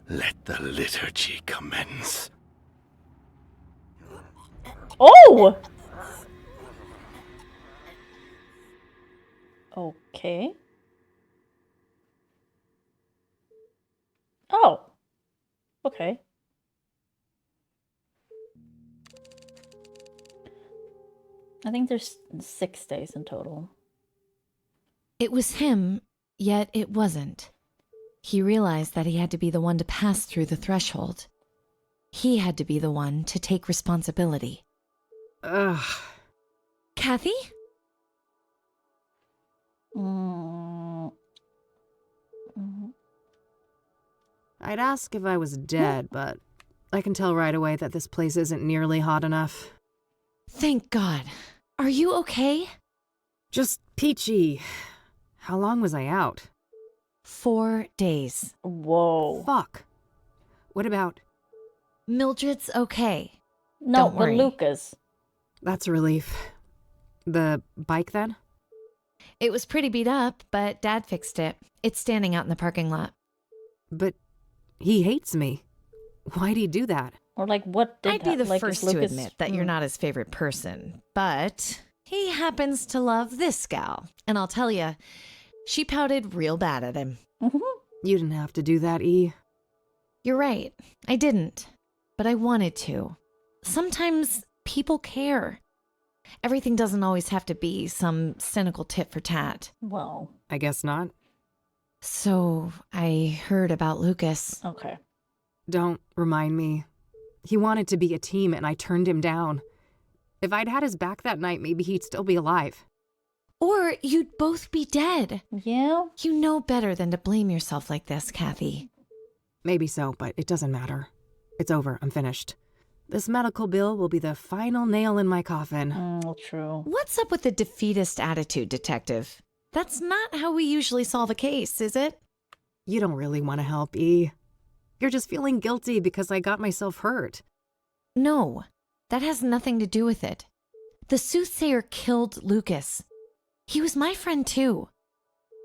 let the liturgy commence. Oh! Okay. Oh. Okay. I think there's 6 days in total. It was him, yet it wasn't. He realized that he had to be the one to pass through the threshold. He had to be the one to take responsibility. Ugh. Kathy? I'd ask if I was dead, but I can tell right away that this place isn't nearly hot enough. Thank God. Are you okay? Just peachy. How long was I out? 4 days. Whoa. Fuck. What about... Mildred's okay. No, Don't worry. Lucas. That's a relief. The bike, then? It was pretty beat up, but Dad fixed it. It's standing out in the parking lot. But he hates me. Why'd he do that? Or like, what did I'd be the like, first is to Lucas... admit that you're not his favorite person, but he happens to love this gal. And I'll tell you, she pouted real bad at him. You didn't have to do that, E. You're right. I didn't. But I wanted to. Sometimes people care. Everything doesn't always have to be some cynical tit for tat. Well, I guess not. So, I heard about Lucas. Okay. Don't remind me. He wanted to be a team and I turned him down. If I'd had his back that night, maybe he'd still be alive. Or you'd both be dead. Yeah? You know better than to blame yourself like this, Kathy. Maybe so, but it doesn't matter. It's over. I'm finished. This medical bill will be the final nail in my coffin. True. What's up with the defeatist attitude, Detective? That's not how we usually solve a case, is it? You don't really want to help, E. You're just feeling guilty because I got myself hurt. No, that has nothing to do with it. The Soothsayer killed Lucas. He was my friend, too.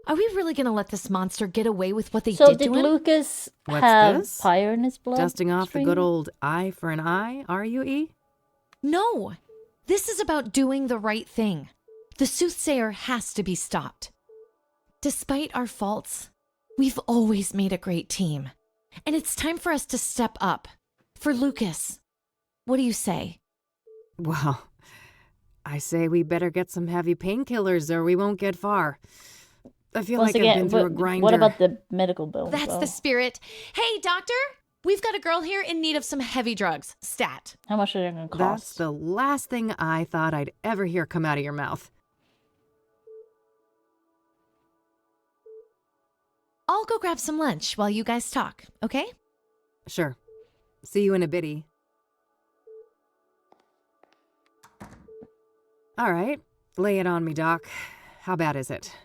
Are we really going to let this monster get away with what they So did to did him? Lucas What's have this? fire in his blood? Dusting off stream? the good old eye for an eye, are you, E? No, this is about doing the right thing. The Soothsayer has to be stopped. Despite our faults, we've always made a great team. And it's time for us to step up. For Lucas. What do you say? Well, I say we better get some heavy painkillers or we won't get far. I feel Once like again, I've been through a but grinder. what about the medical bill? That's though? the spirit. Hey, doctor! We've got a girl here in need of some heavy drugs. Stat. How much are they going to cost? That's the last thing I thought I'd ever hear come out of your mouth. I'll go grab some lunch while you guys talk, okay? Sure. See you in a bitty. All right. Lay it on me, Doc. How bad is it?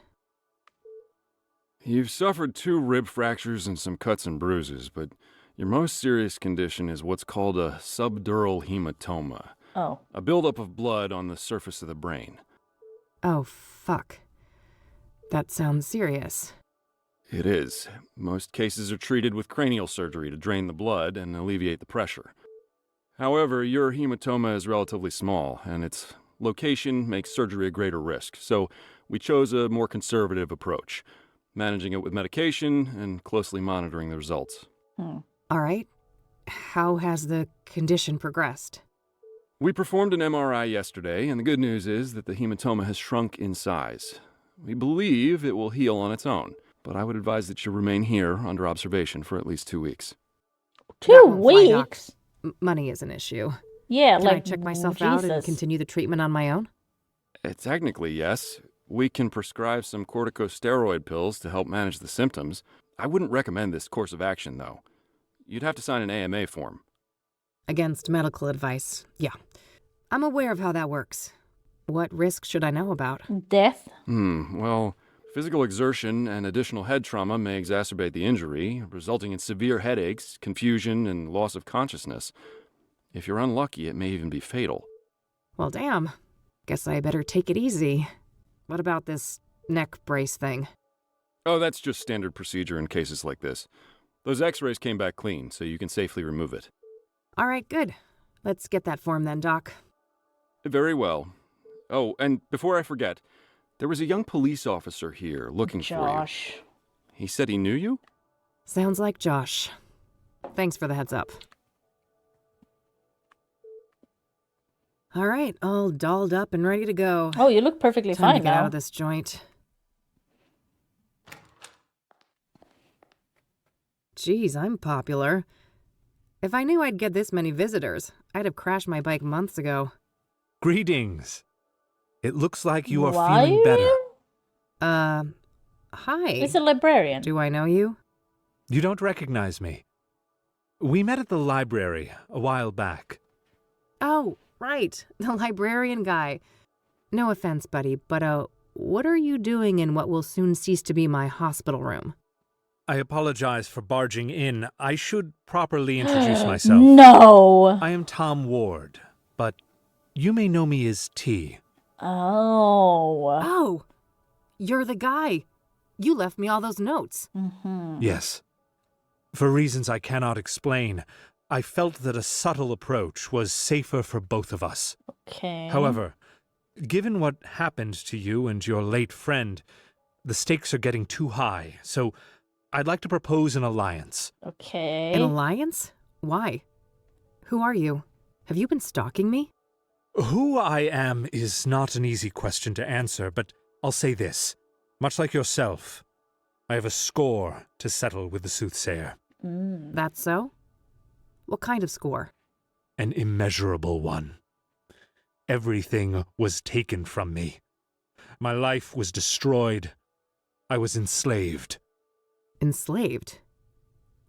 You've suffered 2 rib fractures and some cuts and bruises, but your most serious condition is what's called a subdural hematoma. Oh. A buildup of blood on the surface of the brain. Oh, fuck. That sounds serious. It is. Most cases are treated with cranial surgery to drain the blood and alleviate the pressure. However, your hematoma is relatively small, and its location makes surgery a greater risk, so we chose a more conservative approach, managing it with medication and closely monitoring the results. All right. How has the condition progressed? We performed an MRI yesterday, and the good news is that the hematoma has shrunk in size. We believe it will heal on its own, but I would advise that you remain here under observation for at least 2 weeks. 2 weeks? Money is an issue. Yeah, Can like, I check myself out and continue the treatment on my own? Technically, yes. We can prescribe some corticosteroid pills to help manage the symptoms. I wouldn't recommend this course of action, though. You'd have to sign an AMA form. Against medical advice, yeah. I'm aware of how that works. What risks should I know about? Death? Well, physical exertion and additional head trauma may exacerbate the injury, resulting in severe headaches, confusion, and loss of consciousness. If you're unlucky, it may even be fatal. Well, damn. Guess I better take it easy. What about this neck brace thing? Oh, that's just standard procedure in cases like this. Those x-rays came back clean, so you can safely remove it. All right, good. Let's get that form then, Doc. Very well. Oh, and before I forget, There was a young police officer here looking for you. Josh. He said he knew you? Sounds like Josh. Thanks for the heads up. All right, all dolled up and ready to go. Oh, you look perfectly Time fine to get now. out of this joint. Geez, I'm popular. If I knew I'd get this many visitors, I'd have crashed my bike months ago. Greetings. It looks like you are Why feeling better. Hi. It's a librarian. Do I know you? You don't recognize me. We met at the library a while back. Oh, right. The librarian guy. No offense, buddy, but, what are you doing in what will soon cease to be my hospital room? I apologize for barging in. I should properly introduce myself. No. I am Tom Ward, but you may know me as T. Oh, you're the guy. You left me all those notes. Yes. For reasons I cannot explain, I felt that a subtle approach was safer for both of us. Okay. However, given what happened to you and your late friend, the stakes are getting too high, so I'd like to propose an alliance. Okay. An alliance? Why? Who are you? Have you been stalking me? Who I am is not an easy question to answer, but I'll say this. Much like yourself, I have a score to settle with the Soothsayer. That's so? What kind of score? An immeasurable one. Everything was taken from me. My life was destroyed. I was enslaved. Enslaved?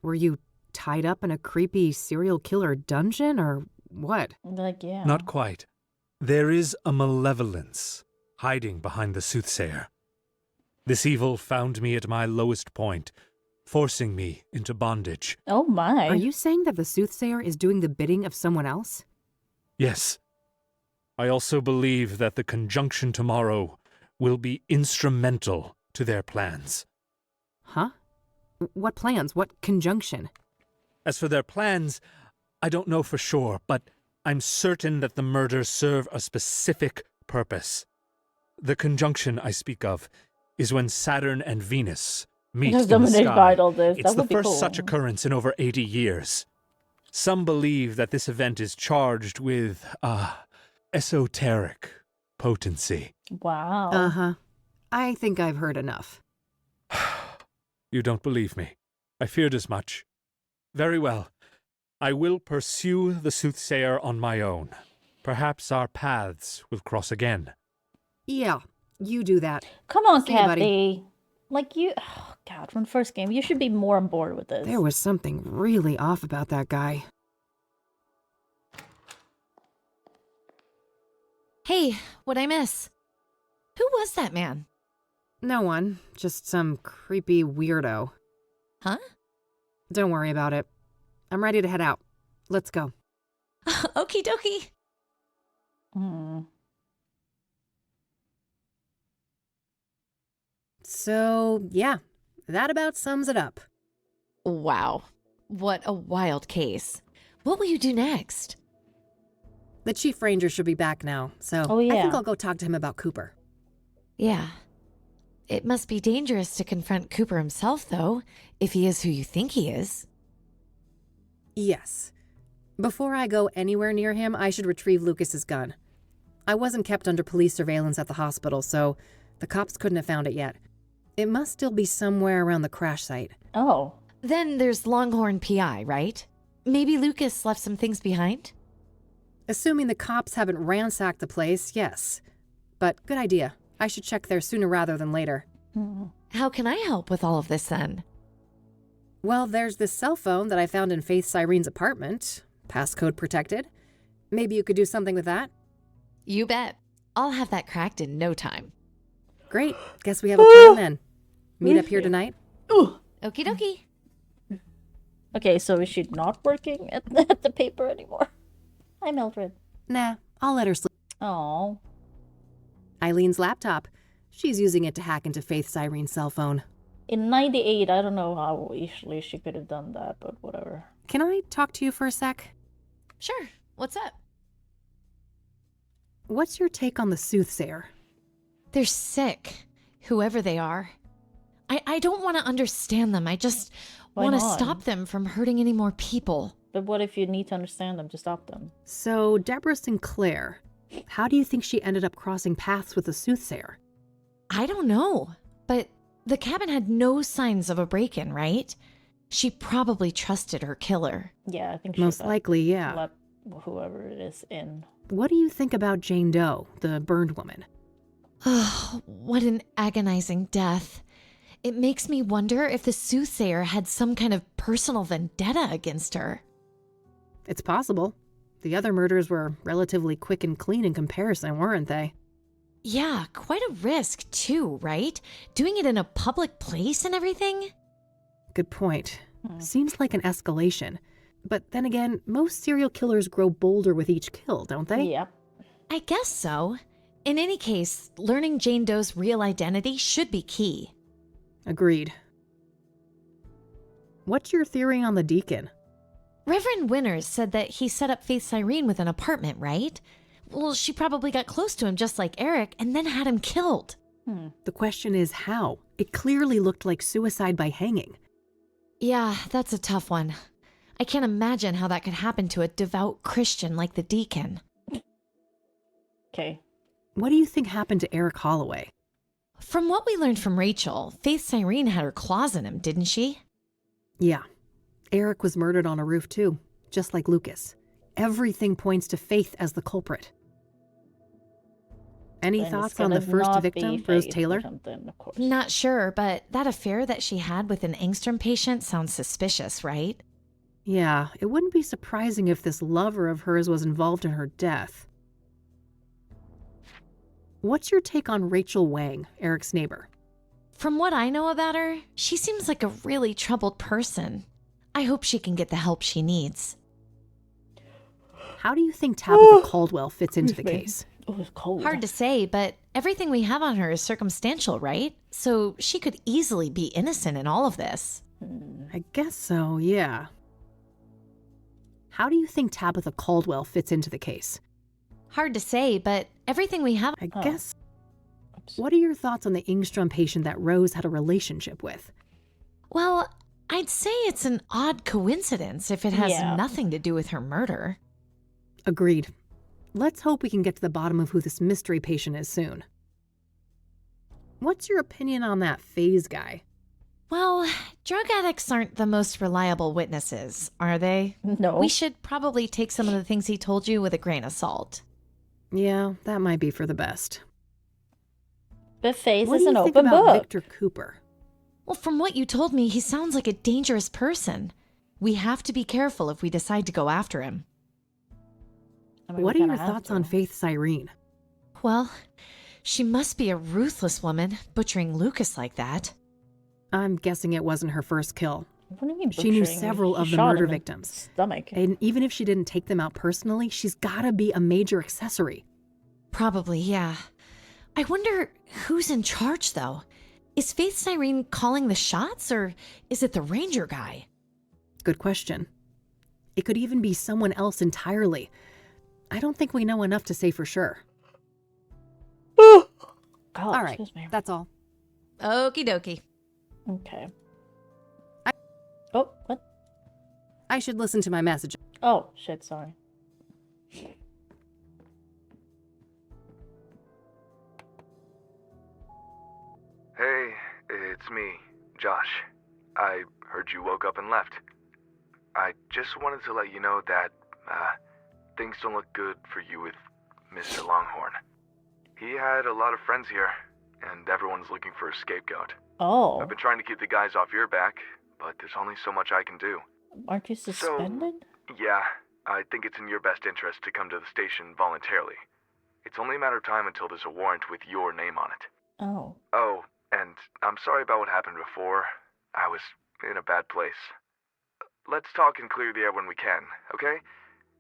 Were you tied up in a creepy serial killer dungeon, or what? Like, yeah. Not quite. There is a malevolence hiding behind the Soothsayer. This evil found me at my lowest point, forcing me into bondage. Oh my. Are you saying that the Soothsayer is doing the bidding of someone else? Yes. I also believe that the conjunction tomorrow will be instrumental to their plans. Huh? What plans? What conjunction? As for their plans, I don't know for sure, but I'm certain that the murders serve a specific purpose. The conjunction I speak of is when Saturn and Venus meet Just in the dominate sky. vital this. It's That the would be first cool. such occurrence in over 80 years. Some believe that this event is charged with, esoteric potency. Wow. Uh-huh. I think I've heard enough. You don't believe me. I feared as much. Very well. I will pursue the Soothsayer on my own. Perhaps our paths will cross again. Yeah, you do that. Come on, See you, buddy. Kathy. Like you, oh God, from the first game, you should be more on board with this. There was something really off about that guy. Hey, what'd I miss? Who was that man? No one, just some creepy weirdo. Huh? Don't worry about it. I'm ready to head out. Let's go. Okie dokie. So, yeah, that about sums it up. Wow. What a wild case. What will you do next? The Chief Ranger should be back now, so Oh, yeah. I think I'll go talk to him about Cooper. Yeah. It must be dangerous to confront Cooper himself, though, if he is who you think he is. Yes. Before I go anywhere near him, I should retrieve Lucas's gun. I wasn't kept under police surveillance at the hospital, so the cops couldn't have found it yet. It must still be somewhere around the crash site. Oh. Then there's Longhorn PI, right? Maybe Lucas left some things behind? Assuming the cops haven't ransacked the place, yes. But good idea. I should check there sooner rather than later. How can I help with all of this then? Well, there's this cell phone that I found in Faith Cyrene's apartment. Passcode protected. Maybe you could do something with that? You bet. I'll have that cracked in no time. Great. Guess we have a plan then. Meet up here tonight? Okie dokie. Okay, so is she not working at the paper anymore? Hi, Mildred. Nah, I'll let her sleep. Oh. Eileen's laptop. She's using it to hack into Faith Cyrene's cell phone. In 98, I don't know how easily she could have done that, but whatever. Can I talk to you for a sec? Sure. What's up? What's your take on the Soothsayer? They're sick, whoever they are. I don't want to understand them. I just want to stop them from hurting any more people. But what if you need to understand them to stop them? So, Deborah Sinclair, how do you think she ended up crossing paths with the Soothsayer? I don't know, but the cabin had no signs of a break-in, right? She probably trusted her killer. Yeah, I think she Most likely, yeah. let whoever it is in. What do you think about Jane Doe, the burned woman? Oh, what an agonizing death. It makes me wonder if the Soothsayer had some kind of personal vendetta against her. It's possible. The other murders were relatively quick and clean in comparison, weren't they? Yeah, quite a risk too, right? Doing it in a public place and everything? Good point. Seems like an escalation. But then again, most serial killers grow bolder with each kill, don't they? Yep. I guess so. In any case, learning Jane Doe's real identity should be key. Agreed. What's your theory on the deacon? Reverend Winters said that he set up Faith Cyrene with an apartment, right? Well, she probably got close to him just like Eric and then had him killed. The question is how? It clearly looked like suicide by hanging. Yeah, that's a tough one. I can't imagine how that could happen to a devout Christian like the deacon. Okay. What do you think happened to Eric Holloway? From what we learned from Rachel, Faith Cyrene had her claws in him, didn't she? Yeah. Eric was murdered on a roof too, just like Lucas. Everything points to Faith as the culprit. Any thoughts on the first victim, Rose Taylor? Not sure, but that affair that she had with an Angstrom patient sounds suspicious, right? Yeah, it wouldn't be surprising if this lover of hers was involved in her death. What's your take on Rachel Wang, Eric's neighbor? From what I know about her, she seems like a really troubled person. I hope she can get the help she needs. How do you think Tabitha Caldwell fits into the case? Oh, it's cold. Hard to say, but everything we have on her is circumstantial, right? So she could easily be innocent in all of this. I guess so, yeah. How do you think Tabitha Caldwell fits into the case? Hard to say, but everything we have... I guess... What are your thoughts on the Ingstrom patient that Rose had a relationship with? Well, I'd say it's an odd coincidence if it has nothing to do with her murder. Agreed. Let's hope we can get to the bottom of who this mystery patient is soon. What's your opinion on that Phase guy? Well, drug addicts aren't the most reliable witnesses, are they? No. We should probably take some of the things he told you with a grain of salt. Yeah, that might be for the best. But Phase What is do you an think open about book. Victor Cooper? Well, from what you told me, he sounds like a dangerous person. We have to be careful if we decide to go after him. What are your thoughts on Faith Cyrene? Well, she must be a ruthless woman, butchering Lucas like that. I'm guessing it wasn't her first kill. What do you mean She knew butchering? several She of the shot murder him in victims. Stomach. And even if she didn't take them out personally, she's gotta be a major accessory. Probably, yeah. I wonder who's in charge, though. Is Faith Cyrene calling the shots, or is it the ranger guy? Good question. It could even be someone else entirely. I don't think we know enough to say for sure. God, All right, excuse me. that's all. Okie dokie. Okay. Oh, what? I should listen to my message. Oh, shit, sorry. Hey, it's me, Josh. I heard you woke up and left. I just wanted to let you know that, things don't look good for you with Mr. Longhorn. He had a lot of friends here, and everyone's looking for a scapegoat. Oh. I've been trying to keep the guys off your back, but there's only so much I can do. Aren't you suspended? Yeah, I think it's in your best interest to come to the station voluntarily. It's only a matter of time until there's a warrant with your name on it. Oh. Oh, and I'm sorry about what happened before. I was in a bad place. Let's talk and clear the air when we can, okay?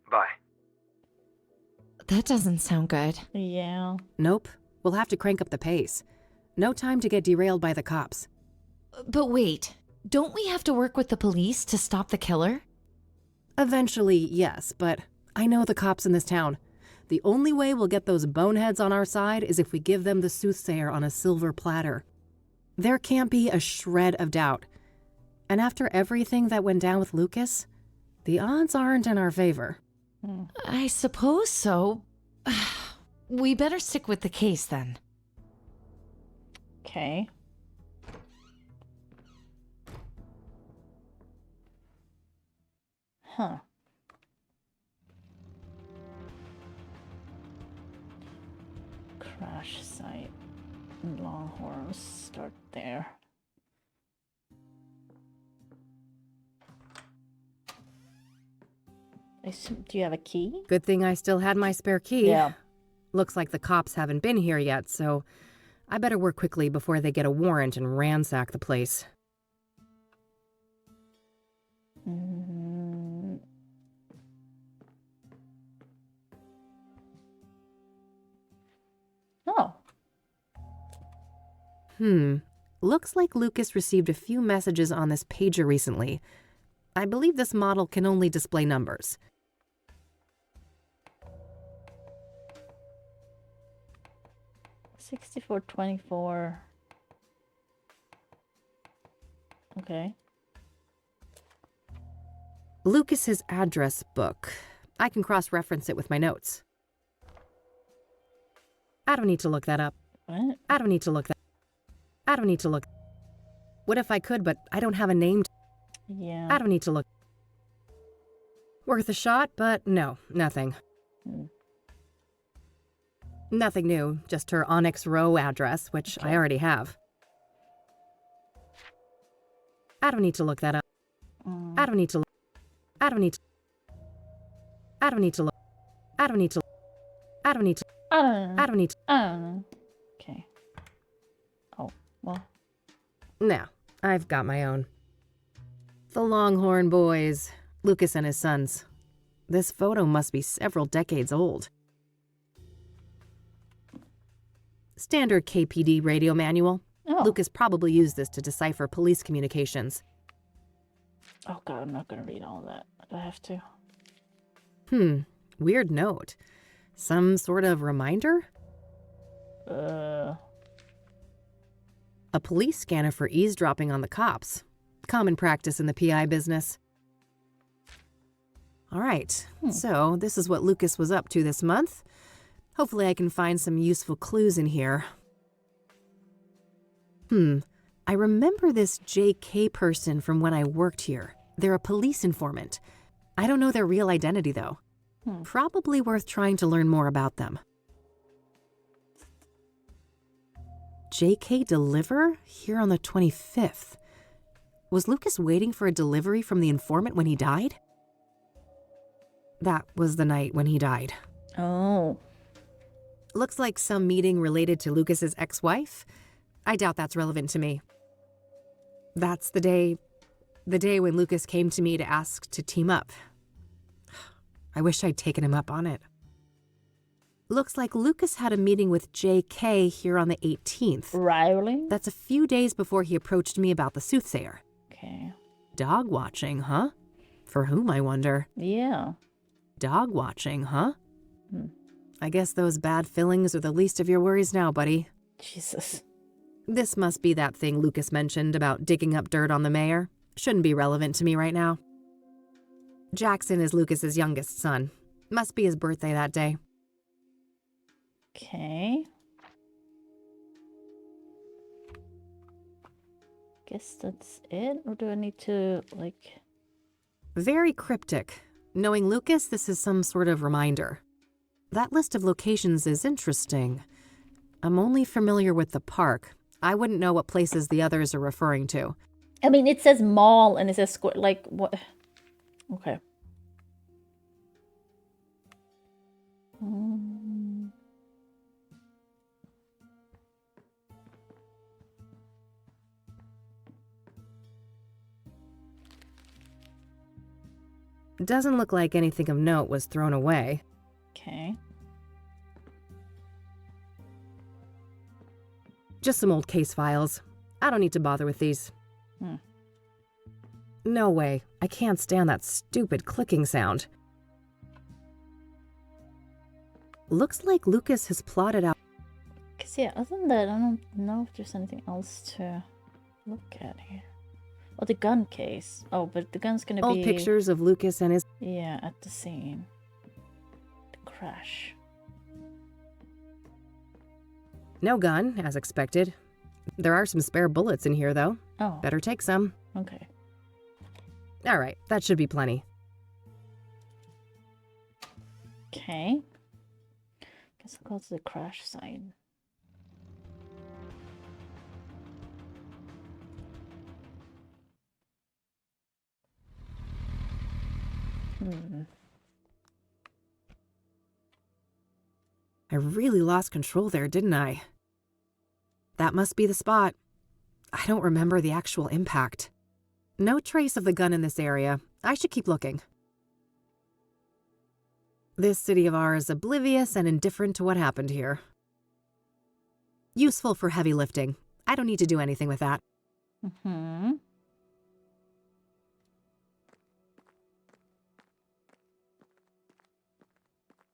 Bye. That doesn't sound good. Yeah. Nope. We'll have to crank up the pace. No time to get derailed by the cops. But wait, don't we have to work with the police to stop the killer? Eventually, yes, but I know the cops in this town. The only way we'll get those boneheads on our side is if we give them the Soothsayer on a silver platter. There can't be a shred of doubt. And after everything that went down with Lucas, the odds aren't in our favor. I suppose so. We better stick with the case then. Okay. Huh. Crash site. Longhorns. Start there. Do you have a key? Good thing I still had my spare key. Yeah. Looks like the cops haven't been here yet, so I better work quickly before they get a warrant and ransack the place. Oh. Looks like Lucas received a few messages on this pager recently. I believe this model can only display numbers. $64.24. Okay. Lucas's address book. I can cross-reference it with my notes. I don't need to look that up. What? I don't need to look that. I don't need to look. What if I could, but I don't have a name. Yeah. I don't need to look. Worth a shot, but no, nothing. Nothing new, just her Onyx Row address, which I already have. I don't need to look that up. I don't need to. I don't need to. I don't need to look. I don't need to. I don't need to. I don't know. I don't need to. I don't know. Okay. Oh, well. No, I've got my own. The Longhorn Boys, Lucas and his sons. This photo must be several decades old. Standard KPD radio manual. Oh. Lucas probably used this to decipher police communications. Oh god, I'm not gonna read all that. Do I have to? Weird note. Some sort of reminder? A police scanner for eavesdropping on the cops. Common practice in the PI business. All right, so this is what Lucas was up to this month. Hopefully I can find some useful clues in here. I remember this JK person from when I worked here. They're a police informant. I don't know their real identity, though. Probably worth trying to learn more about them. JK deliver? Here on the 25th. Was Lucas waiting for a delivery from the informant when he died? That was the night when he died. Oh. Looks like some meeting related to Lucas's ex-wife. I doubt that's relevant to me. That's the day when Lucas came to me to ask to team up. I wish I'd taken him up on it. Looks like Lucas had a meeting with JK here on the 18th. Really? That's a few days before he approached me about the Soothsayer. Okay. Dog watching, huh? For whom, I wonder? Yeah. Dog watching, huh? I guess those bad fillings are the least of your worries now, buddy. Jesus. This must be that thing Lucas mentioned about digging up dirt on the mayor. Shouldn't be relevant to me right now. Jackson is Lucas's youngest son. Must be his birthday that day. Okay. Guess that's it? Or do I need to, like... Very cryptic. Knowing Lucas, this is some sort of reminder. That list of locations is interesting. I'm only familiar with the park. I wouldn't know what places the others are referring to. I mean, it says mall and it says square, like, what? Okay. Doesn't look like anything of note was thrown away. Okay. Just some old case files. I don't need to bother with these. No way. I can't stand that stupid clicking sound. Looks like Lucas has plotted out. Cause yeah, other than that, I don't know if there's anything else to look at here. Oh, the gun case. Oh, but the gun's gonna Old be... pictures of Lucas and his... Yeah, at the scene. The crash. No gun, as expected. There are some spare bullets in here, though. Oh. Better take some. Okay. Alright, that should be plenty. Okay. Guess I'll go to the crash site. I really lost control there, didn't I? That must be the spot. I don't remember the actual impact. No trace of the gun in this area. I should keep looking. This city of ours is oblivious and indifferent to what happened here. Useful for heavy lifting. I don't need to do anything with that. Mm-hmm.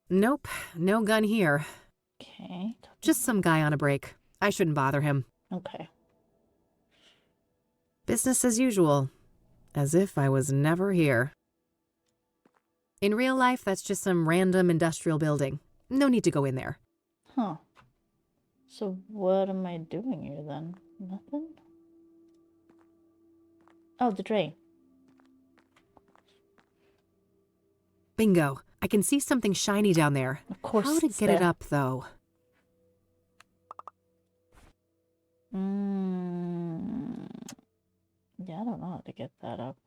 Nope, no gun here. Okay. Just some guy on a break. I shouldn't bother him. Okay. Business as usual. As if I was never here. In real life, that's just some random industrial building. No need to go in there. Huh. So what am I doing here then? Nothing? Oh, the drain. Bingo. I can see something shiny down there. Of course. How to get it up, though? Yeah, I don't know how to get that up.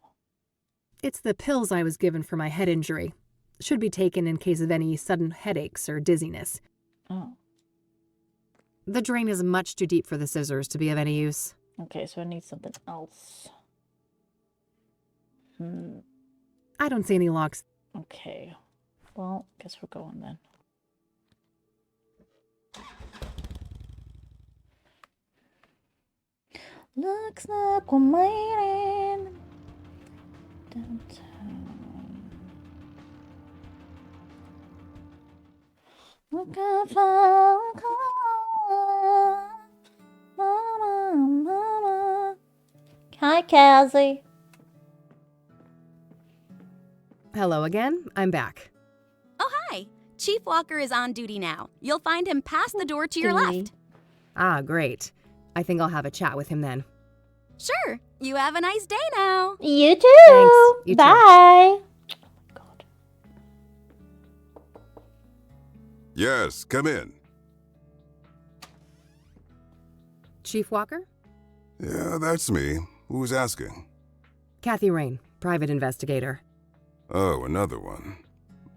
It's the pills I was given for my head injury. Should be taken in case of any sudden headaches or dizziness. Oh. The drain is much too deep for the scissors to be of any use. Okay, so I need something else. I don't see any locks. Okay. Well, guess we're going then. Looks like we're making downtown. Looking for a call. Mama, mama. Hi, Cassie. Hello again. I'm back. Oh, hi. Chief Walker is on duty now. You'll find him past the door to your left. Ah, great. I think I'll have a chat with him then. Sure. You have a nice day now. You too. Thanks. You too. Bye. Yes, come in. Chief Walker? Yeah, that's me. Who's asking? Kathy Rain, private investigator. Oh, another one.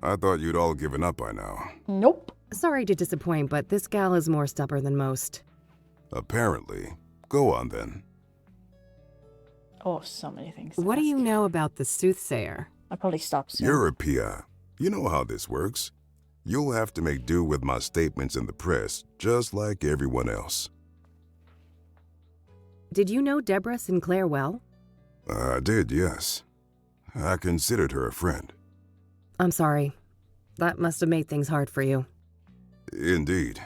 I thought you'd all given up by now. Nope. Sorry to disappoint, but this gal is more stubborn than most. Apparently. Go on then. Oh, so many things. What do you know about the Soothsayer? I'll probably stop soon. You're a PI. You know how this works. You'll have to make do with my statements in the press, just like everyone else. Did you know Deborah Sinclair well? I did, yes. I considered her a friend. I'm sorry. That must have made things hard for you. Indeed.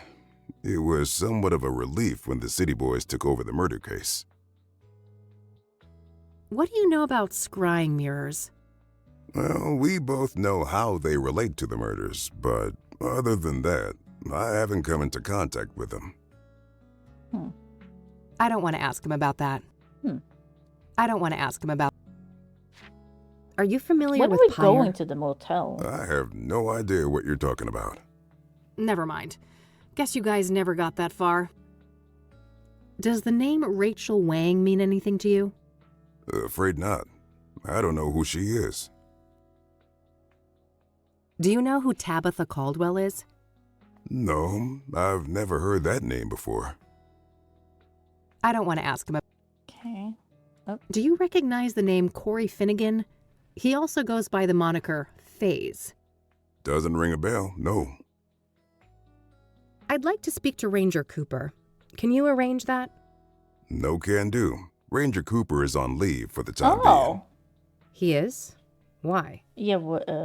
It was somewhat of a relief when the city boys took over the murder case. What do you know about scrying mirrors? Well, we both know how they relate to the murders, but other than that, I haven't come into contact with them. I don't want to ask him about that. I don't want to ask him about... Are you familiar When with are we Pyre? going to the motel? I have no idea what you're talking about. Never mind. Guess you guys never got that far. Does the name Rachel Wang mean anything to you? Afraid not. I don't know who she is. Do you know who Tabitha Caldwell is? No, I've never heard that name before. I don't want to ask him. Okay. Oh. Do you recognize the name Corey Finnegan? He also goes by the moniker FaZe. Doesn't ring a bell, no. I'd like to speak to Ranger Cooper. Can you arrange that? No can do. Ranger Cooper is on leave for the time being. Oh. He is? Why? Yeah,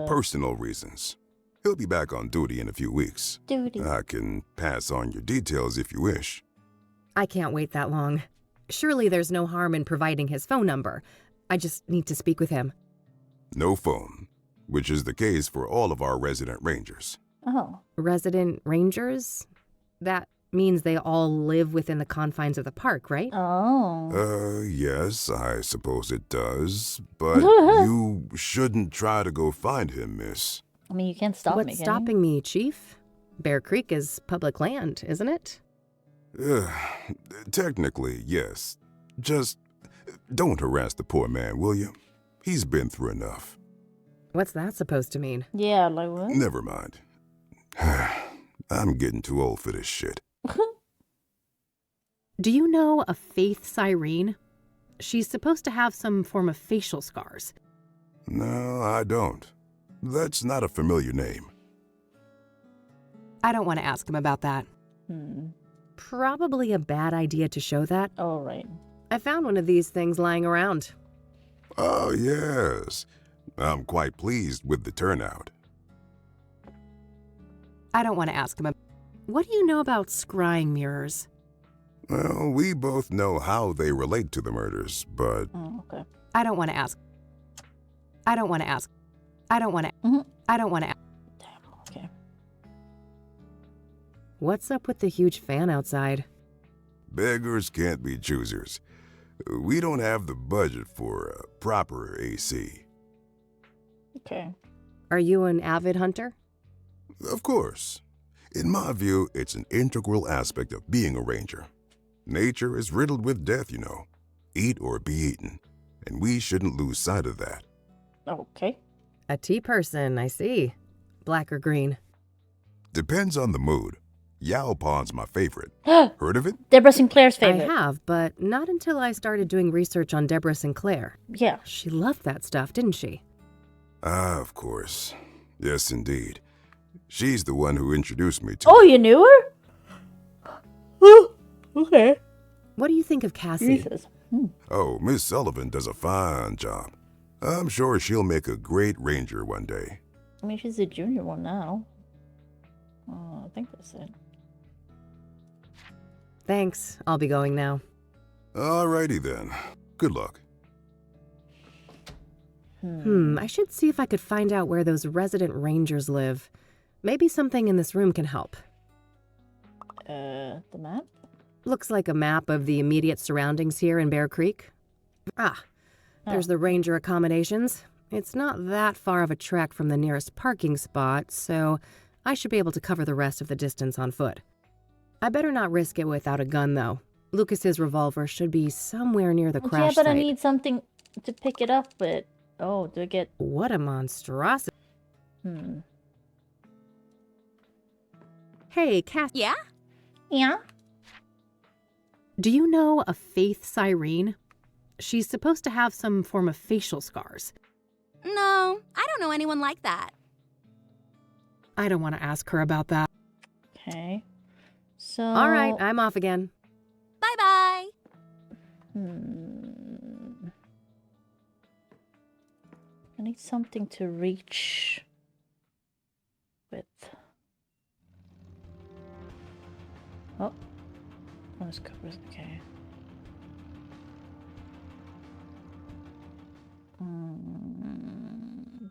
Personal reasons. He'll be back on duty in a few weeks. Duty. I can pass on your details if you wish. I can't wait that long. Surely there's no harm in providing his phone number. I just need to speak with him. No phone, which is the case for all of our resident rangers. Oh. Resident rangers? That means they all live within the confines of the park, right? Oh. Yes, I suppose it does. But you shouldn't try to go find him, miss. I mean, you can't stop me. What's stopping me, Chief? Bear Creek is public land, isn't it? Technically, yes. Just don't harass the poor man, will you? He's been through enough. What's that supposed to mean? Yeah, like what? Never mind. I'm getting too old for this shit. Do you know a Faith Cyrene? She's supposed to have some form of facial scars. No, I don't. That's not a familiar name. I don't want to ask him about that. Probably a bad idea to show that. Oh, right. I found one of these things lying around. Oh, yes. I'm quite pleased with the turnout. I don't want to ask him. What do you know about scrying mirrors? Well, we both know how they relate to the murders, but... Oh, okay. I don't want to ask. I don't want to ask. I don't want to. I don't want to. Damn, okay. What's up with the huge fan outside? Beggars can't be choosers. We don't have the budget for a proper AC. Okay. Are you an avid hunter? Of course. In my view, it's an integral aspect of being a ranger. Nature is riddled with death, you know. Eat or be eaten. And we shouldn't lose sight of that. Okay. A tea person, I see. Black or green? Depends on the mood. Yao Pond's my favorite. Heard of it? Deborah Sinclair's favorite. I have, but not until I started doing research on Deborah Sinclair. Yeah. She loved that stuff, didn't she? Ah, of course. Yes, indeed. She's the one who introduced me to... Oh, you knew her? Oh, okay. What do you think of Cassie? Jesus. Oh, Miss Sullivan does a fine job. I'm sure she'll make a great ranger one day. I mean, she's a junior one now. Oh, I think that's it. Thanks. I'll be going now. Alrighty then. Good luck. I should see if I could find out where those resident rangers live. Maybe something in this room can help. The map? Looks like a map of the immediate surroundings here in Bear Creek. There's the ranger accommodations. It's not that far of a trek from the nearest parking spot, so I should be able to cover the rest of the distance on foot. I better not risk it without a gun, though. Lucas's revolver should be somewhere near the crash Yeah, but site. I need something to pick it up with. Oh, do I get... What a monstrosity. Hey, Cass. Yeah? Yeah? Do you know a Faith Cyrene? She's supposed to have some form of facial scars. No, I don't know anyone like that. I don't want to ask her about that. Okay. So... All right, I'm off again. Bye-bye. I need something to reach with. Oh. This covers, okay.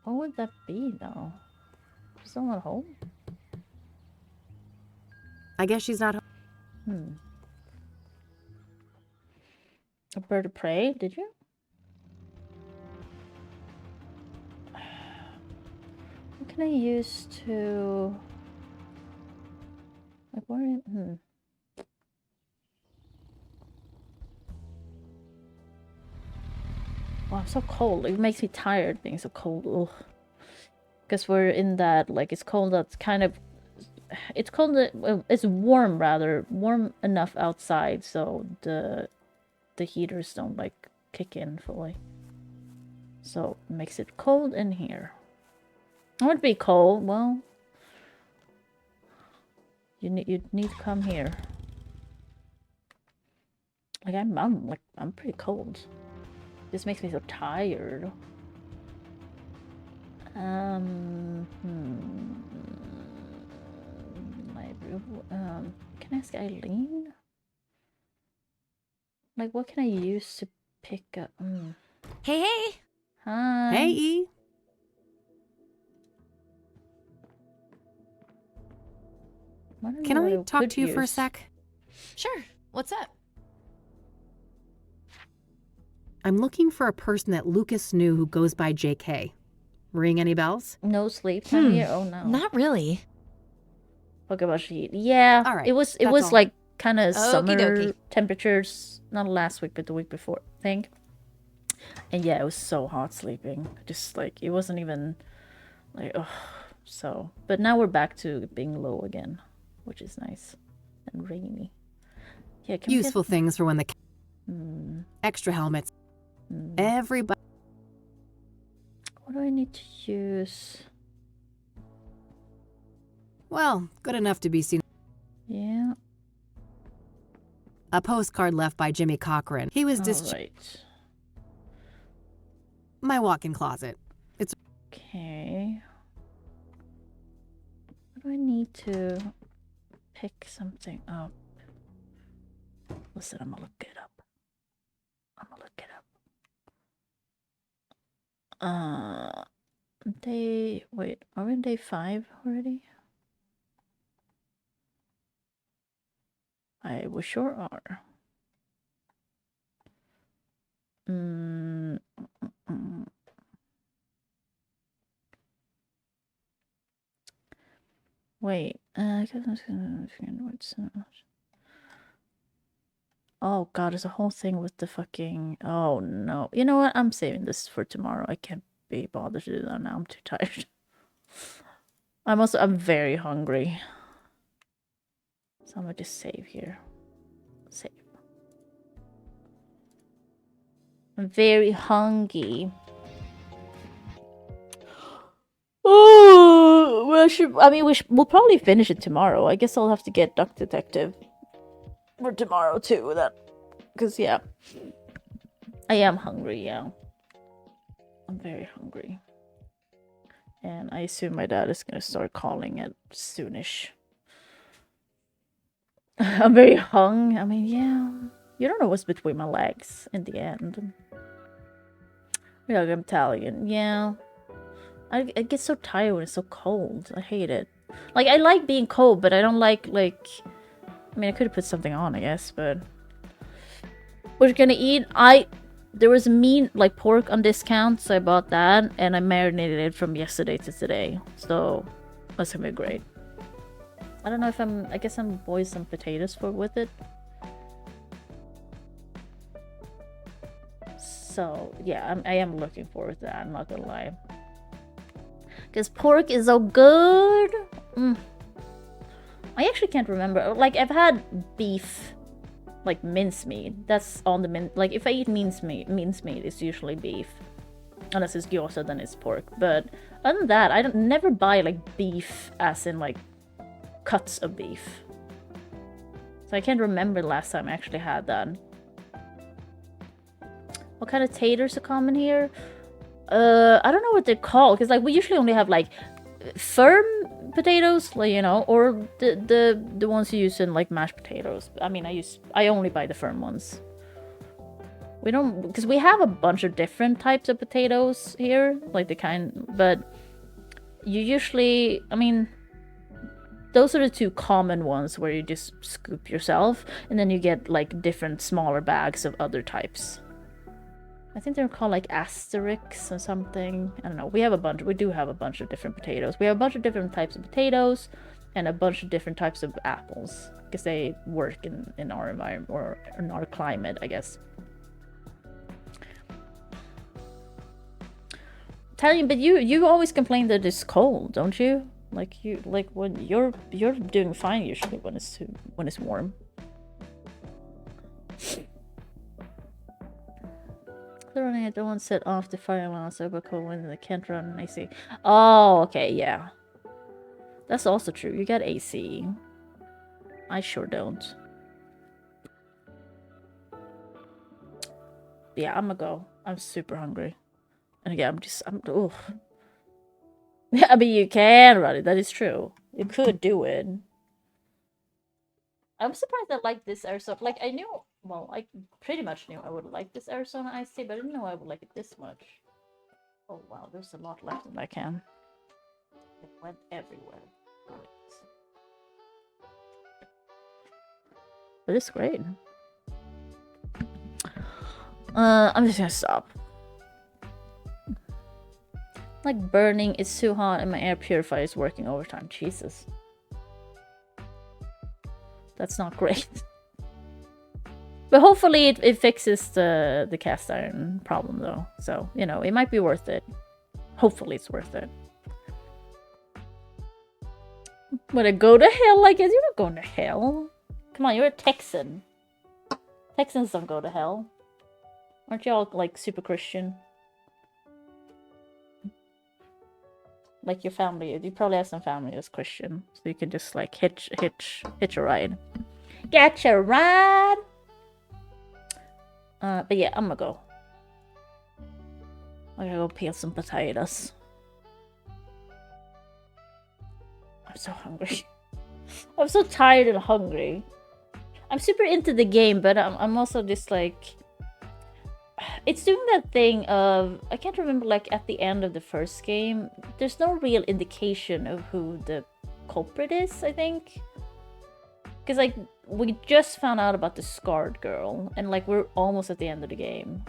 What would that be, though? Still not home? I guess she's not home. A bird of prey, did you? What can I use to... Like, where... Oh, I'm so cold. It makes me tired being so cold. Because we're in that, like, it's cold. That's kind of... It's cold. It's warm, rather. Warm enough outside, so the heaters don't, like, kick in fully. So, it makes it cold in here. It would be cold. Well, you'd need to come here. Like, I'm pretty cold. This makes me so tired. Can I ask Eileen? Like, what can I use to pick up? Hey, hey. Hi. Hey, E. Can I talk to you for a sec? Sure. What's up? I'm looking for a person that Lucas knew who goes by JK. Ring any bells? No sleep time here? Oh no. Not really. Pokemon sheet. Yeah. All right, It was all. like kind of Okie summer dokie. temperatures. Not last week, but the week before, I think. And yeah, it was so hot sleeping. Just like it wasn't even like so. But now we're back to being low again, which is nice and rainy. Yeah, can Useful things for when the we extra helmets. Everybody. What do I need to use? Well, good enough to be seen. Yeah. A postcard left by Jimmy Cochran. He was Right. My walk-in closet. It's Okay. What do I need to pick something up? Listen, I'm gonna look it up. Wait, are we in day 5 already? We sure are. Wait, oh god, there's a whole thing with the fucking... Oh no. You know what? I'm saving this for tomorrow. I can't be bothered to do that now. I'm too tired. I'm very hungry. So I'm gonna just save here. Save. I'm very hungry. Oh, we'll probably finish it tomorrow. I guess I'll have to get Duck Detective for tomorrow too. Because yeah, I am hungry. Yeah, I'm very hungry, and I assume my dad is gonna start calling it soonish. I'm very hung. I mean, yeah, you don't know what's between my legs in the end. Yeah, I'm Italian. Yeah. I get so tired when it's so cold. I hate it. Like, I like being cold, but I don't like... I mean, I could have put something on, I guess, but... We're gonna eat... There was meat, like pork on discount, so I bought that, and I marinated it from yesterday to today. So, that's gonna be great. I don't know if I guess I'm boiling some potatoes with it. So, yeah, I am looking forward to that, I'm not gonna lie. Because pork is so good. I actually can't remember. Like, I've had beef, like mincemeat. That's on the like, if I eat mincemeat, it's usually beef. Unless it's gyoza, then it's pork. But other than that, I never buy like beef, as in like cuts of beef. So I can't remember the last time I actually had that. What kind of taters are common here? I don't know what they're called, because like we usually only have like firm potatoes, like, you know, or the ones you use in like mashed potatoes. I mean, I only buy the firm ones. We don't, because we have a bunch of different types of potatoes here, like the kind, but you usually, I mean, those are the two common ones where you just scoop yourself, and then you get like different smaller bags of other types. I think they're called like Asterix or something. I don't know. We do have a bunch of different potatoes. We have a bunch of different types of potatoes and a bunch of different types of apples, because they work in our environment, or in our climate, I guess. Italian, but you always complain that it's cold, don't you? Like when you're doing fine usually when it's warm. Running, I don't want to set off the fire alarm so but cold when they can't run an AC. Oh, okay, yeah. That's also true. You got AC. I sure don't. Yeah, I'm gonna go. I'm super hungry. And again, oh. I mean, you can run it. That is true. You could do it. I'm surprised I like this Arizona. Like, I knew, well, I pretty much knew I would like this Arizona iced tea, but I didn't know I would like it this much. Oh, wow, there's a lot left in that can. It went everywhere. But it's great. I'm just gonna stop. Like, burning, it's too hot, and my air purifier is working overtime. Jesus. That's not great. But hopefully it fixes the cast iron problem, though. So, you know, it might be worth it. Hopefully it's worth it. Would I go to hell? I guess you're not going to hell. Come on, you're a Texan. Texans don't go to hell. Aren't y'all, like, super Christian? Like your family, you probably have some family that's Christian, so you can just like hitch a ride. Get your ride. But yeah, I'm gonna go. I gotta go peel some potatoes. I'm so hungry. I'm so tired and hungry. I'm super into the game, but I'm also just like, it's doing that thing of, I can't remember, like at the end of the first game, there's no real indication of who the culprit is, I think. Because like, we just found out about the scarred girl, and like we're almost at the end of the game.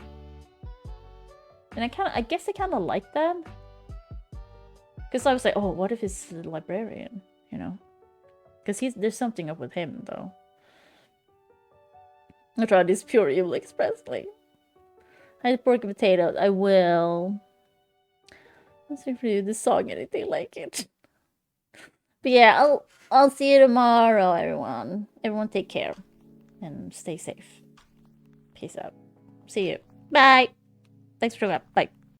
And I guess I kind of like that. Because I was like, oh, what if it's the librarian, you know? Because there's something up with him, though. I tried this pure evil expressly. I had pork and potatoes. I will. Let's see if you the song anything like it. But yeah, I'll see you tomorrow, everyone. Everyone take care and stay safe. Peace out. See you. Bye. Thanks for coming. Bye.